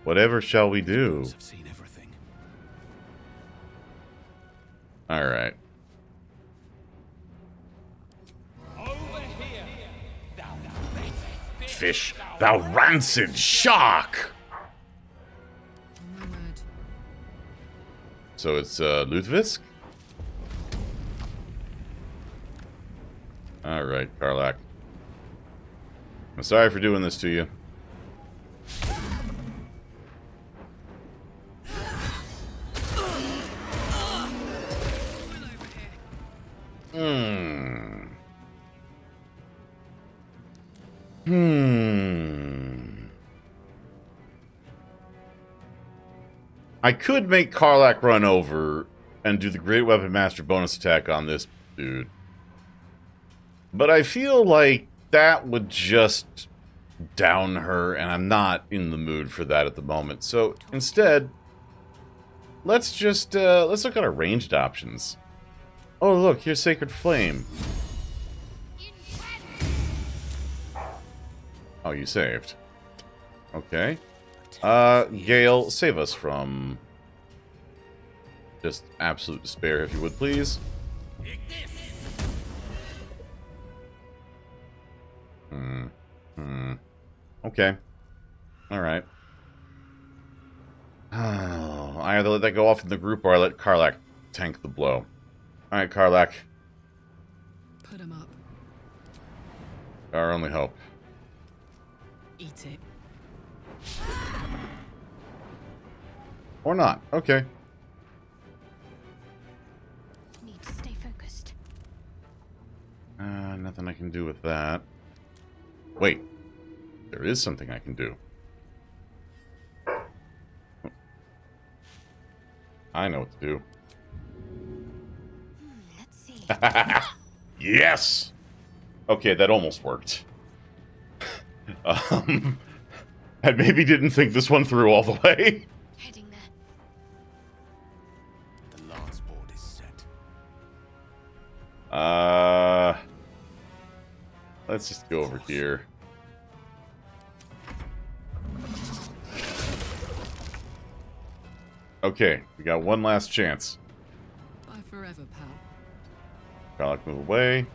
Whatever shall we do? I've seen everything. Alright. Fish, thou rancid shark! So it's Luthvisk? Alright, Karlach. I'm sorry for doing this to you. I could make Karlach run over and do the Great Weapon Master bonus attack on this dude. But I feel like that would just down her, and I'm not in the mood for that at the moment. So instead, let's just let's look at our ranged options. Oh look, here's Sacred Flame. Oh, you saved. Okay. Gale, save us from just absolute despair, if you would, please. Okay. Alright. I either let that go off in the group or I let Karlach tank the blow. Alright, Karlach. Put him up. Our only hope. Eat it. Or not. Okay. Need to stay focused. Nothing I can do with that. Wait. There is something I can do. I know what to do. Let's see. Yes! Okay, that almost worked. I maybe didn't think this one through all the way. Heading there. The last board is set. Let's just go over here. Okay, we got one last chance. Bye forever, pal. Garlic, move away.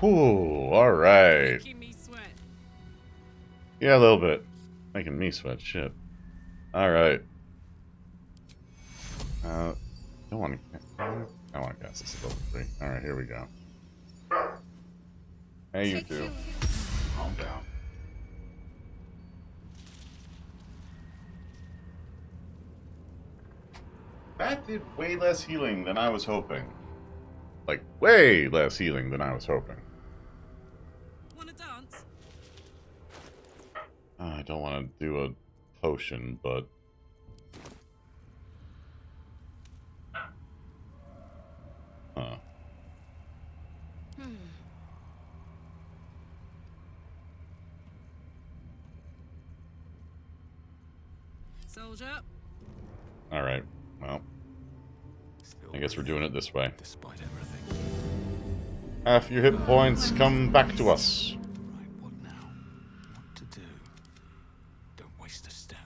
Whew, alright. Making me sweat. Yeah, a little bit. Making me sweat, shit. Alright. Don't want to cast this at level 3. Alright, here we go. Hey, you two. Calm down. That did way less healing than I was hoping. Like, way less healing than I was hoping. Wanna dance? I don't want to do a potion, but... Huh. Soldier. Alright, well. I guess we're doing it this way. Despite everything. Half your hit points come back to us. Right, what now? What to do? Don't waste a step.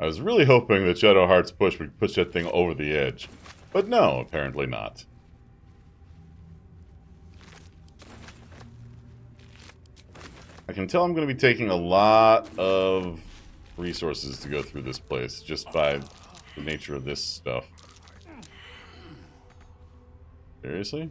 I was really hoping that Shadowheart's push would push that thing over the edge. But no, apparently not. I can tell I'm going to be taking a lot of resources to go through this place, just by the nature of this stuff. Seriously?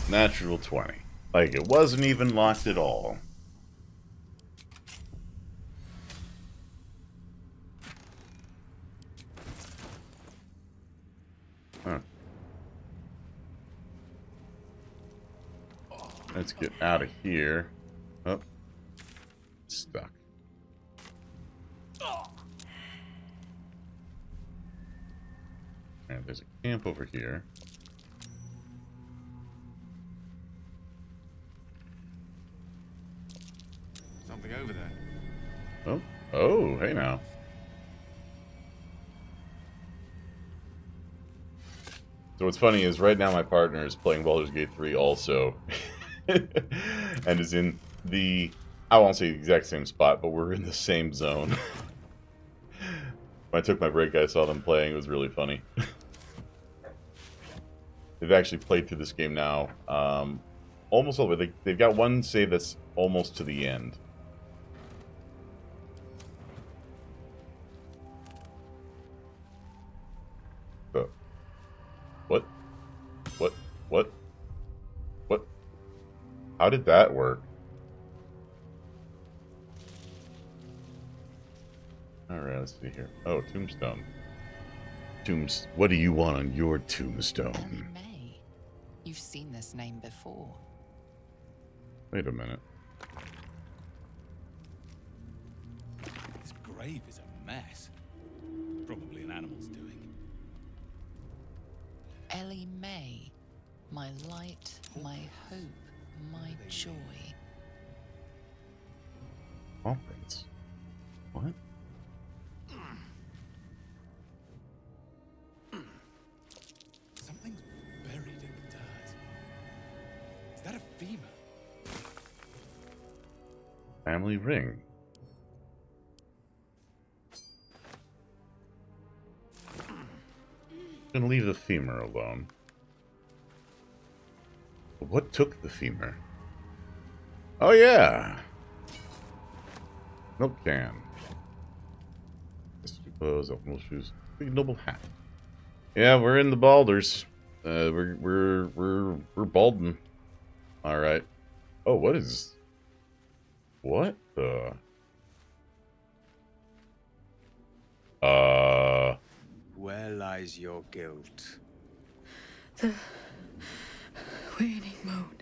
Natural 20. Like, it wasn't even locked at all. Huh. Let's get out of here. Oh. Stuck. And there's a camp over here. Something over there. Oh, oh, hey now. So what's funny is right now my partner is playing Baldur's Gate 3 also. And is in the, I won't say the exact same spot, but we're in the same zone. When I took my break, I saw them playing. It was really funny. They've actually played through this game now. Almost all the way. They've got one save that's almost to the end. What? What? What? What? How did that work? Alright, let's see here. Oh, tombstone. What do you want on your tombstone? May. You've seen this name before. Wait a minute. This grave is a mess. Probably an animal's doing. Ellie May. My light, my hope, my joy. Conference. What? Something's buried in the dirt. Is that a femur? Family ring. Gonna leave the femur alone. But what took the femur? Oh yeah! Milk can. Clothes, optimal shoes. Big noble hat. Yeah, we're in the Balders. We're Balden. All right. Oh, what is? What the? Where lies your guilt? The waning moon.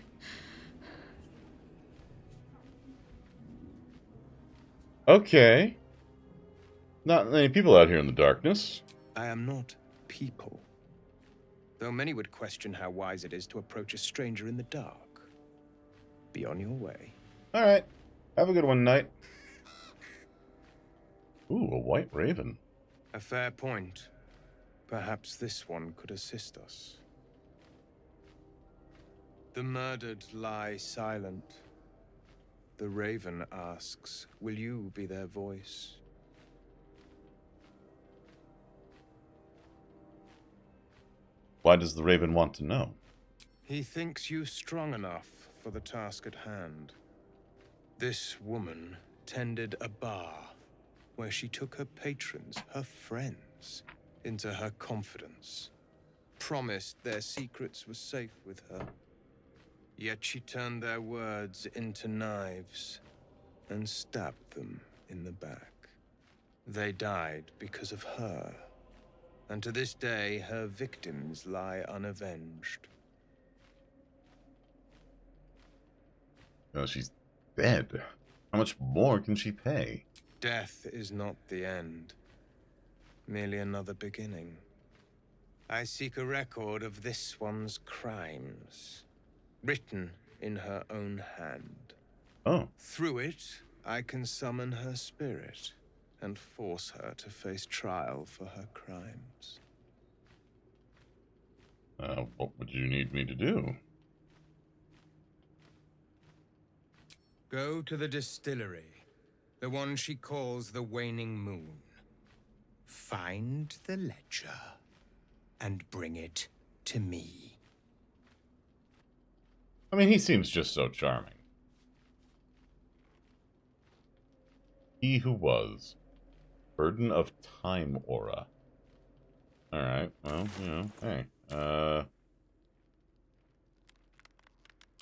Okay. Not many people out here in the darkness. I am not people. Though many would question how wise it is to approach a stranger in the dark. Be on your way. Alright. Have a good one, knight. Ooh, a white raven. A fair point. Perhaps this one could assist us. The murdered lie silent. The raven asks, will you be their voice? Why does the raven want to know? He thinks you strong enough for the task at hand. This woman tended a bar where she took her patrons, her friends, into her confidence. Promised their secrets were safe with her. Yet she turned their words into knives and stabbed them in the back. They died because of her. And to this day, her victims lie unavenged. Oh, she's dead. How much more can she pay? Death is not the end. Merely another beginning. I seek a record of this one's crimes. Written in her own hand. Oh. Through it, I can summon her spirit and force her to face trial for her crimes. What would you need me to do? Go to the distillery, the one she calls the Waning Moon. Find the ledger and bring it to me. I mean, he seems just so charming. He who was. Burden of Time aura. Alright, well, you know, hey.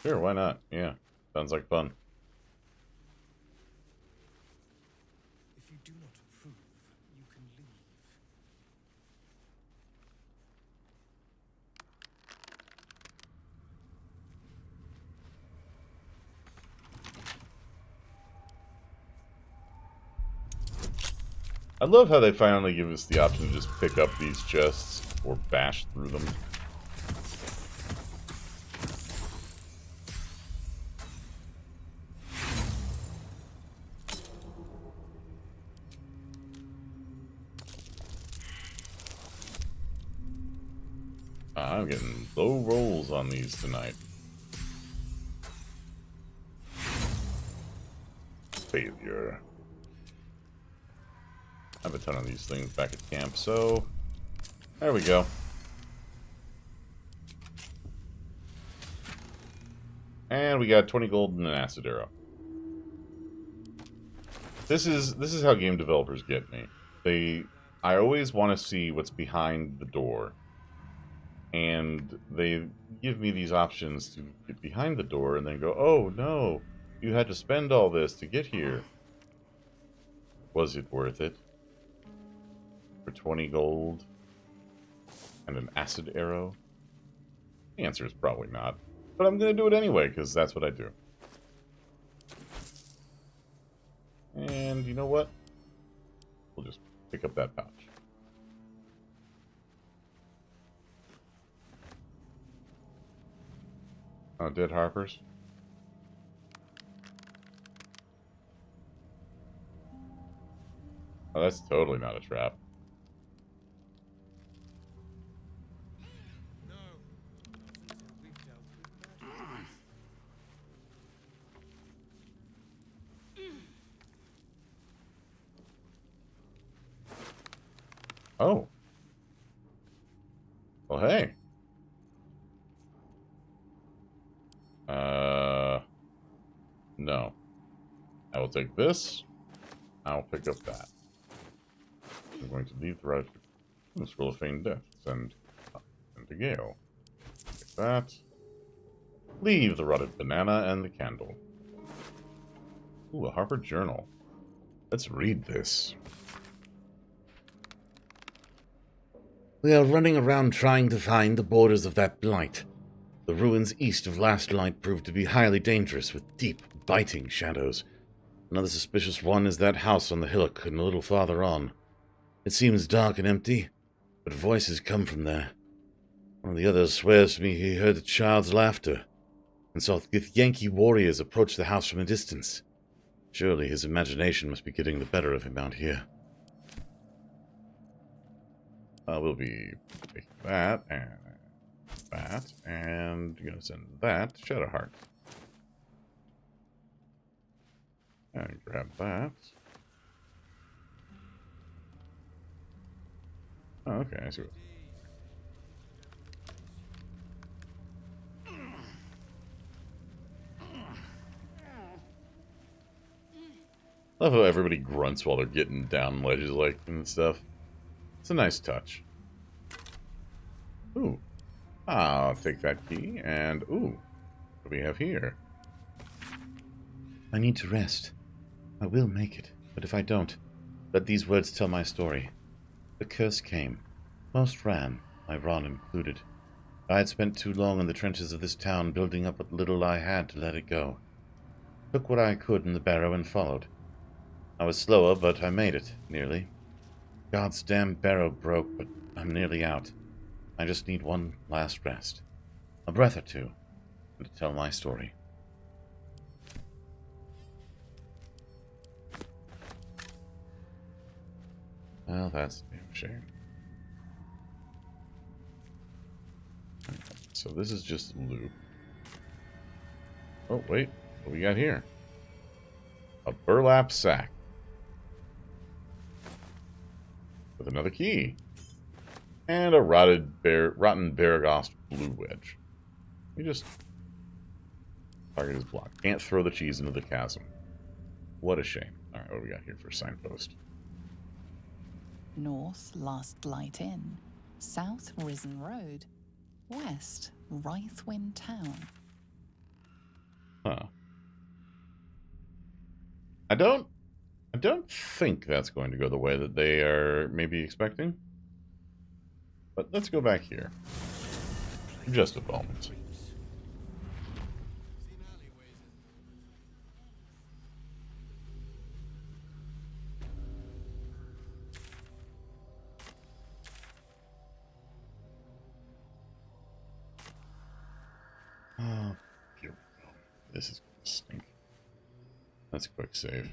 Sure, why not? Yeah, sounds like fun. If you do not approve, you can leave. I love how they finally give us the option to just pick up these chests or bash through them. I'm getting low rolls on these tonight. Failure. I have a ton of these things back at camp, so there we go. And we got 20 gold and an acid arrow. This is how game developers get me. I always want to see what's behind the door. And they give me these options to get behind the door and then go, oh no, you had to spend all this to get here. Was it worth it? For 20 gold and an acid arrow? The answer is probably not. But I'm going to do it anyway, because that's what I do. And you know what? We'll just pick up that pouch. Oh, dead Harpers? Oh, that's totally not a trap. Oh. Well, hey. No. I will take this. I'll pick up that. I'm going to leave the right the Scroll of Feigned Death. Send to Gale. Take that. Leave the rotted banana and the candle. Ooh, a Harper journal. Let's read this. We are running around trying to find the borders of that blight. The ruins east of Last Light proved to be highly dangerous, with deep, biting shadows. Another suspicious one is that house on the hillock and a little farther on. It seems dark and empty, but voices come from there. One of the others swears to me he heard the child's laughter and saw Yankee warriors approach the house from a distance. Surely his imagination must be getting the better of him out here. We'll be taking that, and you're gonna send that to Shadowheart. And grab that. Oh, okay, I see what. I love how everybody grunts while they're getting down ledges like and stuff. It's a nice touch. Ooh. I'll take that key and ooh. What do we have here? I need to rest. I will make it, but if I don't, let these words tell my story. The curse came. Most ran, my Ron included. I had spent too long in the trenches of this town building up what little I had to let it go. Took what I could in the barrow and followed. I was slower, but I made it, nearly. God's damn barrow broke, but I'm nearly out. I just need one last rest. A breath or two, and to tell my story. Well, that's a damn shame. So this is just loot. Oh, wait. What do we got here? A burlap sack. With another key. And a rotten Baragost blue wedge. We just target his block. Can't throw the cheese into the chasm. What a shame. Alright, what do we got here for a signpost? North, Last Light Inn. South, Risen Road. West, Rythwin Town. Huh. I don't think that's going to go the way that they are maybe expecting. But let's go back here. Just a moment. Oh, here we go. This is gonna stink. That's a quick save.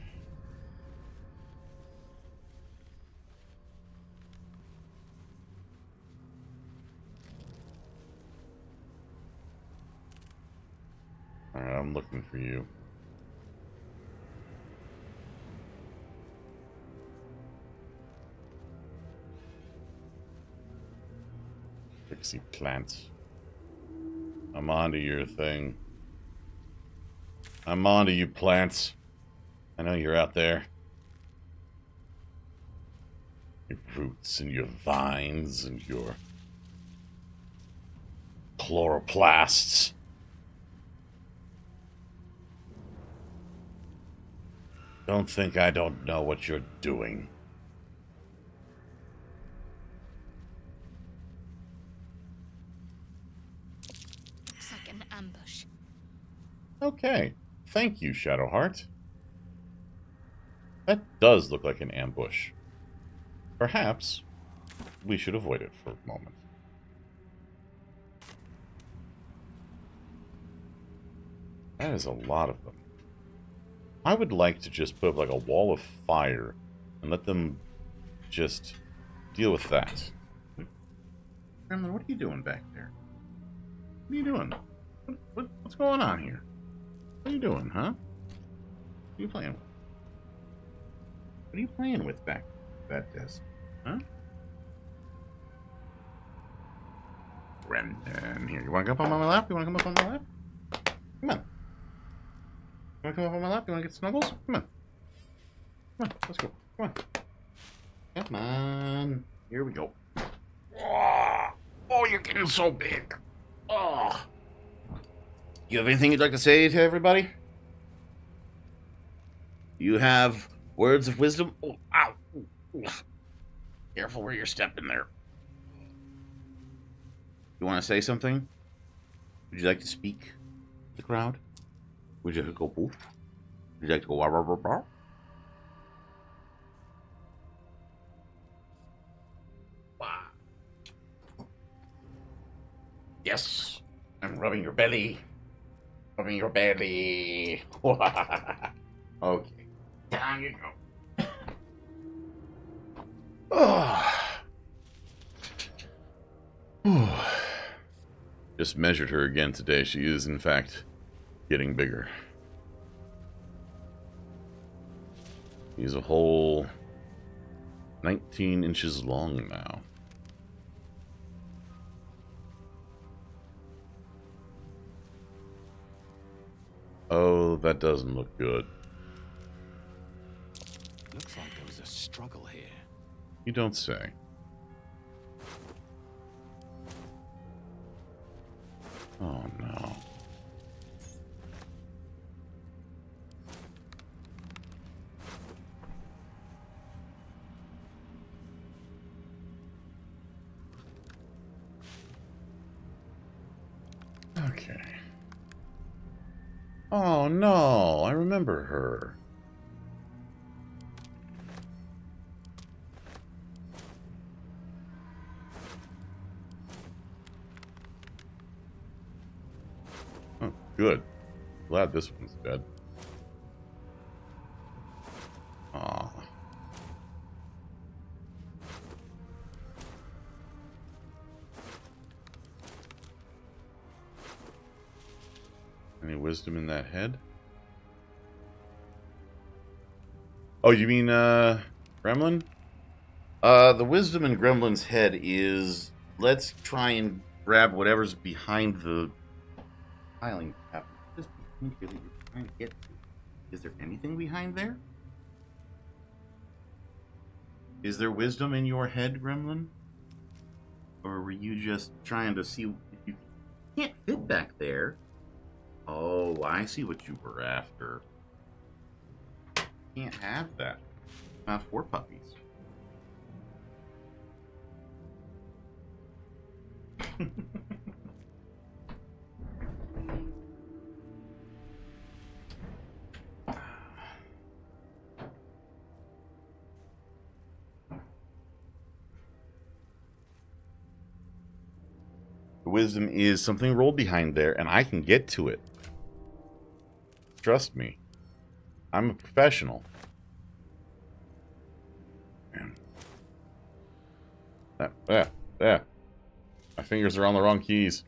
Alright, I'm looking for you. Pixie plants. I'm onto your thing. I'm onto you, plants. I know you're out there. Your roots and your vines and your chloroplasts. Don't think I don't know what you're doing. Looks like an ambush. Okay. Thank you, Shadowheart. That does look like an ambush. Perhaps we should avoid it for a moment. That is a lot of them. I would like to just put up like a wall of fire and let them just deal with that. Gremlin, what are you doing back there? What are you doing? What's going on here? What are you doing, huh? What are you playing with? What are you playing with back at that desk? Huh? Gremlin, here. You want to come up on my lap? You want to come up on my lap? Come on. You want to come up on my lap? You want to get snuggles? Come on. Come on, let's go. Come on. Come on. Here we go. Oh, you're getting so big. Oh. You have anything you'd like to say to everybody? You have words of wisdom? Oh, ow. Careful where you're stepping there. You want to say something? Would you like to speak to the crowd? Would you go poof? Would you like to go wah wah wah wah? Yes, I'm rubbing your belly. Rubbing your belly. Okay, down you go. Just measured her again today. She is, in fact, getting bigger. He's a whole 19 inches long now. Oh, that doesn't look good. Looks like there was a struggle here. You don't say. Oh no. Okay. Oh no, I remember her. Oh, good. Glad this one's dead. Aw. Any wisdom in that head? Oh, you mean, Gremlin? The wisdom in Gremlin's head is, let's try and grab whatever's behind the filing cabinet. Just behind here that you're trying to get to. Is there anything behind there? Is there wisdom in your head, Gremlin? Or were you just trying to see if you can't fit back there? Oh, I see what you were after. Can't have that. Not for puppies. The wisdom is something rolled behind there, and I can get to it. Trust me. I'm a professional. There. My fingers are on the wrong keys.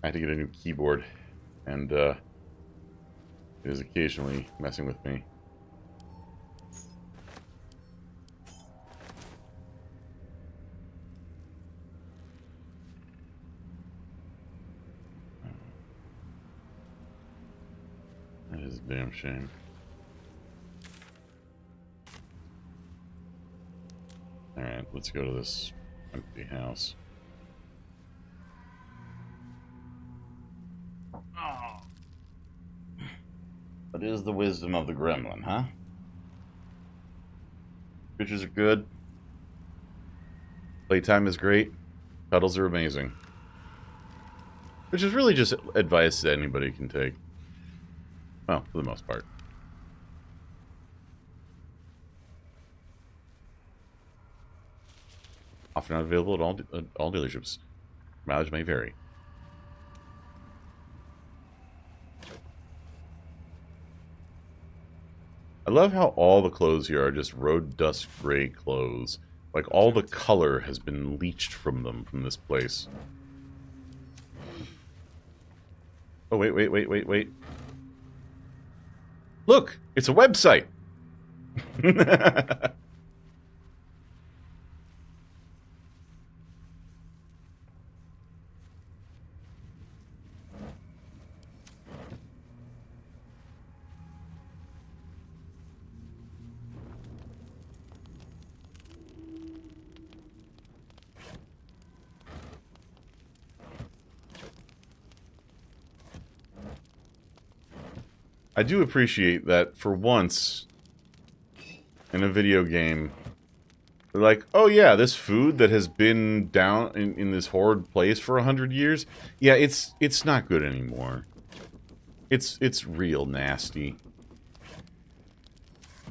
I had to get a new keyboard, and it is occasionally messing with me. That is a damn shame. Alright, let's go to this empty house. Oh. What is the wisdom of the gremlin, huh? Pictures are good. Playtime is great. Cuddles are amazing. Which is really just advice that anybody can take. Well, for the most part. Often not available at all dealerships. Mileage may vary. I love how all the clothes here are just road dust gray clothes. Like all the color has been leached from them from this place. Oh, wait. Look, it's a website. I do appreciate that for once in a video game, they're like, oh yeah, this food that has been down in this horrid place for 100 years, yeah, it's not good anymore. It's real nasty.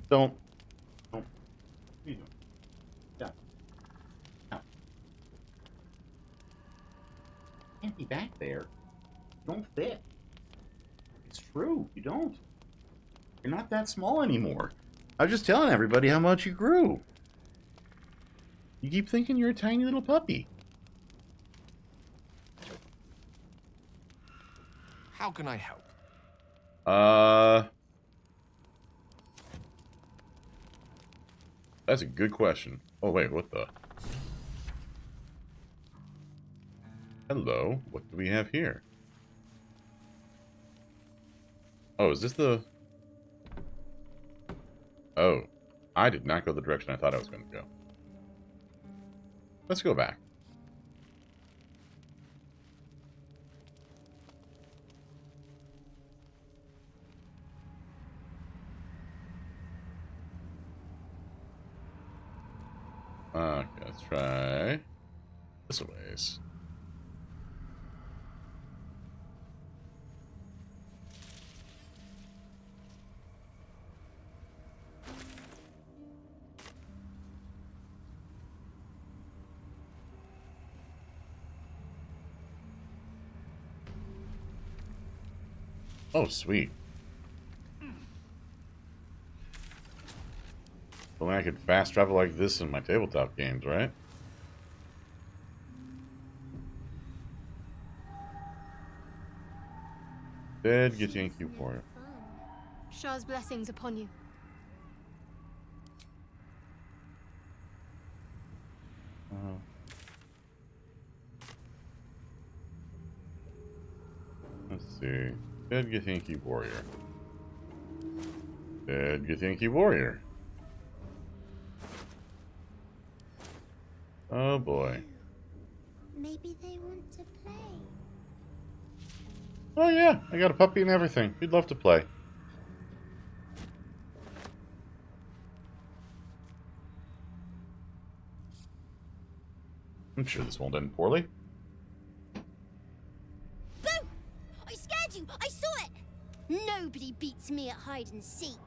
Don't. What are you doing? Yeah. No. Can't be back there. You don't fit. It's true. You don't. You're not that small anymore. I was just telling everybody how much you grew. You keep thinking you're a tiny little puppy. How can I help? That's a good question. Oh, wait, what the? Hello, what do we have here? Oh, is this the... Oh, I did not go the direction I thought I was going to go. Let's go back. Okay, let's try this a ways. Oh, sweet. Well, I could fast travel like this in my tabletop games, right? Dead Githyanki Warrior. Shah's blessings upon you. Let's see. Dead Githyanki Warrior. Dead Githyanki Warrior. Oh boy. Maybe they want to play. Oh yeah, I got a puppy and everything. We'd love to play. I'm sure this won't end poorly. Boo! I scared you! I saw it! Nobody beats me at hide and seek.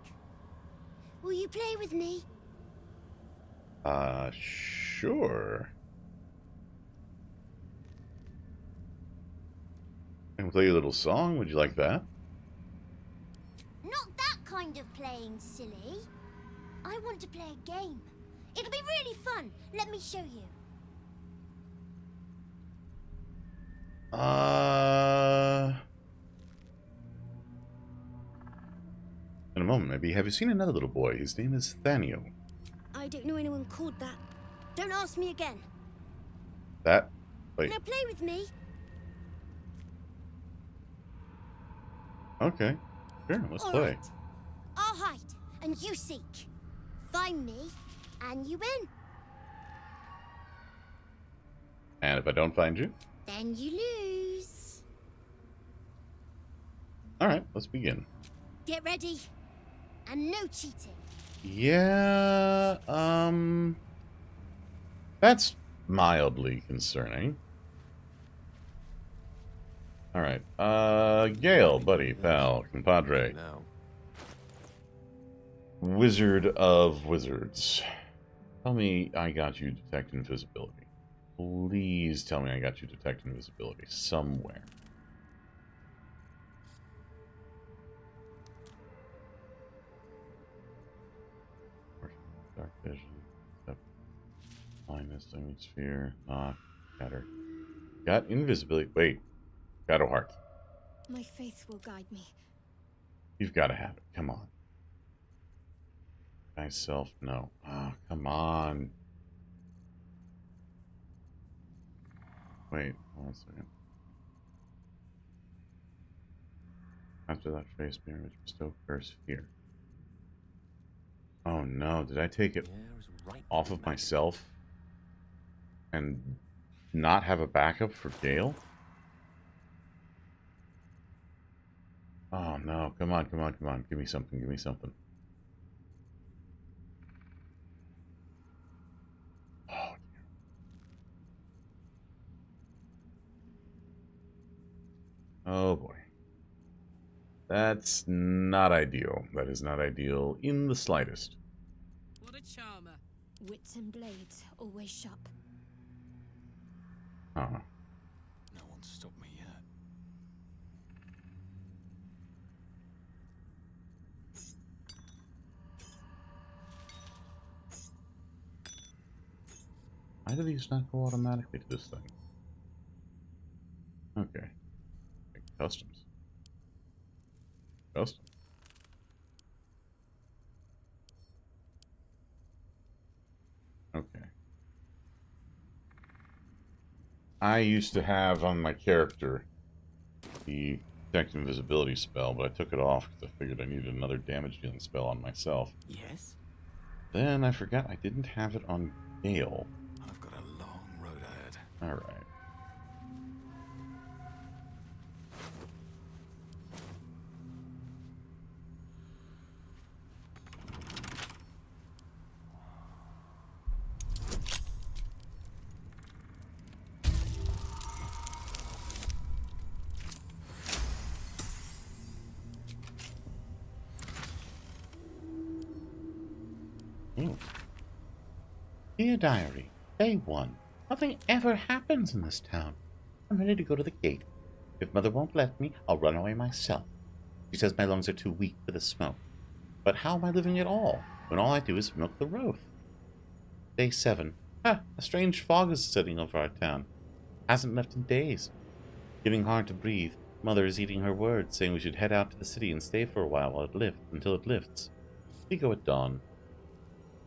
Will you play with me? Sure. I can play you a little song. Would you like that? Not that kind of playing, silly. I want to play a game. It'll be really fun. Let me show you. In a moment, maybe. Have you seen another little boy? His name is Thaniel. I don't know anyone called that. Don't ask me again. That? Wait. Now play with me. Okay. Sure, let's All play. right. I'll hide, and you seek. Find me, and you win. And if I don't find you? Then you lose. Alright, let's begin. Get ready. And no cheating. Yeah, that's mildly concerning. Alright, Gale, buddy, pal, compadre. Wizard of Wizards. Tell me I got you detect invisibility. Please tell me I got you detect invisibility somewhere. Dark vision, blindness, image sphere, knock, scatter. Got invisibility. Wait, Shadow Heart. My faith will guide me. You've got to have it. Come on. Myself, no. Oh, come on. Wait, hold on a second. After that face mirror, which bestow curse fear. Oh no, did I take it off of myself and not have a backup for Gale? Oh no, come on, come on, come on. Give me something, give me something. Oh dear. Oh boy. That's not ideal. That is not ideal in the slightest. What a charmer. Wits and blades, always sharp. Uh-huh. No one's stopping Why do these not go automatically to this thing? Okay. Customs. Customs. Okay. I used to have on my character the Detect Invisibility spell, but I took it off because I figured I needed another damage dealing spell on myself. Yes? Then I forgot I didn't have it on Gale. I've got a long road ahead. Alright. Dear Diary, Day 1. Nothing ever happens in this town. I'm ready to go to the gate. If Mother won't let me, I'll run away myself. She says my lungs are too weak for the smoke. But how am I living at all, when all I do is milk the Roth? Day 7. A strange fog is sitting over our town. Hasn't left in days. Getting hard to breathe. Mother is eating her words, saying we should head out to the city and stay for a while until it lifts. We go at dawn.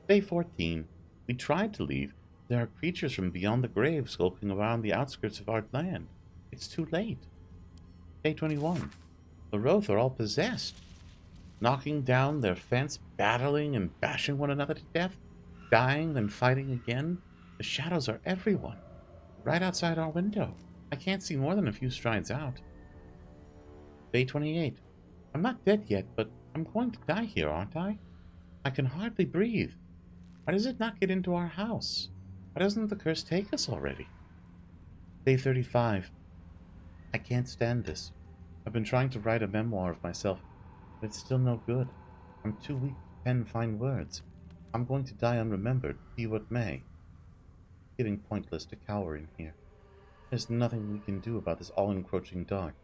Day 14. We tried to leave. There are creatures from beyond the grave skulking around the outskirts of our land. It's too late. Day 21. The Roth are all possessed. Knocking down their fence, battling and bashing one another to death, dying, then fighting again. The shadows are everyone. Right outside our window. I can't see more than a few strides out. Day 28. I'm not dead yet, but I'm going to die here, aren't I? I can hardly breathe. Why does it not get into our house? Why doesn't the curse take us already? Day 35. I can't stand this. I've been trying to write a memoir of myself, but it's still no good. I'm too weak to pen fine words. I'm going to die unremembered, be what may. It's getting pointless to cower in here. There's nothing we can do about this all-encroaching dark.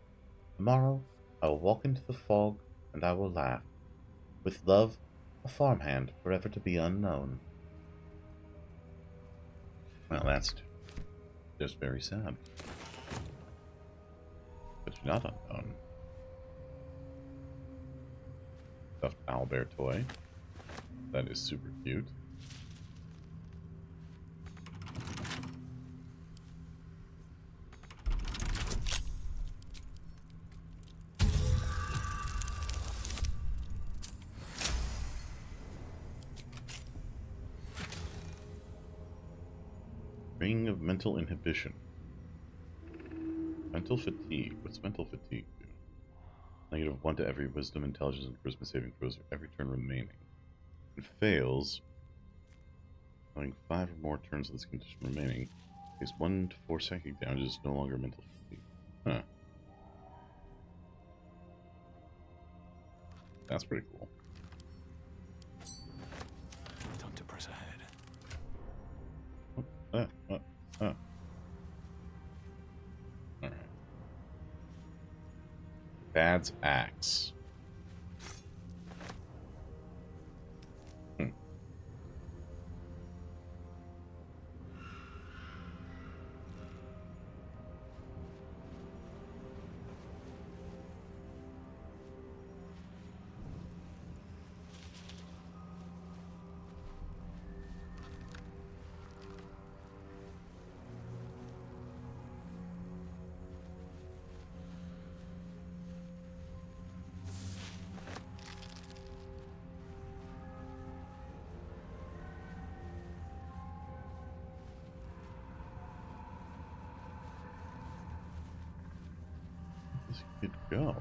Tomorrow, I will walk into the fog, and I will laugh. With love, a farmhand forever to be unknown. Well, that's just very sad. But you're not unknown. Stuffed owlbear toy. That is super cute. Ring of Mental Inhibition. Mental Fatigue. What's Mental Fatigue do? -1 to every Wisdom, Intelligence, and Charisma saving throws for every turn remaining. It fails, having 5 or more turns of this condition remaining. Takes 1 to 4 psychic damage, is no longer mental fatigue. Huh. That's pretty cool. Time to press ahead. Alright. Bad's Axe. This could go.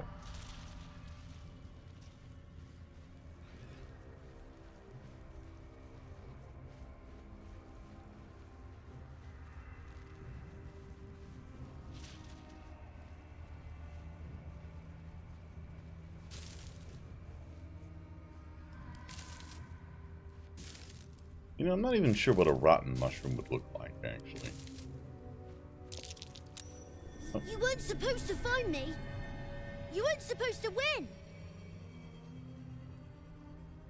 You know, I'm not even sure what a rotten mushroom would look like, actually. Oh. You weren't supposed to find me. You weren't supposed to win.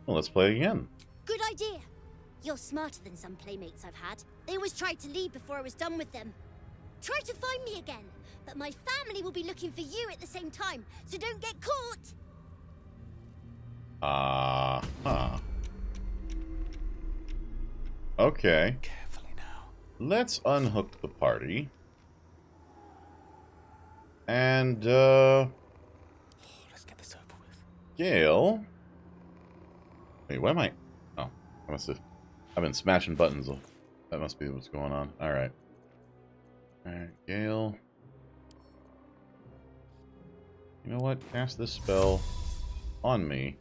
Well, let's play again. Good idea. You're smarter than some playmates I've had, They always tried to leave before I was done with them. Try to find me again, but my family will be looking for you at the same time, so don't get caught! Okay. Carefully now. Let's unhook the party. And, let's get this over with. Gale? Wait, what am I? Oh, I must have... I've been smashing buttons. That must be what's going on. Alright. Alright, Gale. You know what? Cast this spell on me.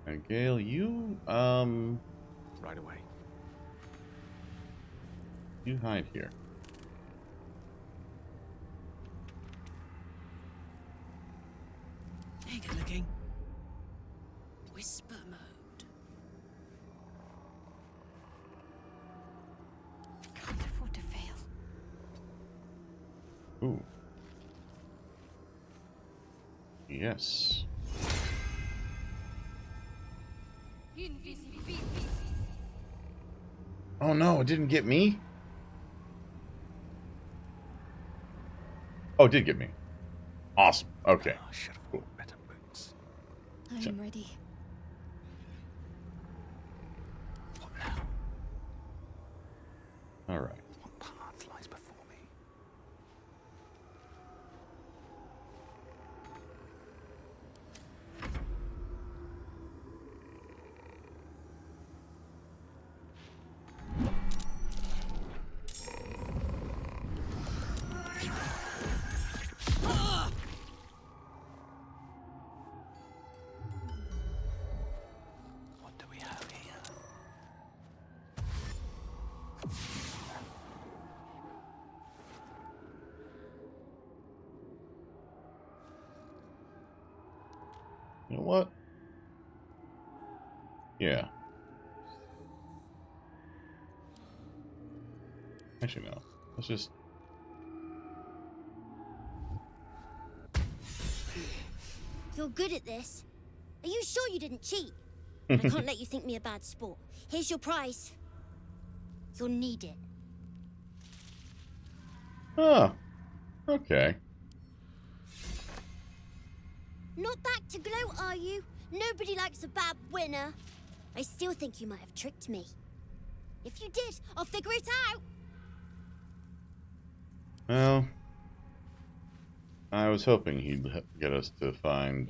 And Gale, you, Right away. You hide here. Hey, good looking. Whisper mode. Can't afford to fail. Ooh. Yes. Oh no, it didn't get me? Oh, it did get me. Awesome. Okay. Cool. I'm ready. What now? All right. What path lies before me? What do we have here? You know what? Yeah. Actually, no. Let's just... You're good at this. Are you sure you didn't cheat? I can't let you think me a bad sport. Here's your prize. You'll need it. Oh. Okay. Not back to gloat, are you? Nobody likes a bad winner. I still think you might have tricked me. If you did, I'll figure it out. Well, I was hoping he'd get us to find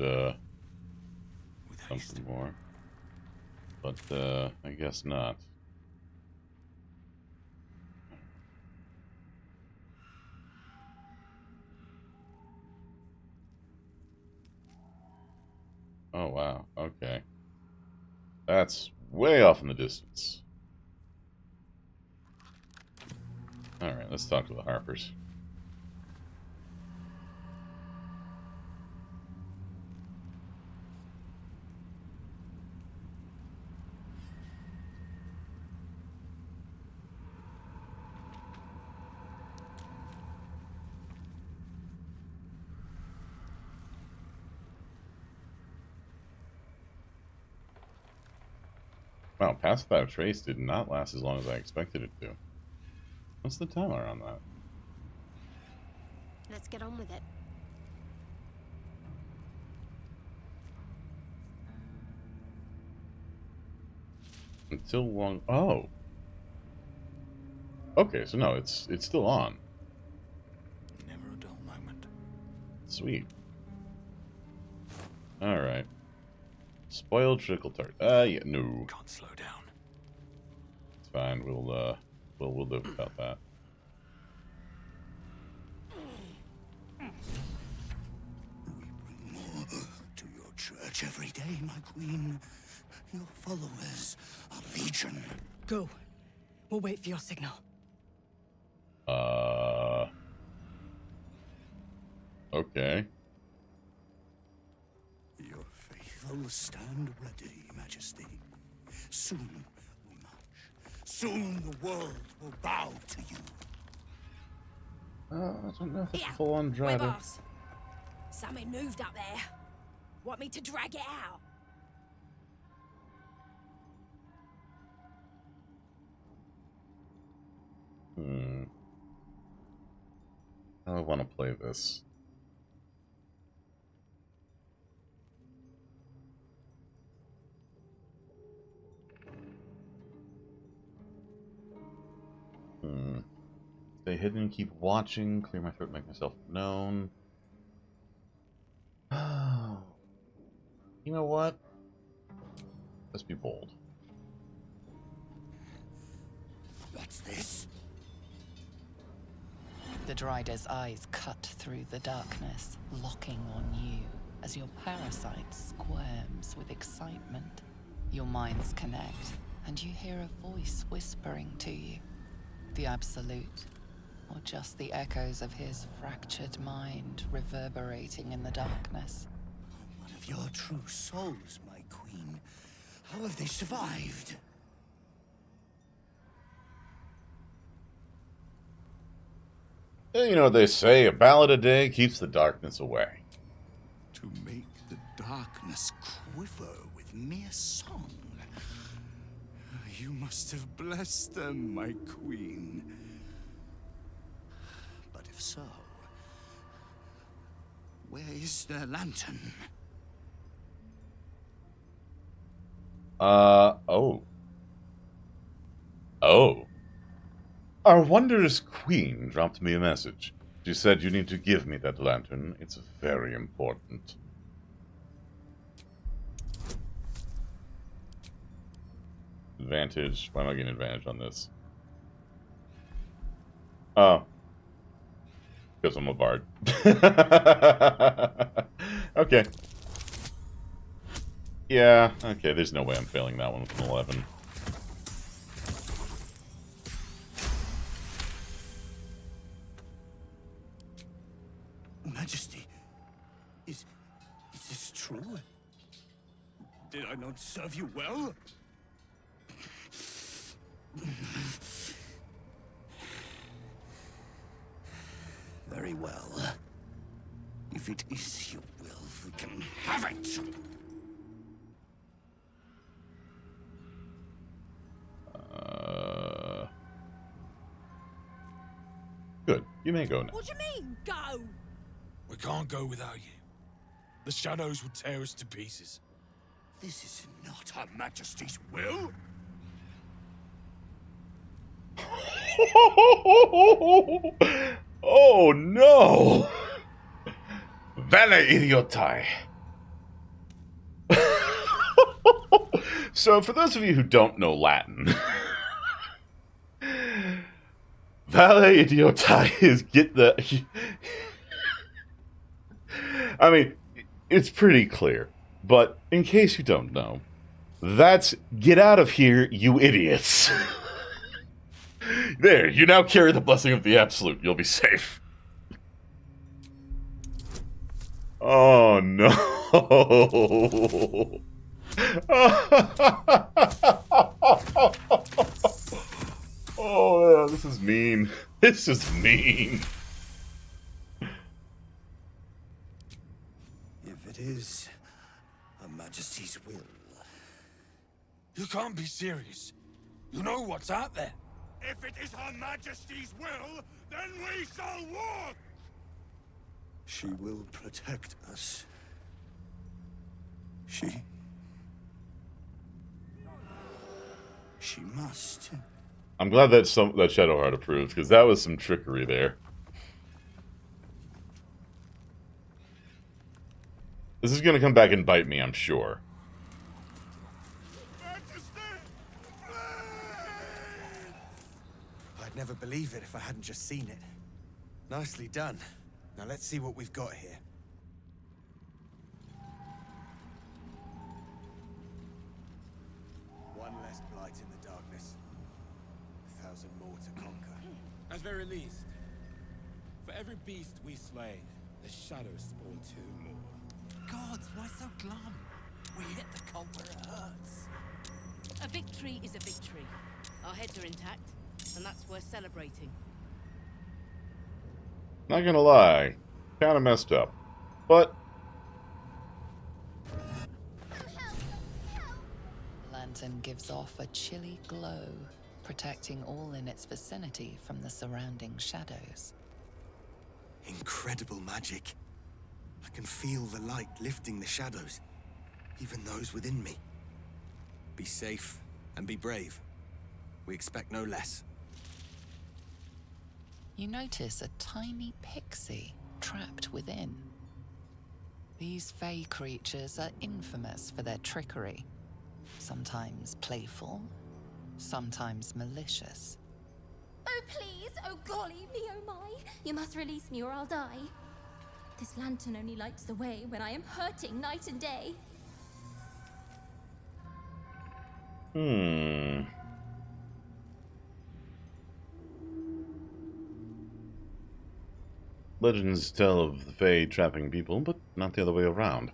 something more, but I guess not. Oh wow, okay. That's way off in the distance. Alright, let's talk to the Harpers. Wow, Pass Without Trace did not last as long as I expected it to. What's the timer on that? Let's get on with it. Until long... Oh! Okay, so no, it's still on. Never a dull moment. Sweet. Alright. Spoiled trickle tart. Yeah, no. Can't slow down. It's fine, we'll live without that. To your church every day, my queen. Your followers are legion. Go. We'll wait for your signal. Okay. Your faithful stand ready, Majesty. Soon we march. Soon the world will bow to you. I don't know if it's Yeah, full-on we're driver. boss. Something moved up there. Want me to drag it out? I want to play this. Stay hidden, keep watching, clear my throat, make myself known. You know what? Let's be bold. What's this? The Drider's eyes cut through the darkness, locking on you as your parasite squirms with excitement. Your minds connect, and you hear a voice whispering to you. The Absolute, or just the echoes of his fractured mind reverberating in the darkness. One of your true souls, my queen. How have they survived? You know what they say, a ballad a day keeps the darkness away. To make the darkness quiver with mere song. You must have blessed them, my queen. But if so, where is their lantern? Oh. Our wondrous queen dropped me a message. She said you need to give me that lantern. It's very important. Advantage. Why am I getting advantage on this? Oh. Because I'm a bard. Okay. Yeah, okay, there's no way I'm failing that one with an 11. Majesty, is this true? Did I not serve you well? Very well. If it is your will, we can have it! Good. You may go now. What do you mean, go? We can't go without you. The shadows will tear us to pieces. This is not Her Majesty's will. Oh no! Vale idiotai. So, for those of you who don't know Latin, Vale idiotai is get the... I mean, it's pretty clear, but in case you don't know, that's get out of here, you idiots. There, you now carry the blessing of the Absolute. You'll be safe. Oh, no. Oh, yeah, this is mean. This is mean. If it is Her Majesty's will... You can't be serious. You know what's out there. If it is Her Majesty's will, then we shall walk! She will protect us. She must. I'm glad that Shadowheart approved, because that was some trickery there. This is going to come back and bite me, I'm sure. I'd never believe it if I hadn't just seen it. Nicely done. Now let's see what we've got here. One less blight in the darkness. 1,000 more to conquer. At very least, for every beast we slay, the shadows spawn 2 more. Gods, why so glum? We hit the cult where it hurts. A victory is a victory. Our heads are intact, and that's worth celebrating. Not gonna lie, kinda messed up. But The lantern gives off a chilly glow, protecting all in its vicinity from the surrounding shadows. Incredible magic. I can feel the light lifting the shadows, even those within me. Be safe and be brave. We expect no less. You notice a tiny pixie trapped within. These fey creatures are infamous for their trickery. Sometimes playful, sometimes malicious. Oh, please! Oh, golly me, oh my! You must release me or I'll die. This lantern only lights the way when I am hurting night and day. Legends tell of the Fae trapping people, but not the other way around.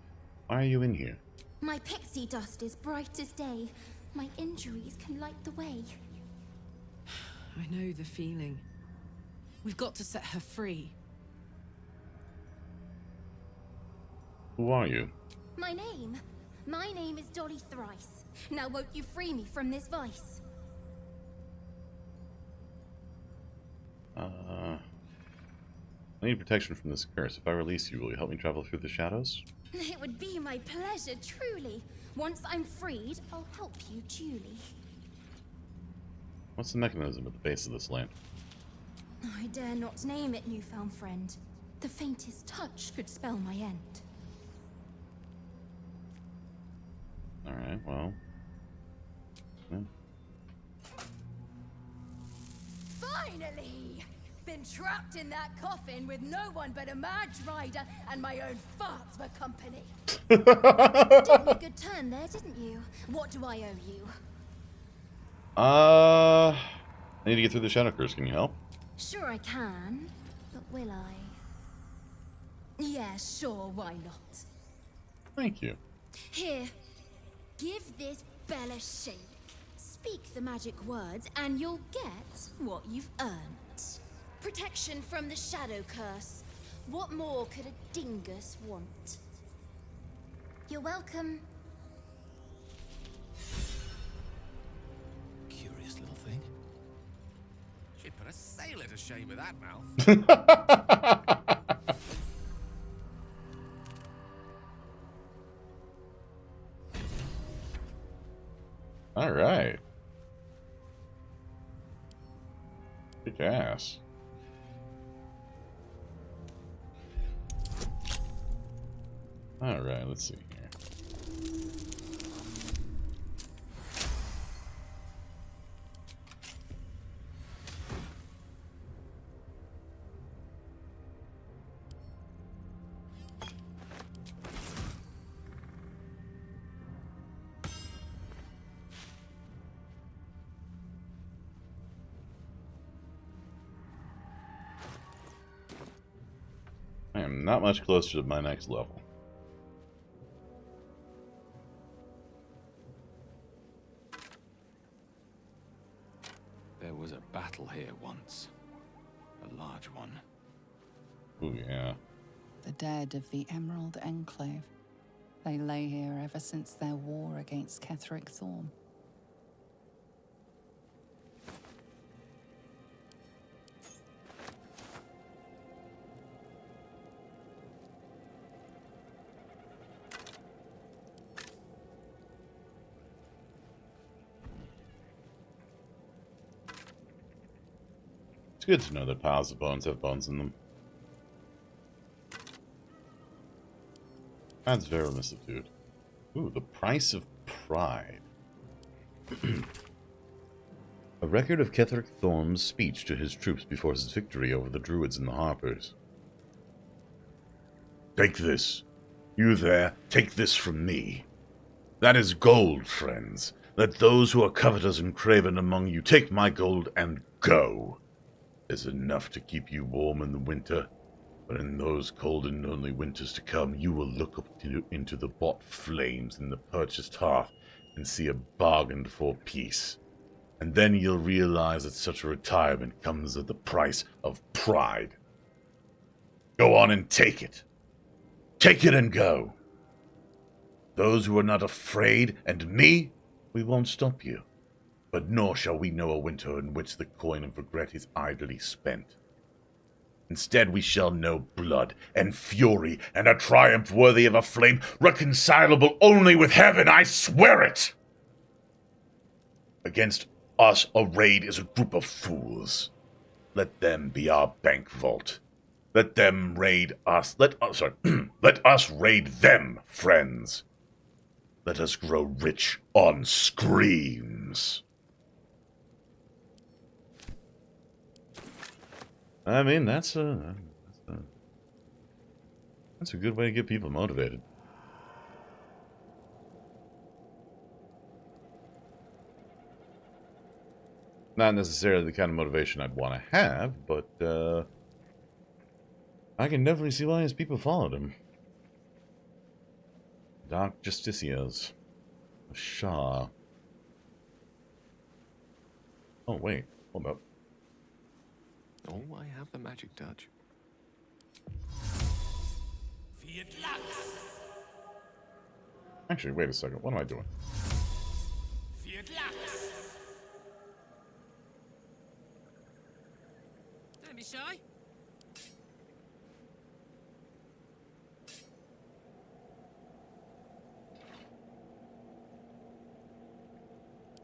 Why are you in here? My pixie dust is bright as day. My injuries can light the way. I know the feeling. We've got to set her free. Who are you? My name is Dolly Thrice. Now won't you free me from this vice? I need protection from this curse. If I release you, will you help me travel through the shadows? It would be my pleasure, truly. Once I'm freed, I'll help you duly. What's the mechanism at the base of this lamp? I dare not name it, newfound friend. The faintest touch could spell my end. Alright, well. Yeah. Finally! Been trapped in that coffin with no one but a Madge Rider and my own farts for company. Did me a good turn there, didn't you? What do I owe you? I need to get through the shadow curse. Can you help? Sure I can, but will I? Yeah, sure, why not? Thank you. Here, give this bell a shake. Speak the magic words and you'll get what you've earned. Protection from the shadow curse. What more could a dingus want? You're welcome. Curious little thing. She'd put a sailor to shame with that mouth. All right. Kick ass. All right, let's see here. I am not much closer to my next level. There was a battle here once. A large one. Ooh, yeah. The dead of the Emerald Enclave. They lay here ever since their war against Ketheric Thorm. It's good to know that piles of bones have bones in them. Adds verisimilitude. Ooh, the price of pride. A record of Ketheric Thorm's speech to his troops before his victory over the Druids and the Harpers. Take this. You there, take this from me. That is gold, friends. Let those who are covetous and craven among you take my gold and go. Is enough to keep you warm in the winter, but in those cold and lonely winters to come, you will look up into the bought flames in the purchased hearth and see a bargained for peace. And then you'll realize that such a retirement comes at the price of pride. Go on and take it. Take it and go. Those who are not afraid, and me, we won't stop you. but nor shall we know a winter in which the coin of regret is idly spent. Instead we shall know blood and fury and a triumph worthy of a flame reconcilable only with heaven, I swear it! Against us arrayed is a group of fools. Let them be our bank vault. Let them raid us. Let us raid them, friends. Let us grow rich on screams. I mean, that's a good way to get people motivated. Not necessarily the kind of motivation I'd want to have, but I can definitely see why his people followed him. Dark Justicias. Shah. Oh, wait. Hold up. Oh, I have the magic touch. Actually, wait a second. What am I doing? Don't be shy.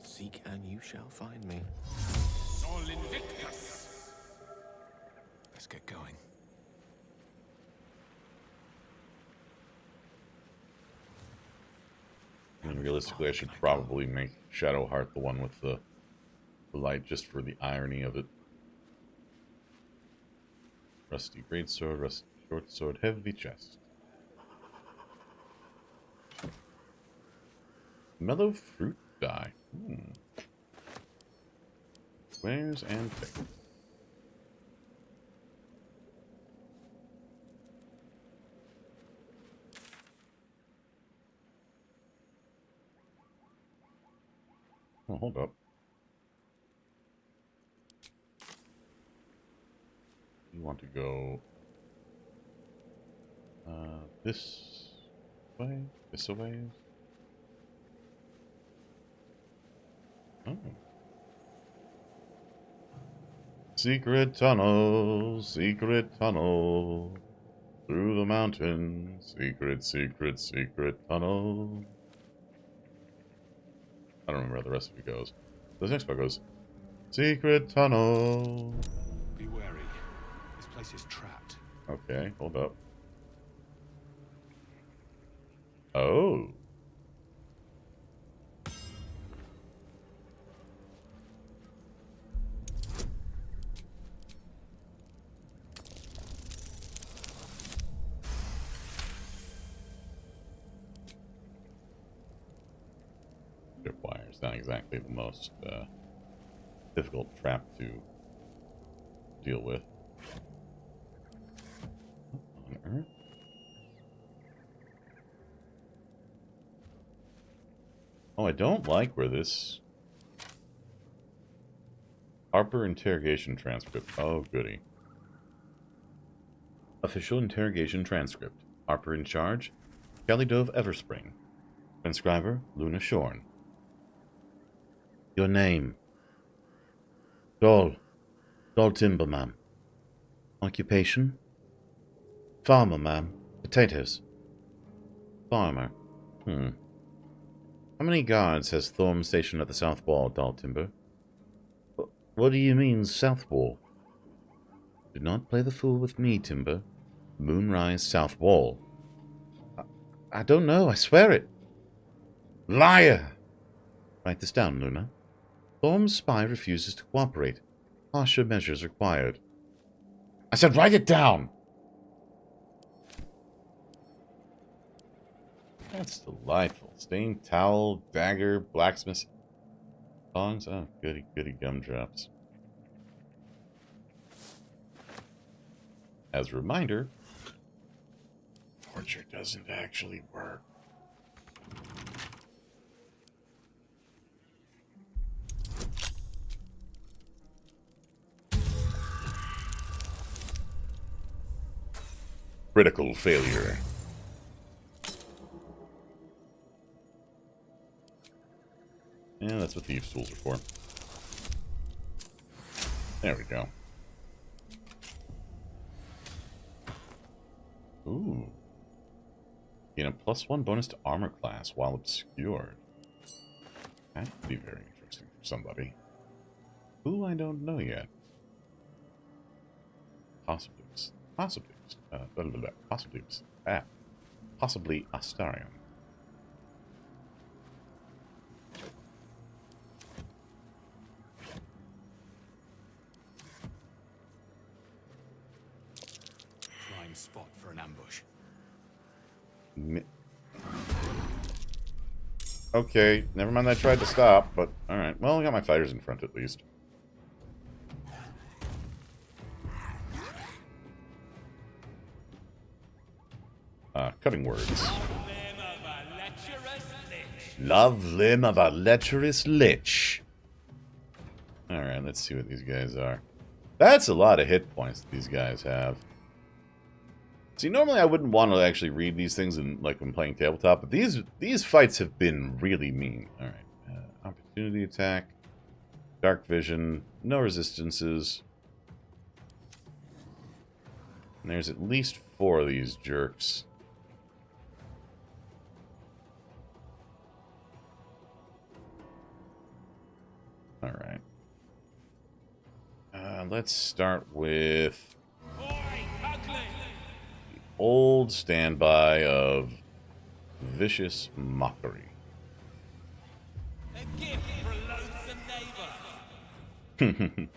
Seek and you shall find me. Sol Invictus. Let's get going. And realistically, I should probably make Shadowheart the one with the light just for the irony of it. Rusty greatsword, rusty short sword, heavy chest. Mellow fruit dye. Squares and thick. Oh, hold up. You want to go this way? This way? Oh. Secret tunnel, through the mountain, secret, secret, secret tunnel. I don't remember how the rest of it goes. The next part goes, secret tunnel. Be wary. This place is trapped. Okay, hold up. Oh. Tripwire is not exactly the most difficult trap to deal with. What on earth? Oh, I don't like where this... Harper interrogation transcript. Oh, goody. Official interrogation transcript. Harper in charge. Kelly Dove Everspring. Transcriber, Luna Shorn. Your name. Doll Timber, ma'am. Occupation? Farmer, ma'am. Potatoes. Farmer. How many guards has Thorm stationed at the south wall, Doll Timber? What do you mean, south wall? Do not play the fool with me, Timber. Moonrise south wall. I don't know, I swear it. Liar! Write this down, Luna. Thorm's spy refuses to cooperate. Harsher measures required. I said write it down! That's delightful. Stained towel, dagger, blacksmith... Tongs? Oh, goody, goody gumdrops. As a reminder, torture doesn't actually work. Critical failure. Yeah, that's what thieves' tools are for. There we go. Ooh. Gain a +1 bonus to armor class while obscured. That would be very interesting for somebody. Who I don't know yet. Possibly. Possibly. Possibly. Possibly Astarion. Prime spot for an ambush. Okay, never mind. I tried to stop, but all right. Well, I got my fighters in front at least. Cutting words. Love limb of a lecherous lich. All right, let's see what these guys are. That's a lot of hit points that these guys have. See, normally I wouldn't want to actually read these things in, like, when playing tabletop, but these fights have been really mean. All right, opportunity attack, dark vision, no resistances. And there's at least 4 of these jerks. All right. Let's start with the old standby of Vicious Mockery. A gift for a loathsome neighbor.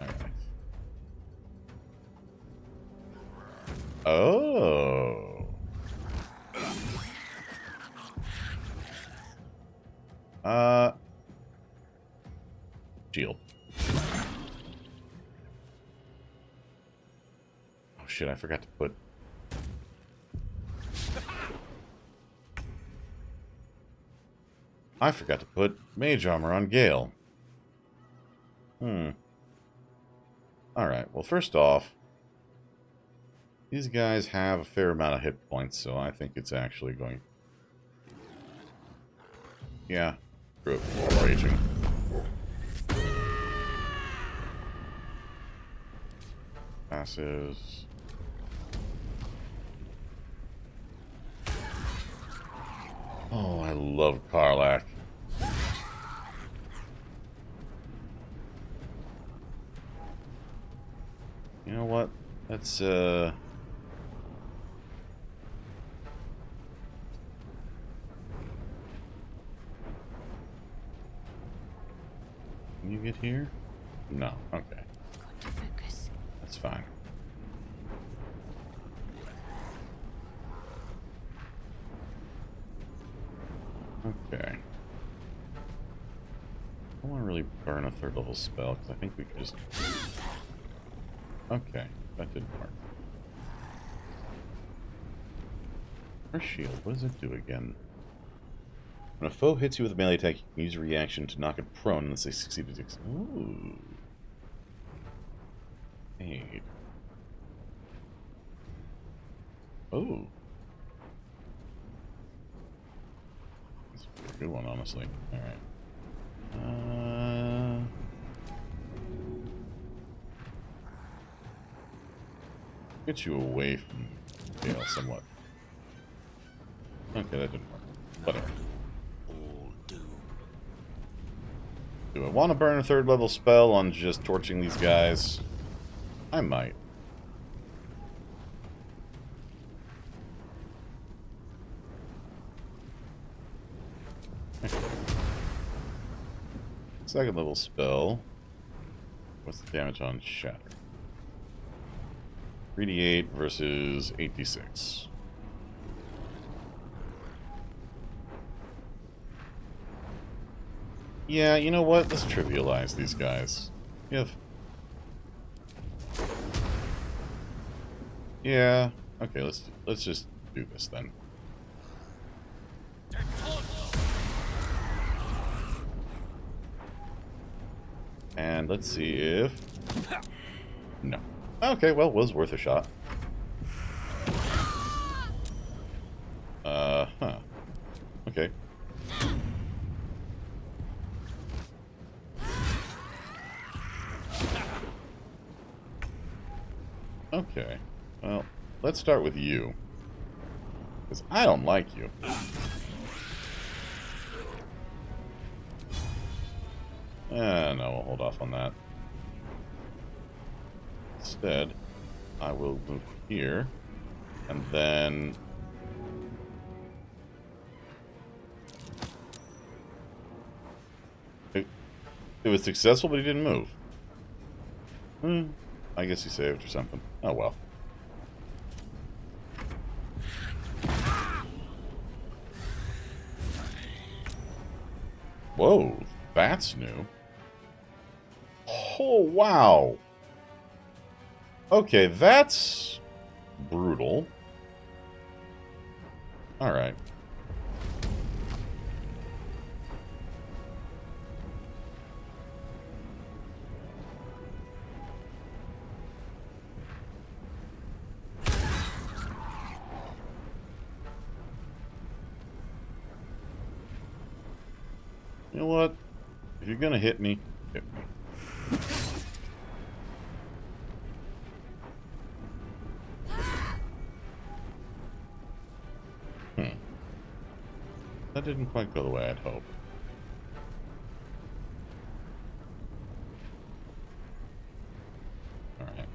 All right. Oh. Shield. Oh shit, I forgot to put... I forgot to put mage armor on Gale. Alright, well first off, these guys have a fair amount of hit points, so I think it's actually going... Yeah, screw it, more raging. Passes. Oh, I love Karlach. You know what? Let's, Can you get here? No. Okay. That's fine. Okay. I don't want to really burn a 3rd level spell, because I think we could just... Okay, that didn't work. Our shield, what does it do again? When a foe hits you with a melee attack, you can use a reaction to knock it prone unless they succeed to... Ooh. Aid. Oh. That's a pretty good one, honestly. Alright. Get you away from Gale somewhat. Okay, that didn't work. Whatever. Do I want to burn a 3rd level spell on just torching these guys? I might. Okay. 2nd level spell. What's the damage on Shatter? 3d8 versus 8d6. Yeah, you know what? Let's trivialize these guys. Yeah. Okay, let's just do this then. And let's see if... No. Okay, well, was worth a shot. Huh. Okay. Okay. Well, let's start with you. Because I don't like you. No, we'll hold off on that. Instead, I will move here. And then... It was successful, but he didn't move. I guess he saved or something. Oh well. Whoa, that's new. Oh, wow. Okay, that's brutal. Alright. You know what? If you're gonna hit me, hit me. That didn't quite go the way I'd hoped. Alright.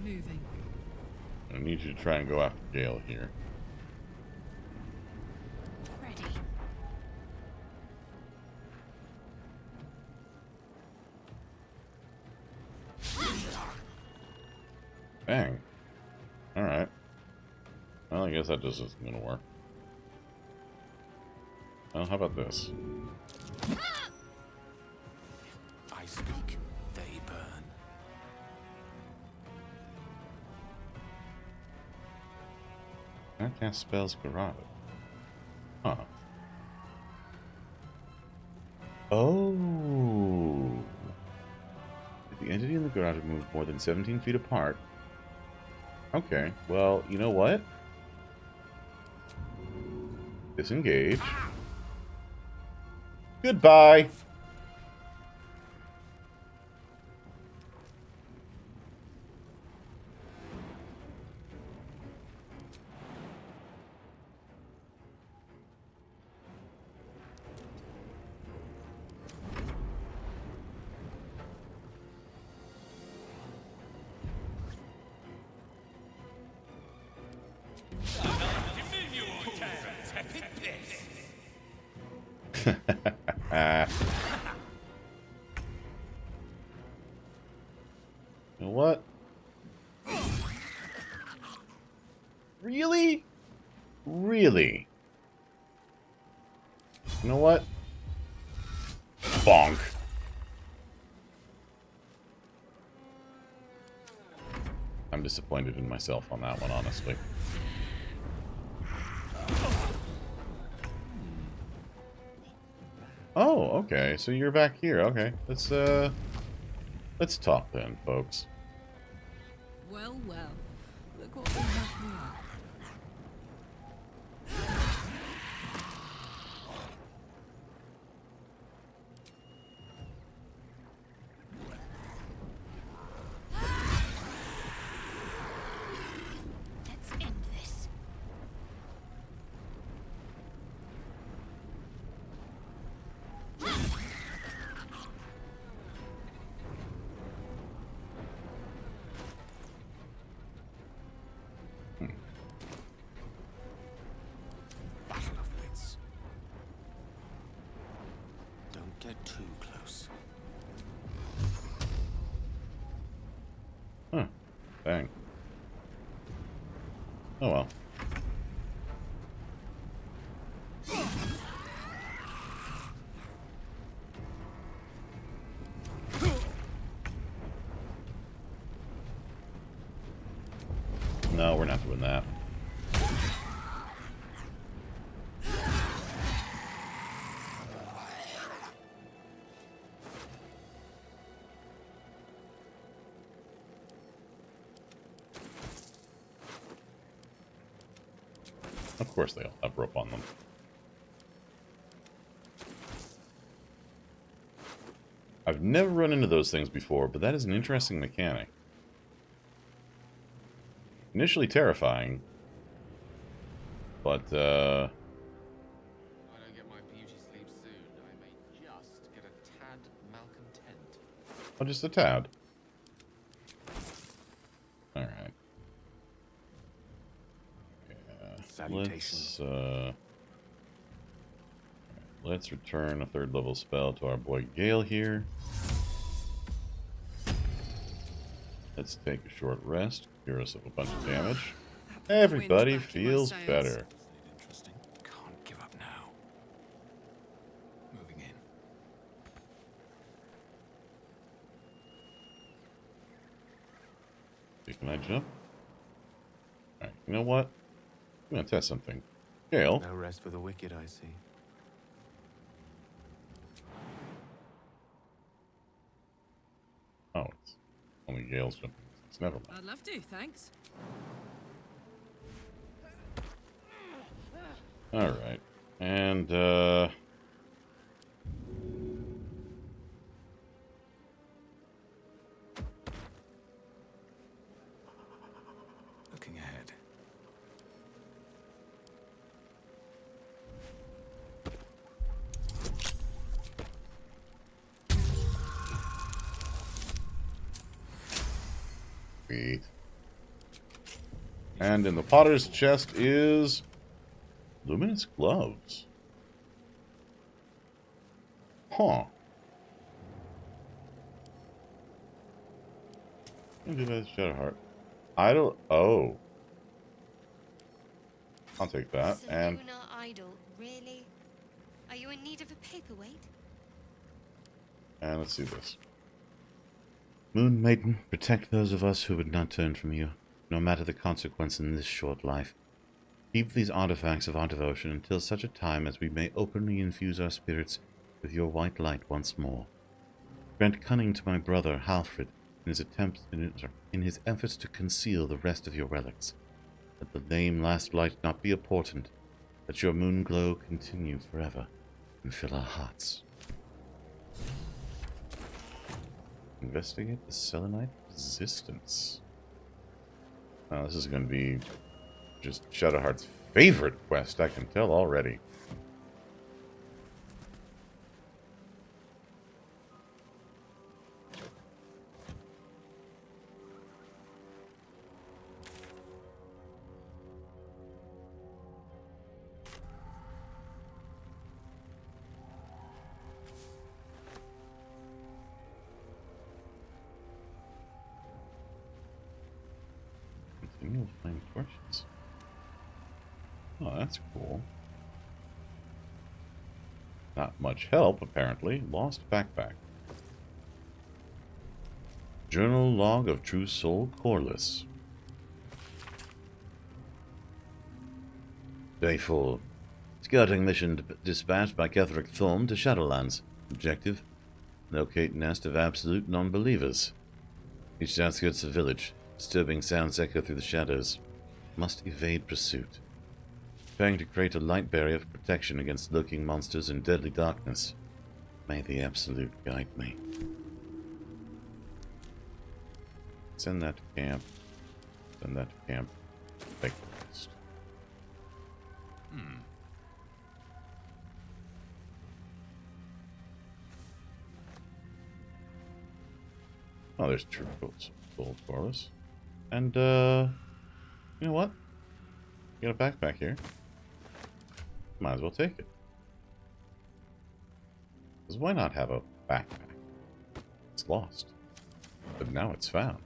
Moving. I need you to try and go after Gale here. Ready. Bang. Alright. Well, I guess that just isn't gonna work. Well, how about this? I speak, they burn. I cast spells garroted. Huh. Oh. If the entity and the garroted move more than 17 feet apart. Okay, well, you know what? Disengage. Goodbye. You know what? Really? Really? You know what? Bonk. I'm disappointed in myself on that one, honestly. Oh, okay. So you're back here. Okay. Let's talk then, folks. Well, well. Look what we have here. Let's end this. Battle of wits. Don't get too close. Huh. Bang. Oh well. No, we're not doing that. Of course they all have rope on them. I've never run into those things before, but that is an interesting mechanic. initially terrifying, but If I don't get my beauty sleep soon, I may just get a tad malcontent. oh, just a tad. All right. Salutations. Let's return a 3rd level spell to our boy Gale here. Let's take a short rest, cure us of a bunch of damage. Everybody feels better. Interesting. Can't give up now. Moving in. Can I jump? Alright, you know what? I'm gonna test something. Gale. No rest for the wicked, I see. Oh, it's only Gale's jumping. It's never mind. I'd love to, thanks. Alright. And, Looking ahead. Sweet. And in the potter's chest is luminous gloves. Huh. Do that, Shadowheart. Idol. Oh. I'll take that. It's a And lunar idol, really? Are you in need of a paperweight? let's see this. Moon Maiden, protect those of us who would not turn from you, no matter the consequence in this short life. Keep these artifacts of our devotion until such a time as we may openly infuse our spirits with your white light once more. Grant cunning to my brother Halfred in his efforts to conceal the rest of your relics. Let the name Last Light not be a portent. Let your moon glow continue forever and fill our hearts. Investigate the selenite resistance. Now, this is going to be just Shadowheart's favorite quest, I can tell already. Continue with flame torches. Oh, that's cool. Not much help, apparently. Lost backpack. Journal log of True Soul Corliss. Day 4. Scouting mission dispatched by Ketheric Thorm to Shadowlands. Objective: locate nest of absolute non-believers. Reached outskirts of village. Disturbing sounds echo through the shadows. Must evade pursuit. Preparing to create a light barrier for protection against lurking monsters and deadly darkness. May the Absolute guide me. Send that to camp. Send that to camp. Take the rest. Oh, there's True Soul Corliss. And, you know what? You got a backpack here. Might as well take it. Because why not have a backpack? It's lost. But now it's found.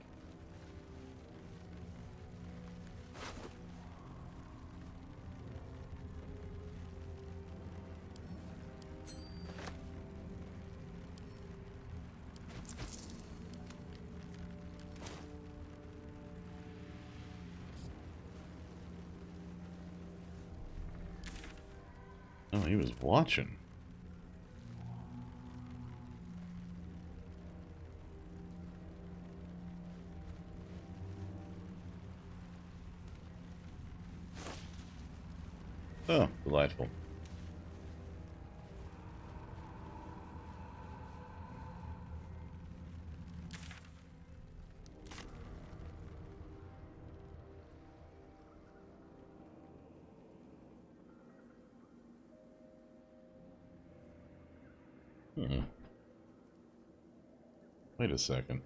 Oh, he was watching. Oh, delightful. Wait a second.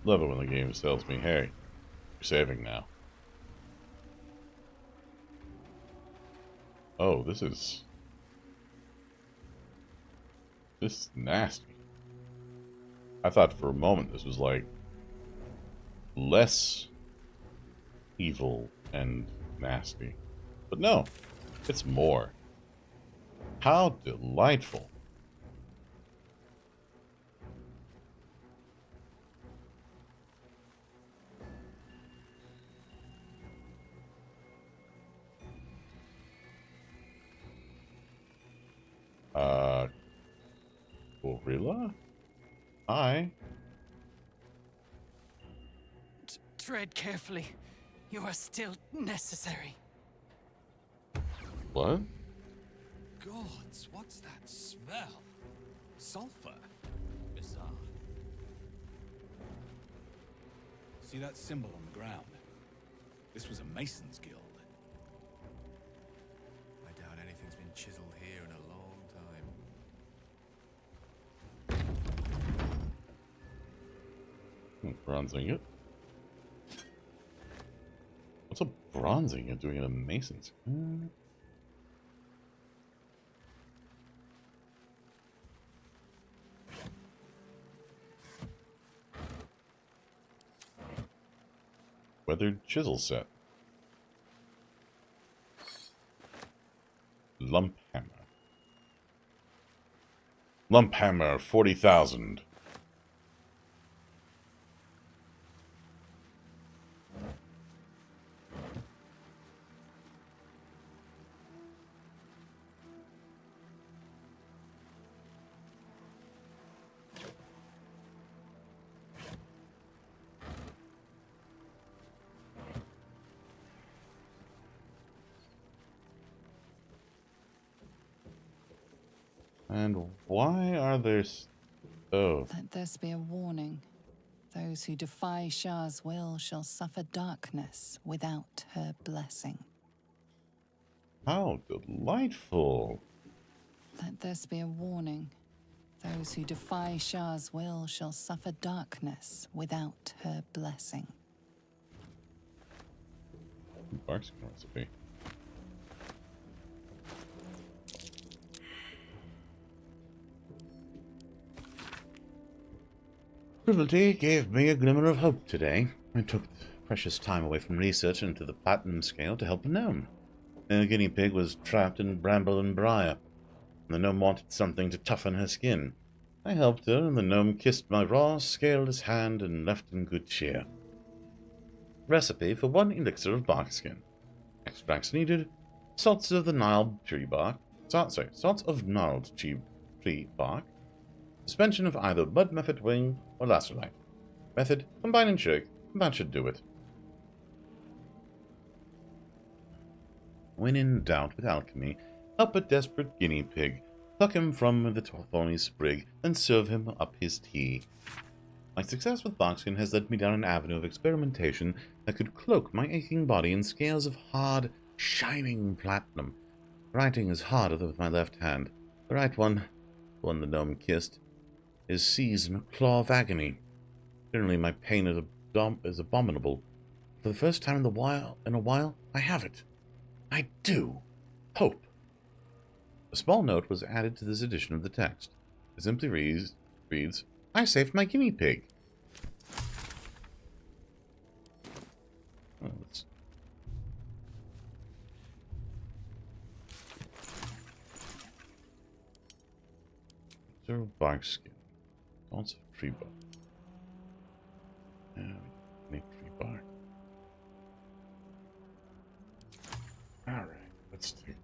Love it when the game tells me, hey, you're saving now. Oh, this is nasty. I thought for a moment this was like less evil and nasty. But no, it's more. How delightful. Gorilla? Hi. Tread carefully. You are still necessary. What? Gods, what's that smell? Sulfur. Bizarre. See that symbol on the ground? This was a Mason's Guild. I doubt anything's been chiseled here in a long time. Bronze ingot? What's a bronze ingot doing in a Mason's? Weathered chisel set. Lump hammer. Lump hammer, 40,000. And why are there... Oh. Let this be a warning. Those who defy Shah's will shall suffer darkness without her blessing. How delightful. Let this be a warning. Those who defy Shah's will shall suffer darkness without her blessing. Barkskin recipe. Frivolity gave me a glimmer of hope today. I took precious time away from research into the platinum scale to help a gnome. A guinea pig was trapped in bramble and briar, and the gnome wanted something to toughen her skin. I helped her, and the gnome kissed my raw, scaleless hand and left in good cheer. Recipe for 1 elixir of barkskin. Extracts needed: salts of the gnarled tree bark, salts of gnarled tree bark, suspension of either mud mephit wing or lacerite. Method: combine and shake. That should do it. When in doubt with alchemy, help a desperate guinea pig. Pluck him from the thorny sprig, then serve him up his tea. My success with barkskin has led me down an avenue of experimentation that could cloak my aching body in scales of hard, shining platinum. Writing is harder with my left hand. The right one, the one the gnome kissed, is seized in a claw of agony. Generally, my pain is abominable. For the first time in a while, I have it. I do. Hope. A small note was added to this edition of the text. It simply reads, I saved my guinea pig. Oh, let's... Zero barkskin. Lots of tree bark. Yeah, we need tree bark. Alright, let's take...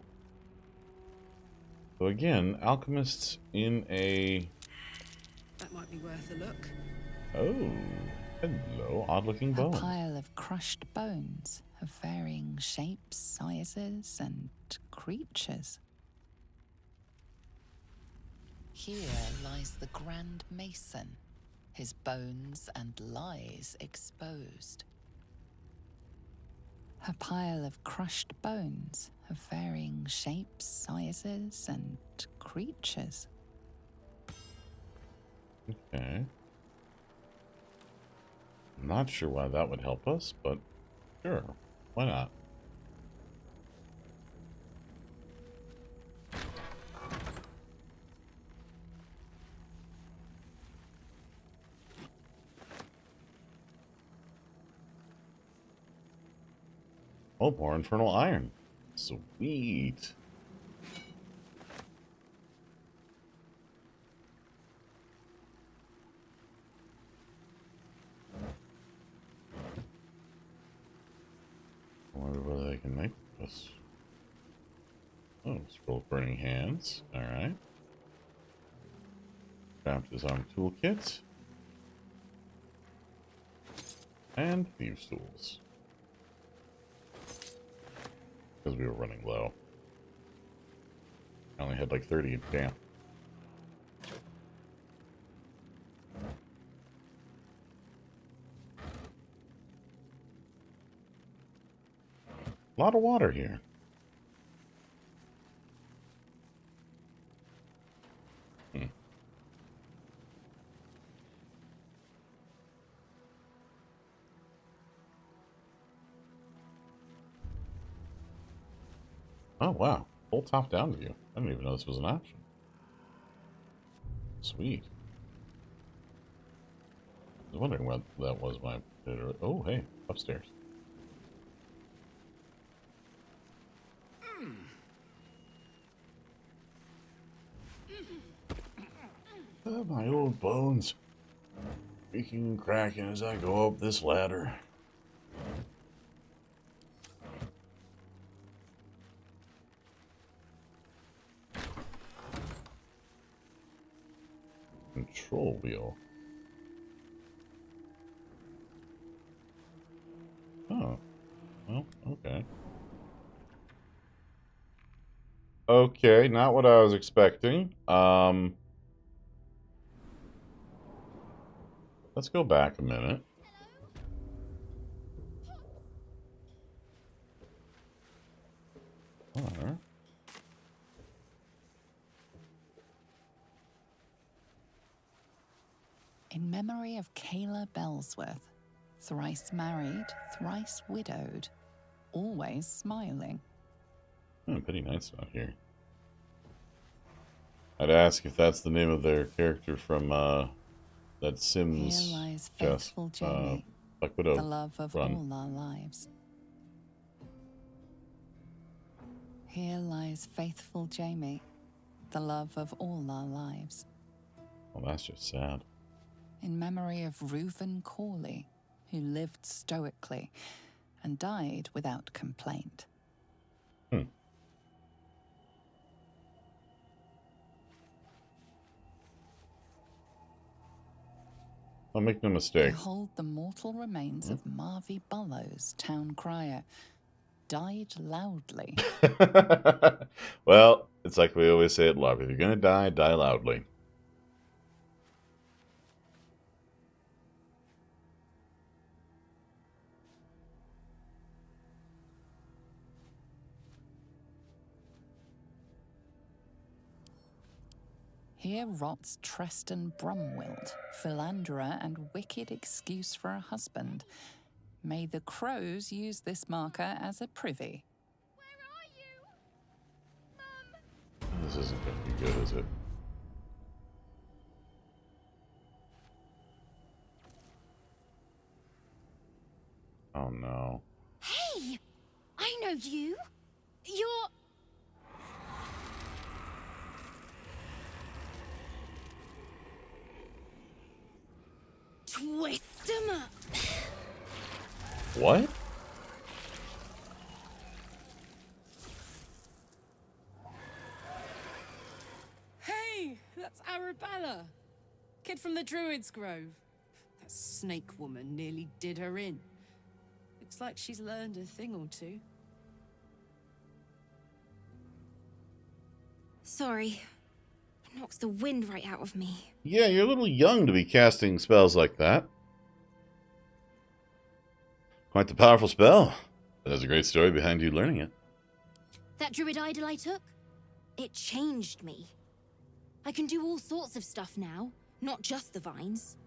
So again, alchemists in a... That might be worth a look. Oh, hello, odd-looking A bones. pile of crushed bones, of varying shapes, sizes, and creatures. Here lies the Grand Mason, his bones and lies exposed. A pile of crushed bones of varying shapes, sizes, and creatures. Okay. I'm not sure why that would help us, but sure, why not? Oh, more infernal iron. Sweet. I wonder whether they can make this. Oh, scroll of burning hands. Alright. Craft his arm toolkit. And thieves' tools. Because we were running low. I only had like 30. Damn. A lot of water here. Oh, wow. Full top down view. I didn't even know this was an option. Sweet. I was wondering what that was when I did it. Oh, hey. Upstairs. My old bones. Creaking and cracking as I go up this ladder. Control wheel. Oh. Well, okay. Okay, not what I was expecting. Let's go back a minute. Alright. In memory of Kayla Bellsworth, thrice married, thrice widowed, always smiling. Pretty nice out here. I'd ask if that's the name of their character from that Sims Here lies faithful Jamie, Black Widow the love of run. all our lives. Here lies faithful Jamie, the love of all our lives. Well, that's just sad. In memory of Reuven Corley, who lived stoically and died without complaint. I'll make no mistake. Behold the mortal remains of Marvy Bullows, town crier, died loudly. Well, it's like we always say at Love. If you're gonna die, die loudly. Here rots Treston Brumwild, philanderer and wicked excuse for a husband. May the crows use this marker as a privy. This isn't gonna be good, is it? Oh no. Hey! I know you! You're... Twist 'em up! What? Hey, that's Arabella. Kid from the Druid's Grove. That snake woman nearly did her in. Looks like she's learned a thing or two. Sorry. It knocks the wind right out of me. Yeah, you're a little young to be casting spells like that. Quite the powerful spell. But there's a great story behind you learning it. That druid idol I took? It changed me. I can do all sorts of stuff now, not just the vines.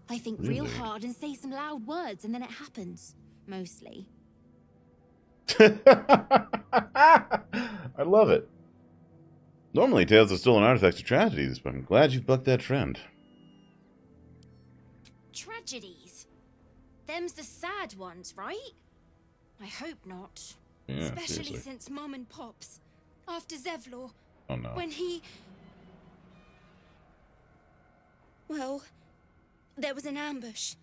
I think real Really? hard and say some loud words, and then it happens. Mostly. I love it. Normally, tales of stolen artifacts are tragedies, but I'm glad you bucked that trend. Tragedies? Them's the sad ones, right? I hope not. Yeah, Especially seriously. since Mum and Pops, after Zevlor, Oh no. when he... Well, there was an ambush.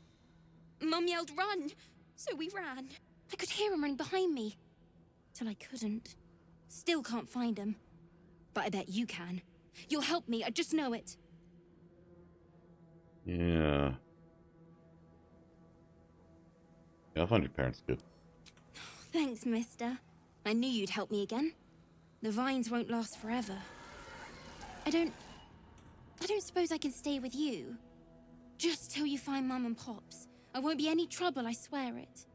Mum yelled, "Run!" So we ran. I could hear him running behind me. Till I couldn't. Still can't find him. But I bet you can. You'll help me, I just know it. Yeah. Yeah, I'll find your parents good. Thanks, mister. I knew you'd help me again. The vines won't last forever. I don't suppose I can stay with you. Just till you find Mum and Pops. I won't be any trouble, I swear it.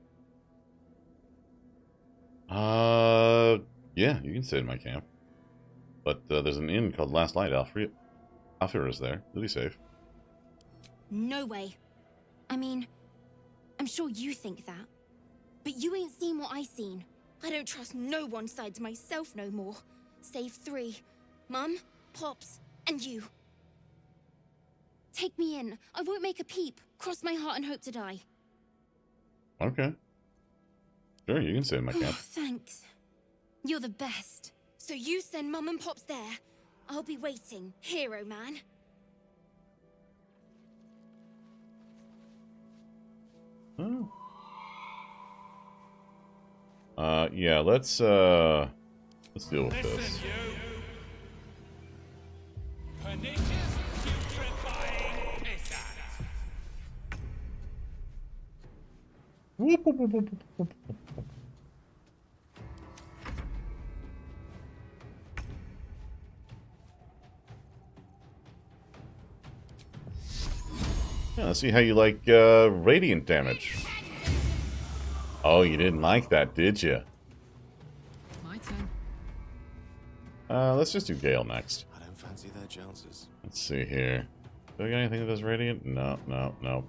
Yeah, you can stay in my camp. But there's an inn called Last Light. Alfir is there. He'll be safe. No way. I mean, I'm sure you think that. But you ain't seen what I seen. I don't trust no one sides myself no more. Save 3. Mum, Pops, and you. Take me in. I won't make a peep. Cross my heart and hope to die. Okay. Sure, you can stay in my camp. Thanks. You're the best. So you send Mum and Pops there. I'll be waiting, hero man. Oh. Yeah, let's deal with this. Pernicious, putrefying peasant. Whoop, whoop, whoop, whoop, whoop, whoop, whoop. Yeah, let's see how you like radiant damage. Oh, you didn't like that, did you? My turn. Let's just do Gale next. I don't fancy their chances. Let's see here. Do I got anything that does radiant? No, no, no.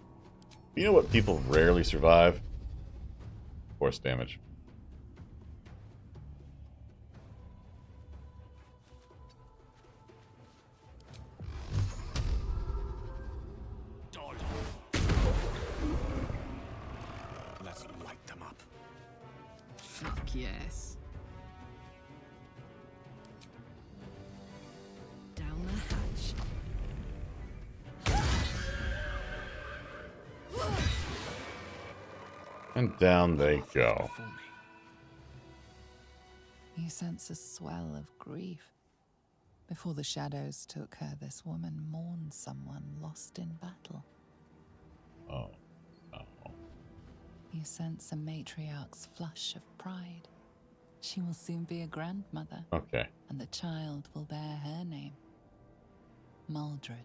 You know what people rarely survive? Force damage. Let's light them up. Fuck yes. Down the hatch. And down they go. You sense a swell of grief. Before the shadows took her, this woman mourned someone lost in battle. Oh, no. You sense a matriarch's flush of pride. She will soon be a grandmother. Okay. And the child will bear her name. Maldred.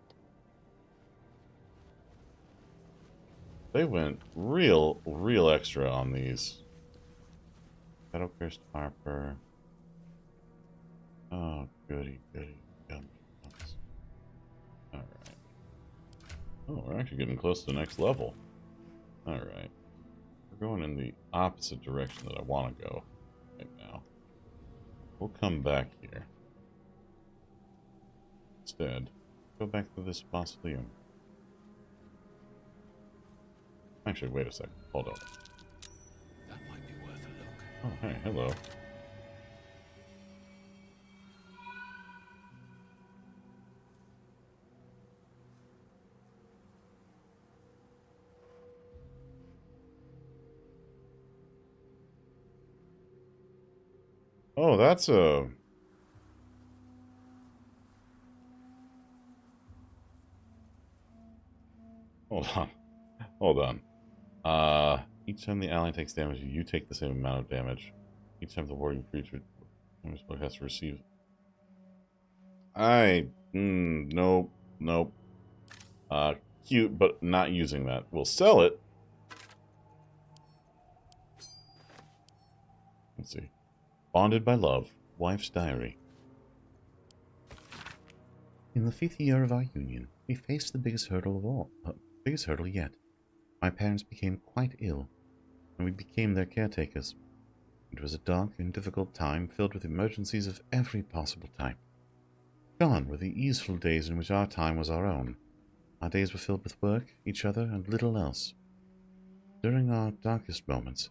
They went real extra on these. Shadow Cursed Harper. Oh, goody. Alright. Oh, we're actually getting close to the next level. Alright. We're going in the opposite direction that I want to go right now. We'll come back here. Instead, go back to this mausoleum. Actually, wait a second. Hold on. That might be worth a look. Oh, hey, hello. Oh, that's a... Hold on. Each time the ally takes damage, you take the same amount of damage. Each time the warding creature has to receive. Nope. Cute, but not using that. We'll sell it. Let's see. Bonded by love, wife's diary. In the 5th year of our union, we faced the biggest hurdle of all. Biggest hurdle yet. My parents became quite ill, and we became their caretakers. It was a dark and difficult time filled with emergencies of every possible type. Gone were the easeful days in which our time was our own. Our days were filled with work, each other, and little else. During our darkest moments,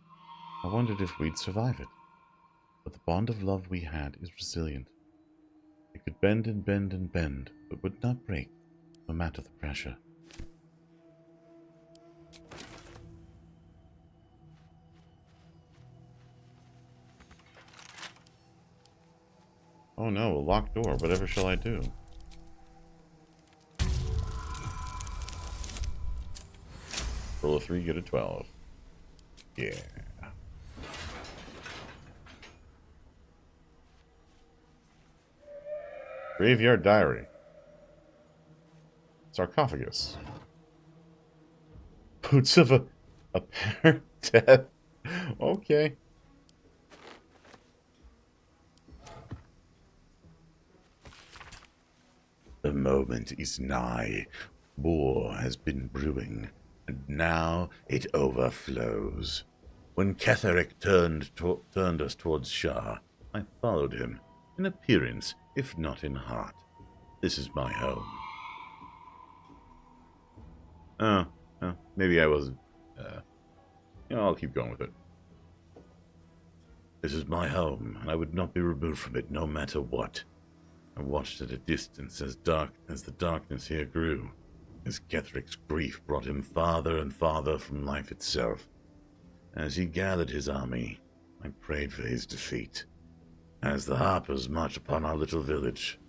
I wondered if we'd survive it. But the bond of love we had is resilient. It could bend and bend and bend, but would not break, no matter the pressure. Oh no, a locked door. Whatever shall I do? Roll a 3, get a 12. Yeah. Graveyard Diary. Sarcophagus. Boots of a parent death. Okay. The moment is nigh. War has been brewing, and now it overflows. When Ketheric turned us towards Shah, I followed him, in appearance, if not in heart. This is my home. Maybe I wasn't. I'll keep going with it. This is my home, and I would not be removed from it no matter what. I watched at a distance as the darkness here grew, as Ketheric's grief brought him farther and farther from life itself. As he gathered his army, I prayed for his defeat. As the Harpers march upon our little village,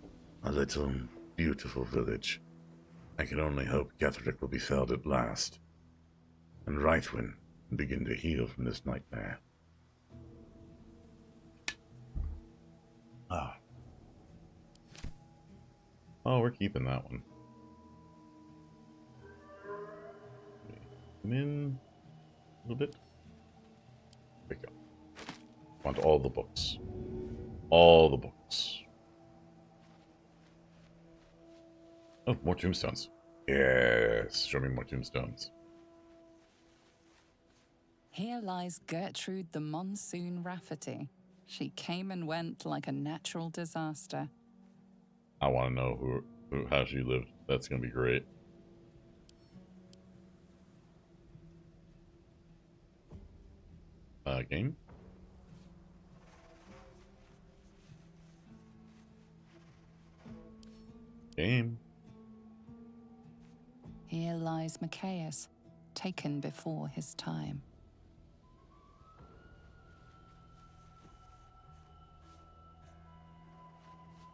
our little, beautiful village, I can only hope Ketheric will be felled at last, and Raithwin begin to heal from this nightmare. Oh, we're keeping that one. Come in a little bit. There we go. Want all the books. All the books. Oh, more tombstones. Yes, show me more tombstones. Here lies Gertrude the Monsoon Rafferty. She came and went like a natural disaster. I want to know how she lived. That's going to be great. Game? Game. Here lies Machias, taken before his time.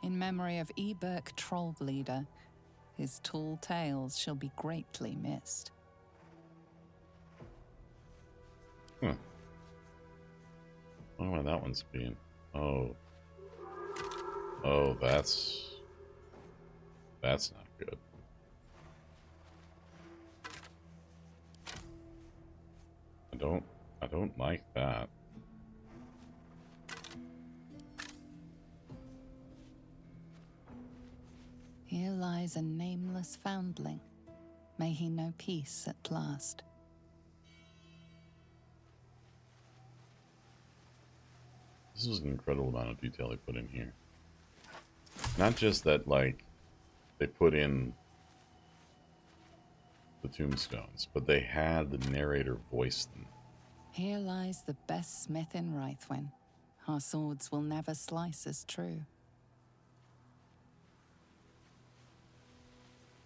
In memory of Eberk Trollbleeder, his tall tales shall be greatly missed. I don't know why that one's being... Oh, that's not good. I don't like that. Here lies a nameless foundling. May he know peace at last. This is an incredible amount of detail they put in here. Not just that, like, they put in the tombstones, but they had the narrator voice them. Here lies the best smith in Raithwin. Our swords will never slice as true.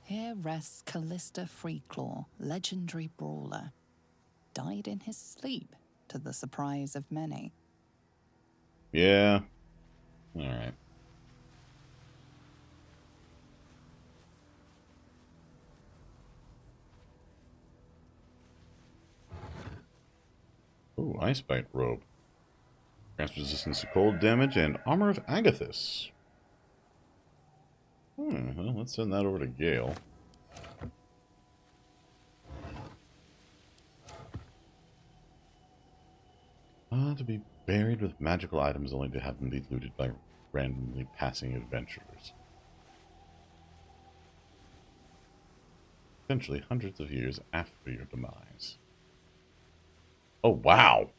Here rests Callista Freeclaw, legendary brawler. Died in his sleep, to the surprise of many. Yeah. Alright. Ooh, Ice Bite robe. Grants resistance to cold damage and Armor of Agathis. Well, let's send that over to Gale. To be buried with magical items only to have them be looted by randomly passing adventurers. Potentially hundreds of years after your demise. Oh, wow!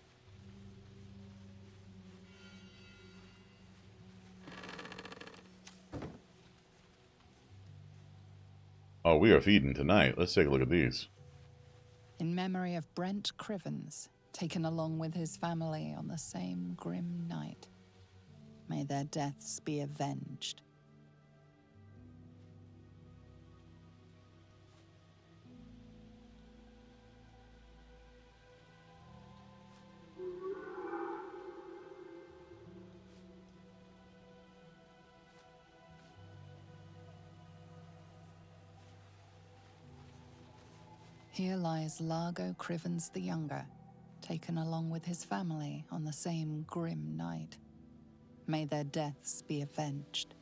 Oh, we are feeding tonight. Let's take a look at these. In memory of Brent Crivens, taken along with his family on the same grim night. May their deaths be avenged. Here lies Largo Crivens the Younger, taken along with his family on the same grim night. May their deaths be avenged.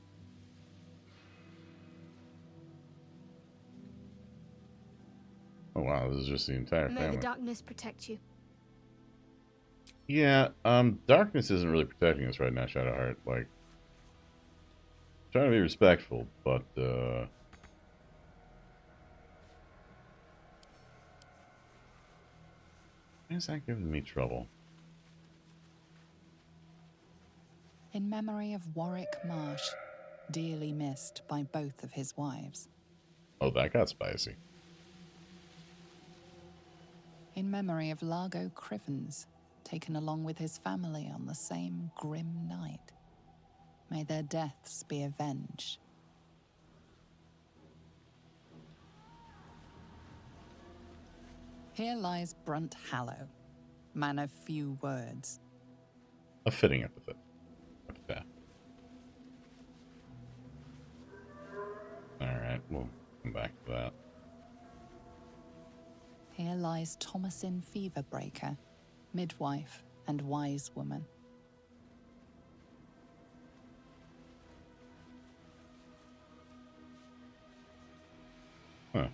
Oh wow, this is just the entire May family. the darkness protect you. Yeah, darkness isn't really protecting us right now, Shadowheart. Like, trying to be respectful, but why is that giving me trouble? In memory of Warwick Marsh, dearly missed by both of his wives. Oh, that got spicy. In memory of Largo Crivens, taken along with his family on the same grim night. May their deaths be avenged. Here lies Brunt Hallow, man of few words. A fitting epithet. Alright, we'll come back to that. Here lies Thomasin Feverbreaker, midwife and wise woman. Huh.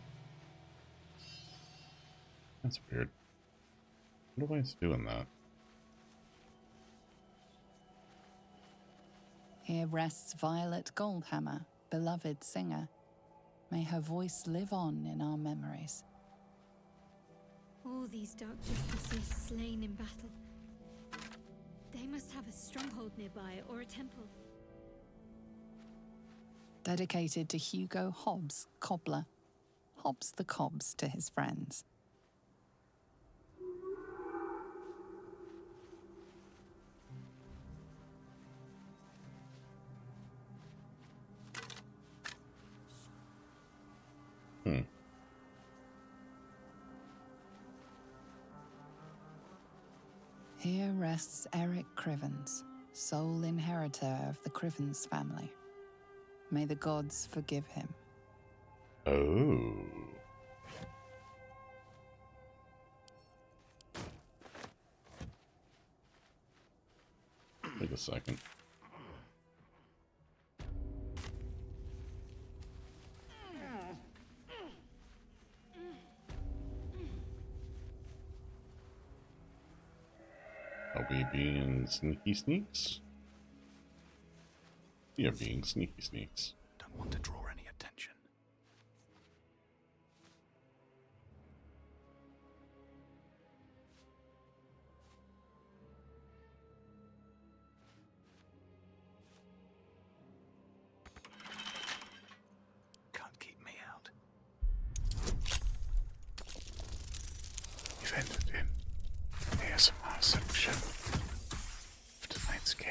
That's weird. What do I doing that? Here rests Violet Goldhammer, beloved singer. May her voice live on in our memories. All these dark justices slain in battle. They must have a stronghold nearby or a temple. Dedicated to Hugo Hobbs, cobbler. Hobbs the Cobbs to his friends. Here rests Eric Crivens, sole inheritor of the Crivens family. May the gods forgive him. Oh. Wait a second. Are we being sneaky sneaks? We are being sneaky sneaks. Don't want to draw any attention. Can't keep me out. You've entered in the ASMR section of tonight's game.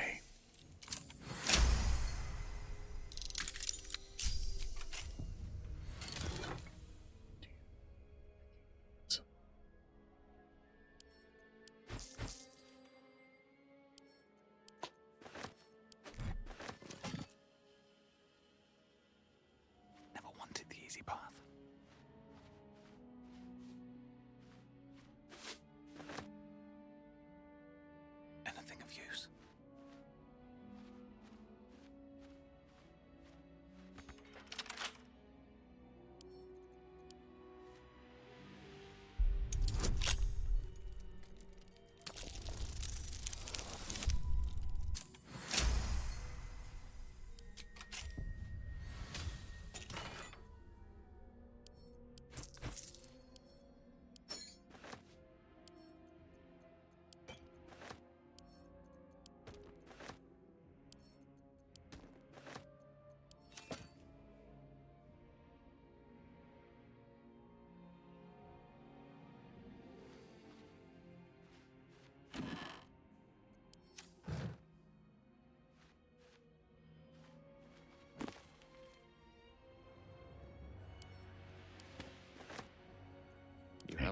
Never wanted the easy path.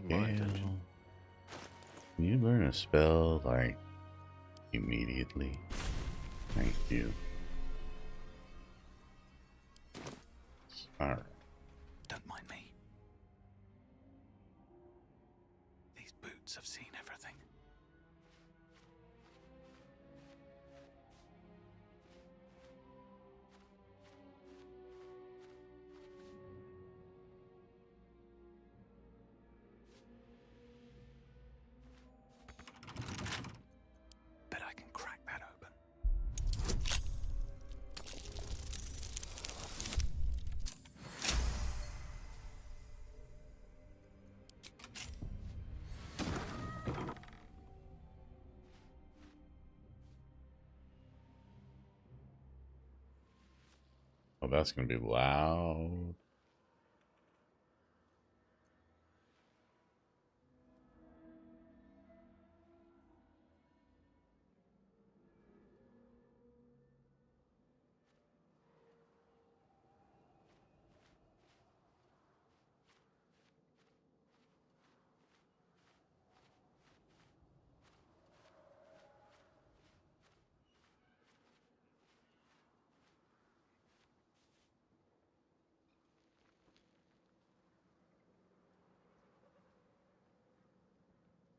have my attention. Gale, can you learn a spell, like, immediately? Thank you. Alright. Don't mind me. These boots have seen everything. Bet I can crack that open. Oh, that's gonna be loud.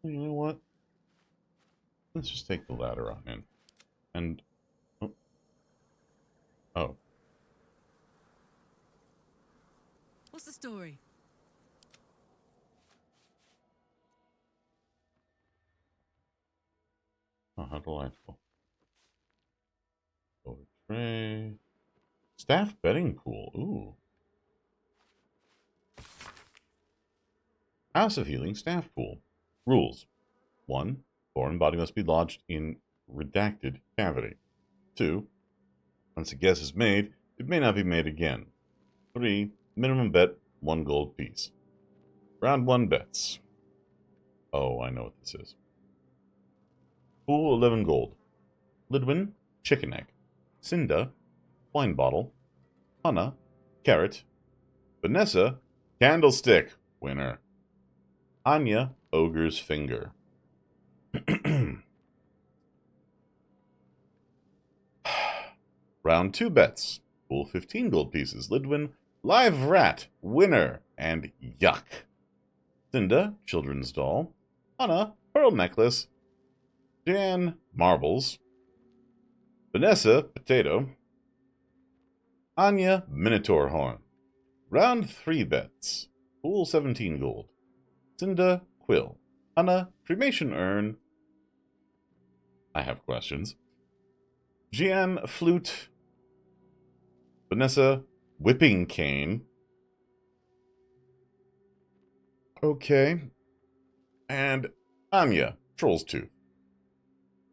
You know what? Let's just take the ladder on in. And... Oh. Oh. What's the story? Oh, how delightful. Gold tray. Staff betting pool. Ooh. House of Healing staff pool. Rules. 1. Foreign body must be lodged in redacted cavity. 2. Once a guess is made, it may not be made again. 3. Minimum bet, 1 gold piece. Round 1 bets. Oh, I know what this is. Pool, 11 gold. Lidwin, chicken egg. Cinda, wine bottle. Hanna, carrot. Vanessa, candlestick, winner. Anya, ogre's finger. Round 2 bets. Pool, 15 gold pieces. Lidwin, live rat, winner, and yuck. Cinda, children's doll. Hanna, pearl necklace. Jan, marbles. Vanessa, potato. Anya, minotaur horn. Round 3 bets. Pool, 17 gold. Cinda, quill. Hanna, cremation urn. I have questions. Jan, flute. Vanessa, whipping cane. Okay. And Anya, troll's tooth.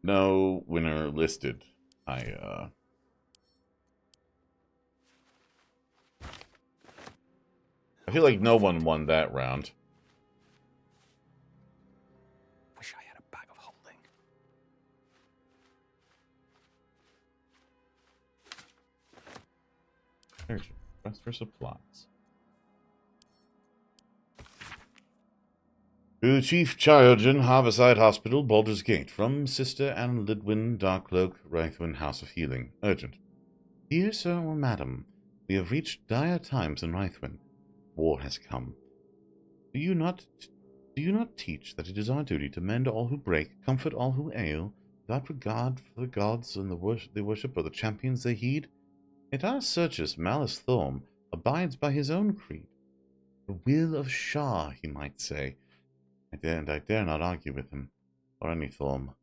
No winner listed. I feel like no one won that round. Wish I had a bag of holding. Urgent. Request for supplies. To Chief Chiogen, Harborside Hospital, Baldur's Gate. From Sister Anne Lidwin, Darkcloak, Raithwin, House of Healing. Urgent. Dear Sir or Madam, we have reached dire times in Raithwin. War has come. Do you not teach that it is our duty to mend all who break, comfort all who ail, without regard for the gods and the worship or the champions they heed? Yet our Sergius Malus Thorm abides by his own creed. The will of Shah, he might say. I dare not argue with him, or any Thorm.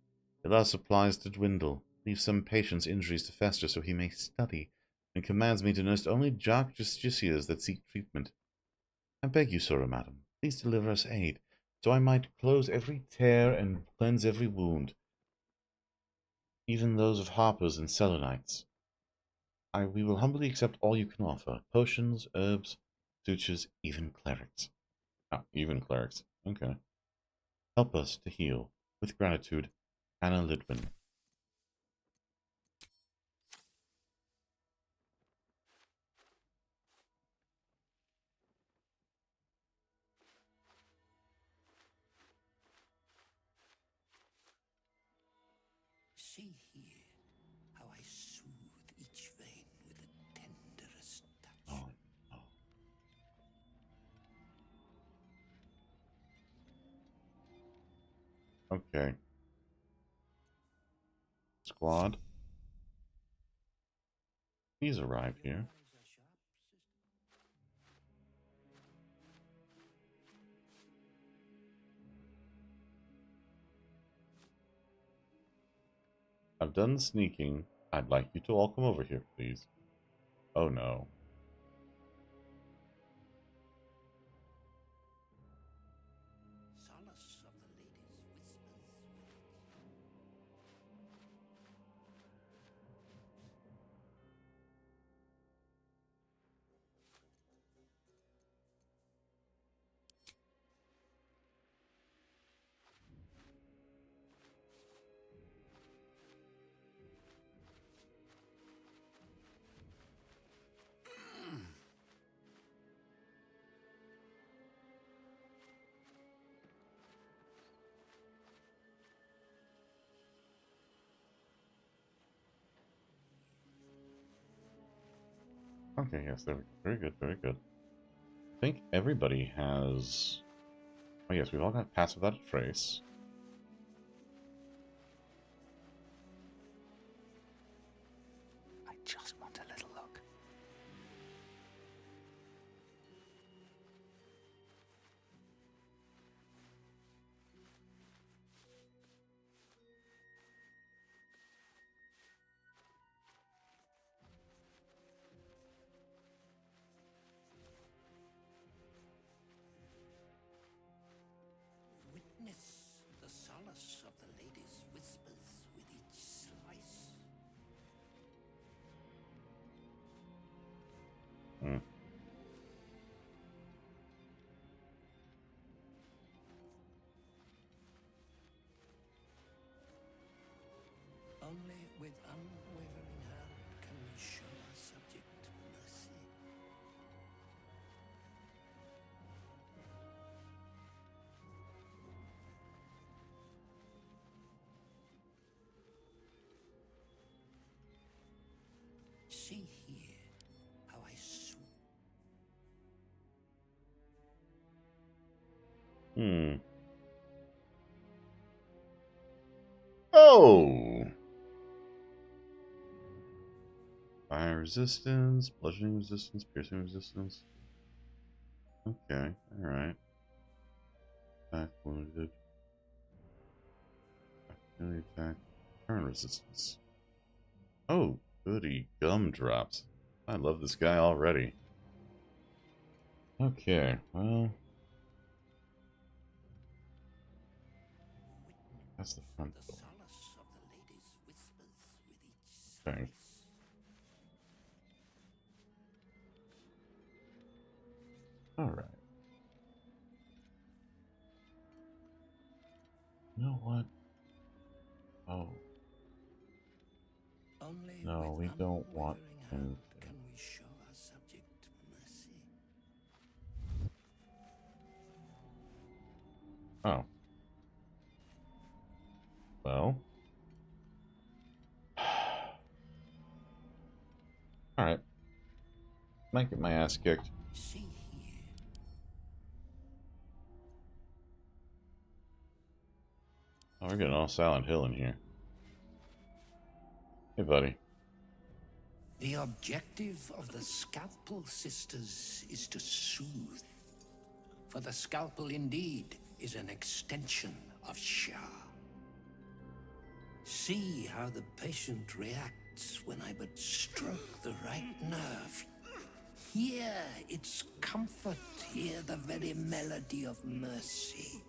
He allows supplies to dwindle, leaves some patient's injuries to fester so he may study, and commands me to nurse only dark justiciars that seek treatment. I beg you, sir or madam, please deliver us aid, so I might close every tear and cleanse every wound, even those of harpers and selenites. We will humbly accept all you can offer, potions, herbs, sutures, even clerics. Ah, even clerics. Okay. Help us to heal. With gratitude, Anna Lidwin. Okay. Squad. Please arrive here. I've done sneaking. I'd like you to all come over here, please. Oh no. Okay, yes, there we go. Very good, very good. I think everybody has... Oh yes, we've all got Pass Without a Trace. I just want a little look. Witness the solace of the lady's whispers with each slice. Hmm. Only with unwavering hand can we show our subject mercy. See here how I swoop. Oh! Fire resistance, bludgeoning resistance, piercing resistance. Okay, alright. Attack, wounded. Melee attack, turn resistance. Oh, goody gumdrops. I love this guy already. Okay, well... That's the front door. Thing. Alright. You know what? Oh. Only No, we don't want anything. can we show our subject mercy. Oh. Well. Alright. Might get my ass kicked. See here. Oh, we're getting all Silent Hill in here. Hey, buddy. The objective of the Scalpel Sisters is to soothe. For the Scalpel indeed is an extension of Shah. See how the patient reacts when I but stroke the right nerve. Hear its comfort, hear the very melody of mercy.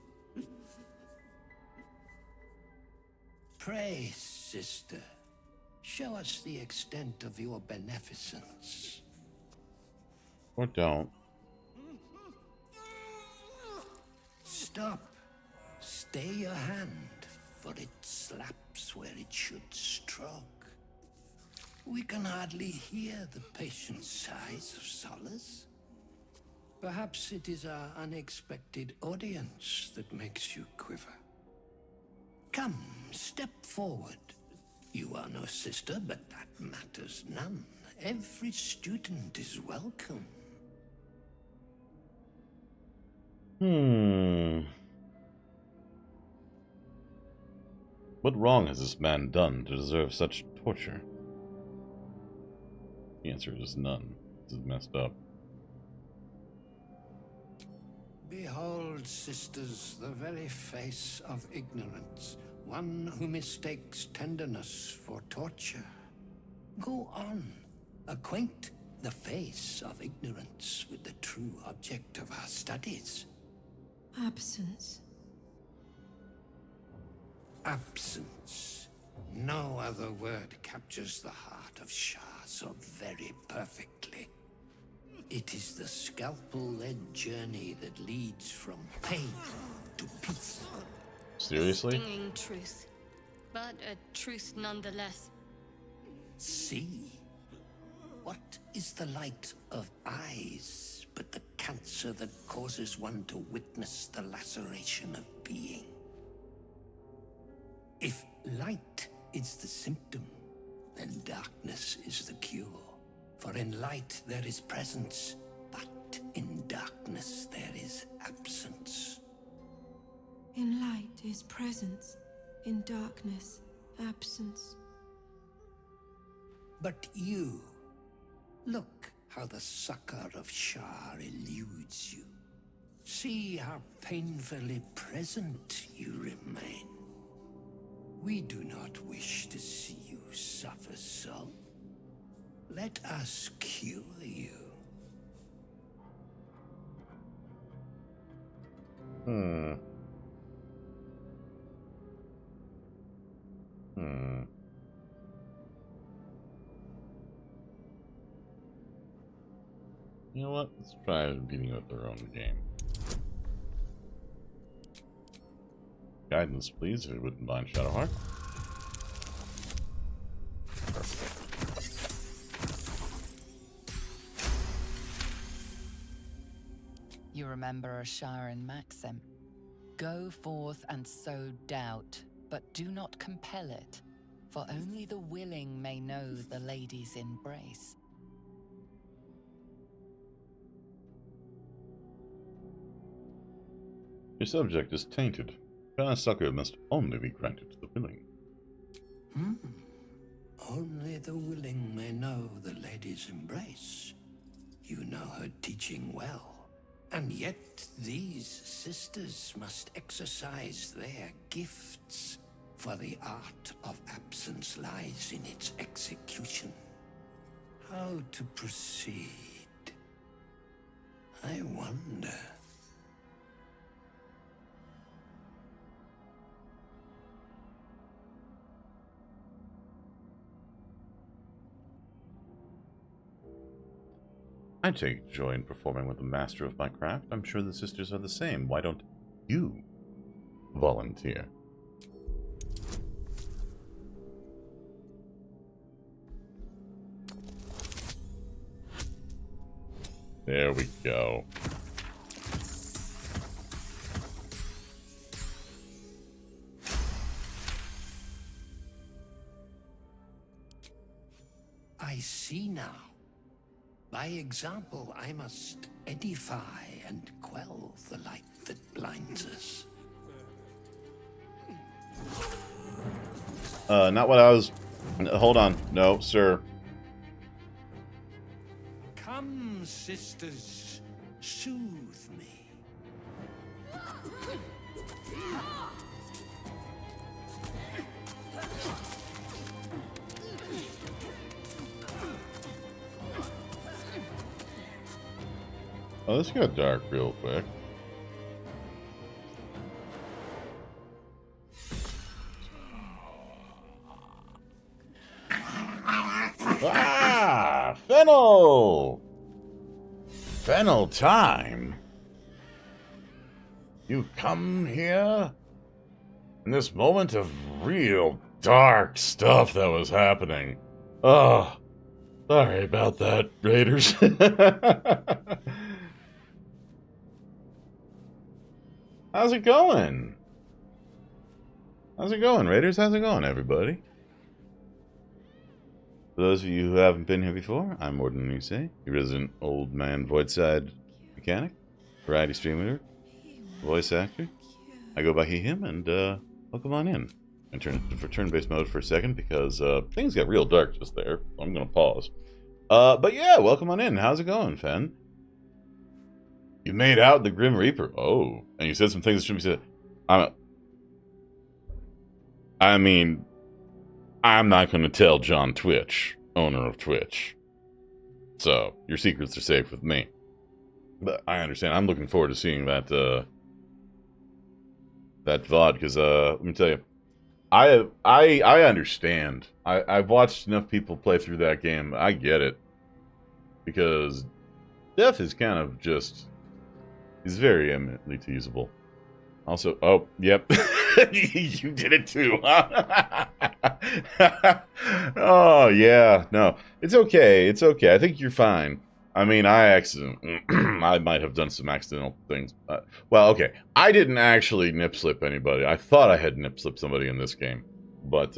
Pray, sister, show us the extent of your beneficence. Or don't. Stop. Stay your hand, for it slaps where it should stroke. We can hardly hear the patient's sighs of solace. Perhaps it is our unexpected audience that makes you quiver. Come, step forward. You are no sister, but that matters none. Every student is welcome. What wrong has this man done to deserve such torture? The answer is none. This is messed up. Behold, sisters, the very face of ignorance, one who mistakes tenderness for torture. Go on, acquaint the face of ignorance with the true object of our studies. Absence. Absence. No other word captures the heart of Shah so very perfectly. It is the scalpel-led journey that leads from pain to peace. Seriously? Stinging truth, but a truth nonetheless. See? What is the light of eyes but the cancer that causes one to witness the laceration of being? If light is the symptom, then darkness is the cure. For in light there is presence, but in darkness there is absence. In light is presence, in darkness, absence. But you, look how the succor of Shah eludes you. See how painfully present you remain. We do not wish to see you suffer so. Let us cure you. You know what? Let's try beating up their own game. Guidance, please, if you wouldn't mind, Shadowheart. Perfect. You remember Asharan maxim. Go forth and sow doubt, but do not compel it, for only the willing may know the lady's embrace. Your subject is tainted. Fair succor must only be granted to the willing. Only the willing may know the lady's embrace. You know her teaching well. And yet these sisters must exercise their gifts, for the art of absence lies in its execution. How to proceed? I wonder. I take joy in performing with the master of my craft. I'm sure the sisters are the same. Why don't you volunteer? There we go. I see now. By example, I must edify and quell the light that blinds us. Not what I was... Hold on. No, sir. Come, sisters, soothe me. Oh, this got dark real quick. Ah! Fennel! Fennel time! You come here? In this moment of real dark stuff that was happening. Oh, sorry about that, Raiders. How's it going? How's it going, Raiders? How's it going, everybody? For those of you who haven't been here before, I'm Morden Nuse, your resident old man Voidside mechanic, variety streamer, voice actor. I go by he, him, and welcome on in. and turn for turn-based mode for a second because things got real dark just there. I'm gonna pause. But yeah, welcome on in. How's it going, Fen? You made out the Grim Reaper. Oh, and you said some things that shouldn't be said. I mean, I'm not going to tell John Twitch, owner of Twitch. So, your secrets are safe with me. But I understand. I'm looking forward to seeing that, that VOD, because, let me tell you, I understand. I've watched enough people play through that game. I get it. Because Death is kind of just... He's very eminently teasable. Also, oh, yep. You did it too, huh? Oh, yeah. No, it's okay. It's okay. I think you're fine. I mean, I might have done some accidental things. Well, okay. I didn't actually nip-slip anybody. I thought I had nip-slipped somebody in this game. But,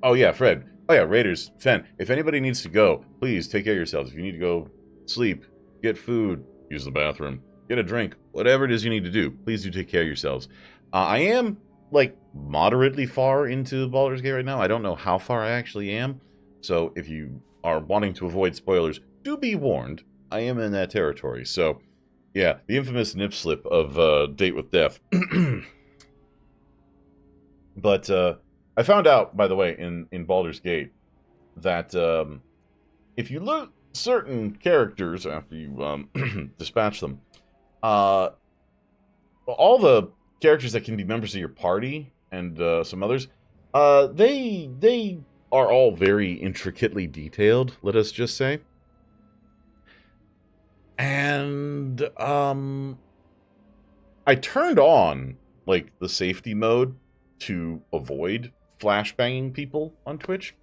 oh yeah, Fred. Oh yeah, Raiders, Fen. If anybody needs to go, please take care of yourselves. If you need to go sleep, get food, use the bathroom, get a drink, whatever it is you need to do, please do take care of yourselves. I am, like, moderately far into Baldur's Gate right now. I don't know how far I actually am. So if you are wanting to avoid spoilers, do be warned. I am in that territory. So, yeah, the infamous nip slip of Date with Death. But I found out, by the way, in Baldur's Gate, that if you loot certain characters after you dispatch them, all the characters that can be members of your party and some others, they are all very intricately detailed, let us just say. And I turned on, like, the safety mode to avoid flashbanging people on Twitch.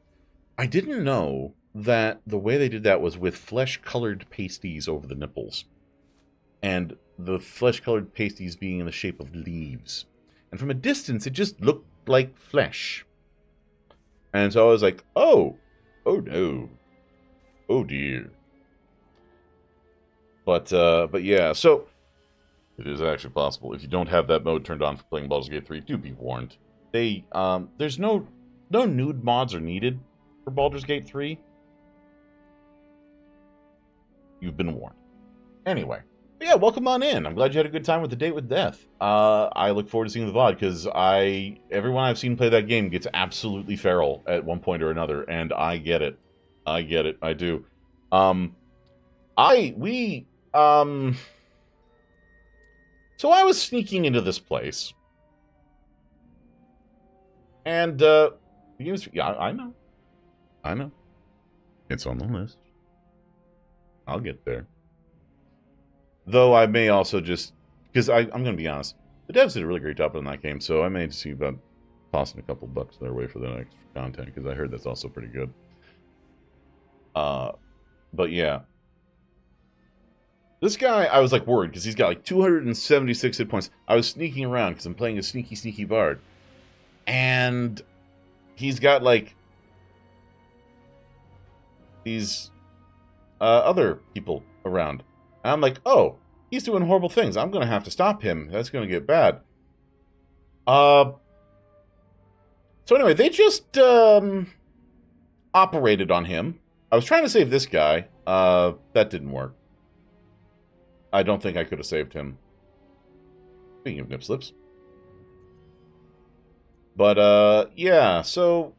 I didn't know that the way they did that was with flesh-colored pasties over the nipples. And the flesh-colored pasties being in the shape of leaves. And from a distance, it just looked like flesh. And so I was like, oh no. Oh dear. But yeah, so it is actually possible. If you don't have that mode turned on for playing Baldur's Gate 3, do be warned. There's no nude mods are needed for Baldur's Gate 3. You've been warned. Anyway, yeah, welcome on in. I'm glad you had a good time with the Date with Death. I look forward to seeing the VOD because everyone I've seen play that game gets absolutely feral at one point or another, and I get it. I get it. I do. So I was sneaking into this place. And, yeah, I know. It's on the list. I'll get there. Though I may also just, because I'm going to be honest, the devs did a really great job on that game, so I may see about tossing a couple bucks their way for the extra content, because I heard that's also pretty good. But yeah. This guy, I was like worried, because he's got like 276 hit points. I was sneaking around, because I'm playing a sneaky bard. And he's got like these other people around. And I'm like, oh, he's doing horrible things. I'm going to have to stop him. That's going to get bad. So anyway, they just operated on him. I was trying to save this guy. That didn't work. I don't think I could have saved him. Speaking of nip slips. But, yeah, so,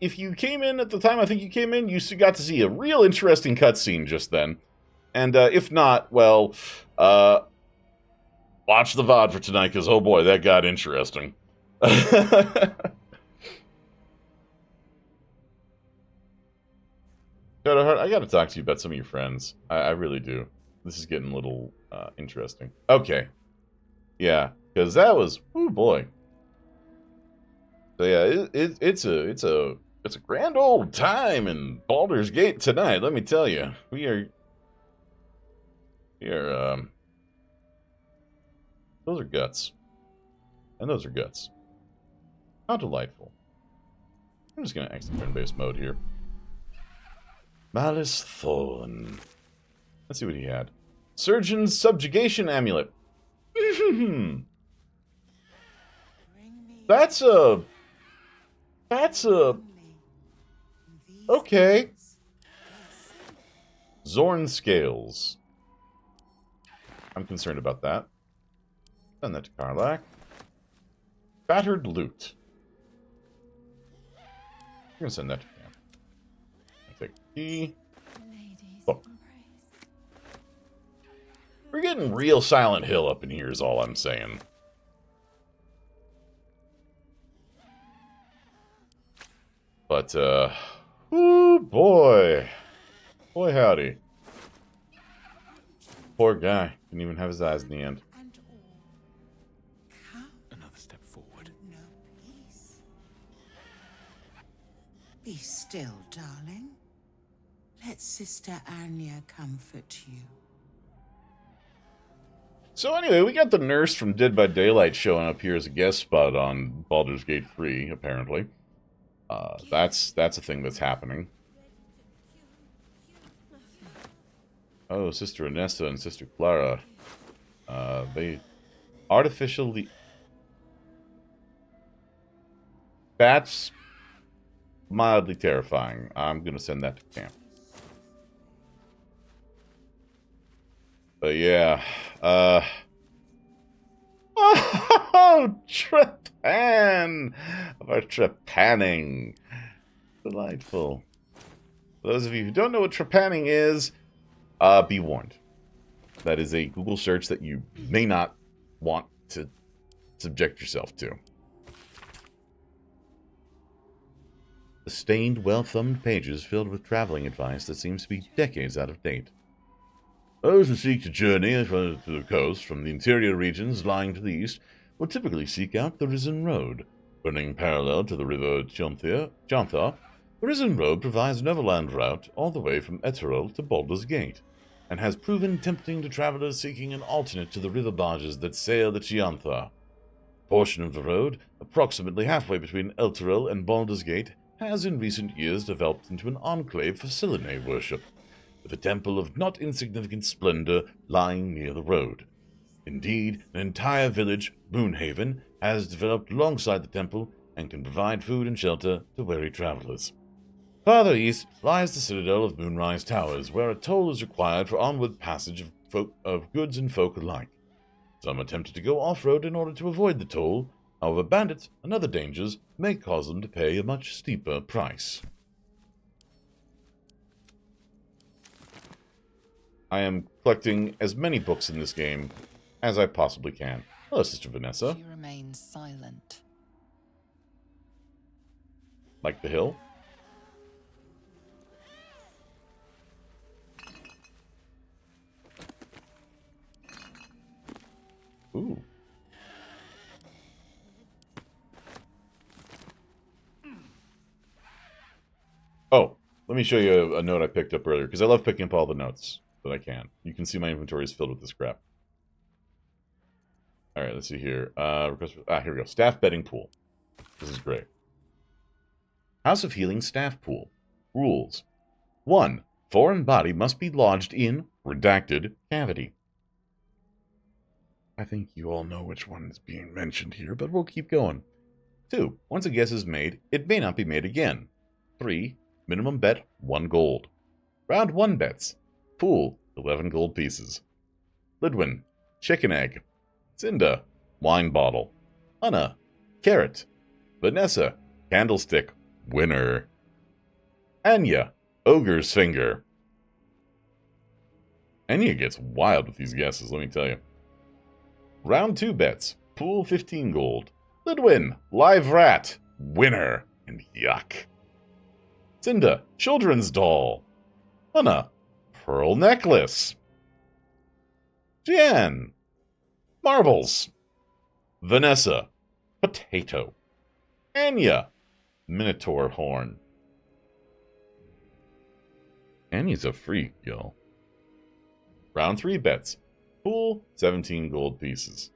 if you came in at the time I think you came in, you got to see a real interesting cutscene just then. And, if not, well, watch the VOD for tonight, because, oh boy, that got interesting. Shadowheart, I gotta talk to you about some of your friends. I really do. This is getting a little, interesting. Okay. Yeah. Because that was, oh boy. So yeah, it's a grand old time in Baldur's Gate tonight. Let me tell you, we are those are guts, and those are guts. How delightful. I'm just gonna exit turn-based mode here. Malice Thorn. Let's see what he had. Surgeon's Subjugation Amulet. That's a... Okay. Zorn Scales. I'm concerned about that. Send that to Karlach. Battered Loot. I'm gonna send that to Cam. I take key. Book. We're getting real Silent Hill up in here is all I'm saying. But, ooh, boy. Boy, howdy. Poor guy. Didn't even have his eyes in the end. Another step forward. Be still, darling. Let Sister Anya comfort you. So anyway, we got the nurse from Dead by Daylight showing up here as a guest spot on Baldur's Gate 3, apparently. That's a thing that's happening. Oh, Sister Inessa and Sister Clara. They artificially... That's mildly terrifying. I'm gonna send that to camp. But yeah, oh, Trepan! Or trepanning. Delightful. For those of you who don't know what trepanning is, be warned. That is a Google search that you may not want to subject yourself to. The stained, well-thumbed pages filled with traveling advice that seems to be decades out of date. Those who seek to journey to the coast from the interior regions lying to the east will typically seek out the Risen Road. Running parallel to the river Chantha, the Risen Road provides an overland route all the way from Eterol to Baldur's Gate, and has proven tempting to travelers seeking an alternate to the river barges that sail the Chiantha. A portion of the road, approximately halfway between Elturel and Baldur's Gate, has in recent years developed into an enclave for Selene worship, with a temple of not insignificant splendor lying near the road. Indeed, an entire village, Moonhaven, has developed alongside the temple and can provide food and shelter to weary travelers. Farther east lies the citadel of Moonrise Towers, where a toll is required for onward passage of goods and folk alike. Some attempted to go off-road in order to avoid the toll. However, bandits and other dangers may cause them to pay a much steeper price. I am collecting as many books in this game as I possibly can. Hello, Sister Vanessa. She remains silent. Like the hill? Ooh. Oh, let me show you a note I picked up earlier, because I love picking up all the notes that I can. You can see my inventory is filled with this crap. Alright, let's see here. Here we go. Staff bedding pool. This is great. House of Healing staff pool. Rules. 1. Foreign body must be lodged in redacted cavity. I think you all know which one is being mentioned here, but we'll keep going. 2. Once a guess is made, it may not be made again. 3. Minimum bet, 1 gold. Round 1 bets. Pool, 11 gold pieces. Lidwin, chicken egg. Cinda, wine bottle. Anna, carrot. Vanessa, candlestick, winner. Anya, ogre's finger. Anya gets wild with these guesses, let me tell you. Round 2 bets. Pool, 15 gold. Lidwin, live rat, winner. And yuck. Cinda, children's doll. Anna, pearl necklace. Jan, marbles. Vanessa, potato. Anya, minotaur horn. Anya's a freak, y'all. Round 3 bets. Pool, 17 gold pieces.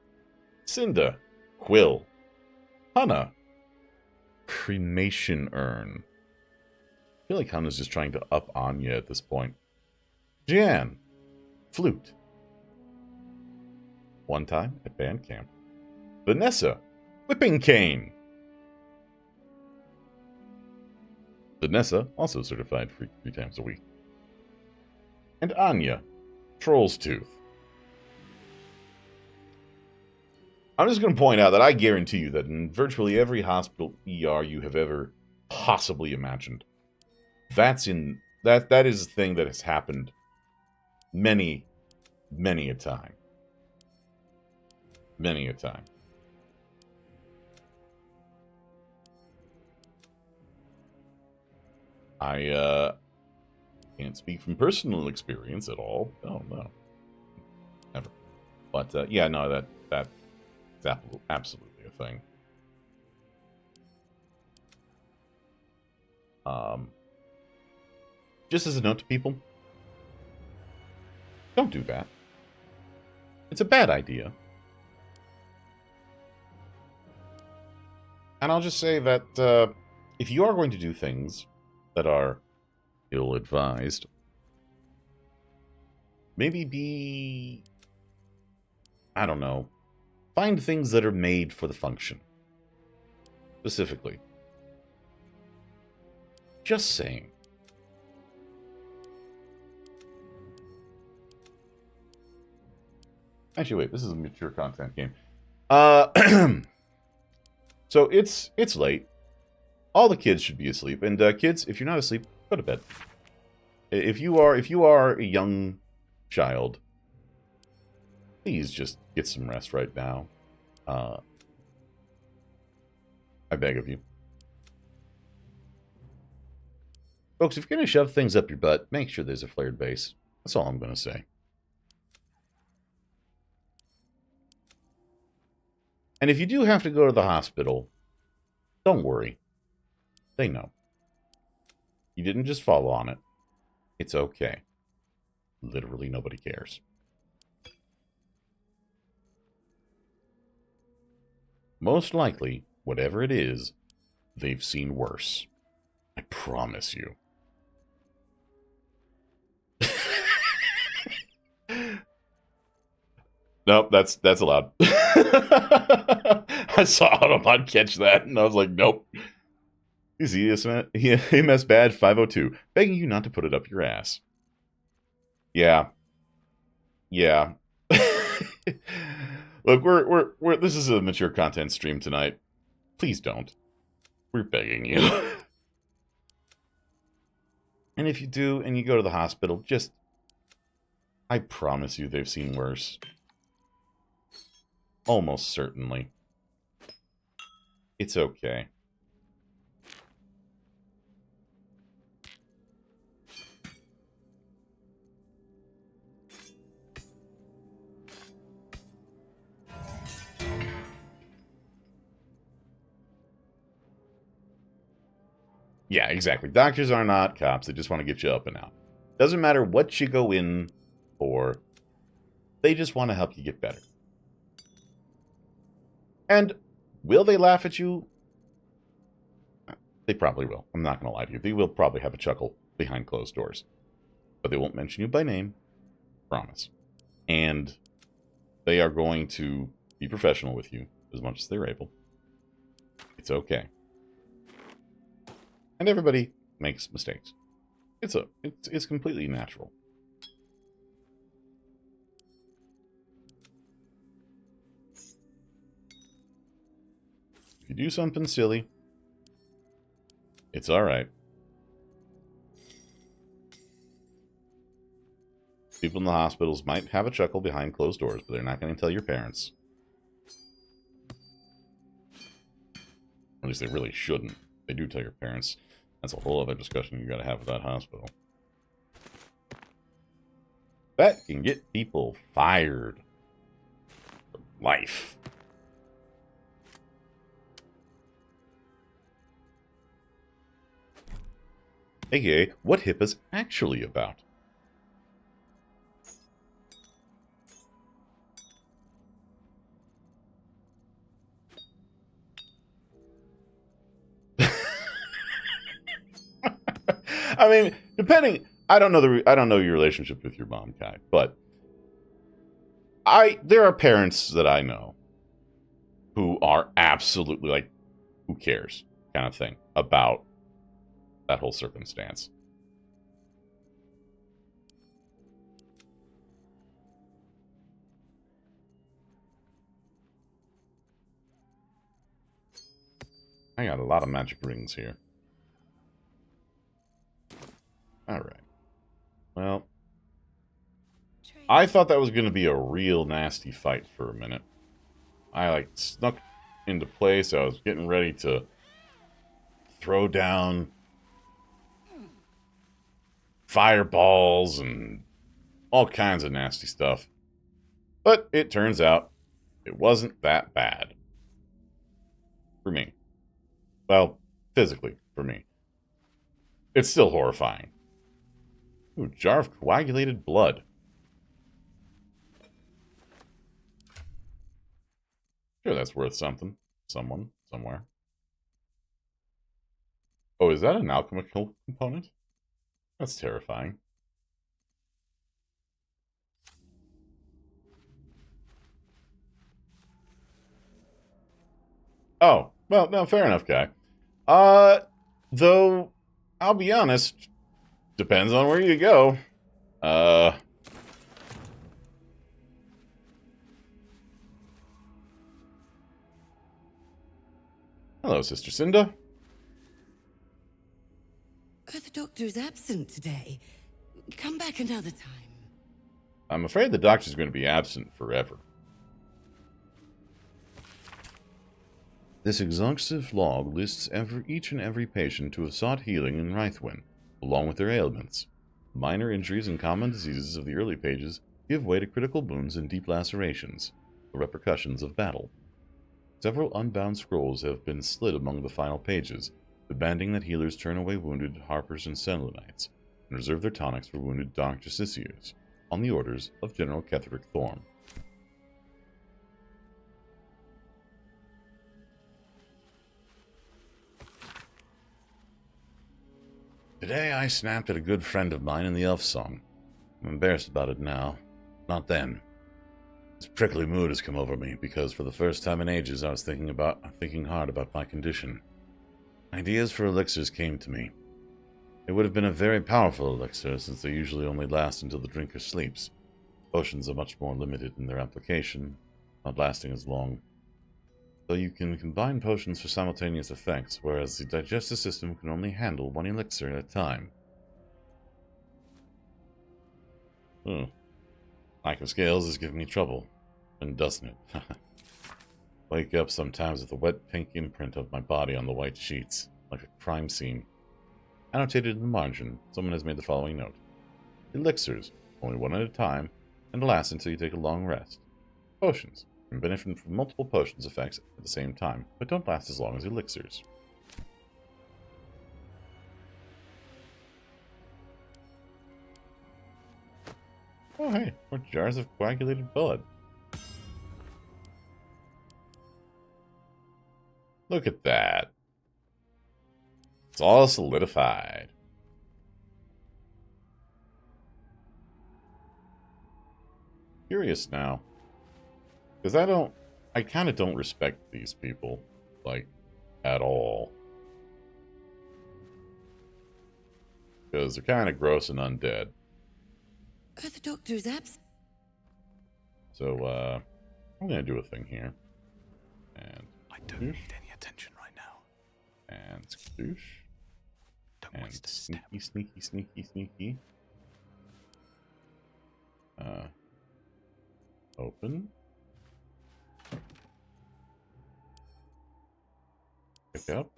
Cinda, quill. Hannah, cremation urn. I feel like Hannah's just trying to up Anya at this point. Jan, flute. One time at band camp. Vanessa, whipping cane. Vanessa, also certified for 3 times a week. And Anya, Troll's Tooth. I'm just going to point out that I guarantee you that in virtually every hospital ER you have ever possibly imagined, that is a thing that has happened many, many a time. Many a time. I can't speak from personal experience at all. Oh no, never. But yeah, no, that's absolutely a thing. Just as a note to people, don't do that. It's a bad idea. And I'll just say that if you are going to do things that are ill-advised, maybe I don't know, find things that are made for the function. Specifically. Just saying. Actually, wait, this is a mature content game. So it's late. All the kids should be asleep. And kids, if you're not asleep, go to bed. If you are a young child, please just get some rest right now. I beg of you. Folks, if you're going to shove things up your butt, make sure there's a flared base. That's all I'm going to say. And if you do have to go to the hospital, don't worry. They know. You didn't just fall on it. It's okay. Literally nobody cares. Most likely, whatever it is, they've seen worse. I promise you. Nope, that's allowed. I saw Autobot catch that, and I was like, nope. Easy, EMS badge 502, begging you not to put it up your ass. Yeah. Yeah. Look, we're this is a mature content stream tonight. Please don't. We're begging you. And if you do, and you go to the hospital, just... I promise you they've seen worse. Almost certainly. It's okay. Yeah, exactly. Doctors are not cops. They just want to get you up and out. Doesn't matter what you go in for. They just want to help you get better. And will they laugh at you? They probably will. I'm not going to lie to you. They will probably have a chuckle behind closed doors. But they won't mention you by name. Promise. And they are going to be professional with you as much as they're able. It's okay. And everybody makes mistakes. It's completely natural. If you do something silly, it's alright. People in the hospitals might have a chuckle behind closed doors, but they're not going to tell your parents. At least they really shouldn't. They do tell your parents. That's a whole other discussion you got to have with that hospital. That can get people fired for life. AKA, what HIPAA's actually about. I mean, depending, I don't know your relationship with your mom, Kai, but there are parents that I know who are absolutely like, who cares kind of thing about that whole circumstance. I got a lot of magic rings here. Alright. Well, I thought that was going to be a real nasty fight for a minute. I, like, snuck into place. I was getting ready to throw down fireballs and all kinds of nasty stuff. But it turns out it wasn't that bad. For me. Well, physically, for me. It's still horrifying. Ooh, jar of coagulated blood. Sure, that's worth something. Someone, somewhere. Oh, is that an alchemical component? That's terrifying. Oh, well, no, fair enough, guy. Though, I'll be honest, depends on where you go. Hello, Sister Cinda. The doctor's absent today. Come back another time. I'm afraid the doctor's going to be absent forever. This exhaustive log lists each and every patient to have sought healing in Rythwin, along with their ailments. Minor injuries and common diseases of the early pages give way to critical wounds and deep lacerations, the repercussions of battle. Several unbound scrolls have been slid among the final pages, demanding that healers turn away wounded Harpers and Selenites, and reserve their tonics for wounded Dark Justiciars, on the orders of General Ketherick Thorm. Today I snapped at a good friend of mine in the Elf Song. I'm embarrassed about it now. Not then. This prickly mood has come over me because for the first time in ages I was thinking hard about my condition. Ideas for elixirs came to me. It would have been a very powerful elixir since they usually only last until the drinker sleeps. Potions are much more limited in their application, not lasting as long. Though you can combine potions for simultaneous effects, whereas the digestive system can only handle one elixir at a time. Lack of scales is giving me trouble, and doesn't it? Wake up sometimes with a wet pink imprint of my body on the white sheets, like a crime scene. Annotated in the margin, someone has made the following note. Elixirs, only one at a time, and last until you take a long rest. Potions can benefit from multiple potions effects at the same time, but don't last as long as elixirs. Oh hey, more jars of coagulated blood. Look at that. It's all solidified. Curious now. Because I kind of don't respect these people, like, at all. Because they're kind of gross and undead. The doctor's absent. So, I'm going to do a thing here. And I don't need any attention right now. And skadoosh. Don't waste a step. Sneaky. Open. Pick up.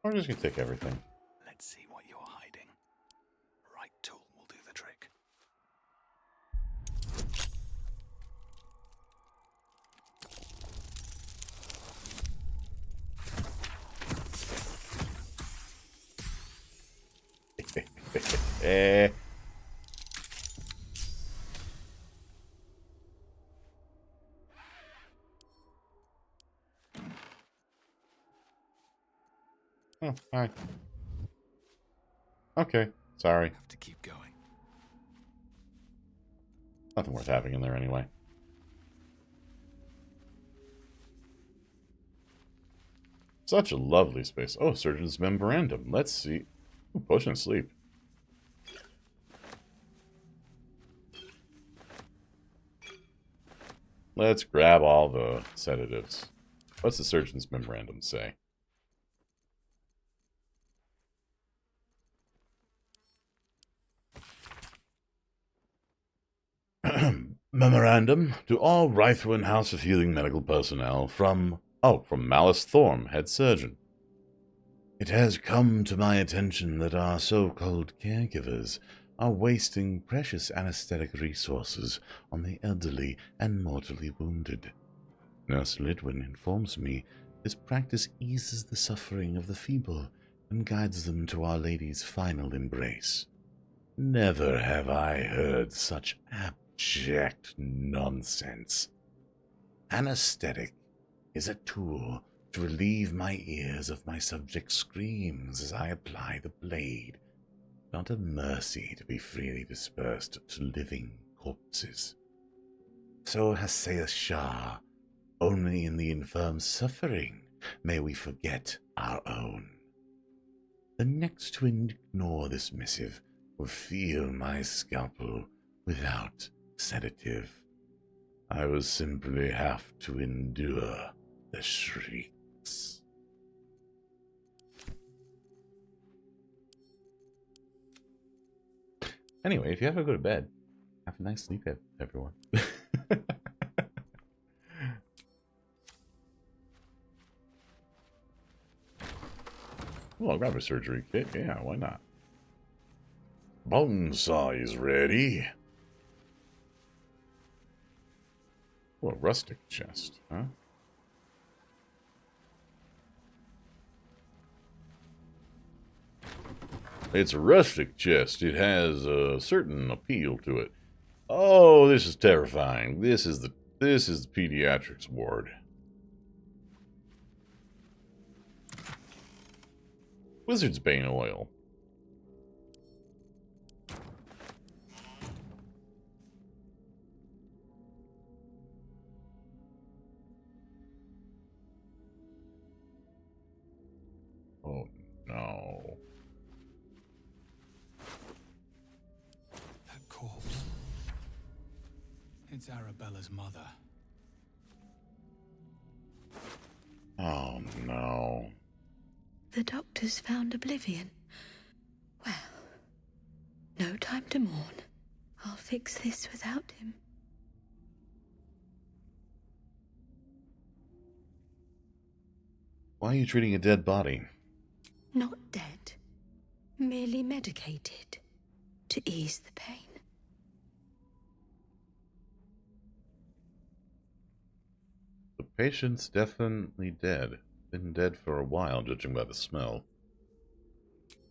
I'm just going to take everything. Let's see what you're hiding. Right tool will do the trick. Oh, hi. Okay, sorry. Have to keep going. Nothing worth having in there anyway. Such a lovely space. Oh, Surgeon's Memorandum. Let's see. Ooh, potion of sleep. Let's grab all the sedatives. What's the Surgeon's Memorandum say? Memorandum to all Rythwin House of Healing medical personnel from Malice Thorm, head surgeon. It has come to my attention that our so-called caregivers are wasting precious anesthetic resources on the elderly and mortally wounded. Nurse Lidwin informs me this practice eases the suffering of the feeble and guides them to Our Lady's final embrace. Never have I heard such abject nonsense. Anesthetic is a tool to relieve my ears of my subject's screams as I apply the blade, not a mercy to be freely dispersed to living corpses. So Hasseya Shah, only in the infirm's suffering may we forget our own. The next to ignore this missive will feel my scalpel without sedative. I will simply have to endure the shrieks. Anyway, if you have to go to bed, have a nice sleep, everyone. Well, I'll grab a surgery kit. Yeah, why not? Bonesaw is ready. Oh, a rustic chest, huh? It's a rustic chest. It has a certain appeal to it. Oh, this is terrifying. This is the pediatrics ward. Wizard's Bane oil. Oh no. That corpse. It's Arabella's mother. Oh no. The doctors found Oblivion. Well, no time to mourn. I'll fix this without him. Why are you treating a dead body? Not dead. Merely medicated. To ease the pain. The patient's definitely dead. Been dead for a while, judging by the smell.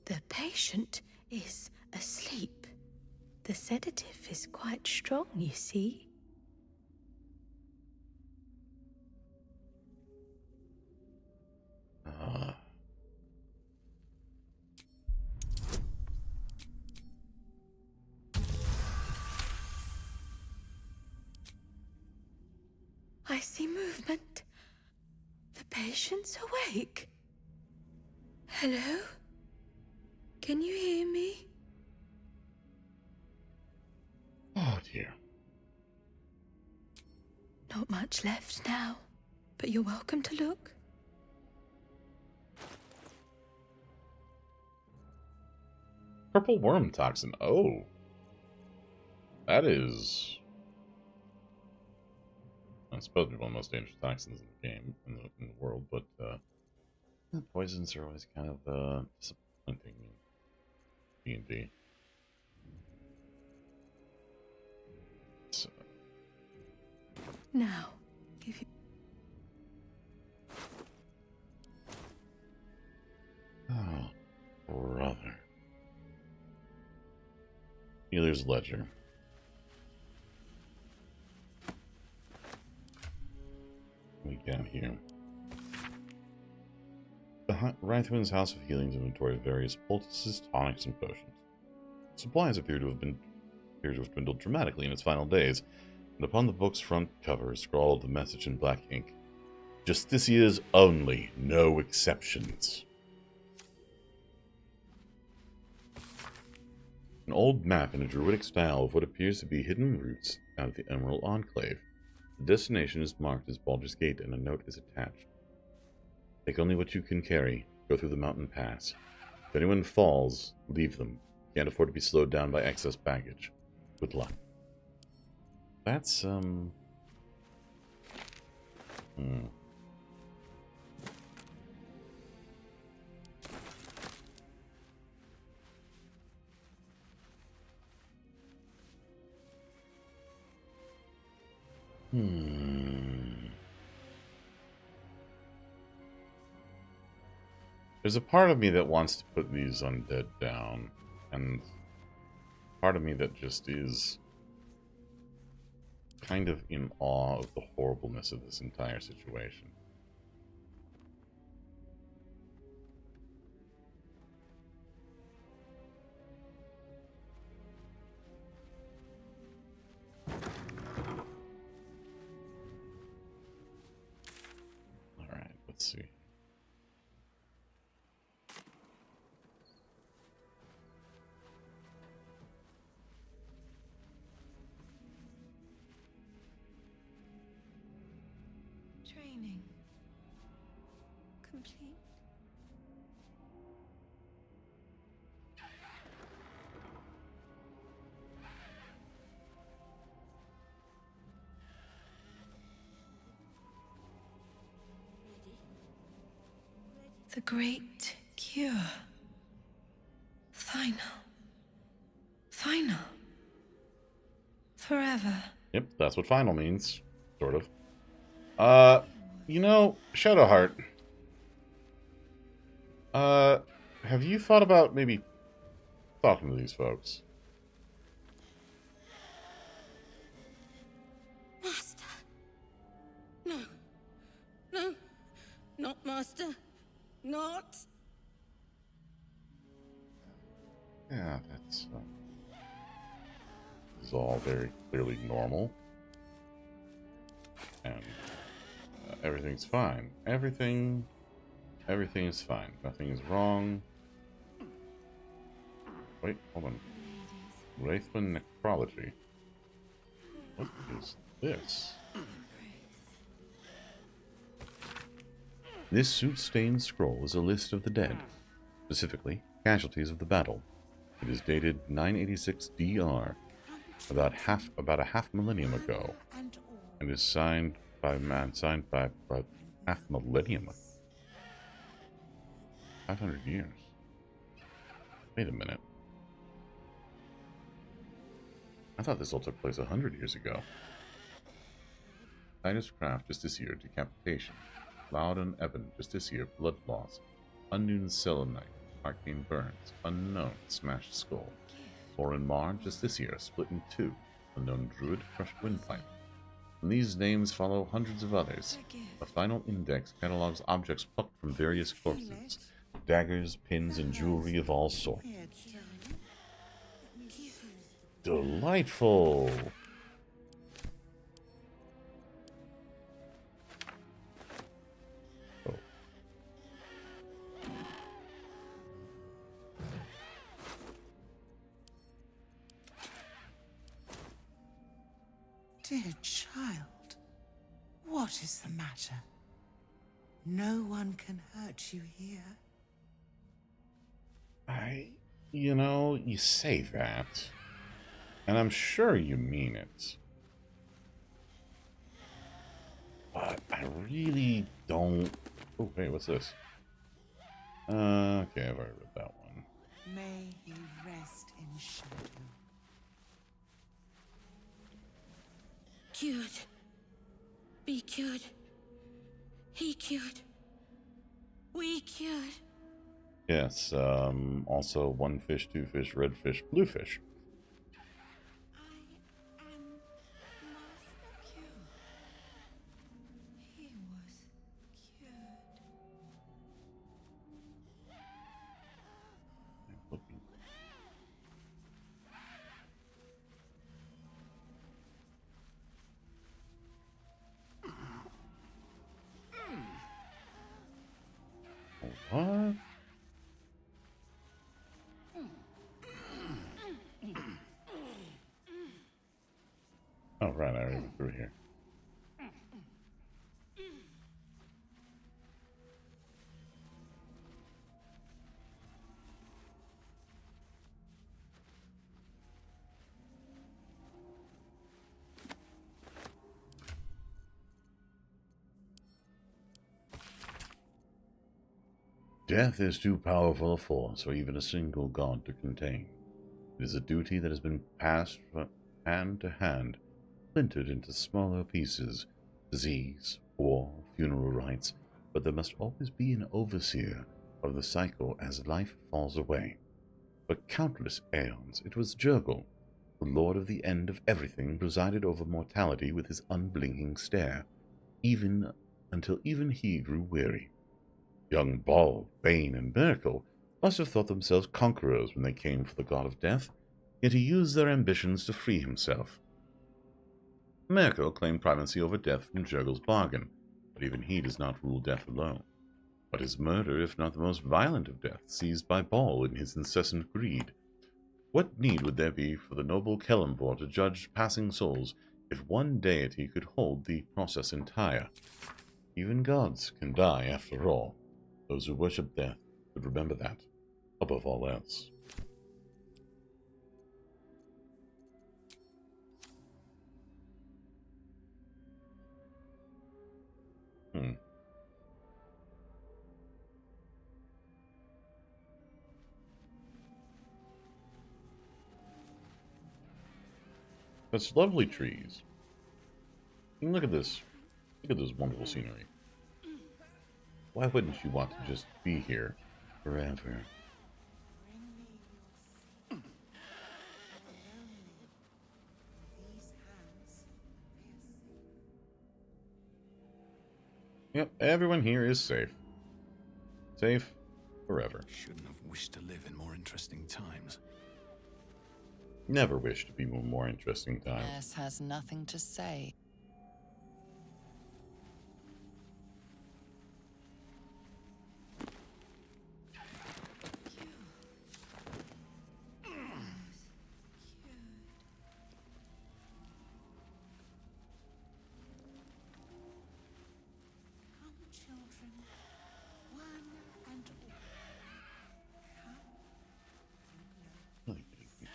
The patient is asleep. The sedative is quite strong, you see. I see movement. The patient's awake. Hello? Can you hear me? Oh dear. Not much left now, but you're welcome to look. Purple worm toxin. Oh. That is... It's supposed to be one of the most dangerous toxins in the game, in the world, but poisons are always kind of disappointing in D&D. So. Now, if you... Oh, brother. Healer's Ledger. We got here. The Rythwin's House of Healing's inventory of various poultices, tonics, and potions. Supplies appear to have dwindled dramatically in its final days, and upon the book's front cover is scrawled the message in black ink. Justicia's only, no exceptions. An old map in a druidic style of what appears to be hidden routes out of the Emerald Enclave. The destination is marked as Baldur's Gate and a note is attached. Take only what you can carry. Go through the mountain pass. If anyone falls, leave them. Can't afford to be slowed down by excess baggage. Good luck. That's, There's a part of me that wants to put these undead down, and part of me that just is kind of in awe of the horribleness of this entire situation. Alright, let's see. Training complete. The great cure. Final. Final. Forever. Yep, that's what final means. Sort of. You know, Shadowheart. Have you thought about maybe talking to these folks? Master. No. No. Not Master. Not. Yeah, that's this is all very clearly normal. And everything's fine. Everything is fine. Nothing is wrong. Wait, hold on. Wraithman Necrology. What is this? This soot-stained scroll is a list of the dead, specifically casualties of the battle. It is dated 986 DR, about a half millennium ago, and is signed by half millennium. 500 years. Wait a minute. I thought this all took place 100 years ago. Titus Craft, Justiciar, Decapitation. Loudon Evan, Justiciar, Blood Loss. Unknown Selenite, Arcane Burns. Unknown, Smashed Skull. Orin Mar, Justiciar, Split in Two. Unknown Druid, Crushed Windpipe. And these names follow hundreds of others. The final index catalogs objects plucked from various corpses. Daggers, pins, and jewelry of all sorts. Delightful! Oh. Dear child, what is the matter? No one can hurt you here. You know, you say that, and I'm sure you mean it. But I really don't... Oh, wait, what's this? Okay, I've already read that one. May he rest in shadow. Cured. Be cured. He cured. We cured. Yes, also one fish, two fish, red fish, blue fish. right, I already went through here. Death is too powerful a force for even a single god to contain. It is a duty that has been passed from hand to hand, splintered into smaller pieces, disease, war, funeral rites, but there must always be an overseer of the cycle as life falls away. For countless aeons it was Jurgle, the lord of the end of everything, presided over mortality with his unblinking stare, until even he grew weary. Young Ball, Bane, and Miracle must have thought themselves conquerors when they came for the god of death, yet he used their ambitions to free himself. Miracle claimed primacy over death from Jurgle's bargain, but even he does not rule death alone. But his murder, if not the most violent of deaths, seized by Ball in his incessant greed? What need would there be for the noble Kelemvor to judge passing souls if one deity could hold the process entire? Even gods can die after all. Those who worship death should remember that, above all else. Such lovely trees. And look at this. Look at this wonderful scenery. Why wouldn't you want to just be here forever? Yep, everyone here is safe. Safe forever. Shouldn't have wished to live in more interesting times. Never wish to be more interesting times. Nurse has nothing to say.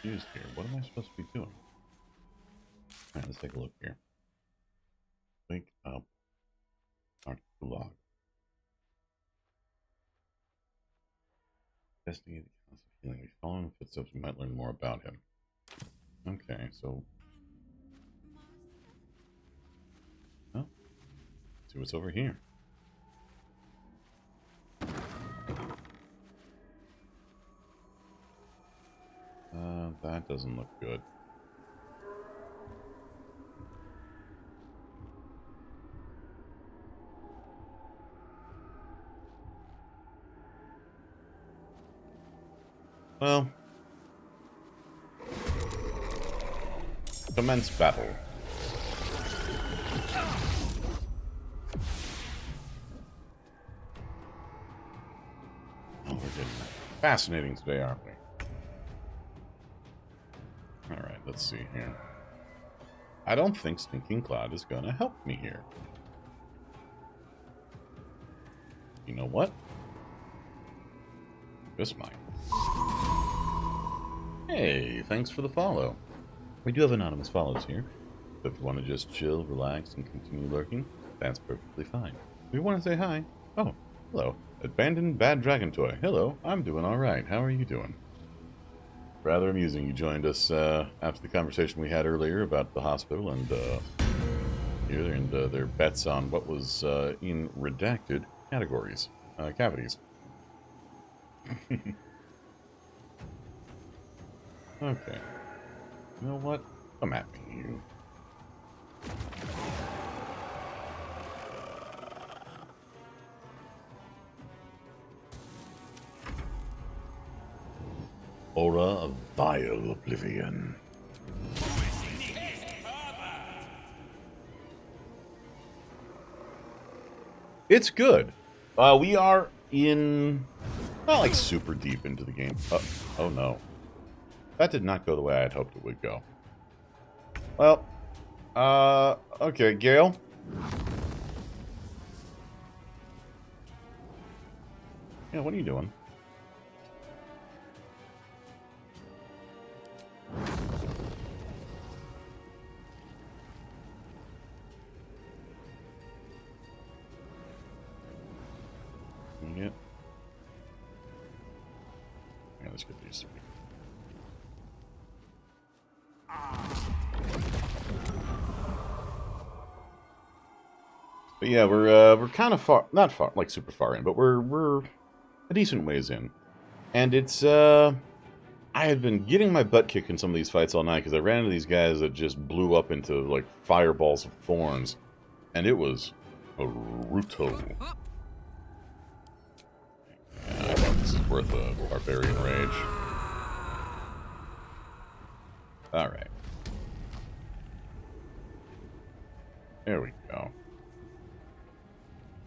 Confused here. What am I supposed to be doing? Alright, let's take a look here. Wake up. Article log. Investigate the cause of healing. We follow in the footsteps, we might learn more about him. Okay, so. Oh. Let's see what's over here. That doesn't look good. Well, commence battle. Oh, we're getting fascinating today, aren't we? Alright, let's see here. I don't think Stinking Cloud is gonna help me here. You know what? Just mine. Hey, thanks for the follow. We do have anonymous follows here. But if you want to just chill, relax, and continue lurking, that's perfectly fine. If you want to say hi, oh, hello. Abandoned Bad Dragon Toy. Hello, I'm doing alright. How are you doing? Rather amusing. You joined us after the conversation we had earlier about the hospital and their bets on what was in redacted categories, cavities. Okay. You know what? Come at me, you. Aura of vile oblivion. It's good. We are in... not like super deep into the game. Oh no. That did not go the way I had hoped it would go. Well, Okay, Gale. Yeah, what are you doing? Yeah. Yeah, let's get these three. But yeah, we're kind of far, not far, like super far in, but we're a decent ways in, and it's I had been getting my butt kicked in some of these fights all night because I ran into these guys that just blew up into like fireballs of thorns, and it was brutal. Yeah, I thought this is worth a barbarian rage. All right, there we go.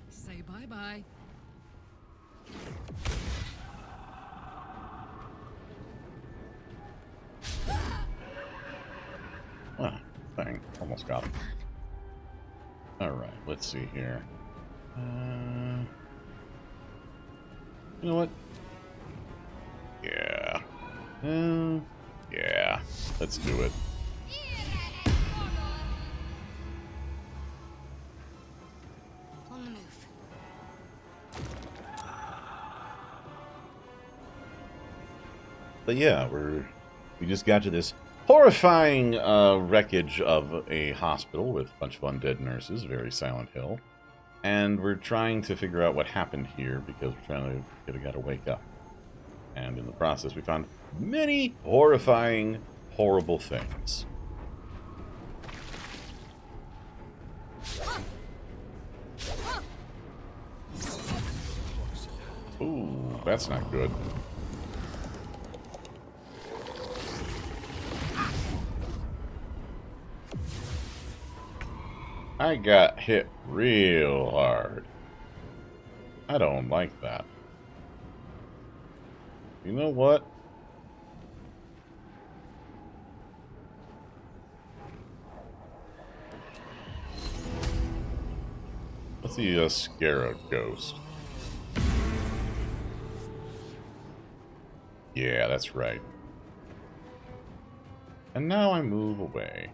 Say bye-bye. Ah, dang, almost got him. Alright, let's see here. You know what? Yeah. Yeah, let's do it. On the move. But yeah, we just got to this horrifying wreckage of a hospital with a bunch of undead nurses, very Silent Hill. And we're trying to figure out what happened here because we're trying to get a guy to wake up. And in the process, we found many horrifying, horrible things. Ooh, that's not good. I got hit real hard. I don't like that. You know what? Let's see, scare a ghost. Yeah, that's right. And now I move away.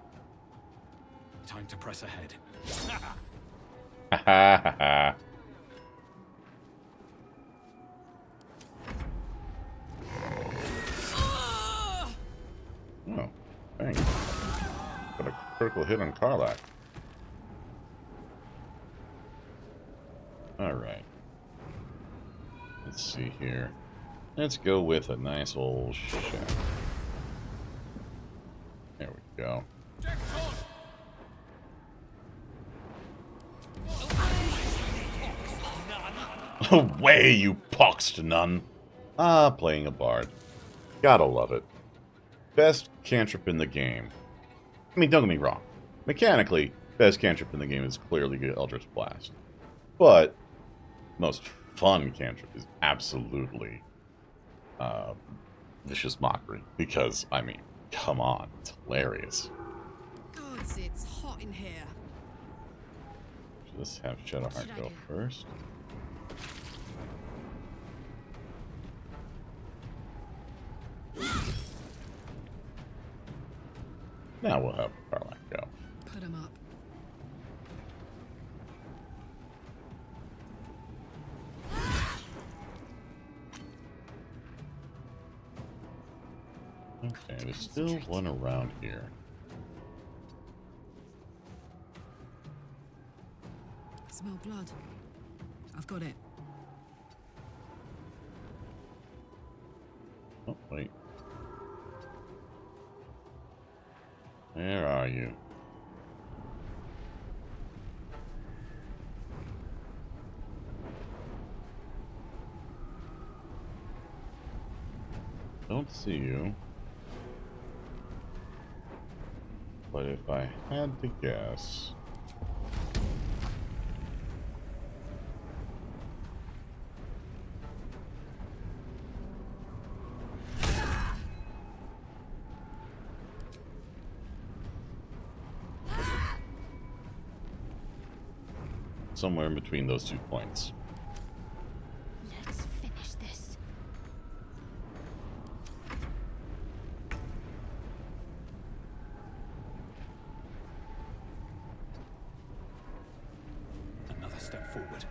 Time to press ahead. Ha ha ha ha. Oh, dang. Got a critical hit on Karlach. Alright. Let's see here. Let's go with a nice old shack. There we go. Away, you poxed nun! Ah, playing a bard. Gotta love it. Best cantrip in the game. I mean, don't get me wrong. Mechanically, best cantrip in the game is clearly Eldritch Blast. But, most fun cantrip is absolutely Vicious Mockery. Because, I mean, come on, it's hilarious. Gods, it's hot in here. Let's have Shadowheart go first. Now we'll have Karlach go. Put him up. Okay, there's still one around here. Smell blood. I've got it. Oh, wait. Where are you? Don't see you. But if I had to guess... somewhere in between those 2 points. Let's finish this. Another step forward.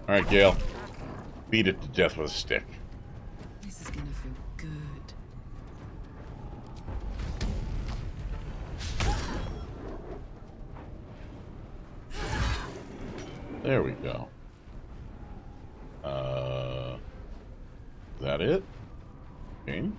Alright, Gale. Beat it to death with a stick. This is gonna feel good. There we go. Is that it? Okay.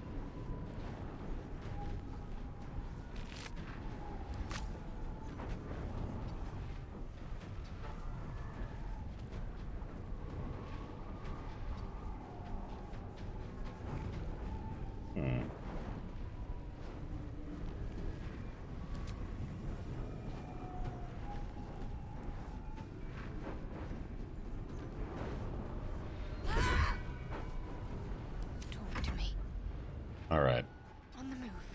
Alright.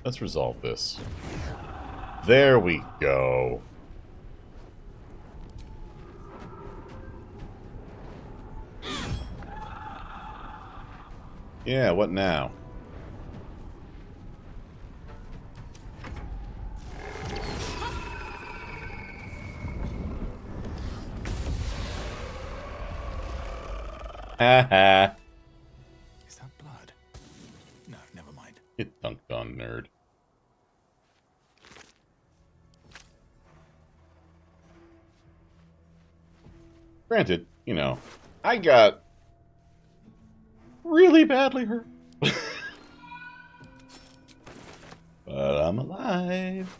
Let's resolve this. There we go. Yeah, what now? Haha. Is that blood? No, never mind. Get dunked on, nerd. Granted, you know, I got really badly hurt. But I'm alive.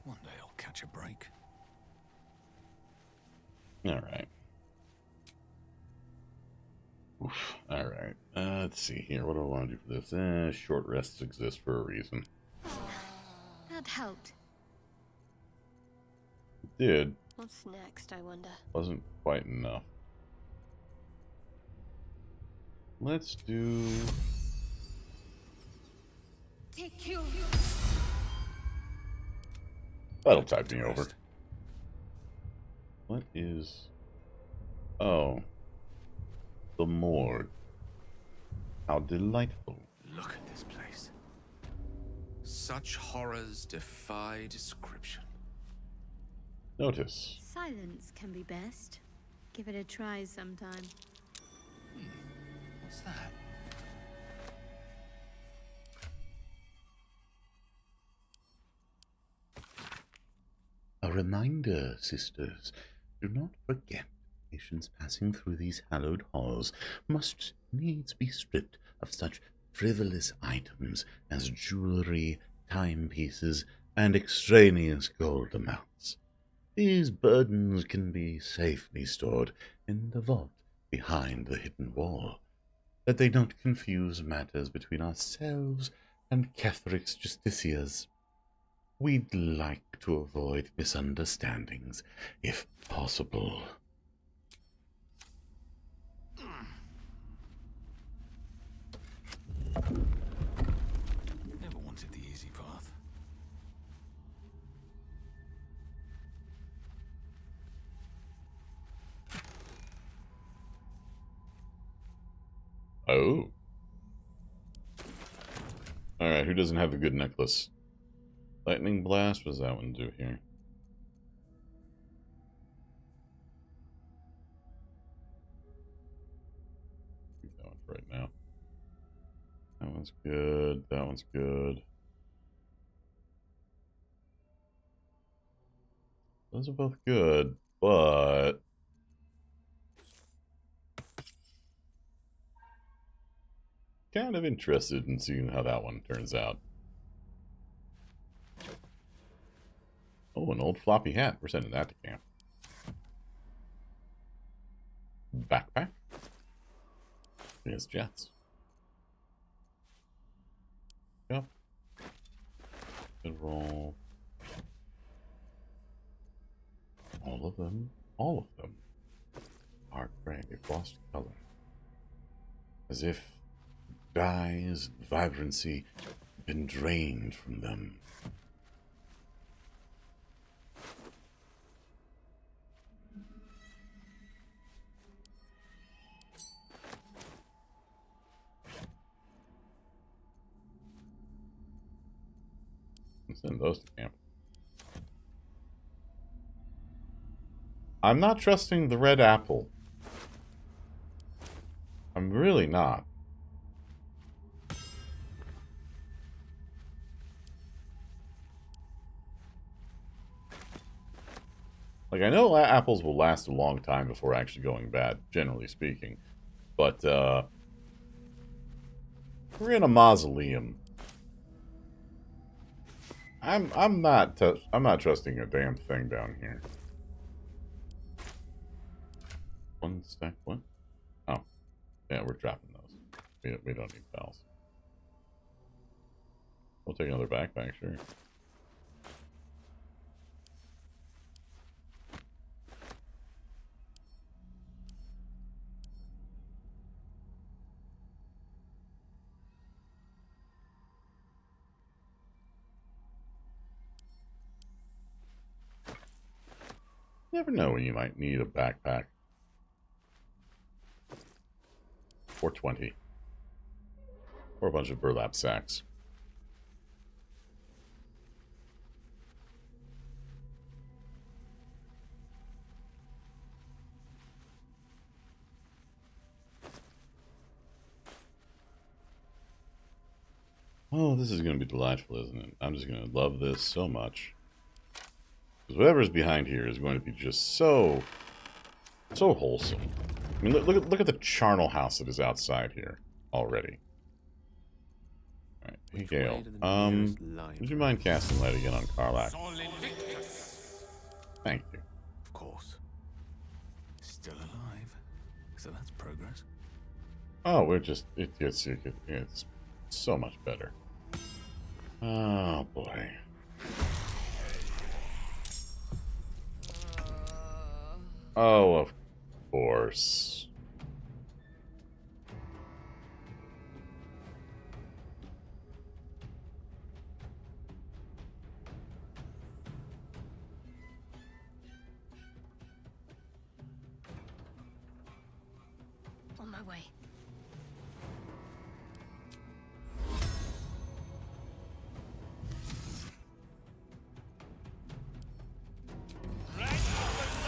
One day I'll catch a break. Alright. Alright. Let's see here. What do I want to do for this? Short rests exist for a reason. That helped. It did. What's next, I wonder? Wasn't quite enough. Let's do... Take you. Battle typing over. What is... Oh. The morgue. How delightful. Look at this place. Such horrors defy description. Notice. Silence can be best. Give it a try sometime. What's that? A reminder, sisters. Do not forget, patients passing through these hallowed halls must needs be stripped of such frivolous items as jewelry, timepieces, and extraneous gold amounts. These burdens can be safely stored in the vault behind the hidden wall, that they don't confuse matters between ourselves and Catherix Justitias. We'd like to avoid misunderstandings, if possible. Never wanted the easy path. Oh. Alright, who doesn't have a good necklace? Lightning Blast? What does that one do here? That one's right now. That one's good. That one's good. Those are both good, but... kind of interested in seeing how that one turns out. Oh, an old floppy hat. We're sending that to camp. Backpack. He has jets. Yep. Good roll. All of them are gray. They've lost color. As if dye's vibrancy been drained from them. Send those to camp. I'm not trusting the red apple. I'm really not. Like, I know apples will last a long time before actually going bad, generally speaking. But, we're in a mausoleum. I'm not trusting a damn thing down here. One stack, what? Oh. Yeah, we're dropping those. We don't need bells. We'll take another backpack, sure. You never know when you might need a backpack. 420. Or a bunch of burlap sacks. Oh, this is going to be delightful, isn't it? I'm just going to love this so much. Because whatever's behind here is going to be just so wholesome. I mean, look at the charnel house that is outside here already. Alright, hey Gale. Would you mind casting light again on Karlach? Thank you. Of course. Still alive. So that's progress. Oh, we're just it's so much better. Oh boy. Oh, of course. On my way.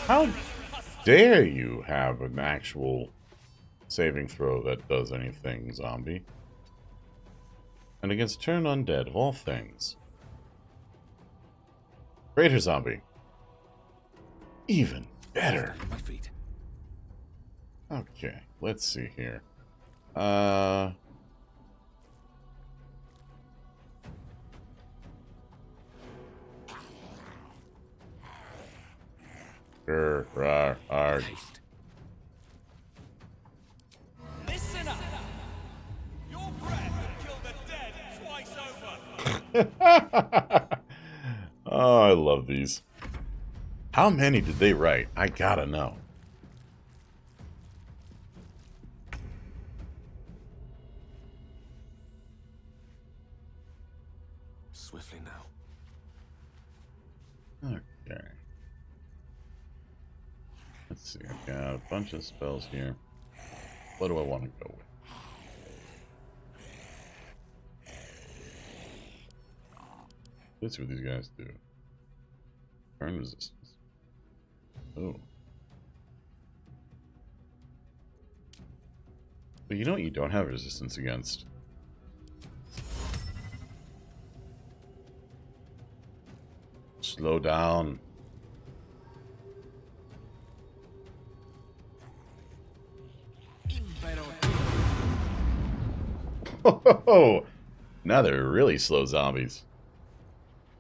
How dare you have an actual saving throw that does anything, zombie? And against turn undead, of all things. Greater zombie. Even better. My feet. Okay, let's see here. Listen up. Your breath will kill the dead twice over. Oh, I love these. How many did they write? I gotta know. Swiftly now. Okay. Let's see, I've got a bunch of spells here. What do I want to go with? Let's see what these guys do. Turn resistance. Oh. But you know what you don't have resistance against? Slow down. Oh, now they're really slow zombies.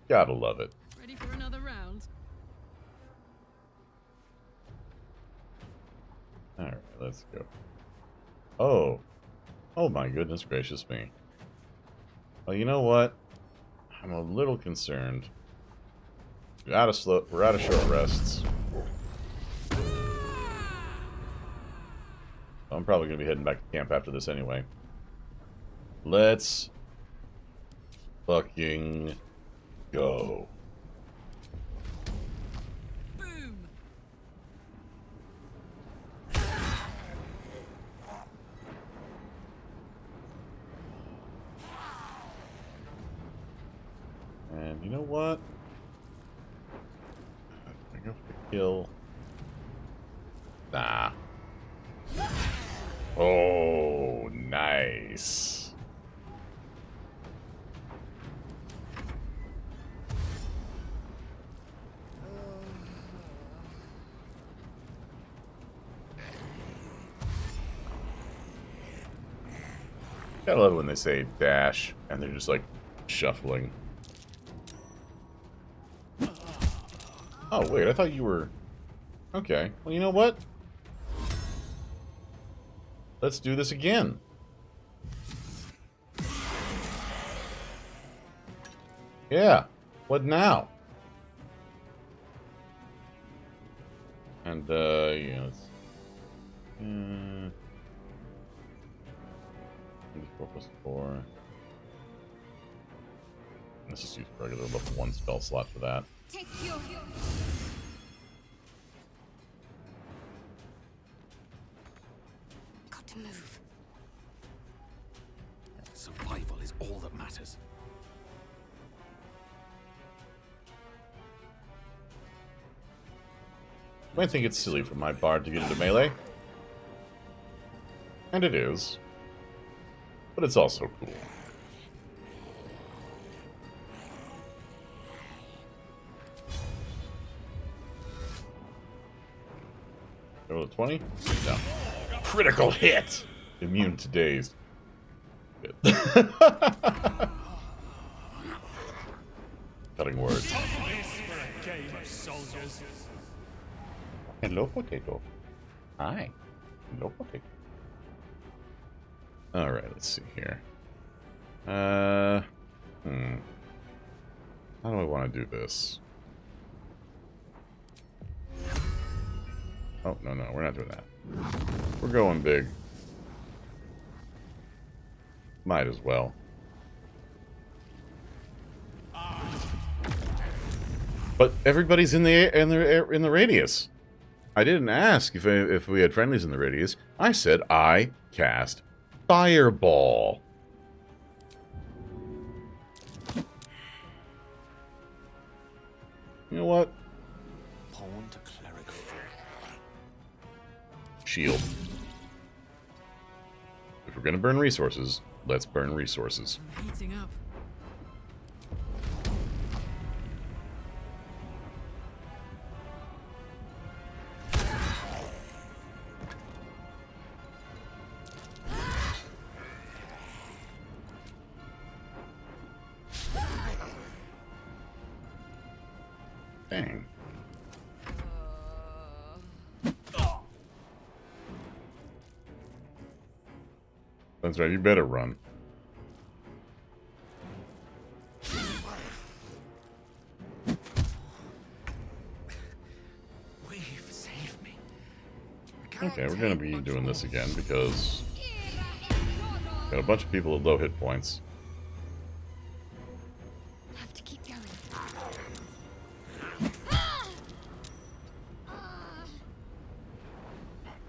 Gotta love it. Ready for another round? Alright, let's go. Oh. Oh my goodness gracious me. Well, you know what? I'm a little concerned. We're out of short rests. I'm probably going to be heading back to camp after this anyway. Let's fucking go. And you know what? I go for the kill. Nah. Oh, nice. I love when they say dash and they're just like shuffling. Oh, wait, I thought you were... Okay, well, you know what? Let's do this again. Yeah, what now? And, yeah, let's... 4 plus 4. Let's just use regular level 1 spell slot for that. Take your... Got to move. Survival is all that matters. You might think it's silly for my bard to get into melee. And it is. But it's also cool. Go to 20? No. Critical hit! Immune to dazed. Good. Cutting words. Hello, potato. Hi. Hello, potato. Alright, let's see here. How do I want to do this? Oh, no, we're not doing that. We're going big. Might as well. But everybody's in the radius. I didn't ask if we had friendlies in the radius. I said I cast Fireball. You know what? Pawn to cleric. Shield. If we're gonna burn resources, let's burn resources. Heating up. Dang. That's right, you better run. Okay, we're gonna be doing this again because got a bunch of people with low hit points. Have to keep going.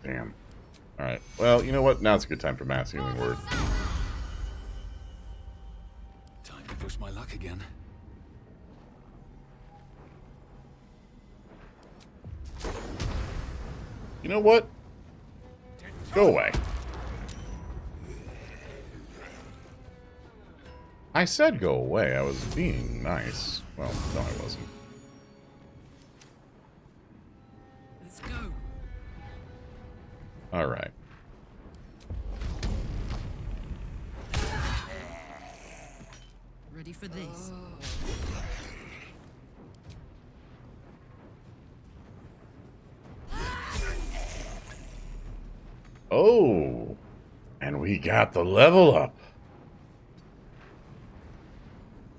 Damn. Alright, well, you know what? Now it's a good time for Mass Healing Word. Time to push my luck again. You know what? Go away. I said go away. I was being nice. Well, no, I wasn't. Let's go. All right. Ready for this? Oh, and we got the level up.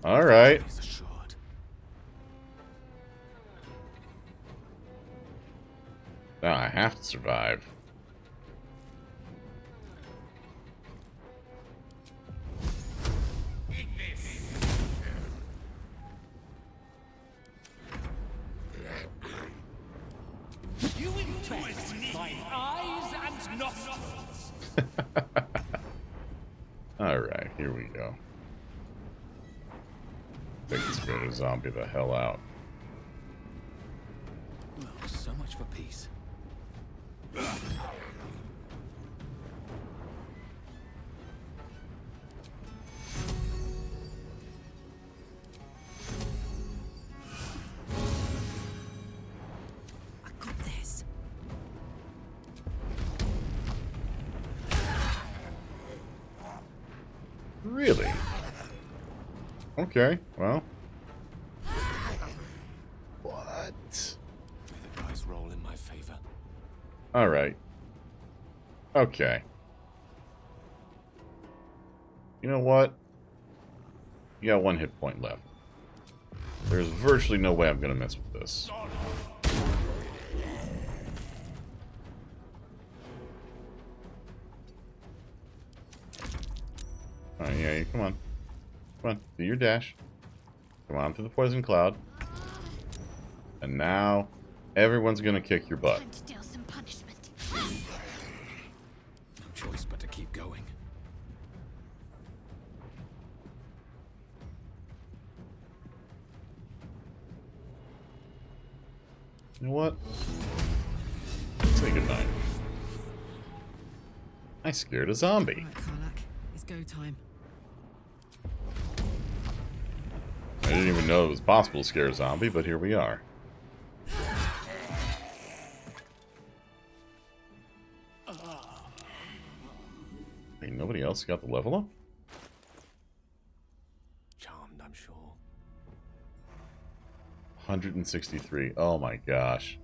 All right. Now I have to survive. You interest mine eyes and nostrils. Alright, here we go. Take this greater zombie the hell out. Well, so much for peace. I got this. Really? Okay, well. What? May the dice roll in my favor. Alright. Okay. You know what? You got 1 hit point left. There's virtually no way I'm gonna mess with this. Alright, yeah, come on. Come on, do your dash. Come on through the poison cloud. And now, everyone's gonna kick your butt. Deal some punishment. No choice but to keep going. You know what? Say goodnight. I scared a zombie. Right, Karlak, it's go time. I didn't even know it was possible to scare a zombie, but here we are. Wait, nobody else got the level up? Charmed, I'm sure. 163. Oh my gosh.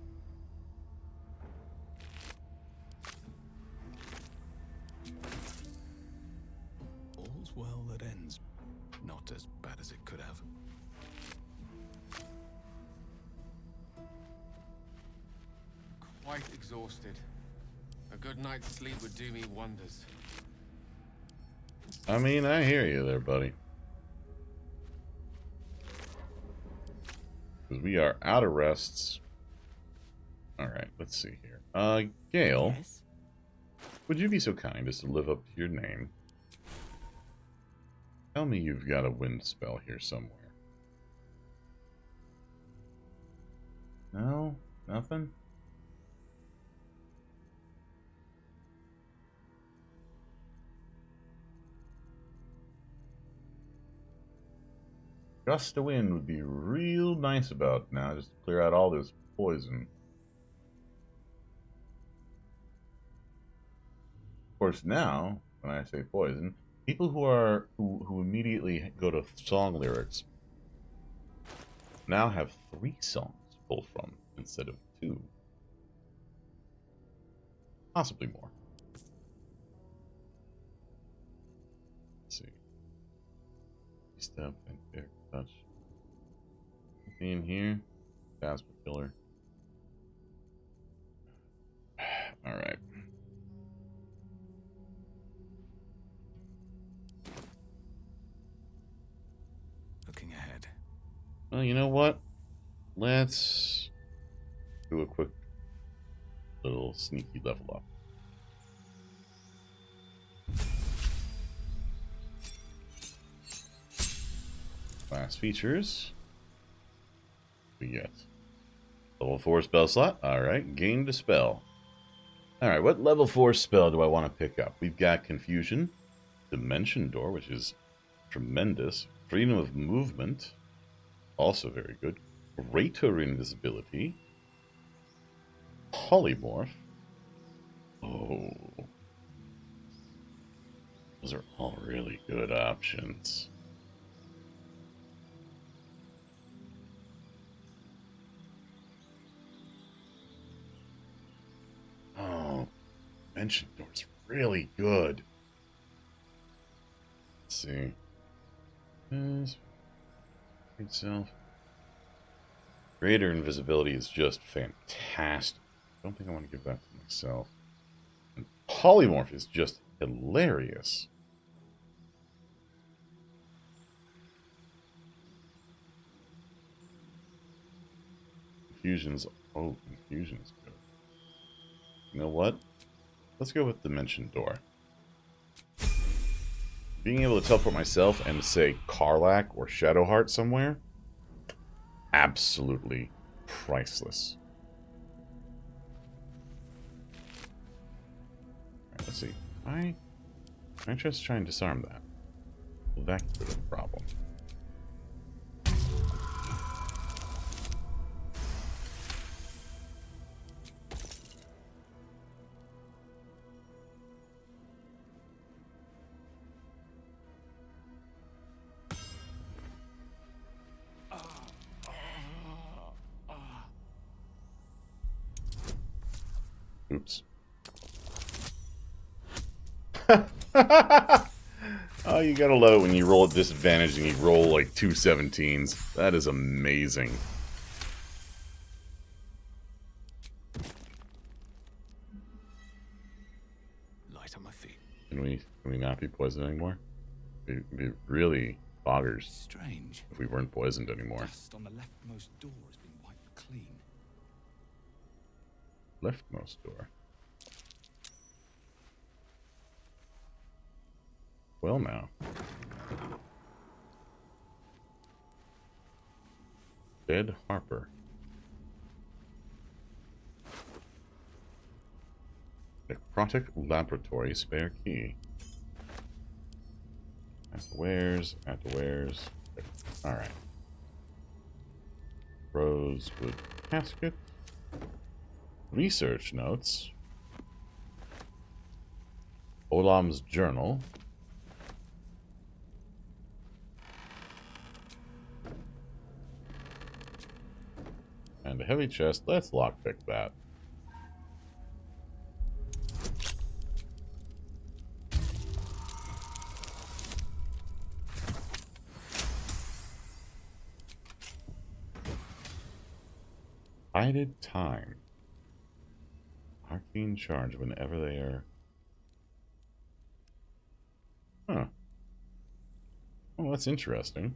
All's well that ends. Not as bad as it could have. Quite exhausted. A good night's sleep would do me wonders. I mean, I hear you there, buddy. Because we are out of rests. Alright, let's see here. Gale. Yes? Would you be so kind as to live up to your name? Tell me you've got a wind spell here somewhere. No? Nothing? Gust of wind would be real nice about now, just to clear out all this poison. Of course, now, when I say poison, people who immediately go to song lyrics now have 3 songs to pull from instead of 2. Possibly more. Let's see. Step and air touch. In here. Jasper killer. Alright. Looking ahead. Well, you know what? Let's do a quick little sneaky level up. Class features. We get level 4 spell slot. Alright, gain dispel. Alright, what level 4 spell do I want to pick up? We've got Confusion, Dimension Door, which is tremendous. Freedom of Movement, also very good. Greater Invisibility. Polymorph. Oh. Those are all really good options. Oh, Dimension Door's really good. Let's see. Itself. Greater invisibility is just fantastic. I don't think I want to give that to myself. And polymorph is just hilarious. Infusions. Oh, infusions good. You know what? Let's go with Dimension Door. Being able to teleport myself and say Karlach or Shadowheart somewhere, absolutely priceless. Alright, let's see. I'm just trying to disarm that. Well, that could be a problem. Oops. Oh, you gotta love it when you roll at disadvantage and you roll like 2 17s. That is amazing. Light on my feet. Can we not be poisoned anymore? It'd be really boggers. Strange. If we weren't poisoned anymore. Dust on the leftmost door has been wiped clean. Leftmost door. Well now. Dead Harper. Necrotic Laboratory spare key. At the wares. Alright. Rosewood casket. Research notes. Olam's journal. And a heavy chest. Let's lockpick that. Bided time. Arcane charge whenever they are. Huh. Well, that's interesting.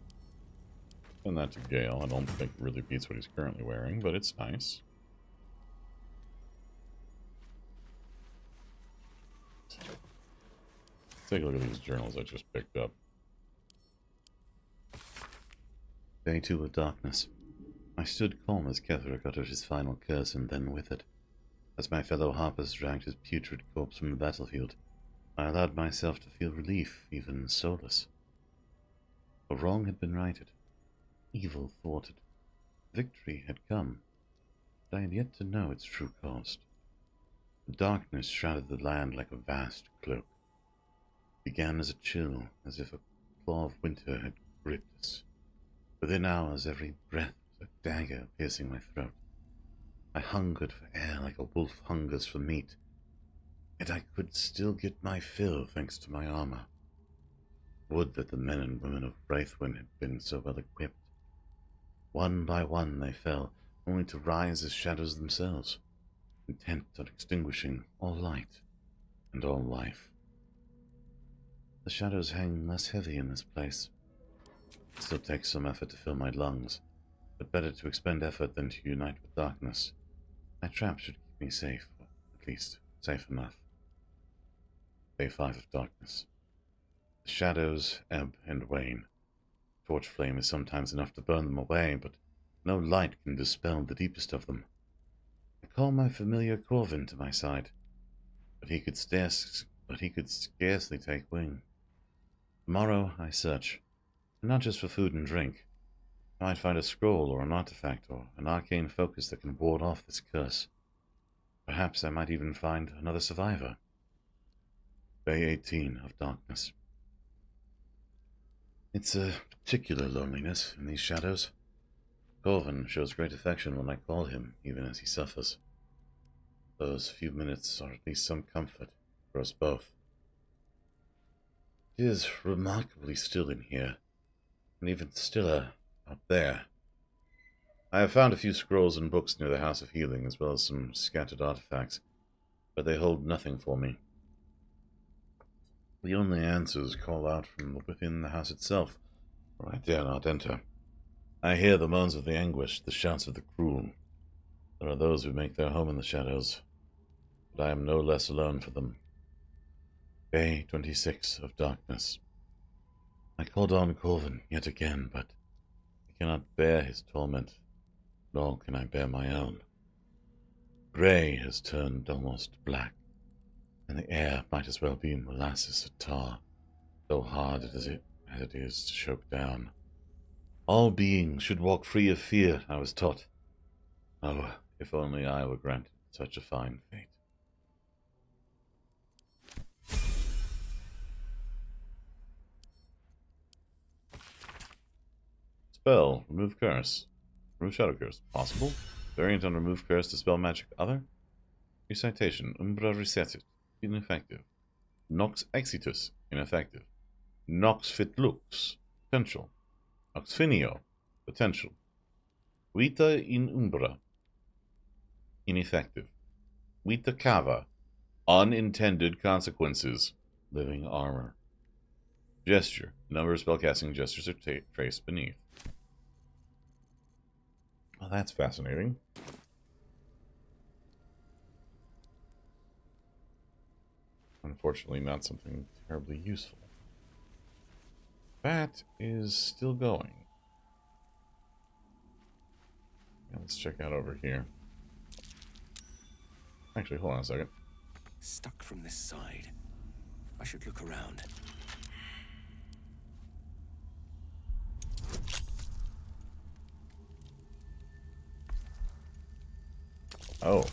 Send that to Gale. I don't think it really beats what he's currently wearing, but it's nice. Let's take a look at these journals I just picked up. Day 2 of darkness. I stood calm as Ketheric uttered his final curse, and then with it, as my fellow Harpers dragged his putrid corpse from the battlefield, I allowed myself to feel relief, even solace. For wrong had been righted, evil thwarted, victory had come, but I had yet to know its true cost. The darkness shrouded the land like a vast cloak. It began as a chill, as if a claw of winter had gripped us. Within hours, every breath was a dagger piercing my throat. I hungered for air like a wolf hungers for meat, yet I could still get my fill thanks to my armor. Would that the men and women of Wraithwind had been so well equipped. One by one they fell, only to rise as shadows themselves, intent on extinguishing all light and all life. The shadows hang less heavy in this place. It still takes some effort to fill my lungs, but better to expend effort than to unite with darkness. My trap should keep me safe, or at least safe enough. Day 5 of darkness. The shadows ebb and wane. Torch flame is sometimes enough to burn them away, but no light can dispel the deepest of them. I call my familiar Corvin to my side, but he could scarcely take wing. Tomorrow I search, and not just for food and drink. I might find a scroll or an artifact or an arcane focus that can ward off this curse. Perhaps I might even find another survivor. Day 18 of darkness. It's a particular loneliness in these shadows. Corvin shows great affection when I call him, even as he suffers. Those few minutes are at least some comfort, For us both. It is remarkably still in here, and even stiller up there. I have found a few scrolls and books near the House of Healing, as well as some scattered artifacts, but they hold nothing for me. The only answers call out from within the house itself, for I dare not enter. I hear the moans of the anguish, the shouts of the cruel. There are those who make their home in the shadows, but I am no less alone for them. Day 26 of darkness. I called on Corvin yet again, but I cannot bear his torment, nor can I bear my own. Grey has turned almost black, and the air might as well be molasses or tar, so hard as it is to choke down. All beings should walk free of fear, I was taught. Oh, if only I were granted such a fine fate. Spell, remove curse. Remove shadow curse. Possible. Variant on remove curse to spell magic other. Recitation. Umbra resetit. Ineffective. Nox exitus. Ineffective. Nox fit lux. Potential. Nox finio. Potential. Vita in umbra. Ineffective. Vita cava. Unintended consequences. Living armor. Gesture. Number of spellcasting gestures are traced beneath. Well, that's fascinating. Unfortunately, not something terribly useful. That is still going. Yeah, let's check out over here. Actually, hold on a second. Stuck from this side. I should look around. Oh.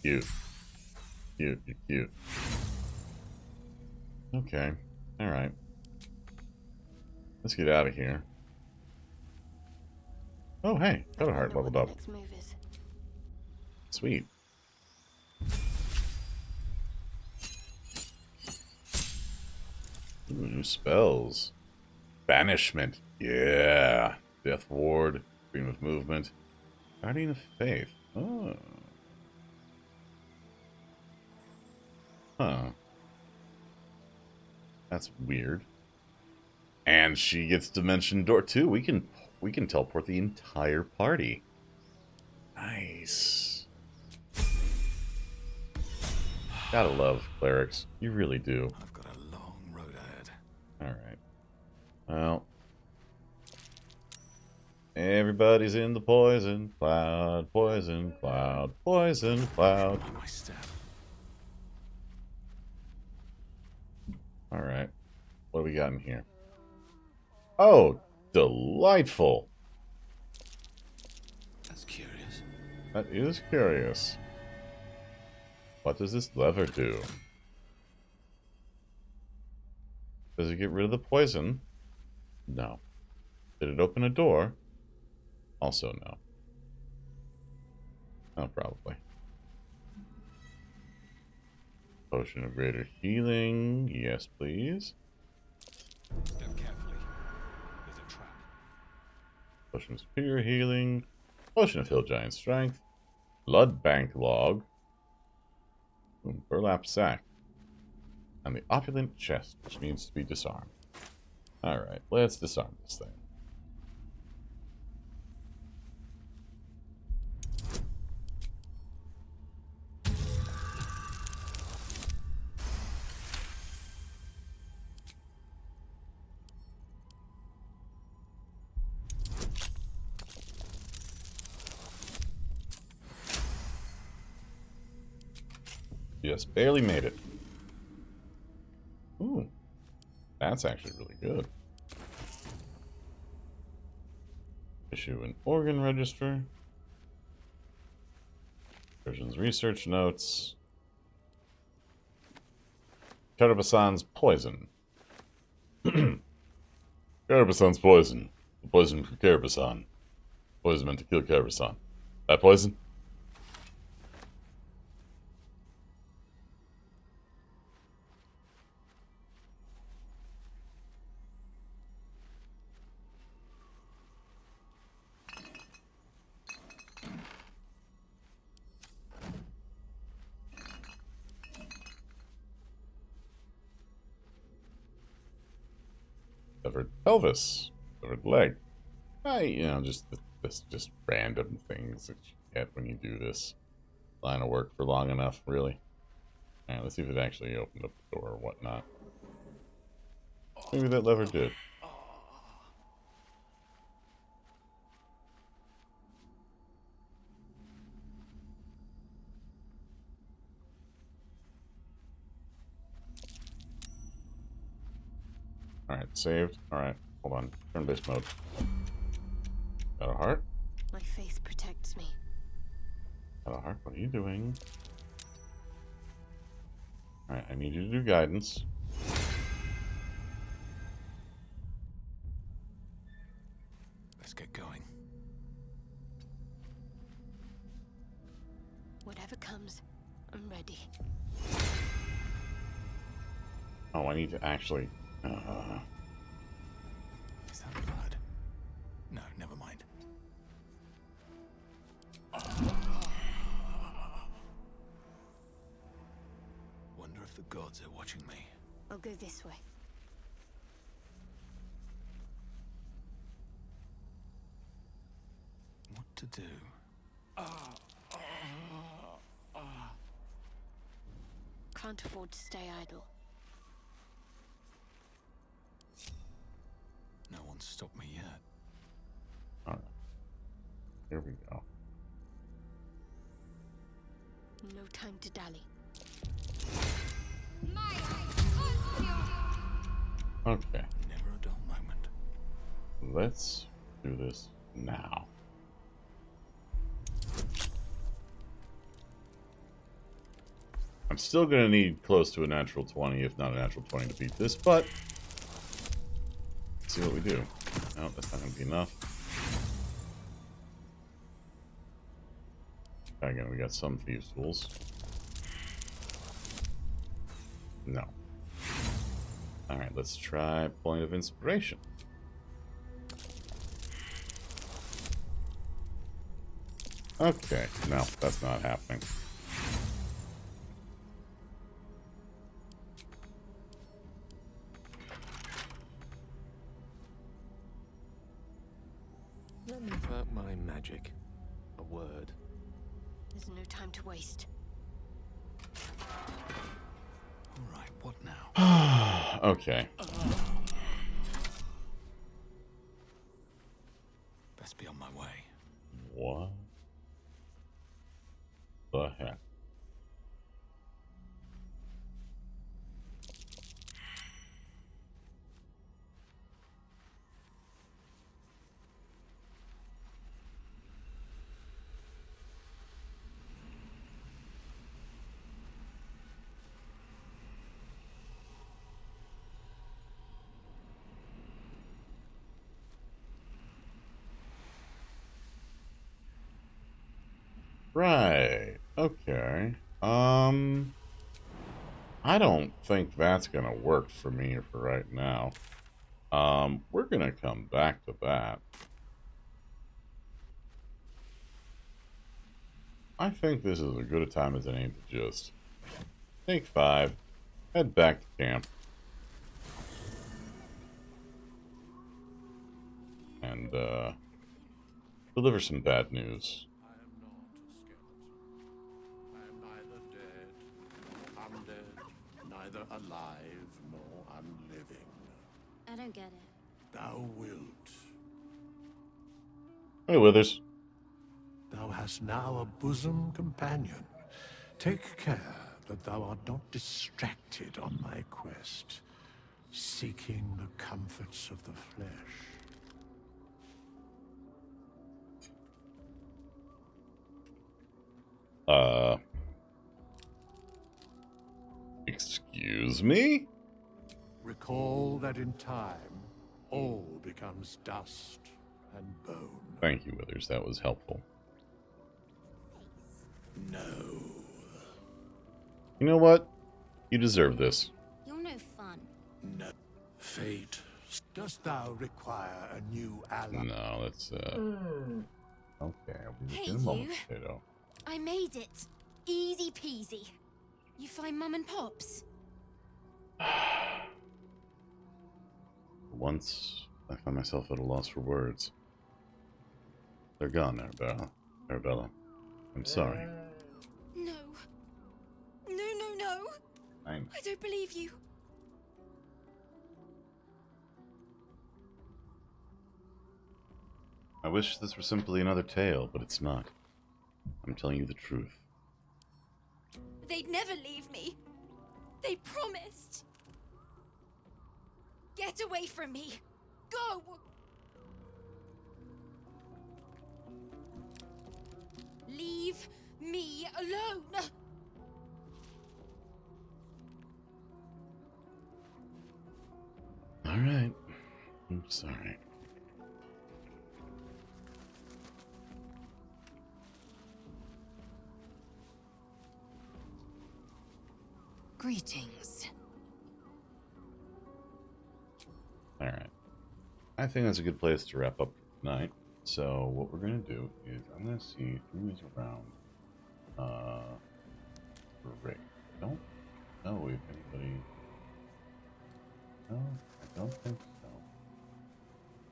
Cute. Cute, you're cute. Okay. Alright. Let's get out of here. Oh, hey. Cutter-Heart leveled up. Sweet. Ooh, new spells. Banishment. Yeah. Death Ward. Stream of Movement. Guardian of Faith. Oh. Huh. That's weird. And she gets Dimension Door too. We can teleport the entire party. Nice. Gotta love clerics. You really do. I've got a long road ahead. Alright. Well. Everybody's in the poison cloud, poison cloud, poison cloud. On my step. Alright. What do we got in here? Oh, delightful. That's curious. That is curious. What does this lever do? Does it get rid of the poison? No. Did it open a door? Also no. Oh, probably. Potion of greater healing. Yes, please. Step carefully. There's a trap. Potion of superior healing. Potion of hill giant strength. Blood bank log. Burlap sack. And the opulent chest, which needs to be disarmed. Alright, let's disarm this thing. Just barely made it. Ooh. That's actually really good. Issue an organ register. Version's research notes. Karabasan's poison. Karabasan's poison. The poison for Karabasan. Poison meant to kill Karabasan. That poison? Severed pelvis, severed leg. Just random things that you get when you do this line of work for long enough, really. Alright, let's see if it actually opened up the door or whatnot. Maybe that lever did. Alright, saved. Alright, hold on. Turn-based mode. Got a heart? My faith protects me. Got a heart? What are you doing? Alright, I need you to do guidance. Let's get going. Whatever comes, I'm ready. Oh, I need to actually... Is that blood? No, never mind. Wonder if the gods are watching me. I'll go this way. What to do? Can't afford to stay idle. No one's stopped me yet. Alright. Here we go. No time to dally. Okay. Never a dull moment. Let's do this now. I'm still going to need close to a natural 20, if not a natural 20 to beat this, but let's see what we do. No, that's not going to be enough. Again, we got some thieves' tools. No. Alright, let's try Point of Inspiration. Okay, no, that's not happening. Let me put my magic. A word. There's no time to waste. Alright, what now? Okay. Best be on my way. What the heck? Right. Okay. I don't think that's gonna work for me for right now. We're gonna come back to that. I think this is as good a time as any to just take 5, head back to camp, and deliver some bad news. Neither alive nor unliving. I don't get it. Thou wilt. Hey, Withers. Thou hast now a bosom companion. Take care that thou art not distracted on thy quest, seeking the comforts of the flesh. Excuse me? Recall that in time, all becomes dust and bone. Thank you, Withers. That was helpful. No. You know what? You deserve this. You're no fun. No. Fate, dost thou require a new ally? No, let's, Okay, I'll be Hey, in a moment, you. Potato. I made it. Easy peasy. You find Mum and Pops? Once I find myself at a loss for words. They're gone, Arabella. Arabella. I'm sorry. No. No. I don't believe you. wish this were simply another tale, but it's not. I'm telling you the truth. They'd never leave me. They promised. Get away from me. Go! Leave me alone. Alright. I'm sorry. Greetings. Alright. I think that's a good place to wrap up for tonight. So what we're gonna do is I'm gonna see who is around for Rick. I don't know if anybody. No, I don't think so.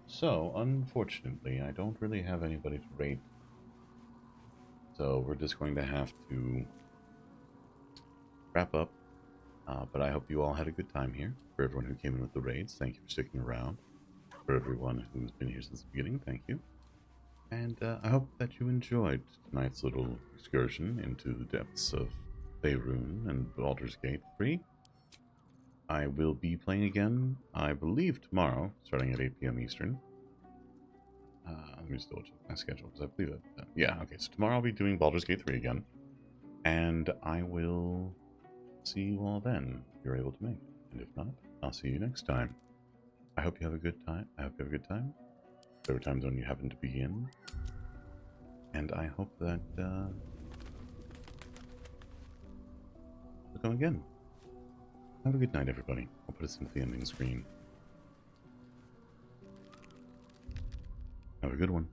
So unfortunately I don't really have anybody to rate. So we're just going to have to wrap up. But I hope you all had a good time here. For everyone who came in with the raids, thank you for sticking around. For everyone who's been here since the beginning, thank you. And I hope that you enjoyed tonight's little excursion into the depths of Faerun and Baldur's Gate 3. I will be playing again, I believe, tomorrow, starting at 8 p.m. Eastern. Let me just double check my schedule, because I believe that. Yeah, okay, so tomorrow I'll be doing Baldur's Gate 3 again. And I will see you all then, if you're able to make it. And if not, I'll see you next time. I hope you have a good time. Whatever time zone you happen to be in. And I hope that you'll come again. Have a good night, everybody. I'll put us into the ending screen. Have a good one.